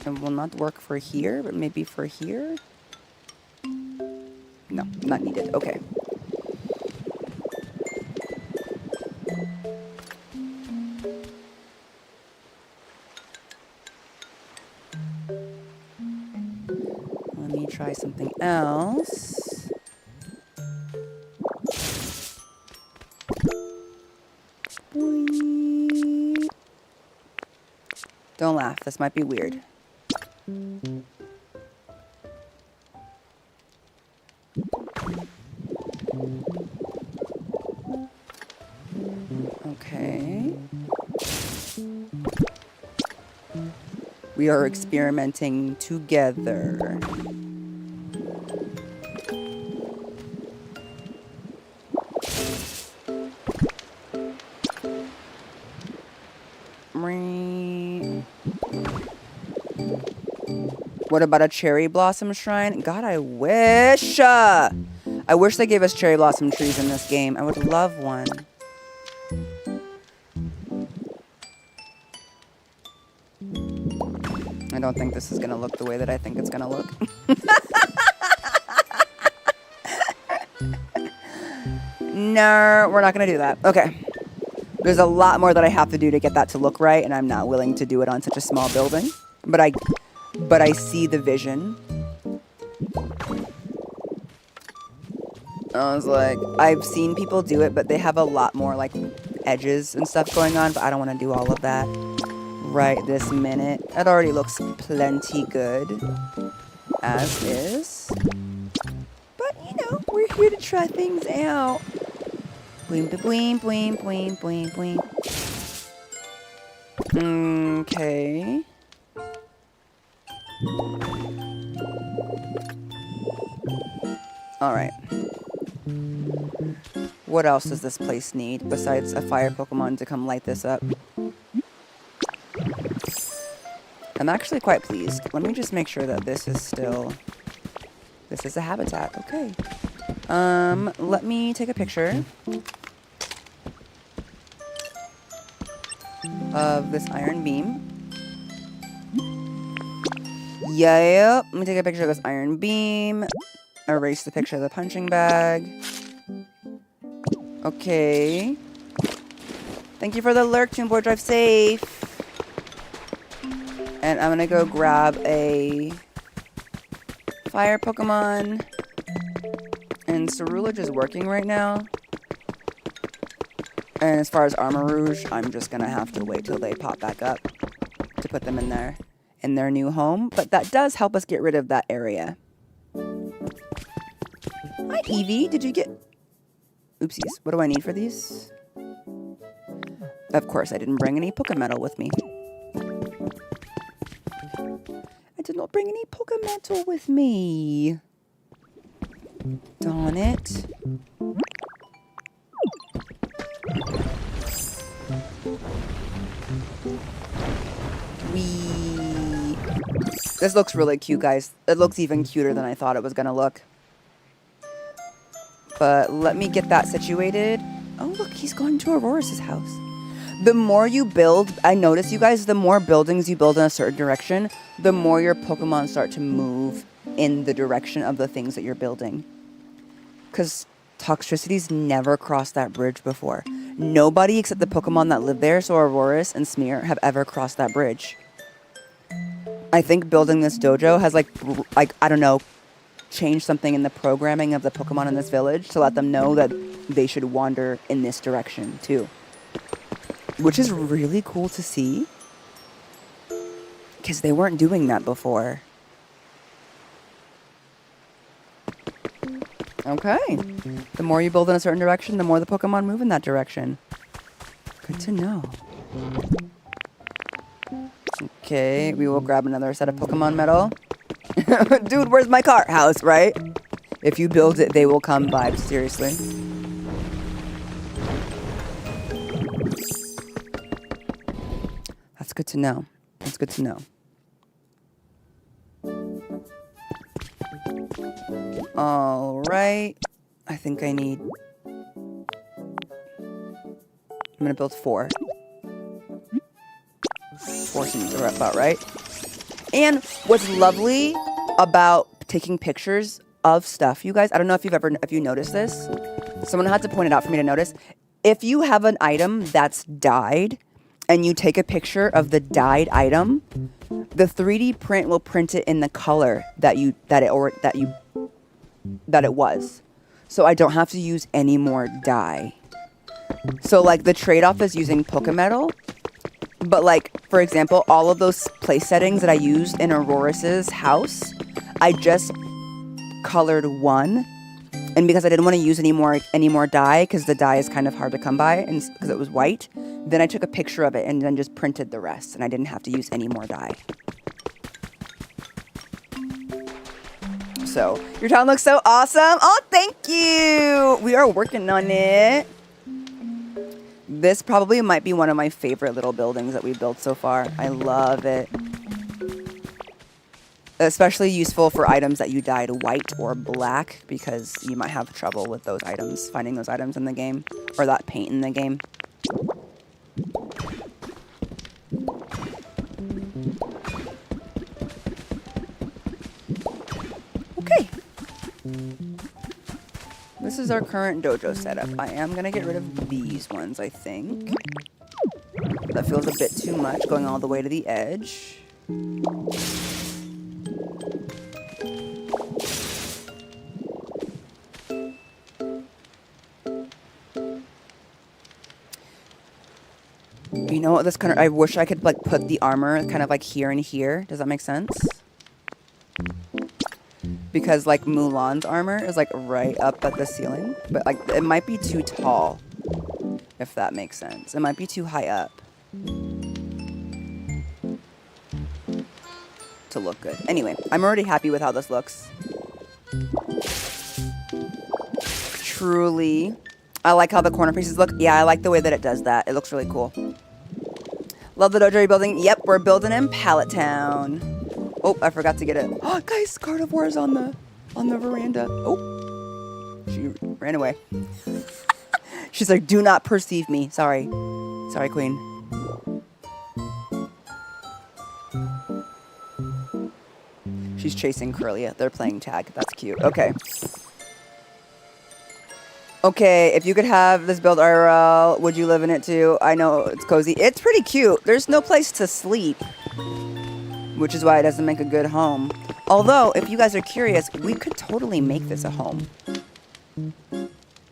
It will not work for here, but maybe for here. No, not needed. Okay. Let me try something else. Whee. Don't laugh. This might be weird. Okay. We are experimenting together. What about a cherry blossom shrine? God, I wish. I wish they gave us cherry blossom trees in this game. I would love one. I don't think this is going to look the way that I think it's going to look. No, we're not going to do that. Okay. There's a lot more that I have to do to get that to look right, and I'm not willing to do it on such a small building. But I see the vision. I was like, I've seen people do it, but they have a lot more like edges and stuff going on, but I don't want to do all of that right this minute. It already looks plenty good as is. But, you know, we're here to try things out. Boing, boing, boing, boing, boing, boing. Okay. Alright. What else does this place need besides a fire Pokemon to come light this up? I'm actually quite pleased. Let me just make sure that this is still... This is a habitat. Okay. Let me take a picture of this iron beam. Yep. Let me take a picture of this iron beam. Erase the picture of the punching bag. Okay. Thank you for the lurk, Toon Boy. Drive safe. And I'm gonna go grab a fire Pokemon. And Cerulege is working right now. And as far as Armor Rouge, I'm just gonna have to wait till they pop back up to put them in their new home. But that does help us get rid of that area. Hi, Eevee. Did you get... Oopsies. What do I need for these? Of course, I didn't bring any Pokemetal with me. I did not bring any Pokemetal with me. Darn it. This looks really cute, guys. It looks even cuter than I thought it was gonna look. But let me get that situated. Oh, look, he's going to Aurorus' house. The more you build, I notice, you guys, the more buildings you build in a certain direction, the more your Pokemon start to move in the direction of the things that you're building. Because Toxtricity's never crossed that bridge before. Nobody except the Pokemon that live there, so Aurorus and Smear, have ever crossed that bridge. I think building this dojo has, like I don't know, changed something in the programming of the Pokemon in this village to let them know that they should wander in this direction, too. Which is really cool to see. Because they weren't doing that before. Okay. The more you build in a certain direction, the more the Pokemon move in that direction. Good to know. Okay, we will grab another set of Pokemon Metal. Dude, where's my car? House, right? If you build it, they will come vibes, seriously. That's good to know. That's good to know. All right. I think I need... I'm going to build 4. 4 seems about right. And what's lovely about taking pictures of stuff, you guys, I don't know if you noticed this. Someone had to point it out for me to notice. If you have an item that's dyed and you take a picture of the dyed item, the 3D print will print it in the color that it was. So I don't have to use any more dye. So like the trade-off is using Pokemetal. But like, for example, all of those place settings that I used in Aurorus's house, I just colored 1. And because I didn't want to use any more dye, because the dye is kind of hard to come by, and because it was white, then I took a picture of it and then just printed the rest, and I didn't have to use any more dye. So, your town looks so awesome. Oh, thank you. We are working on it. This probably might be one of my favorite little buildings that we've built so far. I love it. Especially useful for items that you dyed white or black, because you might have trouble with those items, finding those items in the game, or that paint in the game. Okay. This is our current dojo setup. I am going to get rid of these ones, I think. That feels a bit too much, going all the way to the edge. You know what, this kind of, I wish I could like put the armor kind of like here and here. Does that make sense? Because like Mulan's armor is like right up at the ceiling, but like it might be too tall, if that makes sense. It might be too high up to look good. Anyway, I'm already happy with how this looks. Truly. I like how the corner pieces look. Yeah, I like the way that it does that. It looks really cool. Love the dojo you're building. Yep, we're building in Pallet Town. Oh, I forgot to get it. Oh, guys, Gardevoir is on the veranda. Oh, she ran away. She's like, do not perceive me. Sorry. Sorry, queen. She's chasing Curlia. They're playing tag. That's cute. Okay. Okay, if you could have this build IRL, would you live in it too? I know it's cozy. It's pretty cute. There's no place to sleep, which is why it doesn't make a good home. Although, if you guys are curious, we could totally make this a home.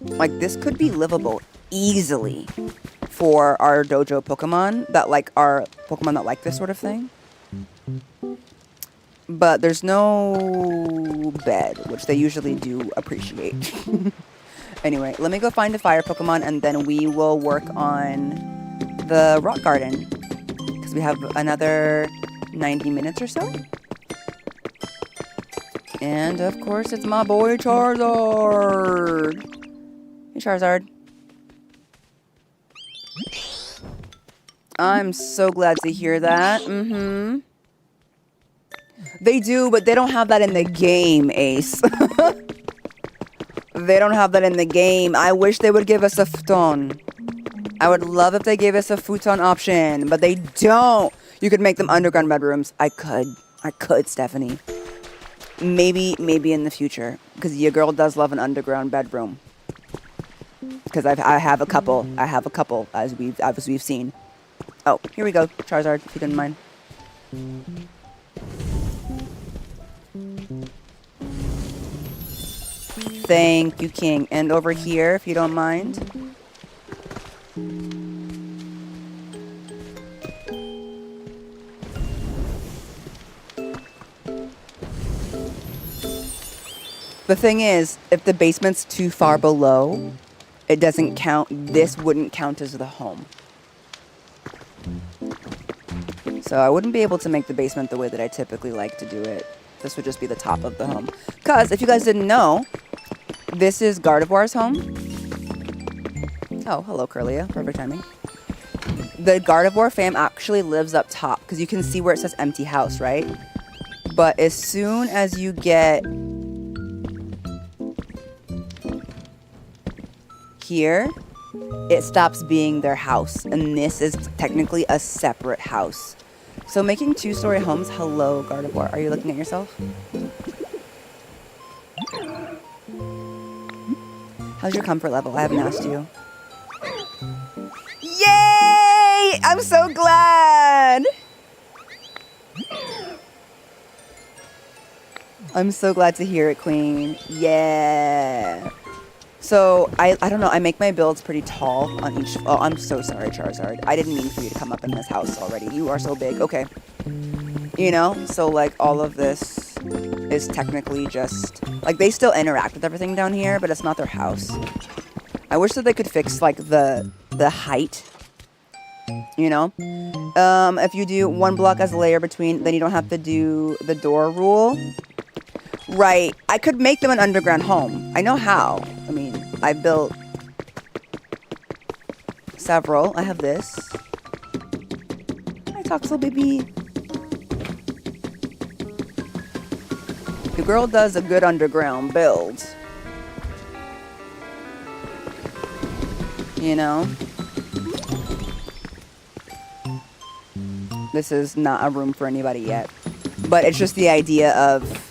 Like, this could be livable easily for our dojo Pokemon that like our Pokemon that like this sort of thing. But there's no bed, which they usually do appreciate. Anyway, let me go find a fire Pokemon, and then we will work on the rock garden, because we have another 90 minutes or so. And, of course, it's my boy Charizard. Hey, Charizard. I'm so glad to hear that. Mm-hmm. They do, but they don't have that in the game, Ace. They don't have that in the game. I wish they would give us a futon. I would love if they gave us a futon option, but they don't. You could make them underground bedrooms. I could, Stephanie. Maybe in the future, because your girl does love an underground bedroom. Because I have a couple. As we've seen. Oh, here we go, Charizard, if you didn't mind. Thank you, King. And over here, if you don't mind. The thing is, if the basement's too far below, it doesn't count. This wouldn't count as the home. So I wouldn't be able to make the basement the way that I typically like to do it. This would just be the top of the home. Because if you guys didn't know, This is Gardevoir's home. Oh, hello, Curlia. Perfect timing. The Gardevoir fam actually lives up top because you can see where it says empty house, right? But as soon as you get here, it stops being their house. And this is technically a separate house. So making 2-story homes, hello, Gardevoir. Are you looking at yourself? How's your comfort level? I haven't asked you. Yay! I'm so glad! I'm so glad to hear it, Queen. Yeah. So, I don't know, I make my builds pretty tall on each... Oh, I'm so sorry, Charizard. I didn't mean for you to come up in this house already. You are so big. Okay. You know? So, like, all of this is technically just... Like, they still interact with everything down here, but it's not their house. I wish that they could fix, like, the height. You know? If you do 1 block as a layer between, then you don't have to do the door rule. Right. I could make them an underground home. I know how. I mean, I built several. I have this. Hi, Toxel baby. The girl does a good underground build. You know? This is not a room for anybody yet. But it's just the idea of...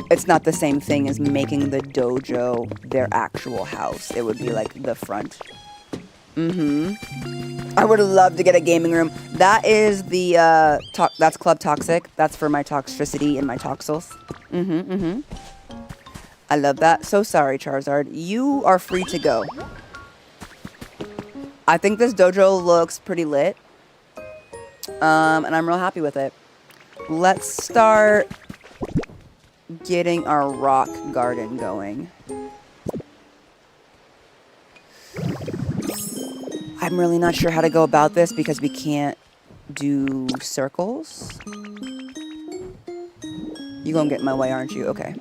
It's not the same thing as making the dojo their actual house. It would be like the front. I would love to get a gaming room. That is the, that's Club Toxic. That's for my toxicity and my toxels. I love that. So sorry, Charizard. You are free to go. I think this dojo looks pretty lit. And I'm real happy with it. Let's start getting our rock garden going. I'm really not sure how to go about this because we can't do circles. You gonna get in my way, aren't you? Okay.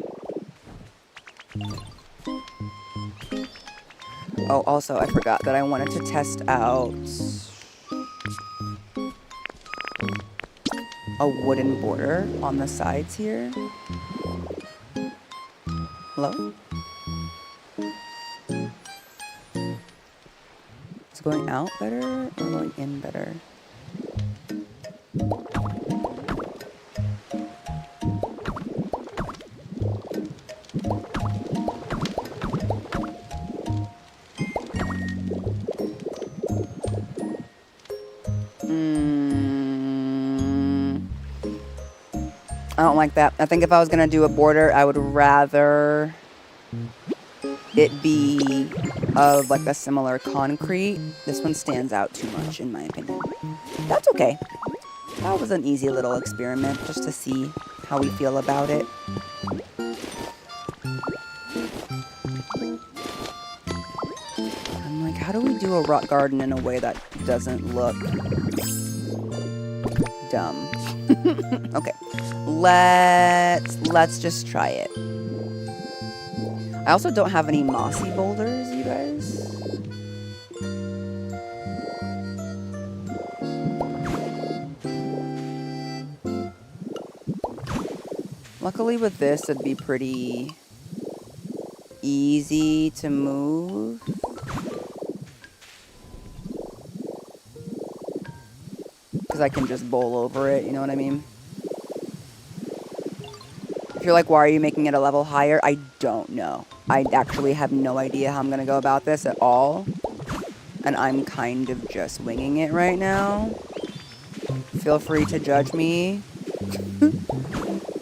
Oh, also, I forgot that I wanted to test out a wooden border on the sides here. Hello? Is going out better or going in better? I don't like that. I think if I was going to do a border, I would rather it be of like a similar concrete. This one stands out too much in my opinion. That's okay. That was an easy little experiment just to see how we feel about it. I'm like, how do we do a rock garden in a way that doesn't look dumb? Okay, let's just try it. I also don't have any mossy boulders, you guys. Luckily with this, it'd be pretty easy to move. Because I can just bowl over it, you know what I mean? If you're like, why are you making it a level higher? I don't know. I actually have no idea how I'm going to go about this at all. And I'm kind of just winging it right now. Feel free to judge me.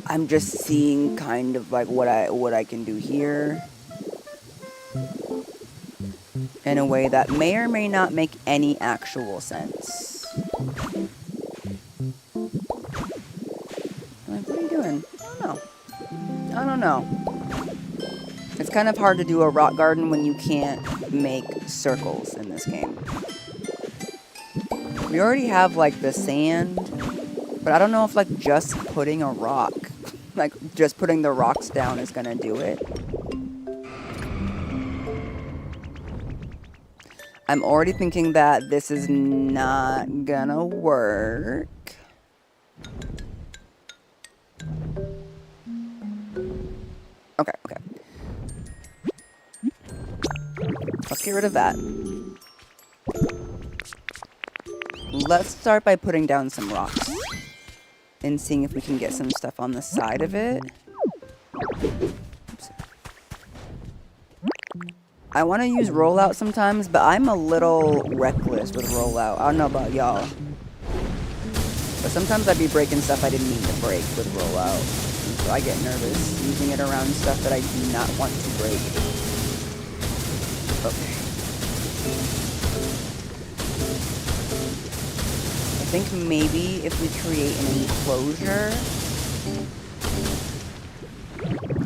I'm just seeing kind of like what I can do here. In a way that may or may not make any actual sense. Like, what are you doing? I don't know. It's kind of hard to do a rock garden when you can't make circles in this game. We already have like the sand, but I don't know if like just putting a rock, like just putting the rocks down is gonna do it. I'm already thinking that this is not gonna work. Okay, okay. Let's get rid of that. Let's start by putting down some rocks and seeing if we can get some stuff on the side of it. Oops. I want to use rollout sometimes, but I'm a little reckless with rollout. I don't know about y'all. But sometimes I'd be breaking stuff I didn't mean to break with rollout. So I get nervous using it around stuff that I do not want to break. Okay. I think maybe if we create an enclosure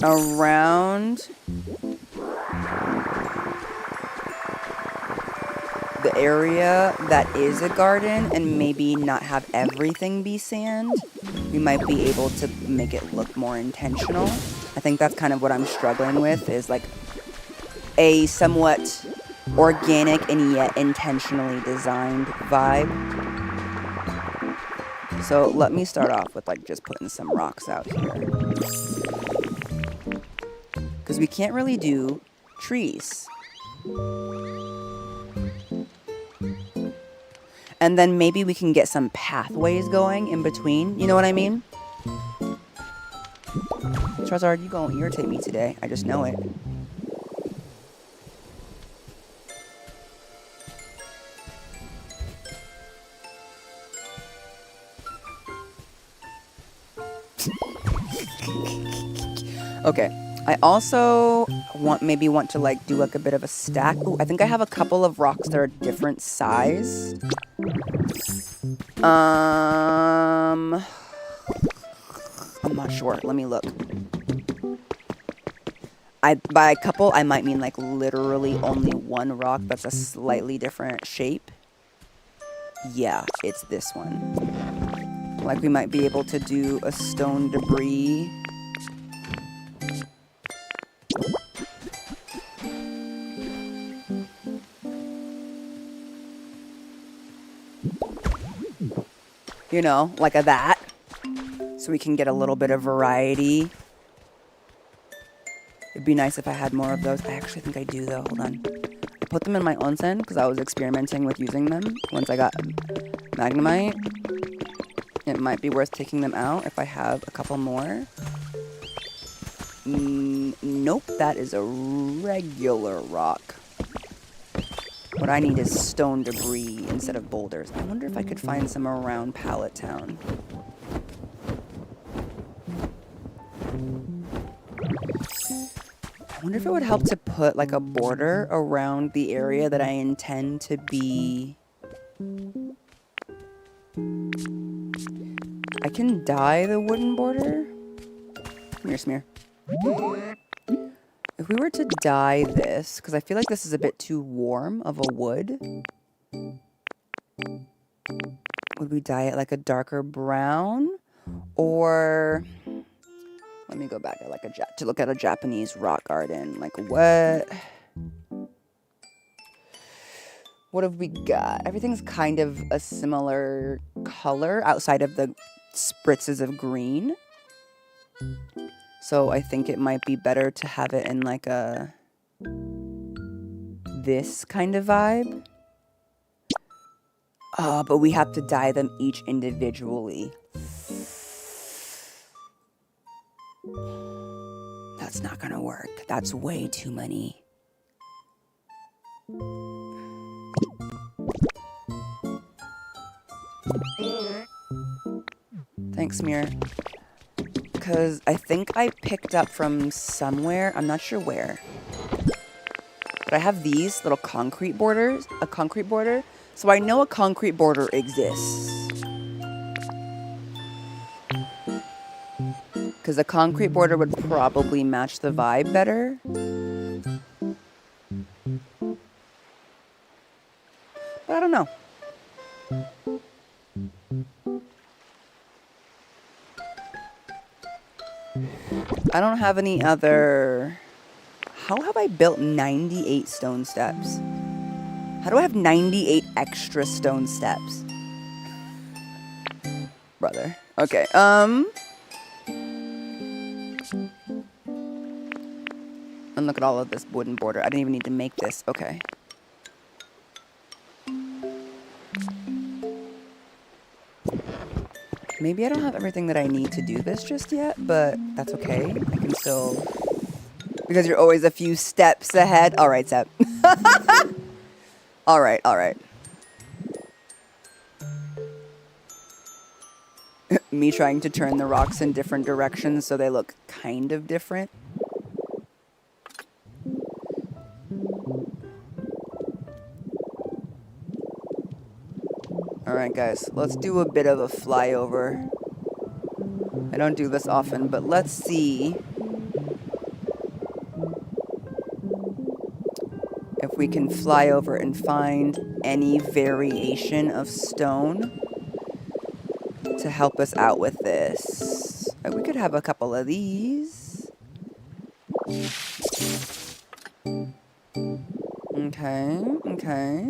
around the area that is a garden and maybe not have everything be sand, we might be able to make it look more intentional. I think that's kind of what I'm struggling with, is like a somewhat organic and yet intentionally designed vibe. So let me start off with like just putting some rocks out here, because we can't really do trees. And then maybe we can get some pathways going in between. You know what I mean? Charizard, you gonna irritate me today. I just know it. Okay. I also want to like do like a bit of a stack. Ooh, I think I have a couple of rocks that are different size. I'm not sure. Let me look. By a couple, I might mean like literally only one rock that's a slightly different shape. Yeah, it's this one. Like we might be able to do a stone debris. You know, like a that. So we can get a little bit of variety. It'd be nice if I had more of those. I actually think I do though. Hold on. I put them in my onsen because I was experimenting with using them once I got Magnemite. It might be worth taking them out if I have a couple more. Nope, that is a regular rock. What I need is stone debris instead of boulders. I wonder if I could find some around Pallet Town. I wonder if it would help to put like a border around the area that I intend to be. I can dye the wooden border. Come here, Smear. If we were to dye this, because I feel like this is a bit too warm of a wood, would we dye it like a darker brown? Or let me go back to look at a Japanese rock garden. Like what have we got? Everything's kind of a similar color outside of the spritzes of green. So I think it might be better to have it in like this kind of vibe. But we have to dye them each individually. That's not gonna work. That's way too many. Thanks, Smear. Because I think I picked up from somewhere, I'm not sure where, but I have these little concrete borders, a concrete border, so I know a concrete border exists. Because a concrete border would probably match the vibe better. But I don't know. I don't have any other. How have I built 98 stone steps? How do I have 98 extra stone steps? Brother. Okay, and look at all of this wooden border. I didn't even need to make this. Okay. Maybe I don't have everything that I need to do this just yet, but that's okay. I can still... Because you're always a few steps ahead. All right, Sep. All right, all right. Me trying to turn the rocks in different directions so they look kind of different. Alright guys, let's do a bit of a flyover. I don't do this often, but let's see if we can fly over and find any variation of stone to help us out with this. We could have a couple of these. Okay, okay.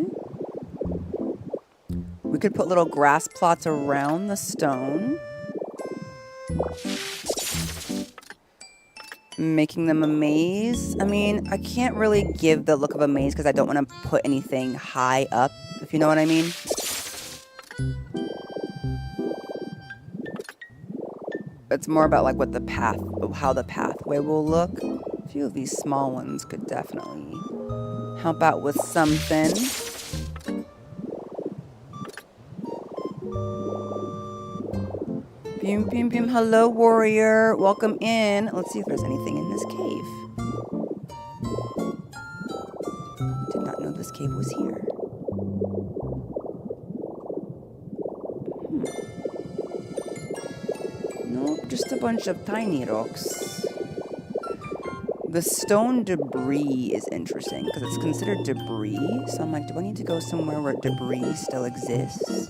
We could put little grass plots around the stone, making them a maze. I mean, I can't really give the look of a maze because I don't want to put anything high up, if you know what I mean. It's more about like what the path, how the pathway will look. A few of these small ones could definitely help out with something. Boom, boom, boom. Hello, warrior. Welcome in. Let's see if there's anything in this cave. Did not know this cave was here. Nope, just a bunch of tiny rocks. The stone debris is interesting because it's considered debris. So I'm like, do I need to go somewhere where debris still exists?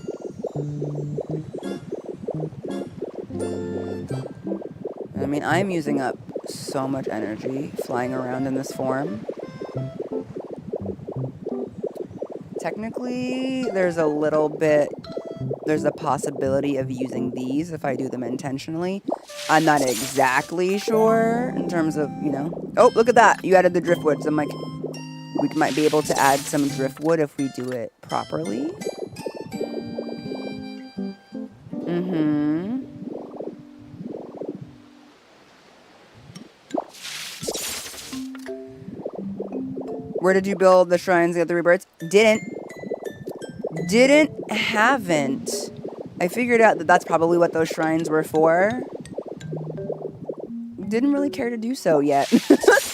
I mean, I'm using up so much energy flying around in this form. Technically, there's a possibility of using these if I do them intentionally. I'm not exactly sure in terms of, you know. Oh, look at that. You added the driftwood. So I'm like, we might be able to add some driftwood if we do it properly. Mm-hmm. Where did you build the shrines to get the rebirths? Haven't. I figured out that that's probably what those shrines were for. Didn't really care to do so yet.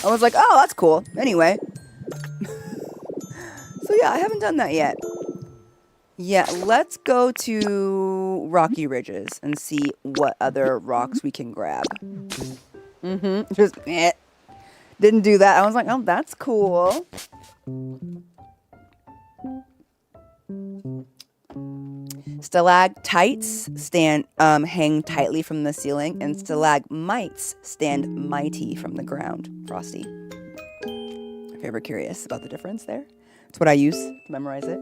I was like, oh, that's cool. Anyway. So yeah, I haven't done that yet. Yeah, let's go to Rocky Ridges and see what other rocks we can grab. Mm-hmm. Just, didn't do that. I was like, oh, that's cool. Stalactites hang tightly from the ceiling, and stalagmites stand mighty from the ground. Frosty. If you're ever curious about the difference there, it's what I use to memorize it.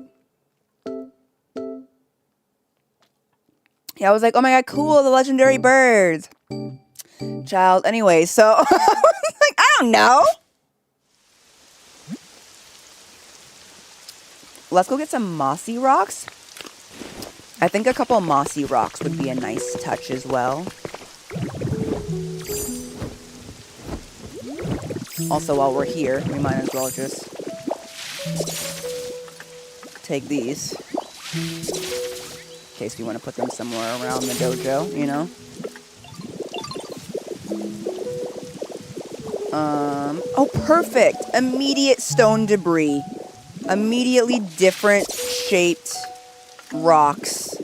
Yeah, I was like, oh my god, cool, the legendary birds. Child, anyway, so I was like, I don't know. Let's go get some mossy rocks. I think a couple mossy rocks would be a nice touch as well. Also, while we're here, we might as well just take these. In case we want to put them somewhere around the dojo, you know? Oh, perfect! Immediate stone debris. Immediately different shaped rocks.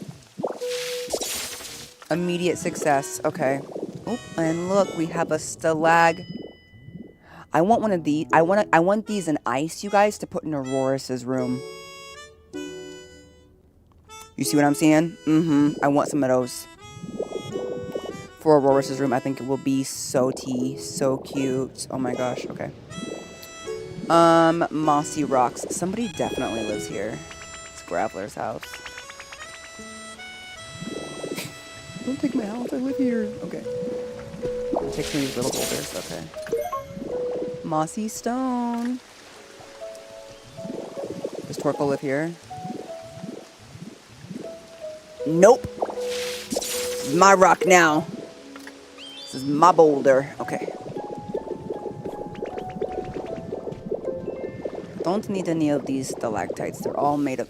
Immediate success. Okay. Oh, and look, we have a stalag. I want one of these. I want these in ice, you guys, to put in Aurorus's room. You see what I'm saying? Mm-hmm. I want some of those for Aurorus's room. I think it will be so tea, so cute. Oh my gosh. Okay. Mossy rocks. Somebody definitely lives here. It's Graveler's house. Don't take my house, I live here. Okay. I'll take some of these little boulders, okay. Mossy stone. Does Torkoal live here? Nope. This is my rock now. This is my boulder. Okay. Don't need any of these stalactites. They're all made of...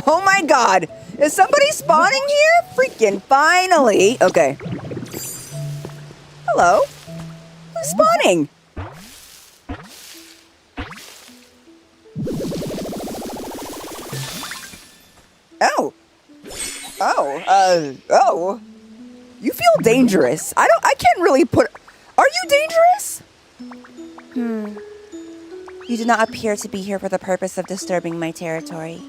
Oh my god! Is somebody spawning here? Freaking finally! Okay. Hello? Who's spawning? Oh. Oh. You feel dangerous. I can't really put... Are you dangerous? You do not appear to be here for the purpose of disturbing my territory.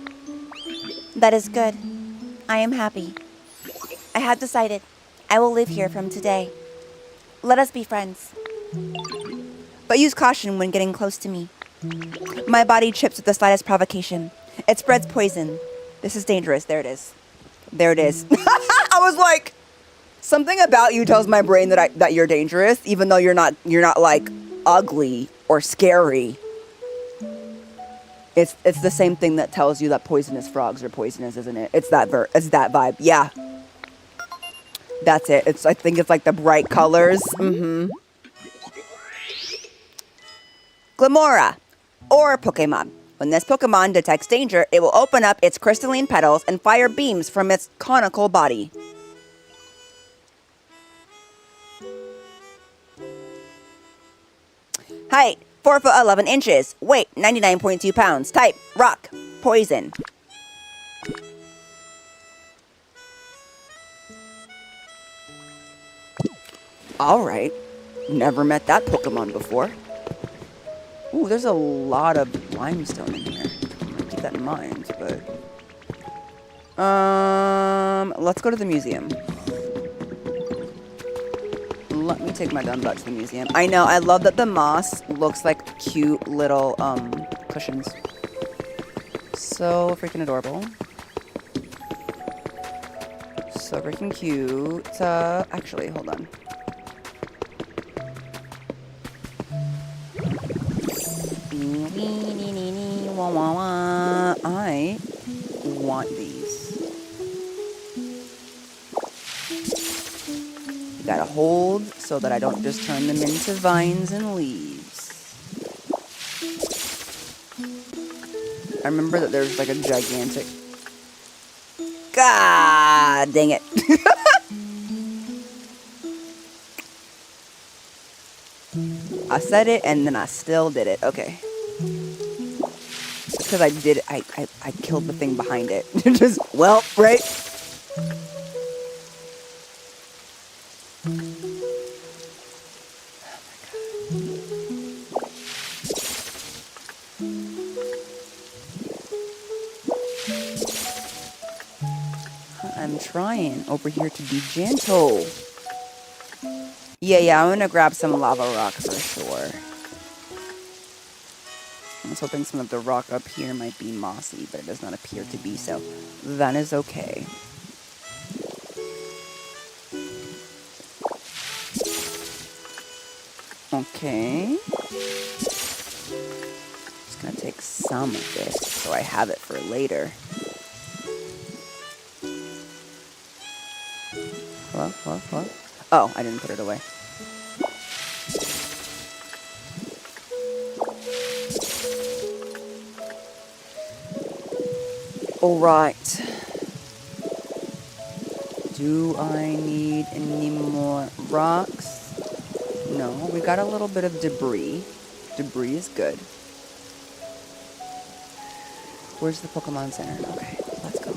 That is good. I am happy. I have decided I will live here from today. Let us be friends. But use caution when getting close to me. My body chips with the slightest provocation. It spreads poison. This is dangerous. There it is. There it is. I was like, something about you tells my brain that you're dangerous, even though you're not like ugly or scary. It's the same thing that tells you that poisonous frogs are poisonous, isn't it? It's that vibe. Yeah. That's it. I think it's like the bright colors. Glamora, or Pokemon. When this Pokemon detects danger, it will open up its crystalline petals and fire beams from its conical body. Height, 4 foot 11 inches. Weight, 99.2 pounds. Type, rock. Poison. Alright. Never met that Pokemon before. Ooh, there's a lot of limestone in here. Keep that in mind, but... let's go to the museum. Let me take my dumb butt to the museum. I know, I love that the moss looks like cute little, cushions. So freaking adorable. So freaking cute. Actually, hold on. I want these. You gotta hold so that I don't just turn them into vines and leaves. I remember that there's like a gigantic... God dang it. I said it and then I still did it. Okay. Because I did it. I killed the thing behind it. Just, well, right? I'm trying over here to be gentle. Yeah, I'm gonna grab some lava rock for sure. I was hoping some of the rock up here might be mossy, but it does not appear to be so. That is okay. Okay. Just gonna take some of this so I have it for later. Hello? Oh, I didn't put it away. Alright. Do I need any more rocks? No, we got a little bit of debris. Debris is good. Where's the Pokemon Center? Okay, let's go.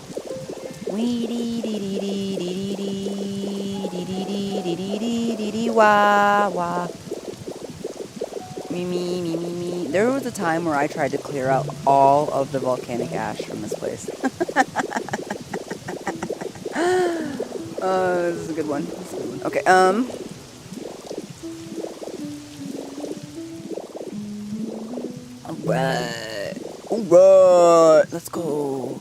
Wah. Me. There was a time where I tried to clear out all of the volcanic ash from this place. This is a good one. Okay, Alright. Alright. Let's go.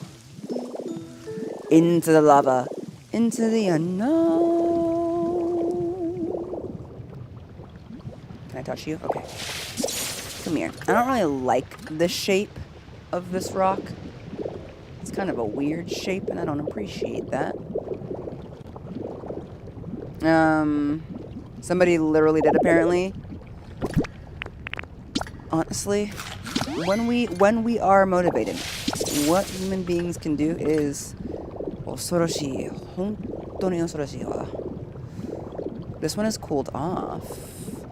Into the lava. Into the unknown. Can I touch you? Okay. Come here. I don't really like the shape of this rock. It's kind of a weird shape, and I don't appreciate that. Somebody literally did, apparently. Honestly, when we are motivated, what human beings can do is osoroshii. Hontou osoroshii wa. This one is cooled off.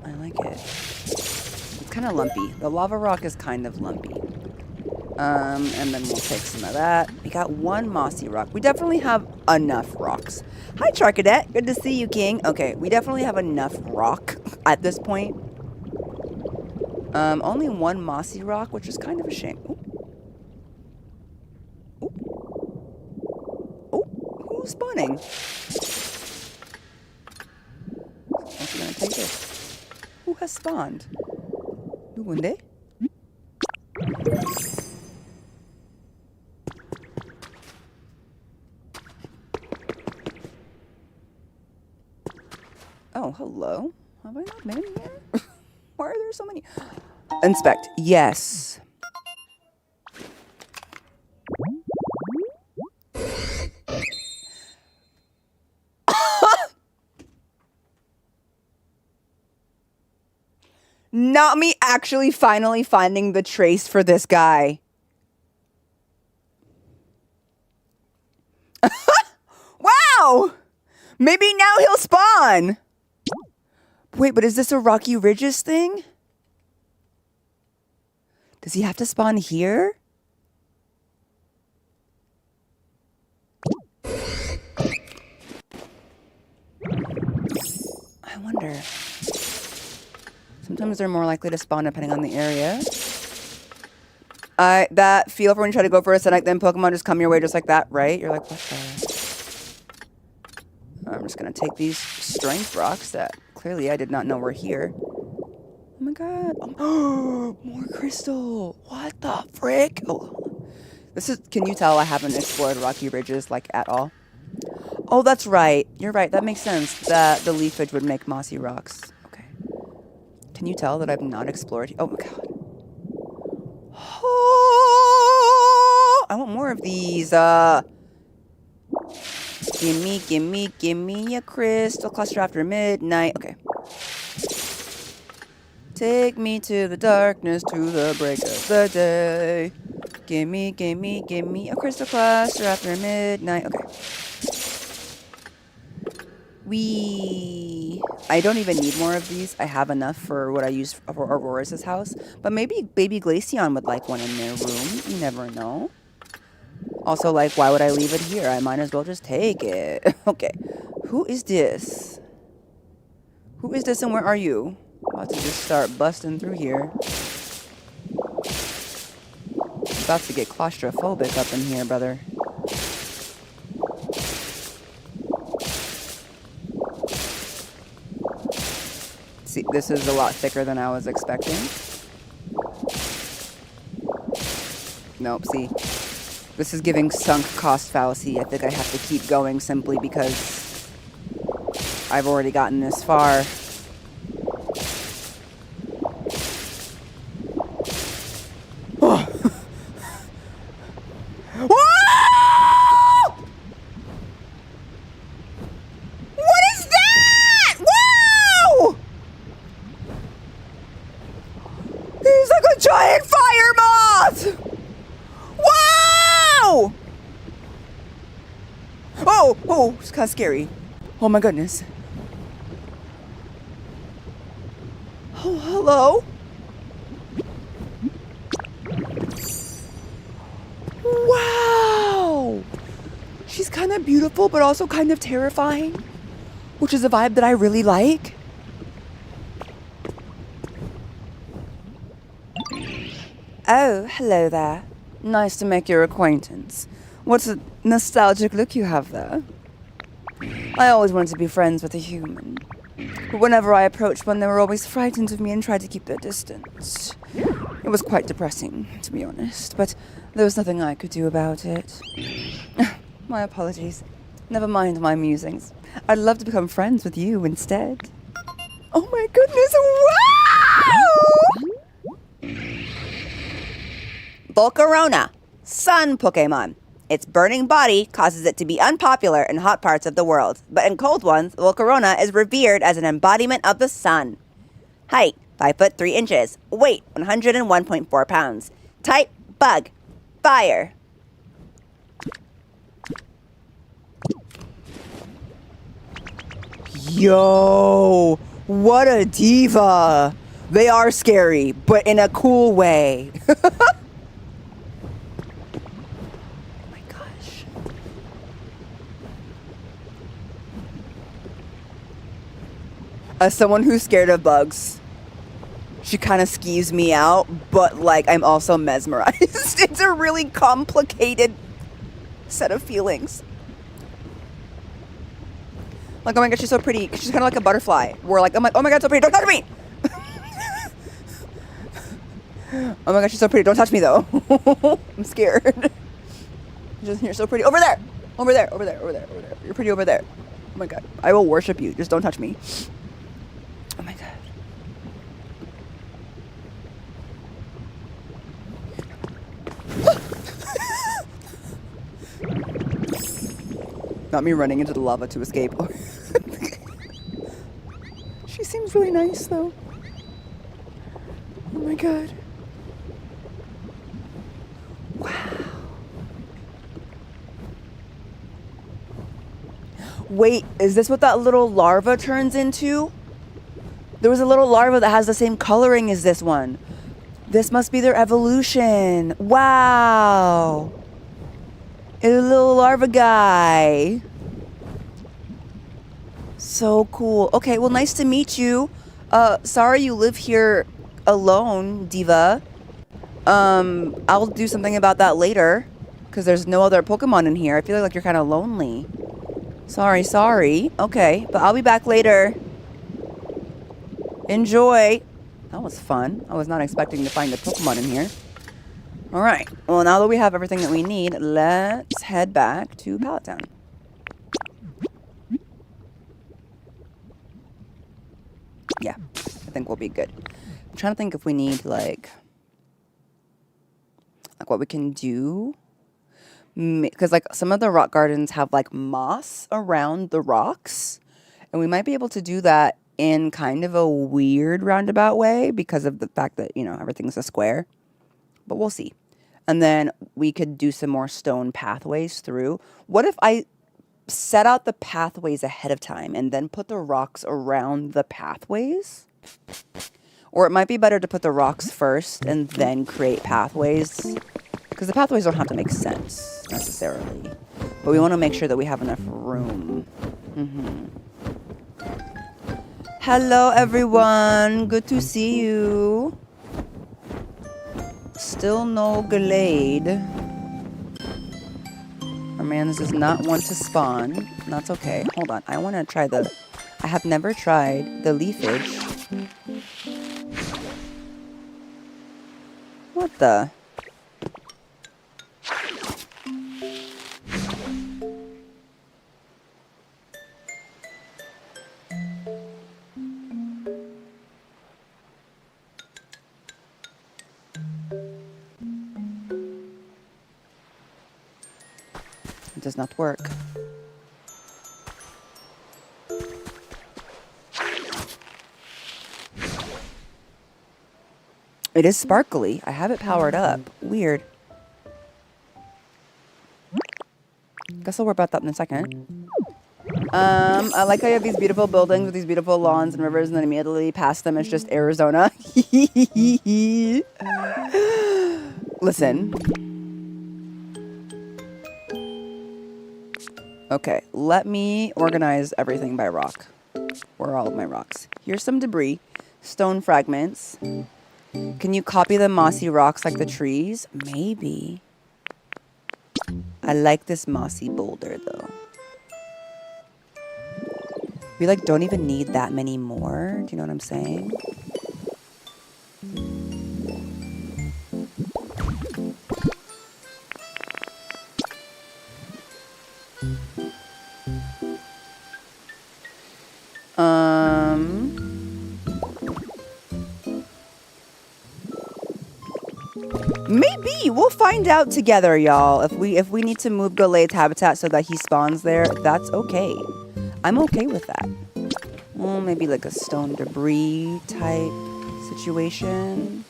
I like it. It's kind of lumpy. The lava rock is kind of lumpy. And then we'll take some of that. We got one mossy rock. We definitely have enough rocks. Hi, Charcadet. Good to see you, King. Okay, we definitely have enough rock at this point. Only one mossy rock, which is kind of a shame. Ooh. Ooh. Oh, who's spawning? I'm actually gonna take this. Who has spawned? 누군데? Oh, hello. Have I not been in here? Why are there so many? Inspect. Yes. Not me actually finally finding the trace for this guy. Wow! Maybe now he'll spawn. Wait, but is this a Rocky Ridges thing? Does he have to spawn here? I wonder. Sometimes they're more likely to spawn depending on the area. That feel for when you try to go for a Senate, then Pokemon just come your way just like that, right? You're like, what the? I'm just gonna take these strength rocks that clearly I did not know were here. Oh my god. Oh, more crystal. What the frick? Oh. This is, can you tell I haven't explored Rocky Ridges like at all? Oh, that's right. You're right. That makes sense. That the leafage would make mossy rocks. Okay. Can you tell that I've not explored? Oh my god. Oh, I want more of these. Gimme a crystal cluster after midnight. Okay. Take me to the darkness, to the break of the day. Gimme a crystal cluster after midnight. Okay. I don't even need more of these. I have enough for what I use for Aurorus' house. But maybe Baby Glaceon would like one in their room. You never know. Also, like, why would I leave it here? I might as well just take it. Okay. Who is this? Who is this and where are you? About to just start busting through here. About to get claustrophobic up in here, brother. See, this is a lot thicker than I was expecting. Nope, see. This is giving sunk cost fallacy. I think I have to keep going simply because I've already gotten this far. Oh. What is that? Wow! He's like a giant fire moth! Oh, it's kind of scary. Oh my goodness. Oh, hello. Wow. She's kind of beautiful, but also kind of terrifying, which is a vibe that I really like. Oh, hello there. Nice to make your acquaintance. What's a nostalgic look you have there? I always wanted to be friends with a human. But whenever I approached one, they were always frightened of me and tried to keep their distance. It was quite depressing, to be honest, but there was nothing I could do about it. My apologies. Never mind my musings. I'd love to become friends with you instead. Oh my goodness, wow! Volcarona, sun Pokemon. Its burning body causes it to be unpopular in hot parts of the world, but in cold ones, Volcarona is revered as an embodiment of the sun. Height, 5 foot 3 inches. Weight, 101.4 pounds. Type, bug. Fire. Yo, what a diva. They are scary, but in a cool way. As someone who's scared of bugs, she kind of skeeves me out, but like I'm also mesmerized. It's a really complicated set of feelings. Like, oh my god, she's so pretty. She's kind of like a butterfly. We're like, oh my god, so pretty. Don't touch me. Oh my god, she's so pretty. Don't touch me though. I'm scared. You're so pretty. Over there. Over there. Over there. Over there. Over there. You're pretty over there. Oh my god, I will worship you. Just don't touch me. Oh my god. Not me running into the lava to escape. She seems really nice though. Oh my god. Wow. Wait, is this what that little larva turns into? There was a little larva that has the same coloring as this one. This must be their evolution. Wow. It's a little larva guy. So cool. Okay, well, nice to meet you. Sorry you live here alone, diva. I'll do something about that later, because there's no other Pokemon in here. I feel like you're kind of lonely. Sorry. Okay, but I'll be back later. Enjoy. That was fun. I was not expecting to find a Pokemon in here. All right. Well, now that we have everything that we need, let's head back to Pallet Town. Yeah, I think we'll be good. I'm trying to think if we need, like what we can do. Because, like, some of the rock gardens have, like, moss around the rocks. And we might be able to do that in kind of a weird roundabout way because of the fact that, you know, everything's a square. But we'll see. And then we could do some more stone pathways through. What if I set out the pathways ahead of time and then put the rocks around the pathways? Or it might be better to put the rocks first and then create pathways. Because the pathways don't have to make sense, necessarily. But we want to make sure that we have enough room. Hello, everyone. Good to see you. Still no Gallade. Our man does not want to spawn. That's okay. Hold on. I want to try the... I have never tried the leafage. What the... It does not work. It is sparkly. I have it powered up. Weird. Guess I'll worry about that in a second. I like how you have these beautiful buildings with these beautiful lawns and rivers, and then immediately past them is just Arizona. Listen. Okay, let me organize everything by rock. Where are all of my rocks? Here's some debris. Stone fragments. Can you copy the mossy rocks like the trees? Maybe. I like this mossy boulder, though. We, like, don't even need that many more. Do you know what I'm saying? Maybe. We'll find out together, y'all. If we need to move Gallade's habitat so that he spawns there, that's okay. I'm okay with that. Well, maybe like a stone debris type situation.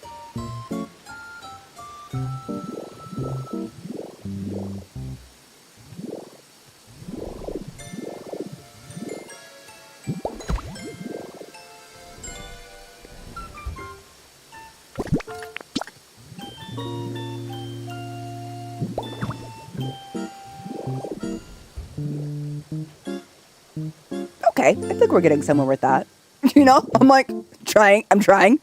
Okay, I think we're getting somewhere with that. You know, I'm like, I'm trying.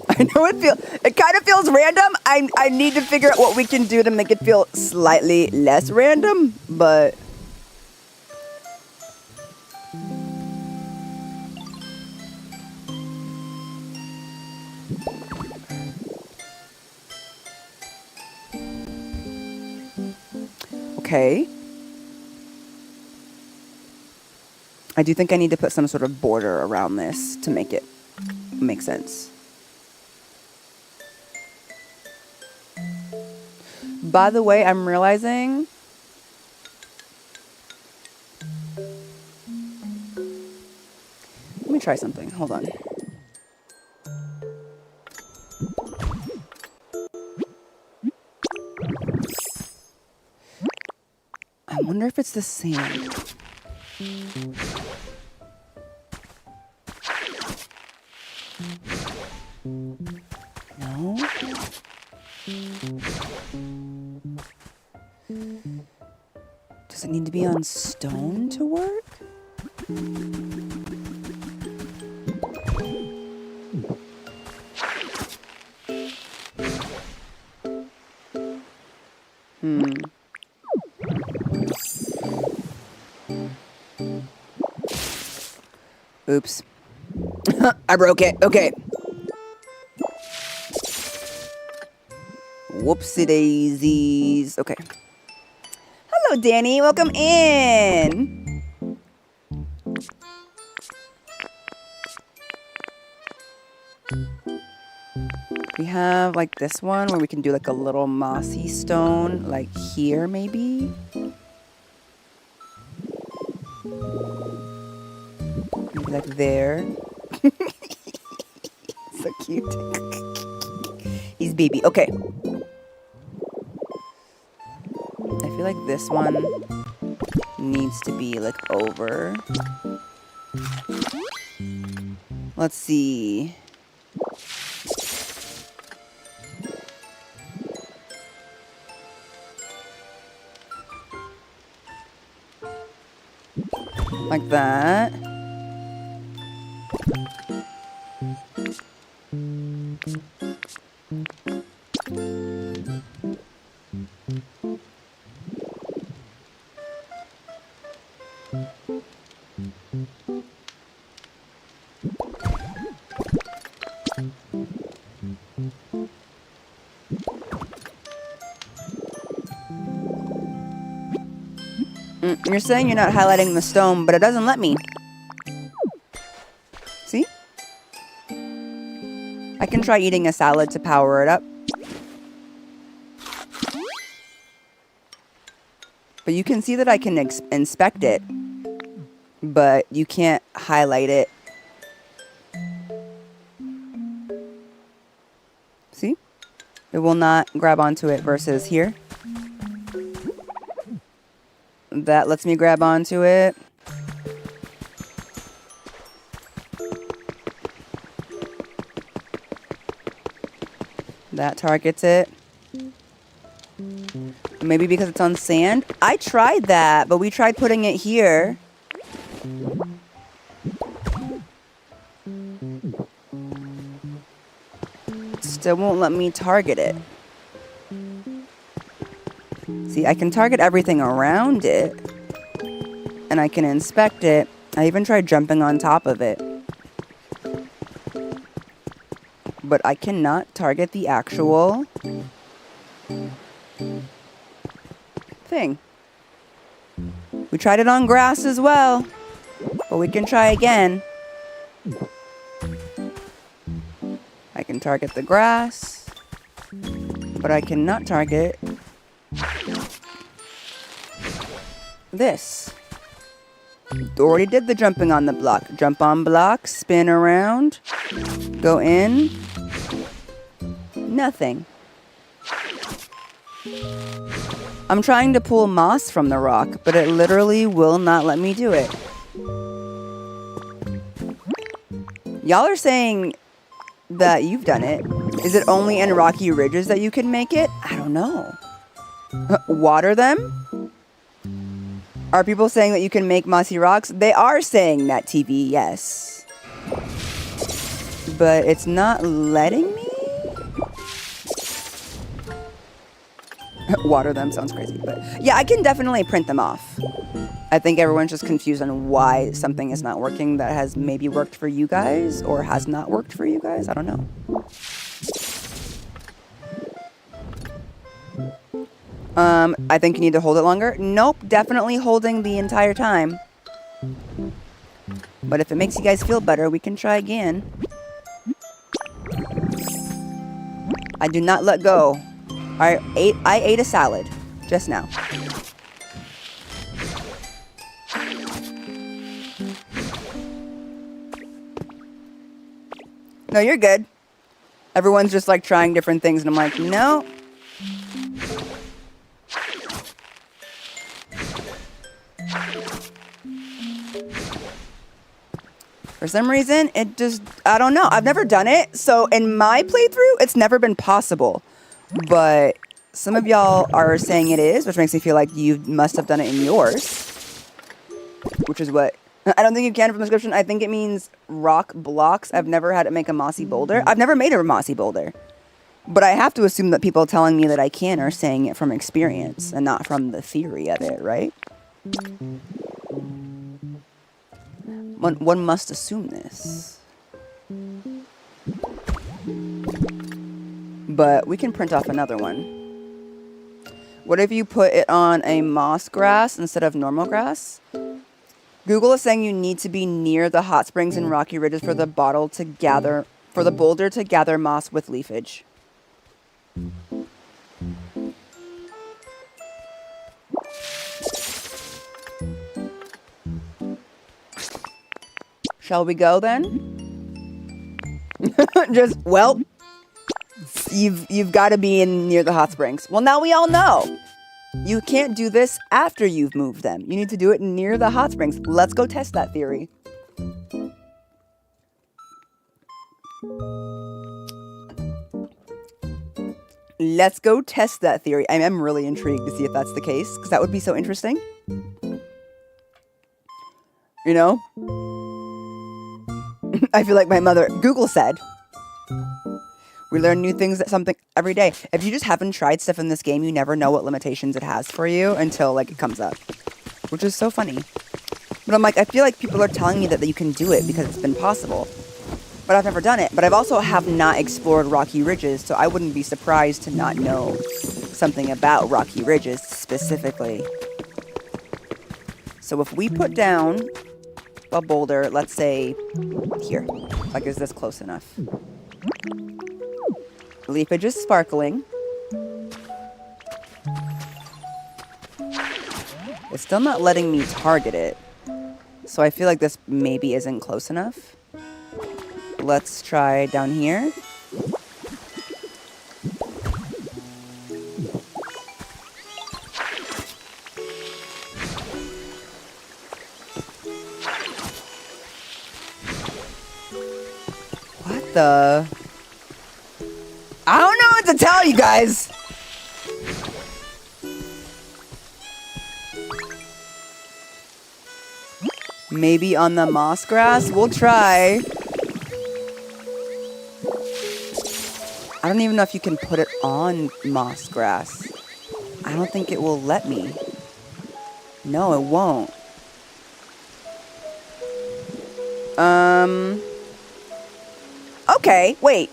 I know it kind of feels random. I need to figure out what we can do to make it feel slightly less random, but... Okay. I do think I need to put some sort of border around this to make it make sense. By the way, I'm realizing let me try something. Hold on. I wonder if it's the same. No? Does it need to be on stone to work? Oops. I broke it. Okay. Whoopsie daisies. Okay. Hello, Danny. Welcome in. We have like this one where we can do like a little mossy stone, like here maybe. Maybe like there. So cute. He's baby. Okay. I feel like this one needs to be like over. Let's see. Like that. You're saying you're not highlighting the stone, but it doesn't let me. See? I can try eating a salad to power it up. But you can see that I can inspect it, but you can't highlight it. See? It will not grab onto it versus here. That lets me grab onto it. That targets it. Maybe because it's on sand. I tried that, but we tried putting it here. Still won't let me target it. See, I can target everything around it, and I can inspect it. I even tried jumping on top of it. But I cannot target the actual thing. We tried it on grass as well, but we can try again. I can target the grass, but I cannot target this. Already did the jumping on the block. Jump on block, spin around, go in. Nothing. I'm trying to pull moss from the rock, but it literally will not let me do it. Y'all are saying that you've done it. Is it only in rocky ridges that you can make it? I don't know. Water them? Are people saying that you can make mossy rocks? They are saying that, TV, yes. But it's not letting me? Water them sounds crazy, but yeah, I can definitely print them off. I think everyone's just confused on why something is not working that has maybe worked for you guys or has not worked for you guys. I don't know. I think you need to hold it longer. Nope, definitely holding the entire time. But if it makes you guys feel better, we can try again. I do not let go. I ate a salad just now. No, you're good. Everyone's just like trying different things, and I'm like, no. For some reason, it just, I don't know. I've never done it. So in my playthrough, it's never been possible. But some of y'all are saying it is, which makes me feel like you must have done it in yours. Which is what, I don't think you can from the description. I think it means rock blocks. I've never had it make a mossy boulder. I've never made a mossy boulder. But I have to assume that people telling me that I can are saying it from experience and not from the theory of it, right? One must assume this. But we can print off another one. What if you put it on a moss grass instead of normal grass? Google is saying you need to be near the hot springs and rocky ridges for the boulder to gather moss with leafage. Shall we go then? Just, well, you've got to be in near the hot springs. Well, now we all know. You can't do this after you've moved them. You need to do it near the hot springs. Let's go test that theory. Let's go test that theory. I am really intrigued to see if that's the case, because that would be so interesting. You know? I feel like my mother, Google said, we learn new things every day. If you just haven't tried stuff in this game, you never know what limitations it has for you until like it comes up, which is so funny. But I'm like, I feel like people are telling me that you can do it because it's been possible, but I've never done it. But I've also have not explored rocky ridges, so I wouldn't be surprised to not know something about rocky ridges specifically. So if we put down a boulder, let's say here, like, is this close enough? Leafage is sparkling. It's still not letting me target it, so I feel like this maybe isn't close enough. Let's try down here. What the? I don't know what to tell you guys. Maybe on the moss grass? We'll try. I don't even know if you can put it on moss grass. I don't think it will let me. No, it won't. Okay, wait.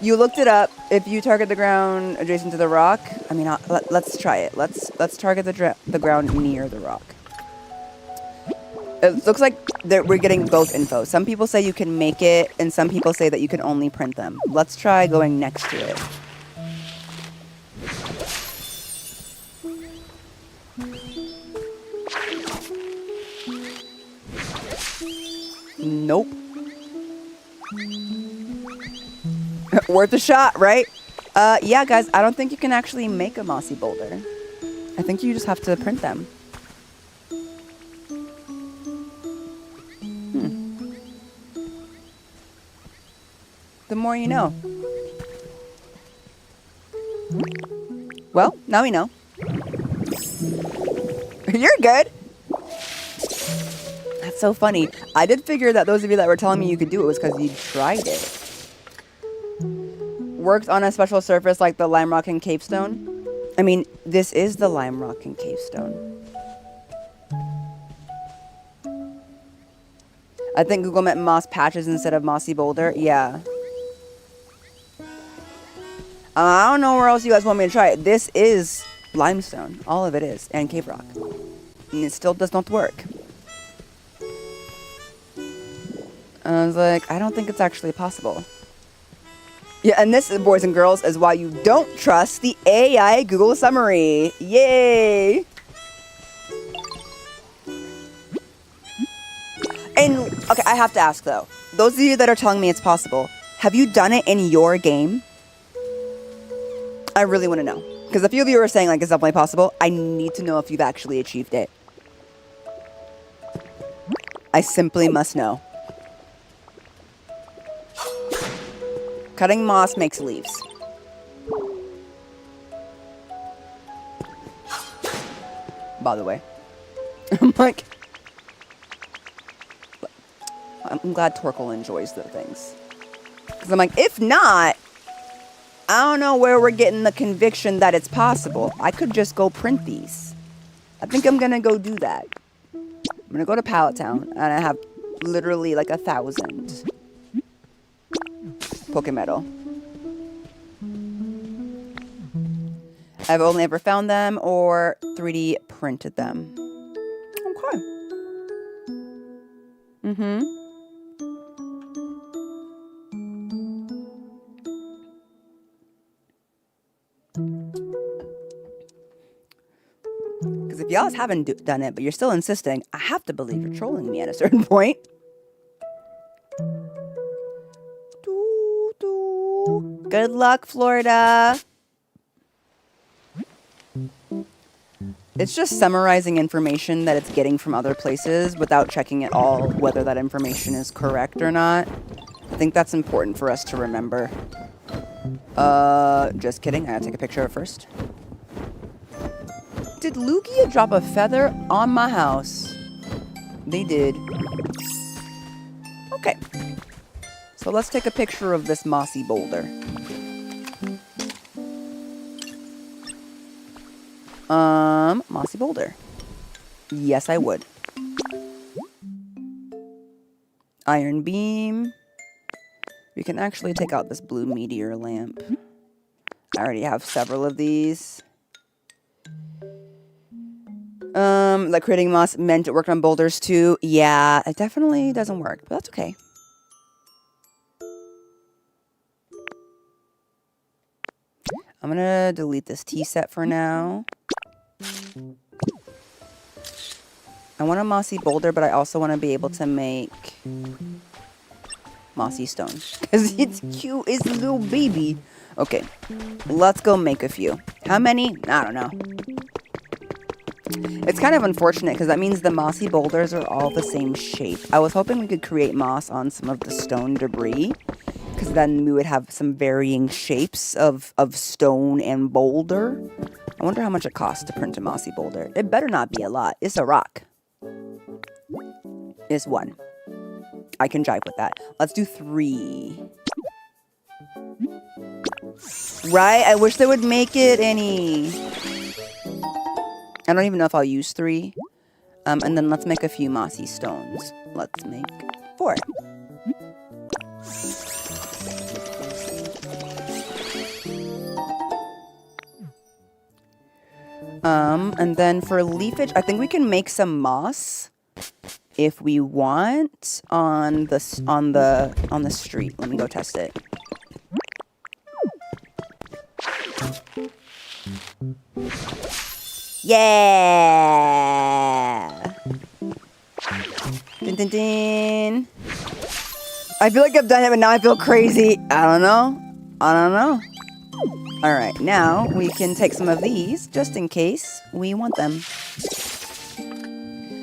You looked it up. If you target the ground adjacent to the rock, I mean, let's try it. Let's target the ground near the rock. It looks like that we're getting both info. Some people say you can make it, and some people say that you can only print them. Let's try going next to it. Nope. Worth a shot, right? Yeah, guys, I don't think you can actually make a mossy boulder. I think you just have to print them. The more you know. Well, now we know. You're good. That's so funny. I did figure that those of you that were telling me you could do it was because you tried it. Worked on a special surface like the lime rock and cave stone. I mean, this is the lime rock and cave stone. I think Google meant moss patches instead of mossy boulder. Yeah. I don't know where else you guys want me to try it. This is limestone. All of it is. And cave rock. And it still does not work. I was like, I don't think it's actually possible. Yeah, and this, boys and girls, is why you don't trust the AI Google summary. Yay! And, okay, I have to ask, though. Those of you that are telling me it's possible, have you done it in your game? I really want to know. Because a few of you are saying, like, it's definitely possible. I need to know if you've actually achieved it. I simply must know. Cutting moss makes leaves. By the way. I'm like... I'm glad Torkel enjoys the things. Because I'm like, if not... I don't know where we're getting the conviction that it's possible. I could just go print these. I think I'm going to go do that. I'm going to go to Pallet Town. And I have literally like 1,000. Pokemetal. I've only ever found them or 3D printed them. Okay. Because if y'all haven't done it, but you're still insisting, I have to believe you're trolling me at a certain point. Good luck, Florida. It's just summarizing information that it's getting from other places without checking at all whether that information is correct or not. I think that's important for us to remember. Just kidding. I gotta take a picture of it first. Did Lugia drop a feather on my house? They did. Okay. So let's take a picture of this mossy boulder. Mossy boulder. Yes, I would. Iron beam. We can actually take out this blue meteor lamp. I already have several of these. Like creating moss meant it worked on boulders too. Yeah, it definitely doesn't work, but that's okay. I'm gonna delete this tea set for now. I want a mossy boulder, but I also want to be able to make mossy stone. Because it's cute. It's a little baby. Okay. Let's go make a few. How many? I don't know. It's kind of unfortunate because that means the mossy boulders are all the same shape. I was hoping we could create moss on some of the stone debris. Because then we would have some varying shapes of stone and boulder. I wonder how much it costs to print a mossy boulder. It better not be a lot. It's a rock. It's 1. I can jive with that. Let's do 3. Right? I wish they would make it any. I don't even know if I'll use 3. And then let's make a few mossy stones. Let's make 4. And then for leafage, I think we can make some moss if we want on the street. Let me go test it. Yeah. Dun, dun, dun. I feel like I've done it, but now I feel crazy. I don't know. All right, now we can take some of these just in case we want them.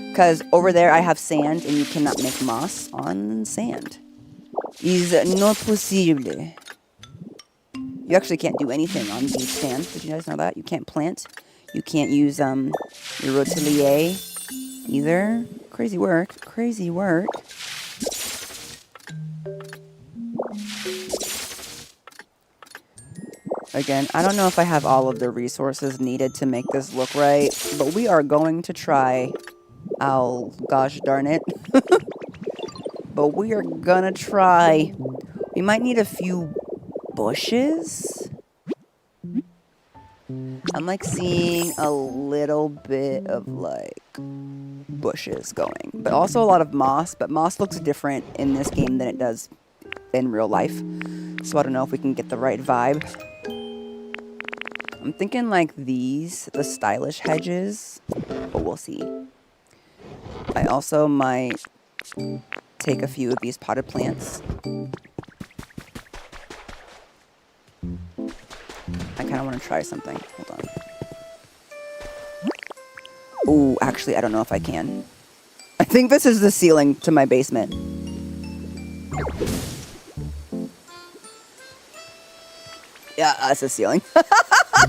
Because over there I have sand and you cannot make moss on sand. Is not possible. You actually can't do anything on beach sand. Did you guys know that? You can't plant. You can't use your rotilier either. Crazy work. Crazy work. Again, I don't know if I have all of the resources needed to make this look right, but we are going to try. Oh, gosh darn it. But we are gonna try. We might need a few bushes. I'm like seeing a little bit of like bushes going, but also a lot of moss, but moss looks different in this game than it does in real life. So I don't know if we can get the right vibe. I'm thinking like these, the stylish hedges, but we'll see. I also might take a few of these potted plants. I kind of want to try something. Hold on. Oh, actually, I don't know if I can. I think this is the ceiling to my basement. Yeah, that's the ceiling.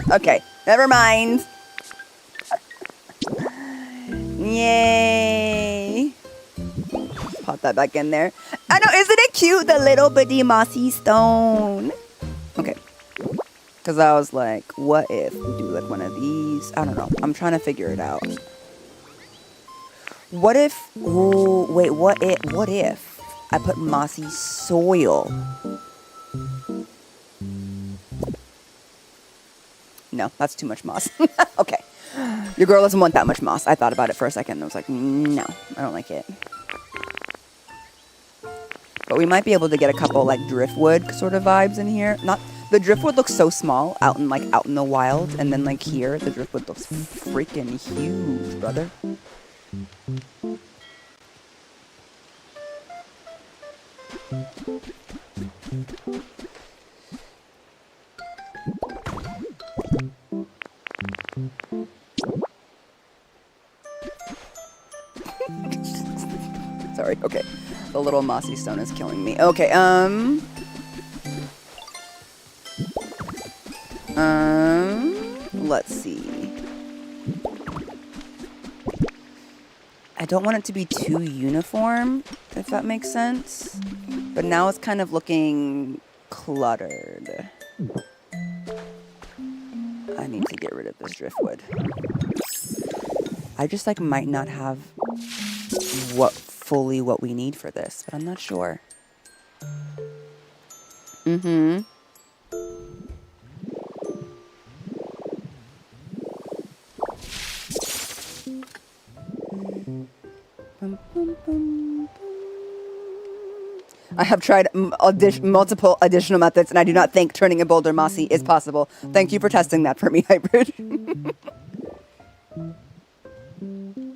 Okay, never mind. Yay. Pop that back in there. I know, isn't it cute? The little bitty mossy stone. Okay. Because I was like, what if we do like one of these? I don't know. I'm trying to figure it out. What if... Oh, wait, what if I put mossy soil? No, that's too much moss. Okay. Your girl doesn't want that much moss. I thought about it for a second and I was like, no, I don't like it. But we might be able to get a couple like driftwood sort of vibes in here. Not... The driftwood looks so small out in the wild, and then like here, the driftwood looks freaking huge, brother. Sorry, okay. The little mossy stone is killing me. Okay, let's see. I don't want it to be too uniform, if that makes sense. But now it's kind of looking cluttered. I need to get rid of this driftwood. I just like might not have fully what we need for this, but I'm not sure. Mm-hmm. I have tried multiple additional methods, and I do not think turning a boulder mossy is possible. Thank you for testing that for me, Hybrid.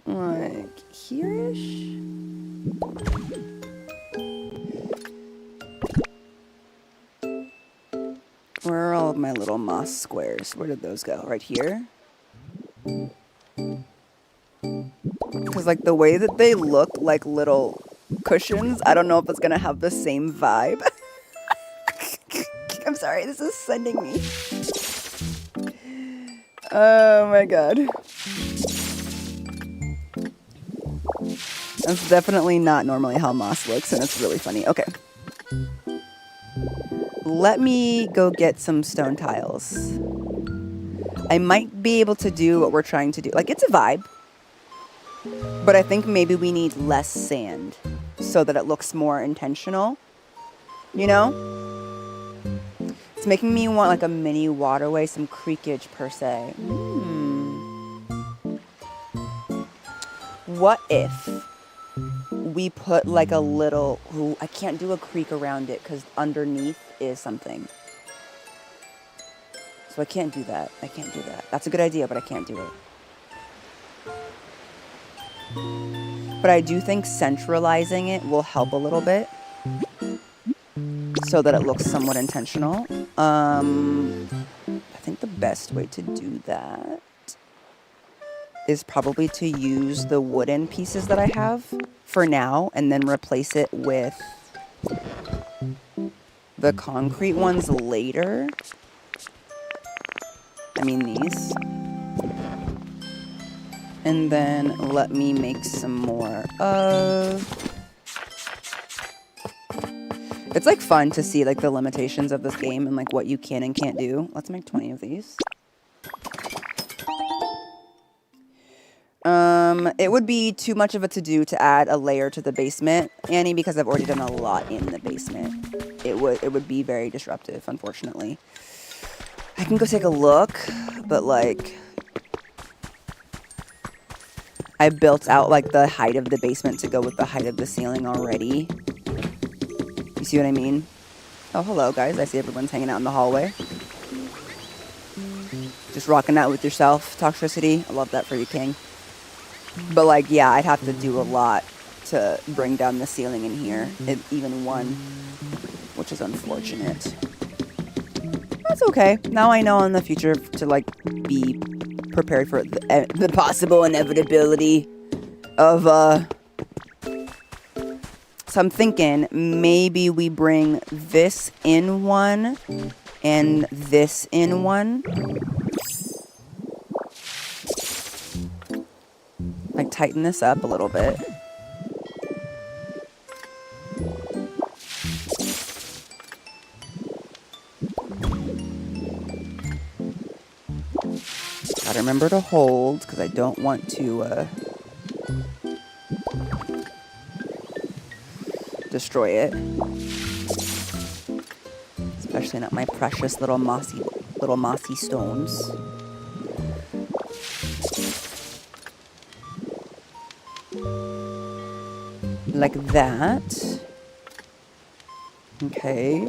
Like here-ish? Where are all of my little moss squares? Where did those go? Right here? Because like the way that they look like little cushions, I don't know if it's gonna have the same vibe. I'm sorry, this is sending me. Oh my god. That's definitely not normally how moss looks, and it's really funny. Okay. Let me go get some stone tiles. I might be able to do what we're trying to do. Like, it's a vibe. But I think maybe we need less sand so that it looks more intentional. You know? It's making me want like a mini waterway, some creekage per se. What if we put like a little, ooh, I can't do a creek around it because underneath is something. So I can't do that. I can't do that. That's a good idea, but I can't do it. But I do think centralizing it will help a little bit so that it looks somewhat intentional. I think the best way to do that is probably to use the wooden pieces that I have for now and then replace it with the concrete ones later. I mean these. And then let me make some more of... It's like fun to see like the limitations of this game and like what you can and can't do. Let's make 20 of these. It would be too much of a to-do to add a layer to the basement, Annie, because I've already done a lot in the basement. It would be very disruptive, unfortunately. I can go take a look, but like... I built out like the height of the basement to go with the height of the ceiling already. You see what I mean? Oh, hello guys. I see everyone's hanging out in the hallway. Just rocking out with yourself. Toxicity. I love that for you, King. But like, yeah, I'd have to do a lot to bring down the ceiling in here. Even one, which is unfortunate. That's okay. Now I know in the future to like be prepared for the possible inevitability of so I'm thinking maybe we bring this in one and this in one, like tighten this up a little bit. Gotta remember to hold, because I don't want to destroy it. Especially not my precious little mossy stones. Like that. Okay.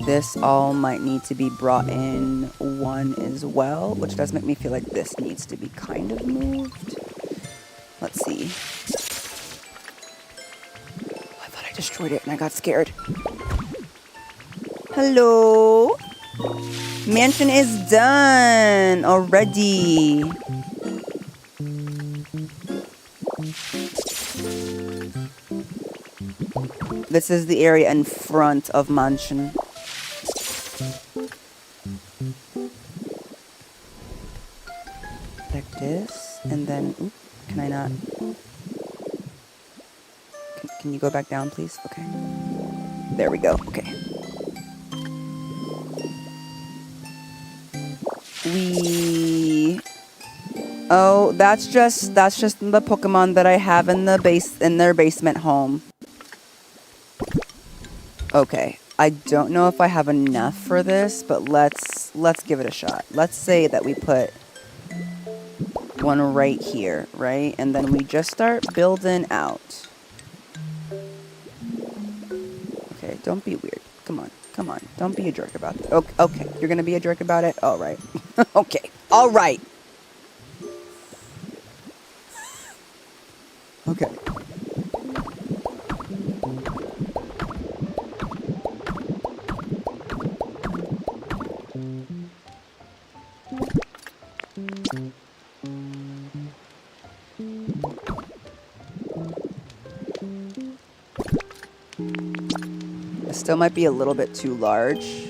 This all might need to be brought in one as well, which does make me feel like this needs to be kind of moved. Let's see. Oh, I thought I destroyed it and I got scared. Hello? Mansion is done already. This is the area in front of mansion. Like this, and then, oop, can I not? Can you go back down, please? Okay. There we go. Okay. Oh, that's just the Pokemon that I have in their basement home. Okay. I don't know if I have enough for this, but let's give it a shot. Let's say that we put one right here, right? And then we just start building out. Okay, don't be weird. Come on. Don't be a jerk about it. Okay, you're gonna be a jerk about it? All right. Okay, all right. Okay. It still might be a little bit too large.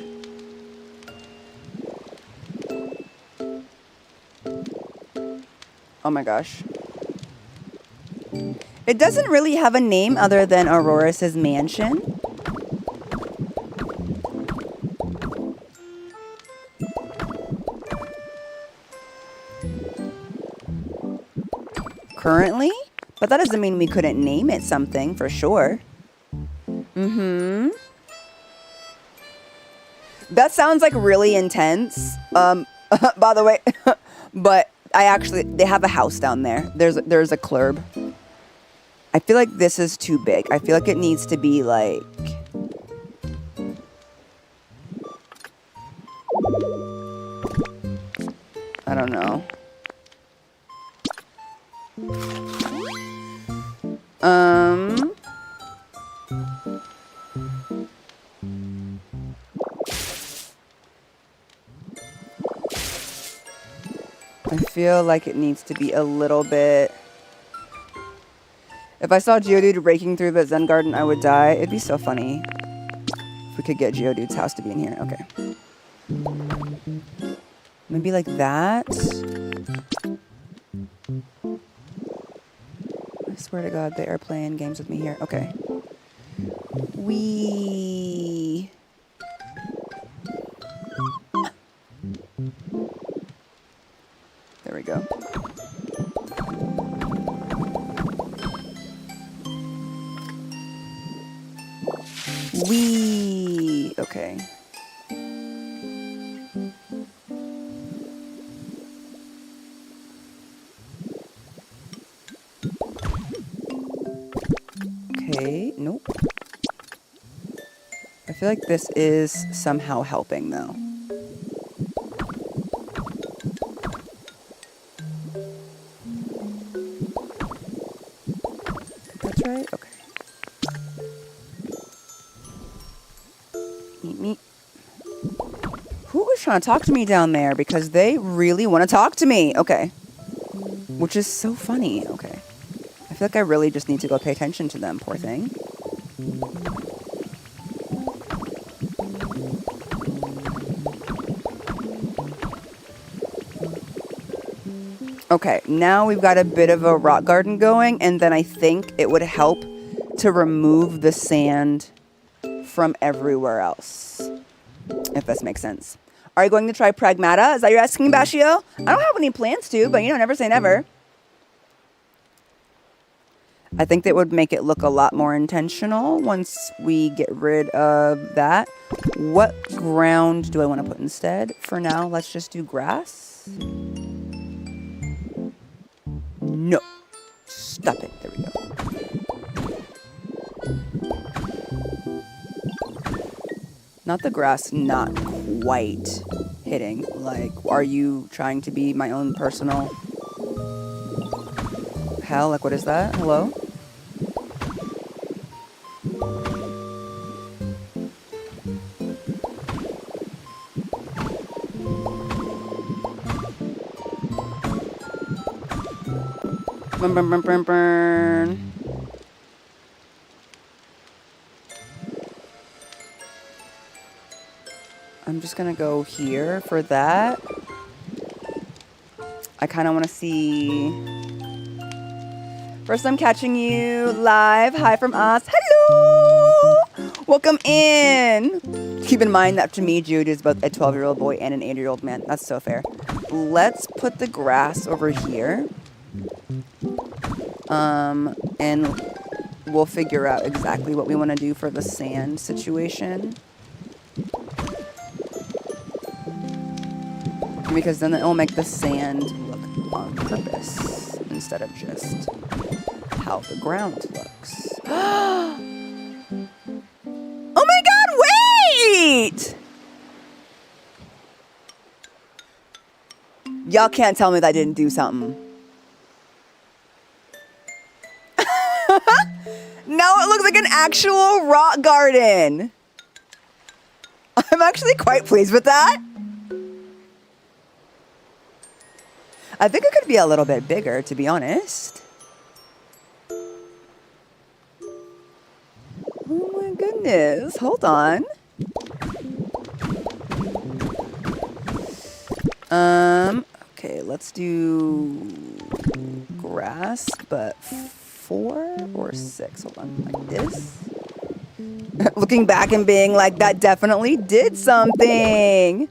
Oh my gosh. It doesn't really have a name other than Aurorus' mansion. Currently? But that doesn't mean we couldn't name it something for sure. Mm-hmm. That sounds like really intense. By the way, but they have a house down there. There's a club. I feel like this is too big. I feel like it needs to be like... I don't know. I feel like it needs to be a little bit... If I saw Geodude breaking through the Zen Garden, I would die. It'd be so funny if we could get Geodude's house to be in here. Okay. Maybe like that. I swear to God, they are playing games with me here. Okay. There we go. Okay. Okay, nope. I feel like this is somehow helping, though. That's right? Okay. Meet. Who was trying to talk to me down there? Because they really want to talk to me. Okay. Which is so funny. Okay. I feel like I really just need to go pay attention to them, poor thing. Okay, now we've got a bit of a rock garden going, and then I think it would help to remove the sand from everywhere else, if this makes sense. Are you going to try Pragmata? Is that you're asking, Bashio? I don't have any plans to, but never say never. I think that would make it look a lot more intentional once we get rid of that. What ground do I want to put instead? For now, let's just do grass. No. Stop it. There we go. Not the grass, not quite hitting. Like, are you trying to be my own personal hell? Like, what is that? Hello? Burn, burn, burn, burn, burn. I'm just gonna go here for that. I kind of want to see. First, I'm catching you live. Hi from us. Hello! Welcome in. Keep in mind that to me, Jude is both a 12-year-old boy and an 8-year-old man. That's so fair. Let's put the grass over here. And we'll figure out exactly what we want to do for the sand situation. Because then it will make the sand look on purpose instead of just how the ground looks. Oh my God, wait! Y'all can't tell me that I didn't do something. Now it looks like an actual rock garden. I'm actually quite pleased with that. I think it could be a little bit bigger, to be honest. Oh my goodness. Hold on. Okay, let's do grass, but 4 or 6. Hold on, like this. Looking back and being like, that definitely did something.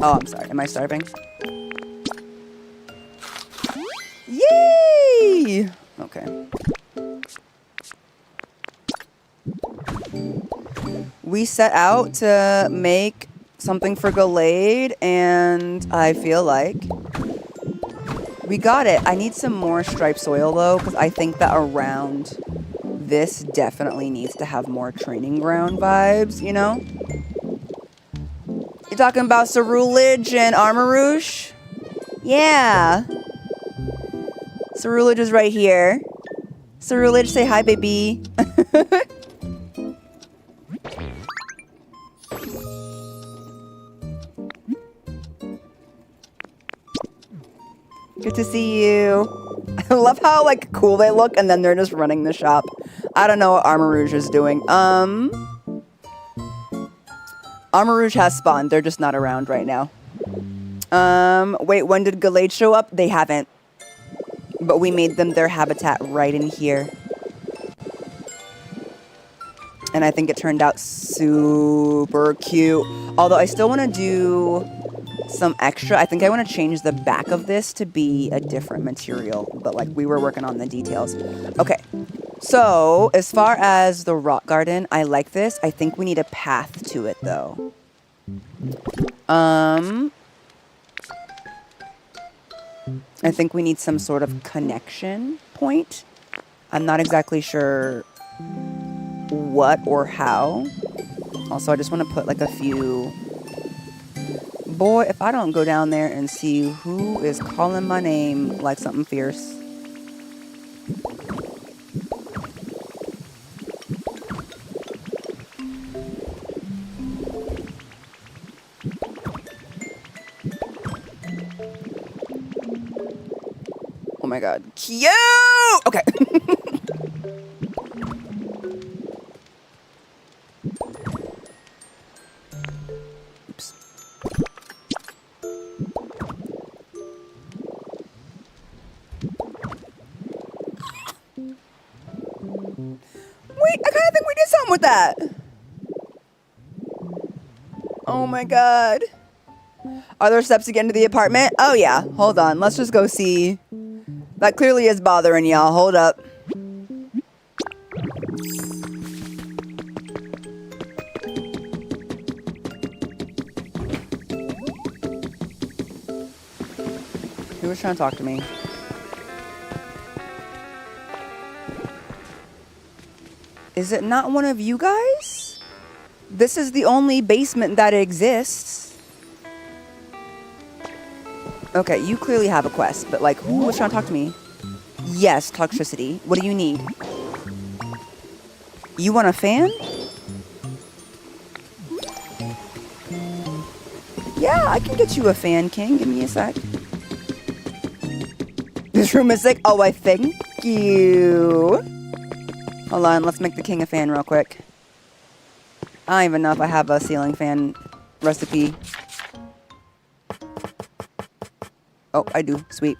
Oh, I'm sorry. Am I starving? Yay! Okay. We set out to make something for Gallade, and I feel like We got it. I need some more striped soil, though, because I think that around this definitely needs to have more training ground vibes, you know? You talking about Cerulege and Armarouge? Yeah. Cerulege is right here. Cerulege, say hi, baby. Good to see you. I love how, like, cool they look, and then they're just running the shop. I don't know what Armarouge is doing. Armarouge has spawned. They're just not around right now. Wait, when did Gallade show up? They haven't. But we made them their habitat right in here. And I think it turned out super cute. Although I still want to do some extra. I think I want to change the back of this to be a different material. But, like, we were working on the details. Okay. So, as far as the rock garden, I like this. I think we need a path to it, though. I think we need some sort of connection point. I'm not exactly sure what or how. Also, I just want to put, like, a few... Boy, if I don't go down there and see who is calling my name like something fierce. Oh my god. Cute! Okay. Oops. Wait, I kind of think we did something with that. Oh my god. Are there steps to get into the apartment? Oh yeah. Hold on. Let's just go see. That clearly is bothering y'all. Hold up. Who was trying to talk to me? Is it not one of you guys? This is the only basement that exists. Okay, you clearly have a quest, but, like, who was trying to talk to me? Yes, toxicity. What do you need? You want a fan? Yeah, I can get you a fan, King. Give me a sec. This room is sick. Oh, I thank you. Hold on, let's make the King a fan real quick. I don't even know if I have a ceiling fan recipe. Oh, I do. Sweet.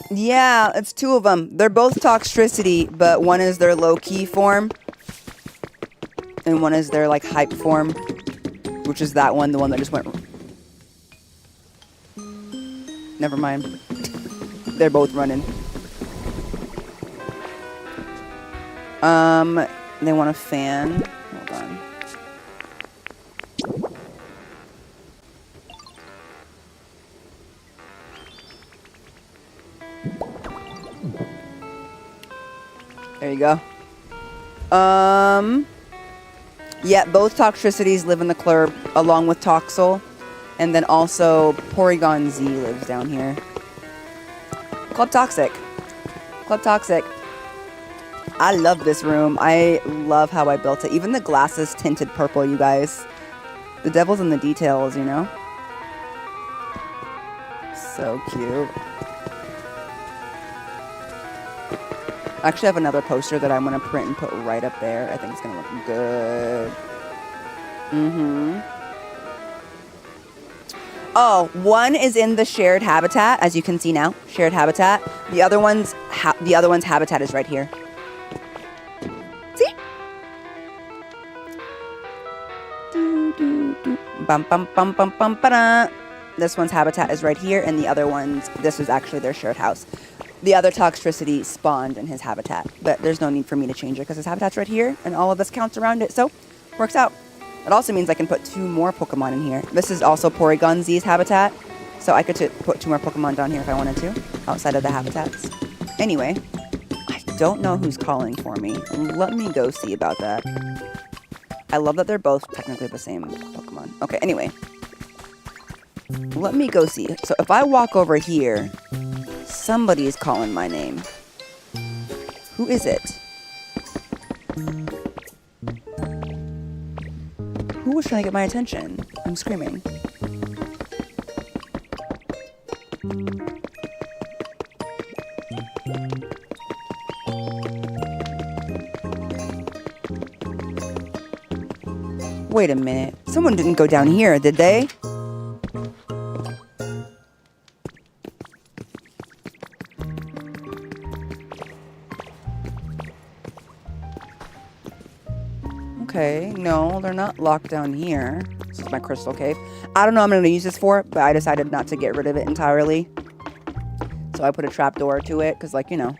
Yeah, it's two of them. They're both toxicity, but one is their low-key form. And one is their, like, hype form. Which is that one, the one that just went... Never mind. They're both running. They want a fan. Hold on. There you go. Yeah, both toxicities live in the club along with Toxel. And then also Porygon Z lives down here. Club Toxic. Club Toxic. I love this room. I love how I built it. Even the glass is tinted purple, you guys. The devil's in the details, you know? So cute. I actually have another poster that I'm going to print and put right up there. I think it's going to look good. Oh, one is in the shared habitat, as you can see now. Shared habitat. The other one's habitat is right here. See? Bum bum bum bum bum ba-da. This one's habitat is right here, and the other one's, this is actually their shared house. The other toxicity spawned in his habitat, but there's no need for me to change it because his habitat's right here, and all of this counts around it, so works out. It also means I can put 2 more Pokemon in here. This is also Porygon Z's habitat, so I could put 2 more Pokemon down here if I wanted to, outside of the habitats. Anyway, I don't know who's calling for me. Let me go see about that. I love that they're both technically the same Pokemon. Okay, anyway. Let me go see. So if I walk over here, somebody is calling my name. Who is it? Who was trying to get my attention? I'm screaming. Wait a minute. Someone didn't go down here, did they? Okay, no, they're not locked down here. This is my crystal cave. I don't know what I'm going to use this for, but I decided not to get rid of it entirely. So I put a trapdoor to it, because, like, you know.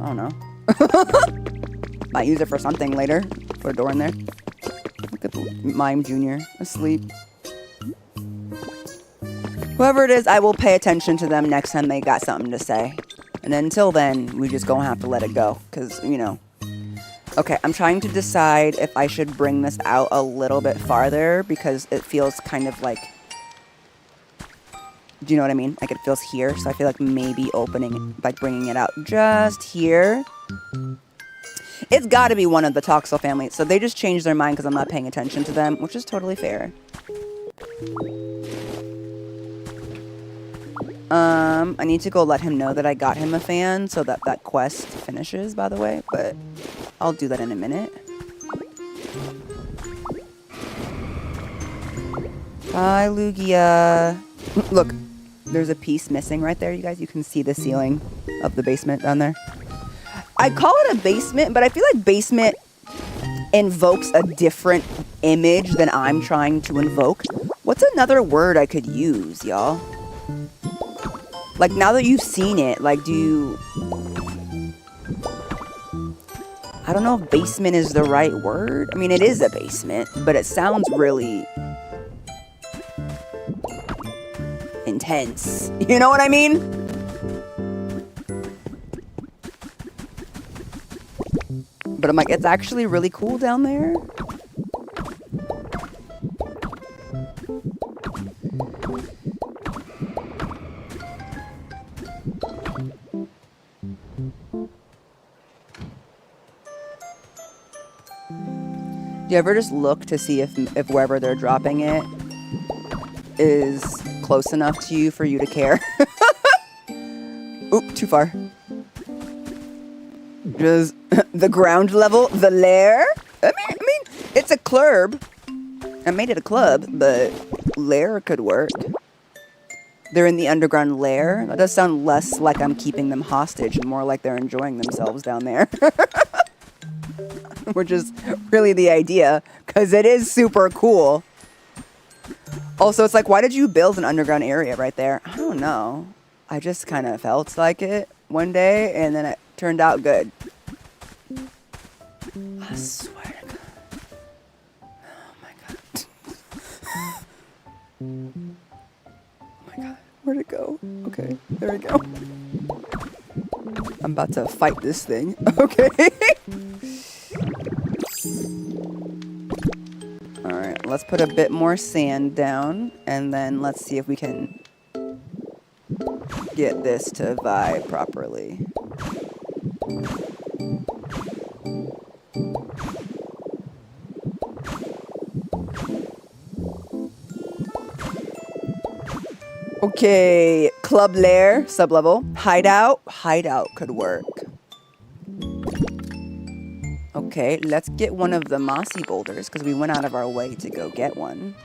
I don't know. Might use it for something later. Put a door in there. Look at the Mime Jr. asleep. Whoever it is, I will pay attention to them next time they got something to say. And until then, we just gonna have to let it go. Because, you know. Okay, I'm trying to decide if I should bring this out a little bit farther. Because it feels kind of like... Do you know what I mean? Like it feels here. So I feel like maybe opening, like bringing it out just here. It's got to be one of the Toxel family. So they just changed their mind because I'm not paying attention to them, which is totally fair. I need to go let him know that I got him a fan so that that quest finishes, by the way. But I'll do that in a minute. Hi, Lugia. Look, there's a piece missing right there, you guys. You can see the ceiling of the basement down there. I call it a basement, but I feel like basement invokes a different image than I'm trying to invoke. What's another word I could use, y'all? Like, now that you've seen it, like, do you... I don't know if basement is the right word. I mean, it is a basement, but it sounds really... intense. You know what I mean? But I'm like, it's actually really cool down there. Do you ever just look to see if wherever they're dropping it is close enough to you for you to care? Oop, too far. Just the ground level, the lair. I mean, it's a club. I made it a club, but lair could work. They're in the underground lair. That does sound less like I'm keeping them hostage and more like they're enjoying themselves down there. Which is really the idea, because it is super cool. Also, it's like, why did you build an underground area right there? I don't know. I just kind of felt like it one day, and then it turned out good. I swear to God. Oh my God. Oh my God. Where'd it go? Okay, there we go. I'm about to fight this thing. Okay. Alright, let's put a bit more sand down, and then let's see if we can get this to vibe properly. Okay, club lair, sublevel, hideout. Hideout could work. Okay, let's get one of the mossy boulders, because we went out of our way to go get one.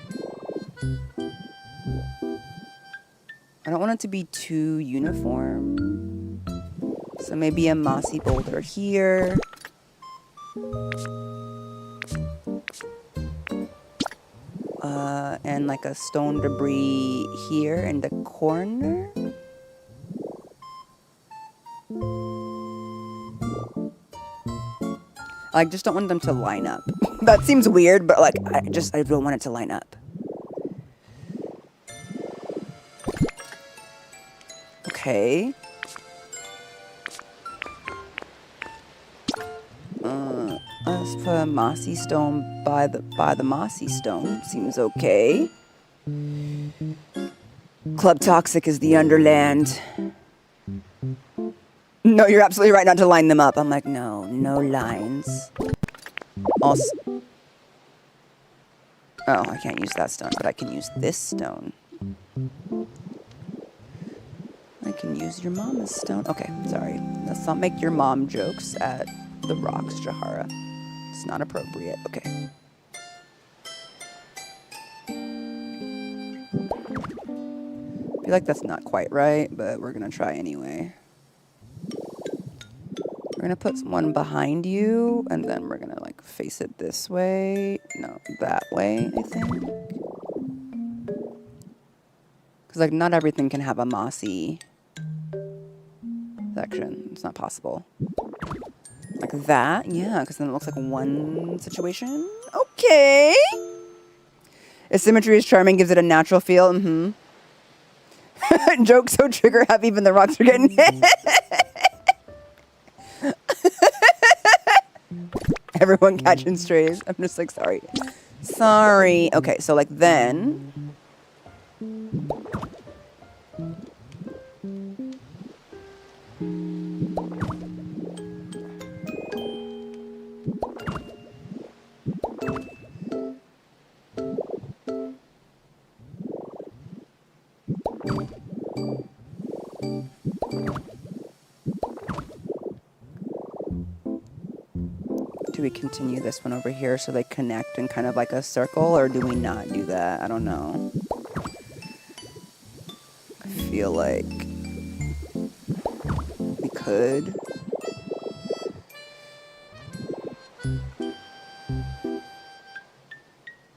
I don't want it to be too uniform. So maybe a mossy boulder here. And like a stone debris here in the corner. I just don't want them to line up. That seems weird, but like, I don't want it to line up. Okay. Let's put a mossy stone by the mossy stone. Seems okay. Club Toxic is the Underland. No, you're absolutely right not to line them up. I'm like, no lines. Also, oh, I can't use that stone, but I can use this stone. I can use your mama's stone. Okay, sorry. Let's not make your mom jokes at the rocks, Jahara. It's not appropriate. Okay. I feel like that's not quite right, but we're gonna try anyway. We're gonna put one behind you, and then we're gonna like face it this way. No, that way, I think. Because like not everything can have a mossy section. It's not possible. Like that? Yeah, because then it looks like one situation. Okay. Asymmetry is charming, gives it a natural feel. Mm-hmm. Joke so trigger happy, even the rocks are getting hit. Everyone catching strays. I'm just like, sorry. Sorry. Okay, so like then... Do we continue this one over here so they connect in kind of like a circle, or do we not do that? I don't know. I feel like we could.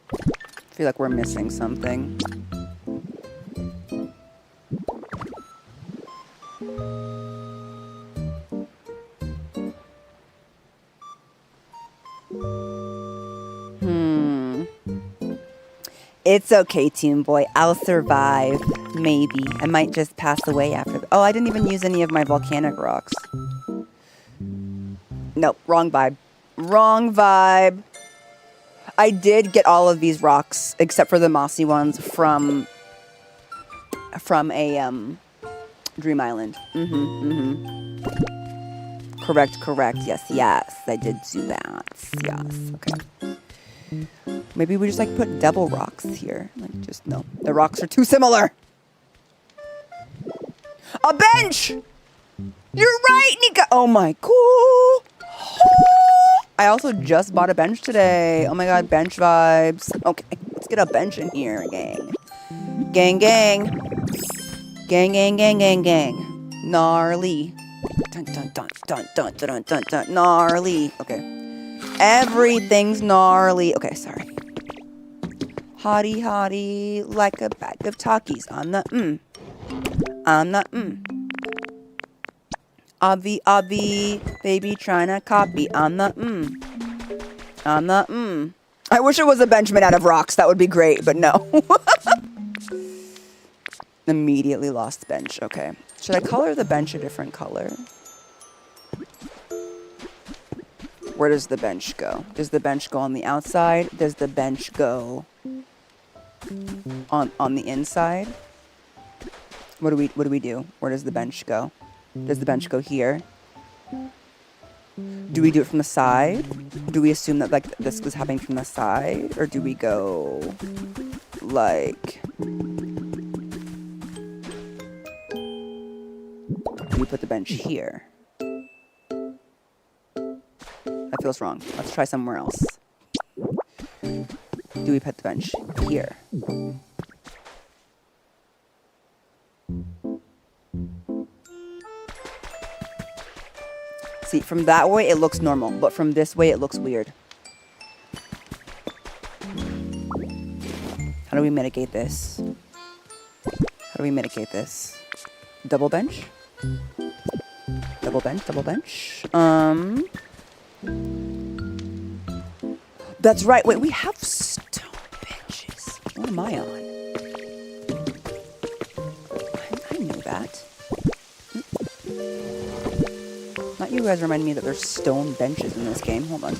I feel like we're missing something. It's okay, Toon Boy. I'll survive. Maybe. I might just pass away after... Oh, I didn't even use any of my volcanic rocks. Nope, wrong vibe. Wrong vibe. I did get all of these rocks, except for the mossy ones, from a Dream Island. Correct. Yes. I did do that. Yes. Okay. Maybe we just like put double rocks here. Like just no. The rocks are too similar. A bench! You're right, Nika! Oh my god. I also just bought a bench today. Oh my god, bench vibes. Okay, let's get a bench in here, gang. Gang. Gnarly. Dun. Gnarly. Okay. Everything's gnarly. Okay, sorry. Hottie, like a bag of Takis. I'm the Obvi, baby trying to copy. I'm the I wish it was a bench made out of rocks. That would be great, but no. Immediately lost bench. Okay. Should I color the bench a different color? Where does the bench go? Does the bench go on the outside? Does the bench go on the inside? What do we do? Where does the bench go? Does the bench go here? Do we do it from the side? Do we assume that like this was happening from the side, or do we go like? Do we put the bench here? That feels wrong. Let's try somewhere else. Do we put the bench here? See, from that way it looks normal, but from this way it looks weird. How do we mitigate this? Double bench? Double bench. That's right. Wait, we have stone benches. What am I on? I knew that. Not you guys remind me that there's stone benches in this game. Hold on.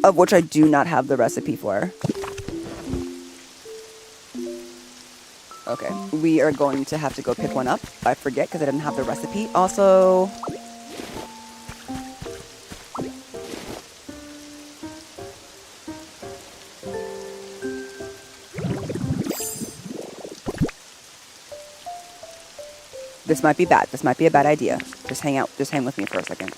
Of which I do not have the recipe for. Okay, we are going to have to go pick one up. I forget because I didn't have the recipe. Also, this might be bad. This might be a bad idea. Just hang out. Just hang with me for a second.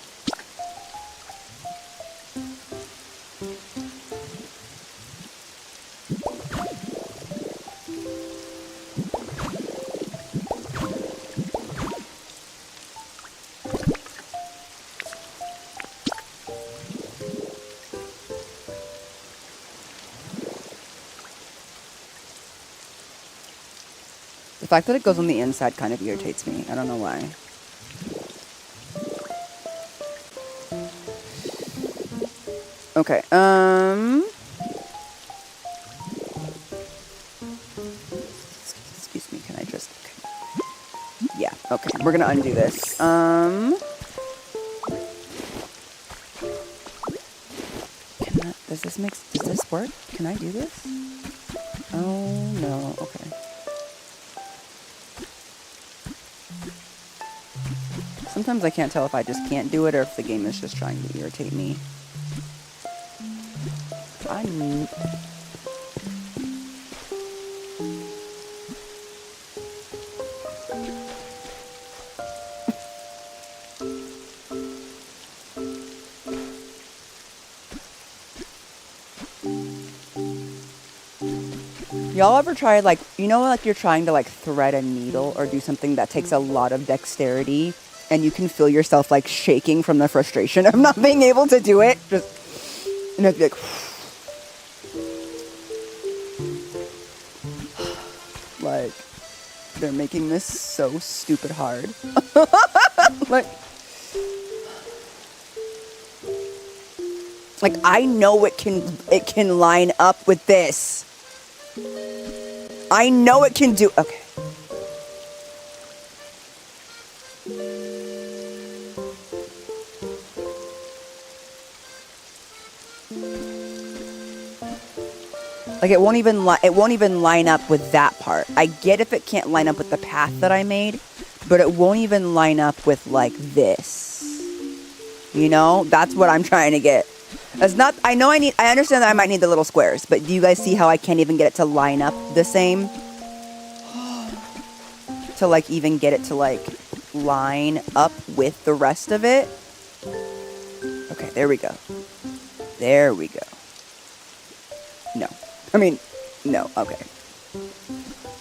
The fact that it goes on the inside kind of irritates me. I don't know why. Okay, excuse me, can I just... Okay. Yeah, okay, we're gonna undo this. Does this work? Can I do this? Oh, no, okay. Sometimes I can't tell if I just can't do it or if the game is just trying to irritate me. Y'all ever tried, like, you know, like you're trying to, like, thread a needle or do something that takes a lot of dexterity and you can feel yourself, like, shaking from the frustration of not being able to do it? Just, and it'd be like, like, they're making this so stupid hard. like, I know it can line up with this. I know it can do... Okay. Like, it won't even line up with that part. I get if it can't line up with the path that I made, but it won't even line up with, like, this. You know? That's what I'm trying to get. It's not... I understand that I might need the little squares, but do you guys see how I can't even get it to line up the same? To, like, even get it to, like, line up with the rest of it. Okay, there we go. There we go. No. I mean, no, okay.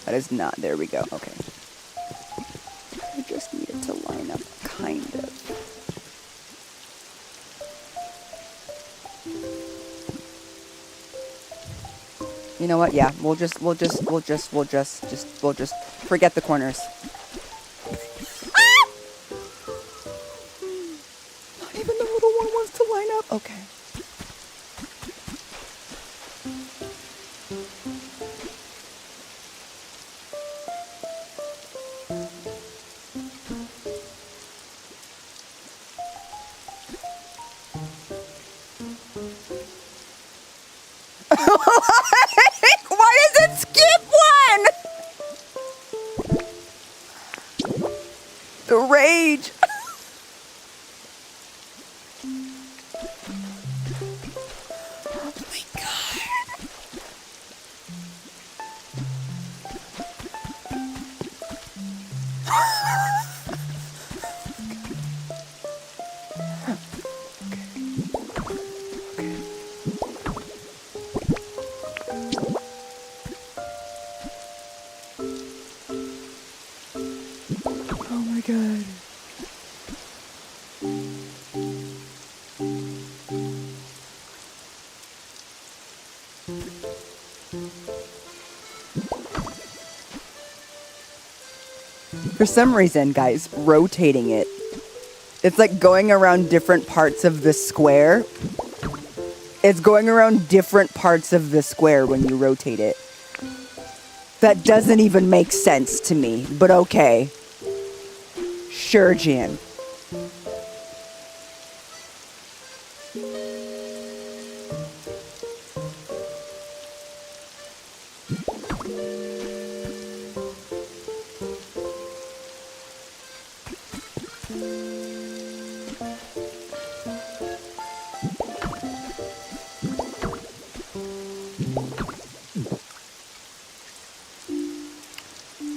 That is not, there we go, okay. I just need it to line up, kind of. You know what, yeah, we'll just forget the corners. Not even the little one wants to line up, okay. Why does it skip one? The rage. Oh my god. Good. For some reason, guys, rotating it, it's like going around different parts of the square. It's going around different parts of the square when you rotate it. That doesn't even make sense to me, but okay. Sure, Jan.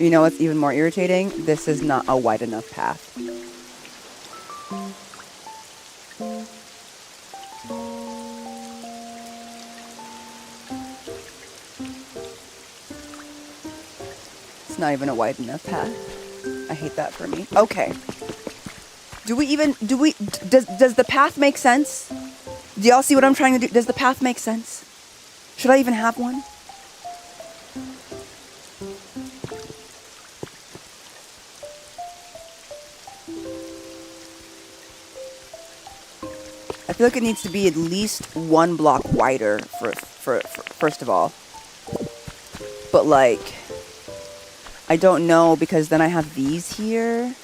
You know what's even more irritating? This is not a wide enough path. It's not even a wide enough path. I hate that for me. Okay. Does the path make sense? Do y'all see what I'm trying to do? Does the path make sense? Should I even have one? I feel like it needs to be at least 1 block wider for first of all. But like, I don't know, because then I have these here.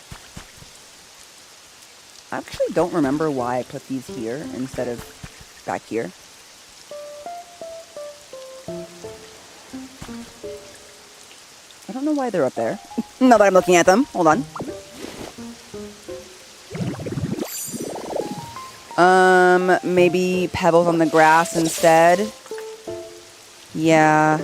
I actually don't remember why I put these here instead of back here. I don't know why they're up there. Now that I'm looking at them. Hold on. Maybe pebbles on the grass instead. Yeah.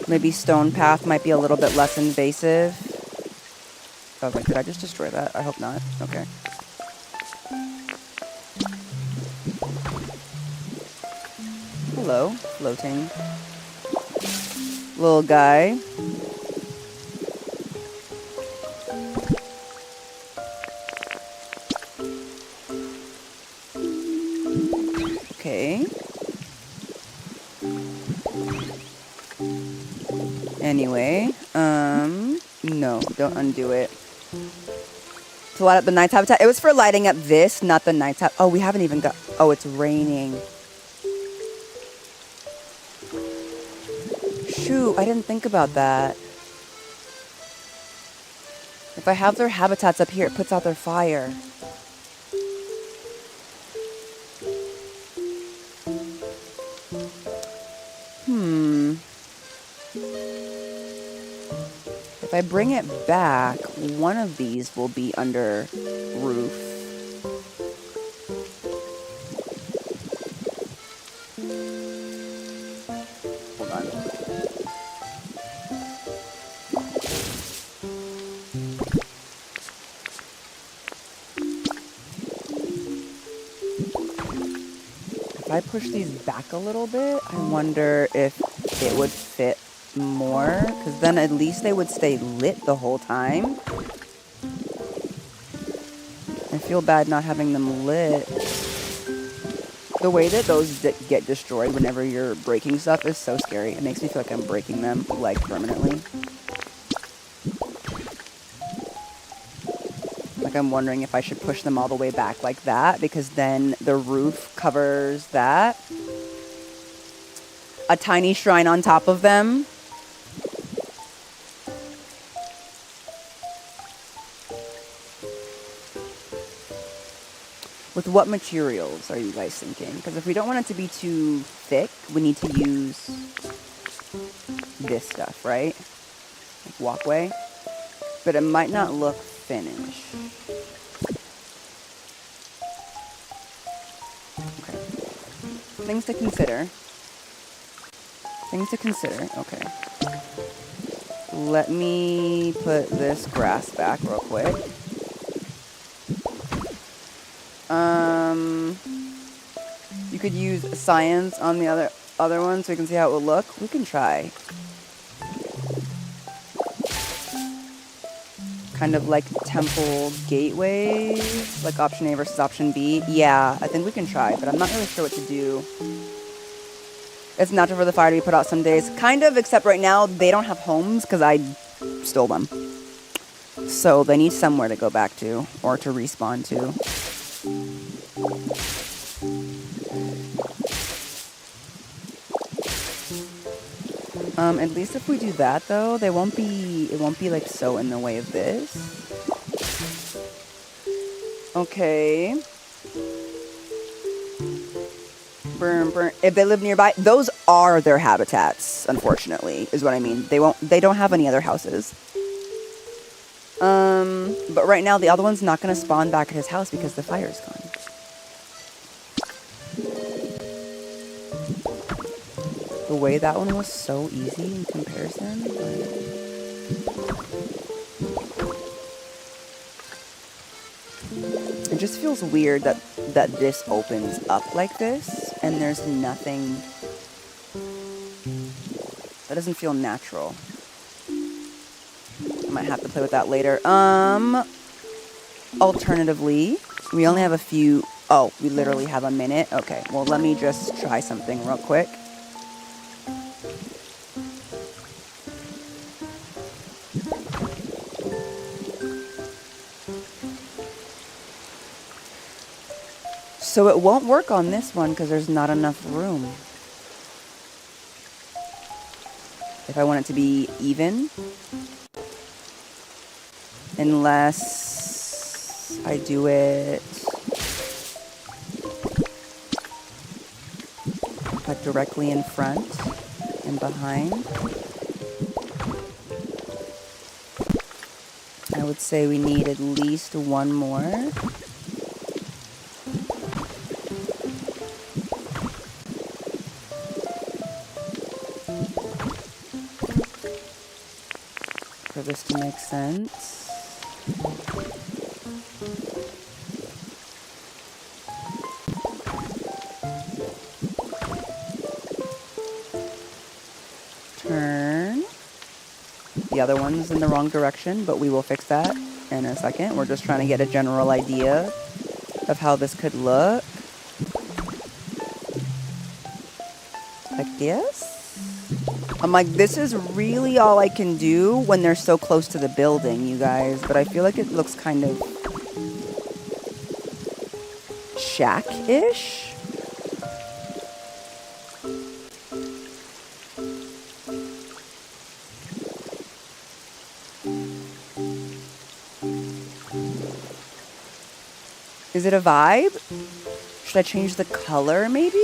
Maybe stone path might be a little bit less invasive. Oh, wait, did I just destroy that? I hope not. Okay. Hello, floating. Little guy. Okay. Anyway, no, don't undo it. To light up the night's habitat. It was for lighting up this, not the night's habitat. Oh, we haven't even got, oh, it's raining. Shoot, I didn't think about that. If I have their habitats up here, it puts out their fire. If I bring it back, one of these will be under roof. Hold on. If I push these back a little bit, I wonder if it would fit more, because then at least they would stay lit the whole time. I feel bad not having them lit. The way that those get destroyed whenever you're breaking stuff is so scary. It makes me feel like I'm breaking them, like, permanently. Like, I'm wondering if I should push them all the way back like that, because then the roof covers that. A tiny shrine on top of them. With what materials are you guys thinking? Because if we don't want it to be too thick, we need to use this stuff, right? Like walkway. But it might not look finished. Okay. Things to consider. Things to consider. Okay. Let me put this grass back real quick. You could use science on the other one so we can see how it will look. We can try. Kind of like temple gateways, like option A versus option B. Yeah, I think we can try, but I'm not really sure what to do. It's natural for the fire to be put out some days. Kind of, except right now they don't have homes because I stole them. So they need somewhere to go back to or to respawn to. At least if we do that though, it won't be like so in the way of this. Okay. Burn, burn. If they live nearby, those are their habitats, unfortunately, is what I mean. They don't have any other houses. But right now the other one's not gonna spawn back at his house because the fire's gone. The way that one was so easy in comparison. It just feels weird that this opens up like this and there's nothing. That doesn't feel natural. I might have to play with that later. Alternatively, we only have a few. Oh, we literally have a minute. Okay, well, let me just try something real quick. So it won't work on this one because there's not enough room. If I want it to be even. Unless I do it like directly in front and behind. I would say we need at least one more. For this to make sense. Turn. The other one's in the wrong direction, but we will fix that in a second. We're just trying to get a general idea of how this could look. Like this. I'm like, this is really all I can do when they're so close to the building, you guys. But I feel like it looks kind of shack-ish. Is it a vibe? Should I change the color, maybe?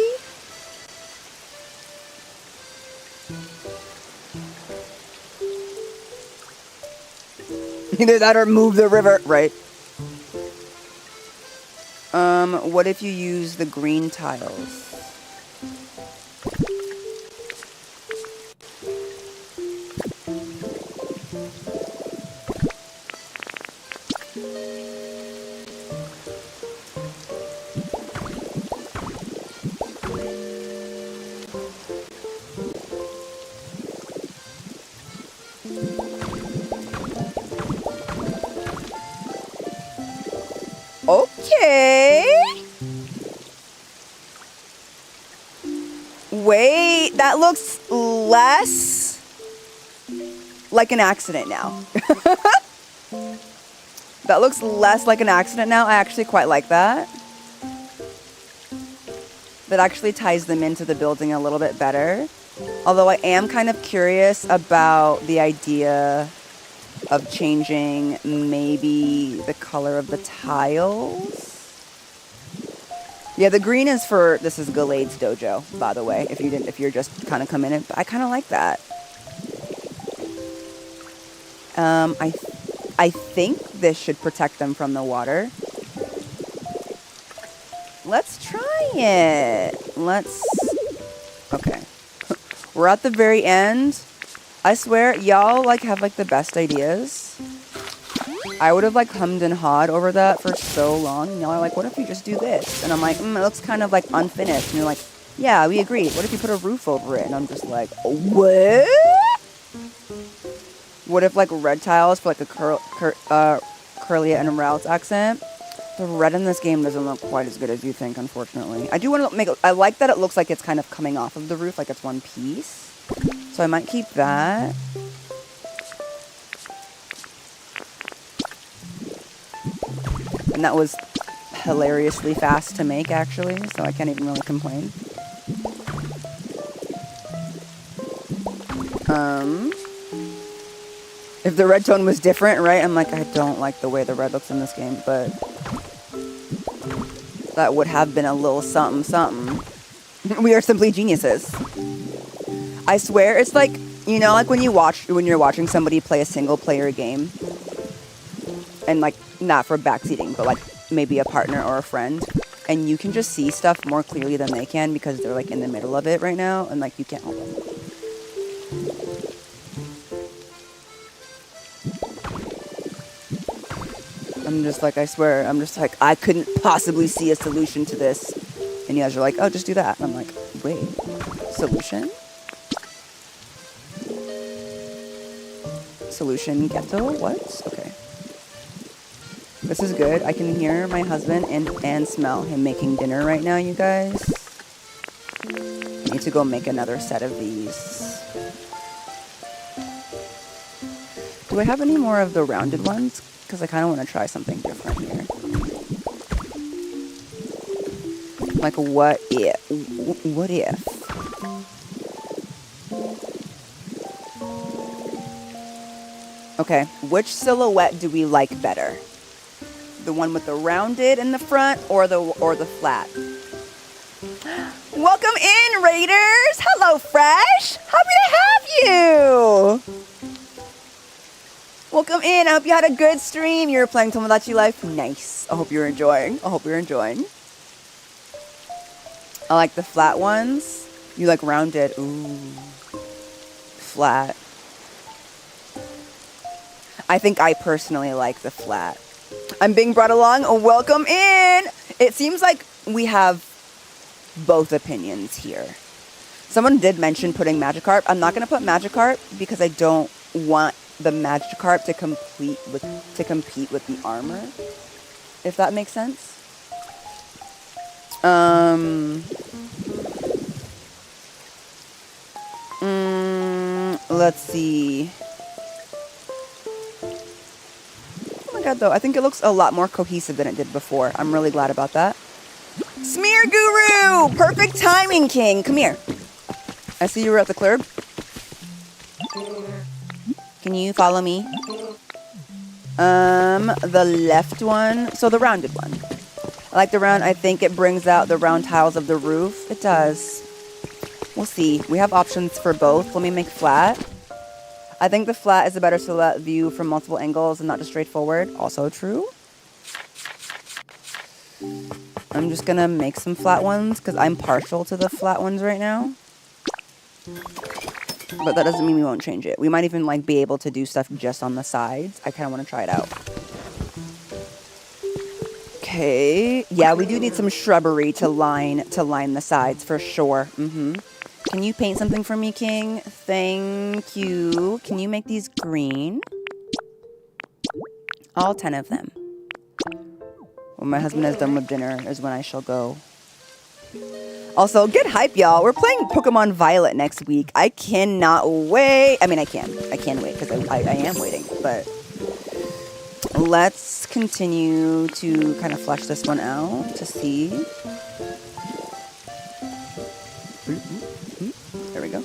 Either that or move the river, right? What if you use the green tiles? Okay. Wait, that looks less like an accident now. That looks less like an accident now. I actually quite like that. That actually ties them into the building a little bit better. Although I am kind of curious about the idea of changing maybe the color of the tiles. Yeah, the green is for, this is Gallade's Dojo, by the way, if you're just kind of coming in. But I kind of like that. I think this should protect them from the water. Let's try it. Okay. We're at the very end. I swear, y'all have the best ideas. I would have hummed and hawed over that for so long. And y'all are like, what if we just do this? And I'm like, it looks kind of unfinished. And you're like, yeah, we agree. What if you put a roof over it? And I'm just like, what? What if red tiles for a Curly and Ralph's accent? The red in this game doesn't look quite as good as you think, unfortunately. I do want to make it, I like that it looks like it's kind of coming off of the roof, like it's one piece. So I might keep that. And that was hilariously fast to make, actually, so I can't even really complain. If the red tone was different, right? I'm like, I don't like the way the red looks in this game, but that would have been a little something, something. We are simply geniuses. I swear, it's like, you know, like when you're watching somebody play a single player game, and like, not for backseating, but like maybe a partner or a friend, and you can just see stuff more clearly than they can because they're like in the middle of it right now, and like you can't help it. I'm just like, I swear, I'm just like, I couldn't possibly see a solution to this. And you guys are like, oh, just do that. And I'm like, wait, solution? Solution ghetto? What? Okay. This is good. I can hear my husband and smell him making dinner right now, you guys. I need to go make another set of these. Do I have any more of the rounded ones? Because I kind of want to try something different here. Like, what if? What if? Okay, which silhouette do we like better? The one with the rounded in the front or the flat? Welcome in, Raiders! Hello, Fresh! Happy to have you! Welcome in. I hope you had a good stream. You were playing Tomodachi Life. Nice. I hope you're enjoying. I hope you're enjoying. I like the flat ones. You like rounded. Ooh. Flat. I think I personally like the flat. I'm being brought along. Welcome in. It seems like we have both opinions here. Someone did mention putting Magikarp. I'm not going to put Magikarp because I don't want the Magikarp to compete with the armor, if that makes sense. Let's see. Oh my god, though, I think it looks a lot more cohesive than it did before. I'm really glad about that. Smear Guru! Perfect timing, King. Come here. I see you were at the club. Can you follow me? The left one. So the rounded one. I like the round. I think it brings out the round tiles of the roof. It does. We'll see. We have options for both. Let me make flat. I think the flat is a better silhouette view from multiple angles and not just straightforward. Also true. I'm just gonna make some flat ones because I'm partial to the flat ones right now. But that doesn't mean we won't change it. We might even like be able to do stuff just on the sides. I kind of want to try it out. Okay. Yeah, we do need some shrubbery to line the sides for sure. Can you paint something for me, King? Thank you. Can you make these green? All 10 of them. When my husband is done with dinner is when I shall go. Also, get hype, y'all. We're playing Pokemon Violet next week. I cannot wait. I mean, I can wait because I am waiting. But let's continue to kind of flesh this one out to see. There we go.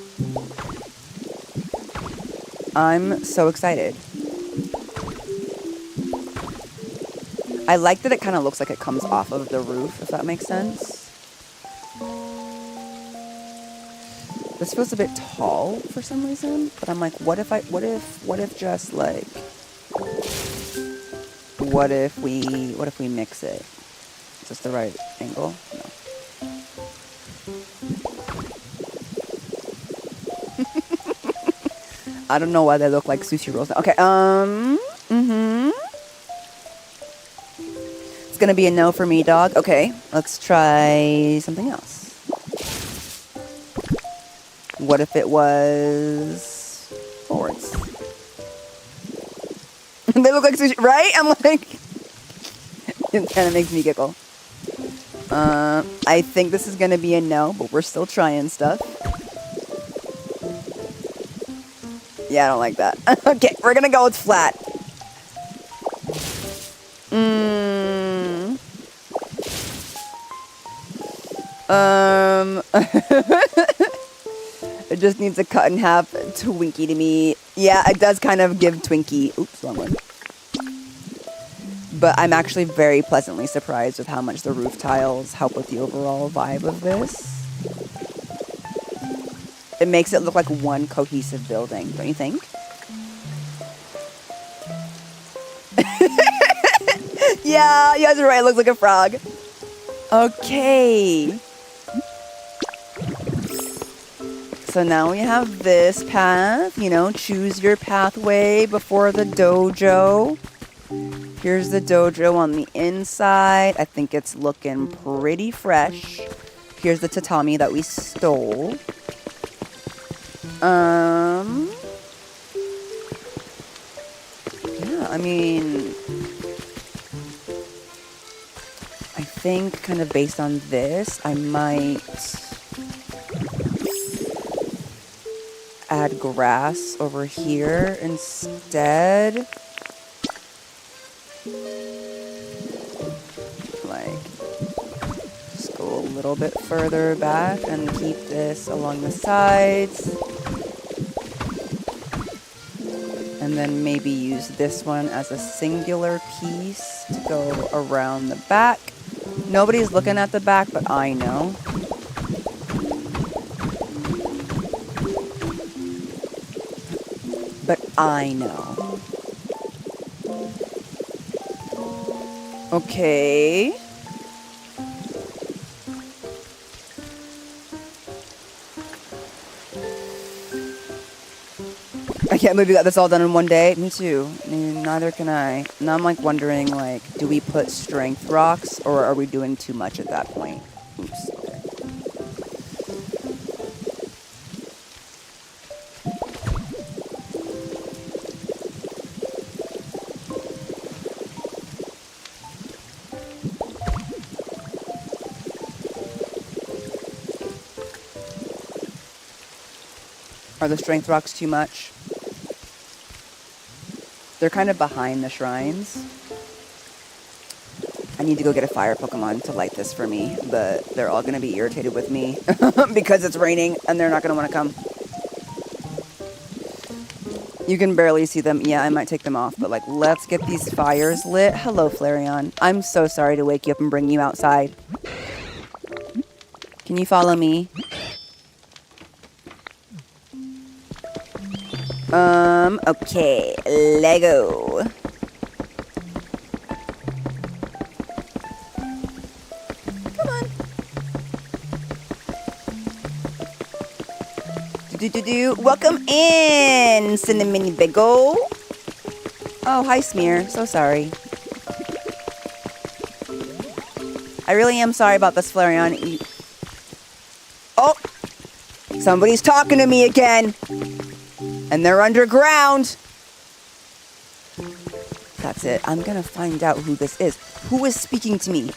I'm so excited. I like that it kind of looks like it comes off of the roof, if that makes sense. This feels a bit tall for some reason, but I'm like, what if just like, what if we mix it? Is this the right angle? No. I don't know why they look like sushi rolls. Okay, It's gonna be a no for me, dog. Okay, let's try something else. What if it was forwards? They look like sushi, right? I'm like, It kind of makes me giggle. I think this is going to be a no, but we're still trying stuff. Yeah, I don't like that. Okay, we're going to go with flat. It just needs a cut in half Twinkie to me. Yeah, it does kind of give Twinkie. Oops, wrong one. But I'm actually very pleasantly surprised with how much the roof tiles help with the overall vibe of this. It makes it look like one cohesive building, don't you think? Yeah, you guys are right. It looks like a frog. Okay. So now we have this path. You know, choose your pathway before the dojo. Here's the dojo on the inside. I think it's looking pretty fresh. Here's the tatami that we stole. Yeah, I mean, I think kind of based on this, I might add grass over here instead. Like, just go a little bit further back and keep this along the sides. And then maybe use this one as a singular piece to go around the back. Nobody's looking at the back, but I know. But I know. Okay. I can't believe we got this all done in one day. Me too. I mean, neither can I. Now I'm like wondering, like, do we put strength rocks or are we doing too much at that point? Oops. Okay. Are the strength rocks too much? They're kind of behind the shrines. I need to go get a fire Pokemon to light this for me, but they're all going to be irritated with me because it's raining and they're not going to want to come. You can barely see them. Yeah, I might take them off, but like, let's get these fires lit. Hello, Flareon. I'm so sorry to wake you up and bring you outside. Can you follow me? Okay, Lego. Come on. Welcome in, Cinnamon Biggle. Oh, hi, Smear. So sorry. I really am sorry about this, Flareon. Oh! Somebody's talking to me again. And they're underground. That's it. I'm gonna find out who this is. Who is speaking to me?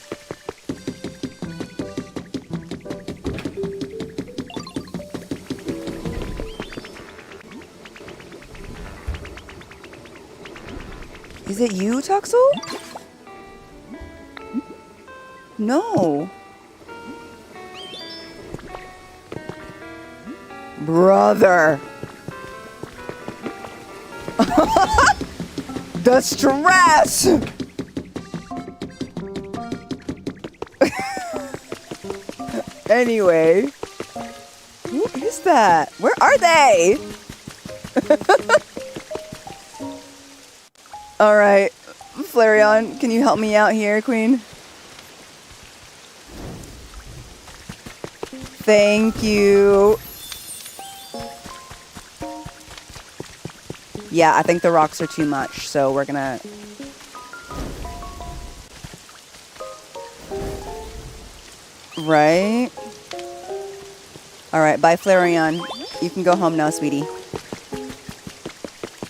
Is it you, Toxel? No. Brother. The stress! Anyway. Who is that? Where are they? Alright. Flareon, can you help me out here, Queen? Thank you. Yeah, I think the rocks are too much, so we're gonna... Right? Alright, bye, Flareon. You can go home now, sweetie.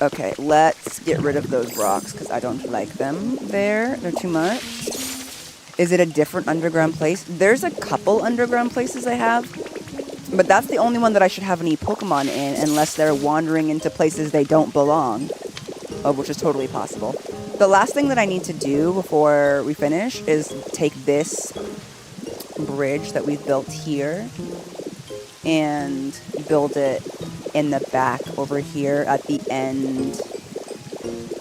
Okay, let's get rid of those rocks, because I don't like them there. They're too much. Is it a different underground place? There's a couple underground places I have, but that's the only one that I should have any Pokemon in unless they're wandering into places they don't belong, which is totally possible. The last thing that I need to do before we finish is take this bridge that we've built here and build it in the back over here at the end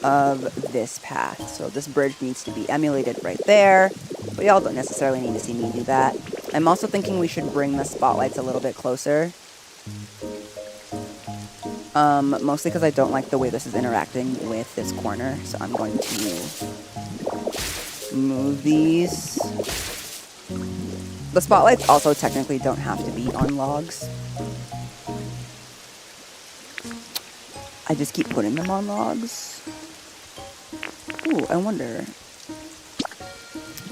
of this path. So this bridge needs to be emulated right there, but y'all don't necessarily need to see me do that. I'm also thinking we should bring the spotlights a little bit closer. Mostly because I don't like the way this is interacting with this corner, so I'm going to move these. The spotlights also technically don't have to be on logs. I just keep putting them on logs. Ooh, I wonder.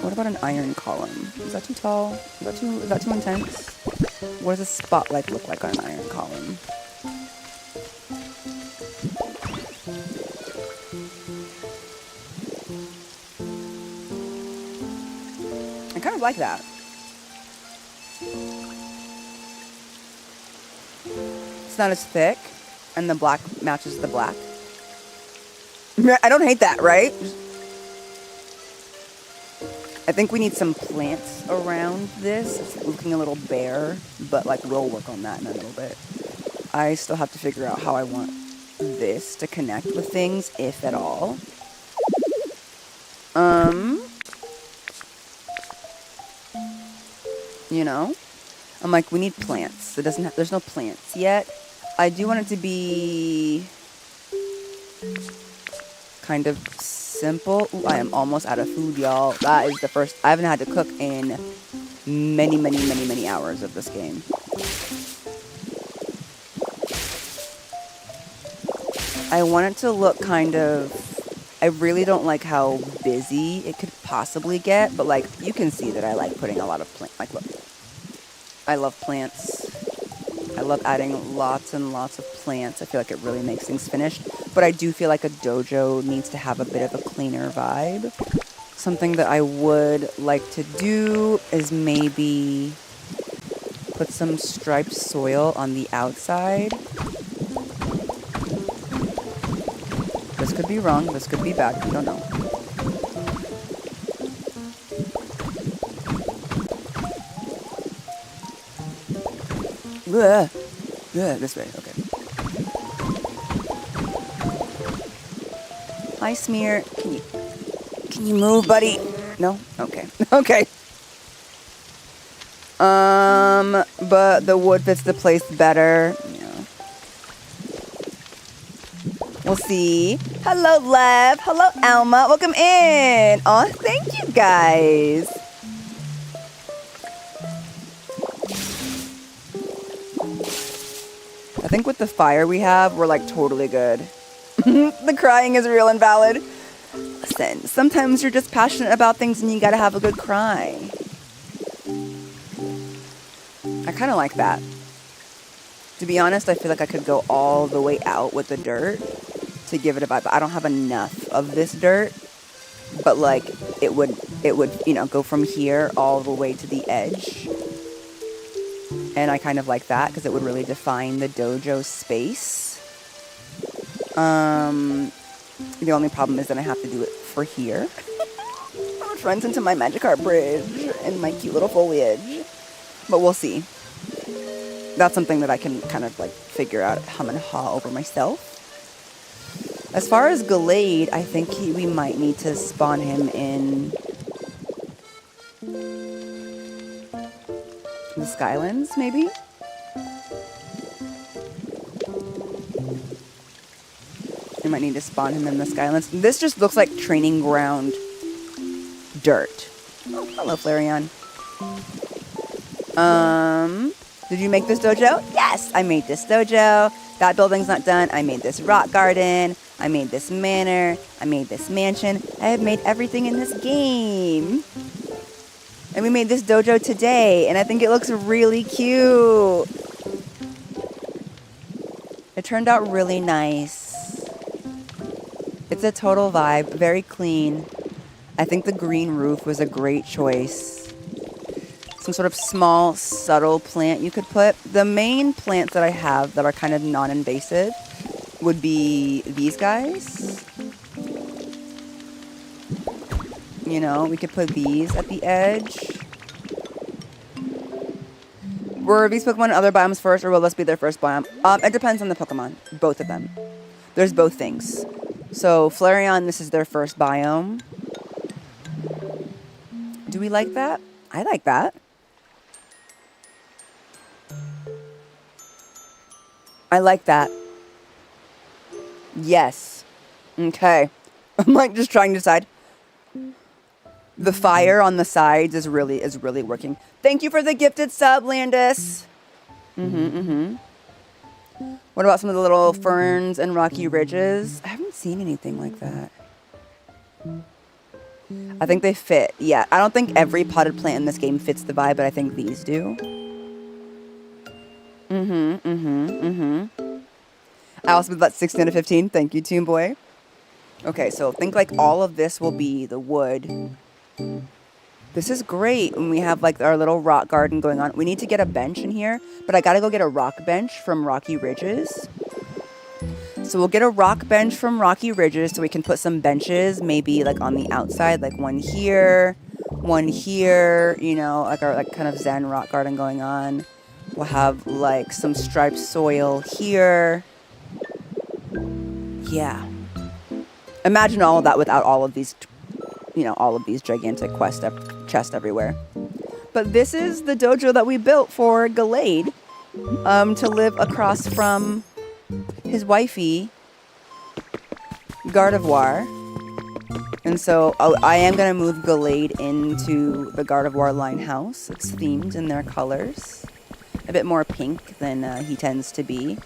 What about an iron column? Is that too tall? Is that too intense? What does a spotlight look like on an iron column? I kind of like that. It's not as thick, and the black matches the black. I don't hate that, right? I think we need some plants around this. It's looking a little bare, but like we'll work on that in a little bit. I still have to figure out how I want this to connect with things, if at all. You know, I'm like, we need plants. There's no plants yet. I do want it to be kind of simple. Ooh, I am almost out of food, y'all. That is the first. I haven't had to cook in many hours of this game. I want it to look kind of. I really don't like how busy it could possibly get, but like you can see that I like putting a lot of plants. Like, look, I love plants. I love adding lots and lots of plants. I feel like it really makes things finished. But I do feel like a dojo needs to have a bit of a cleaner vibe. Something that I would like to do is maybe put some striped soil on the outside. This could be wrong. This could be bad. We don't know. Ugh. Ugh, this way. Okay. Hi, Smear. Can you move, buddy? No? Okay. Okay. But the wood fits the place better. Yeah. We'll see. Hello, Lev. Hello, Alma. Welcome in. Oh, thank you, guys. I think with the fire we have, we're like totally good. The crying is real and valid. Listen, sometimes you're just passionate about things and you gotta have a good cry. I kind of like that. To be honest, I feel like I could go all the way out with the dirt to give it a vibe. But I don't have enough of this dirt. But like, it would, you know, go from here all the way to the edge. And I kind of like that because it would really define the dojo space. The only problem is that I have to do it for here. Which runs into my Magikarp bridge and my cute little foliage. But we'll see. That's something that I can kind of like figure out, hum and haw over myself. As far as Gallade, I think we might need to spawn him in the Skylands, maybe? I might need to spawn him in the Skylands. This just looks like training ground dirt. Oh, hello, Flareon. Did you make this dojo? Yes, I made this dojo. That building's not done. I made this rock garden. I made this manor. I made this mansion. I have made everything in this game. And we made this dojo today, and I think it looks really cute. It turned out really nice. It's a total vibe, very clean. I think the green roof was a great choice. Some sort of small, subtle plant you could put. The main plants that I have that are kind of non-invasive would be these guys. You know, we could put these at the edge. Were these Pokemon in other biomes first, or will this be their first biome? It depends on the Pokemon. Both of them. There's both things. So, Flareon, this is their first biome. Do we like that? I like that. I like that. Yes. Okay. I'm like just trying to decide. The fire on the sides is really working. Thank you for the gifted sub, Landis. What about some of the little ferns and rocky ridges? I haven't seen anything like that. I think they fit. Yeah, I don't think every potted plant in this game fits the vibe, but I think these do. I also put that 16 out of 15. Thank you, Toon Boy. Okay, so think like all of this will be the wood. This is great when we have like our little rock garden going on. We need to get a bench in here, but I gotta go get a rock bench from Rocky Ridges. So we'll get a rock bench from Rocky Ridges so we can put some benches maybe like on the outside, like one here, you know, like our like kind of zen rock garden going on. We'll have like some striped soil here. Yeah. Imagine all of that without all of these, you know, all of these gigantic chests everywhere. But this is the dojo that we built for Gallade to live across from his wifey, Gardevoir. And so I am going to move Gallade into the Gardevoir line house. It's themed in their colors. A bit more pink than he tends to be.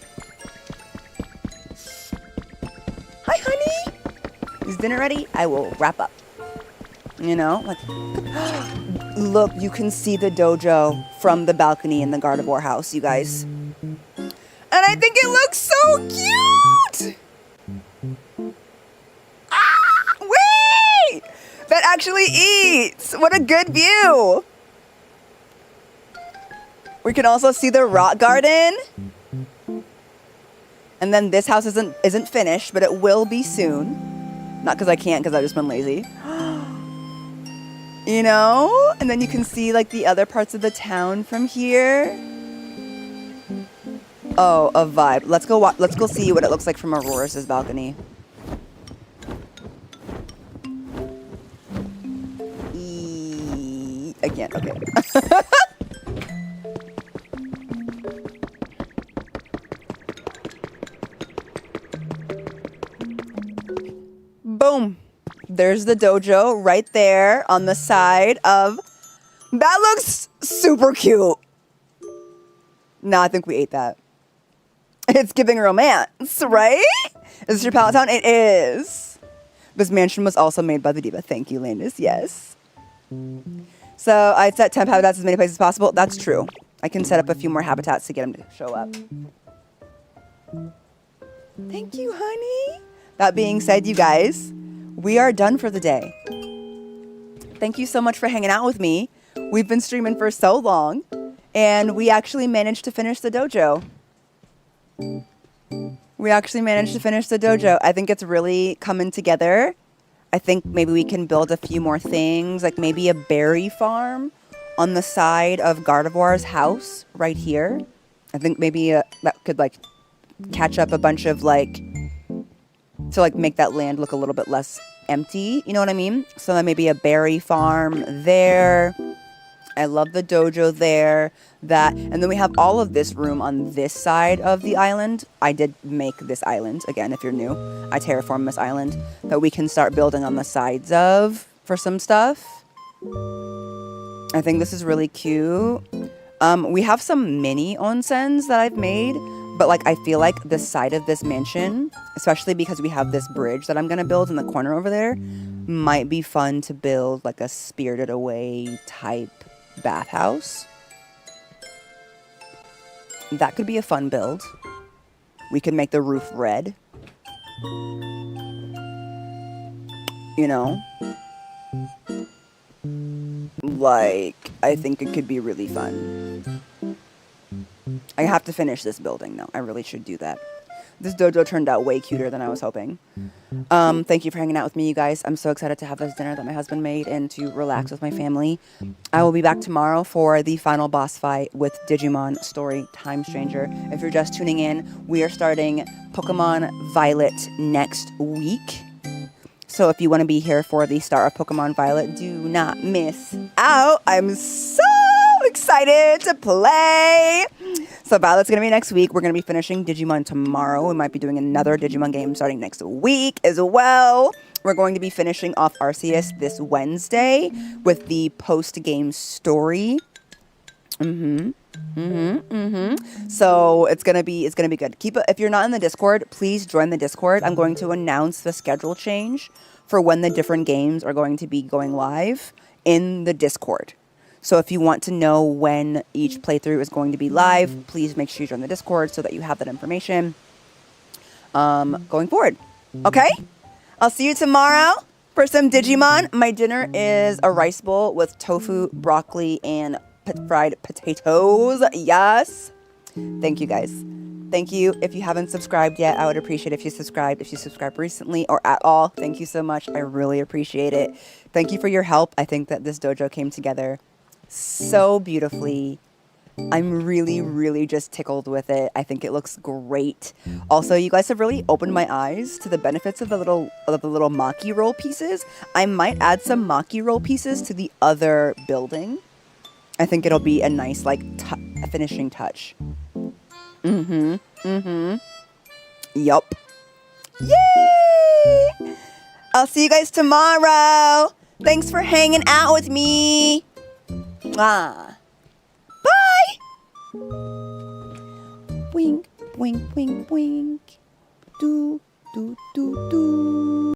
Hi, honey! Is dinner ready? I will wrap up. You know, like, look, you can see the dojo from the balcony in the Gardevoir house, you guys. And I think it looks so cute! Ah, wait! That actually eats! What a good view! We can also see the rock garden. And then this house isn't finished, but it will be soon. Not because I can't, because I've just been lazy. You know? And then you can see like the other parts of the town from here. Oh, a vibe. Let's go see what it looks like from Aurorus' balcony. Again, okay. Boom. There's the dojo right there on the side of... That looks super cute. No, I think we ate that. It's giving romance, right? Is this your pallet town? It is. This mansion was also made by the diva. Thank you, Landis. Yes. So I'd set temp habitats as many places as possible. That's true. I can set up a few more habitats to get them to show up. Thank you, honey. That being said, you guys, we are done for the day. Thank you so much for hanging out with me. We've been streaming for so long, and we actually managed to finish the dojo. I think it's really coming together. I think maybe we can build a few more things, like maybe a berry farm on the side of Gardevoir's house right here. I think maybe that could like catch up a bunch of like, to like make that land look a little bit less empty, you know what I mean? So then maybe a berry farm there. I love the dojo there. That, and then we have all of this room on this side of the island. I did make this island. Again, if you're new, I terraformed this island that we can start building on the sides of for some stuff. I think this is really cute. We have some mini onsens that I've made, but like I feel like the side of this mansion, especially because we have this bridge that I'm gonna build in the corner over there, might be fun to build like a Spirited Away type bathhouse. That could be a fun build. We could make the roof red. You know? like, I think it could be really fun. I have to finish this building, though. I really should do that. This dojo turned out way cuter than I was hoping. Thank you for hanging out with me, you guys. I'm so excited to have this dinner that my husband made and to relax with my family. I will be back tomorrow for the final boss fight with Digimon Story Time Stranger. If you're just tuning in, we are starting Pokemon Violet next week. So if you want to be here for the start of Pokemon Violet, do not miss out. I'm so excited to play. So Violet's going to be next week. We're going to be finishing Digimon tomorrow. We might be doing another Digimon game starting next week as well. We're going to be finishing off Arceus this Wednesday with the post-game story. So it's gonna be good. If you're not in the Discord, please join the Discord. I'm going to announce the schedule change for when the different games are going to be going live in the Discord. So if you want to know when each playthrough is going to be live, please make sure you join the Discord so that you have that information going forward. Okay? I'll see you tomorrow for some Digimon. My dinner is a rice bowl with tofu, broccoli, and fried potatoes. Yes. Thank you, guys. Thank you. If you haven't subscribed yet, I would appreciate if you subscribed. If you subscribed recently or at all, thank you so much. I really appreciate it. Thank you for your help. I think that this dojo came together so beautifully. I'm really, really just tickled with it. I think it looks great. Also, you guys have really opened my eyes to the benefits of the little Maki roll pieces. I might add some Maki roll pieces to the other building. I think it'll be a nice, like, finishing touch. Yup. Yay! I'll see you guys tomorrow. Thanks for hanging out with me. Mwah. Bye! Wink, wink, wink, wink. Do, do, do, do.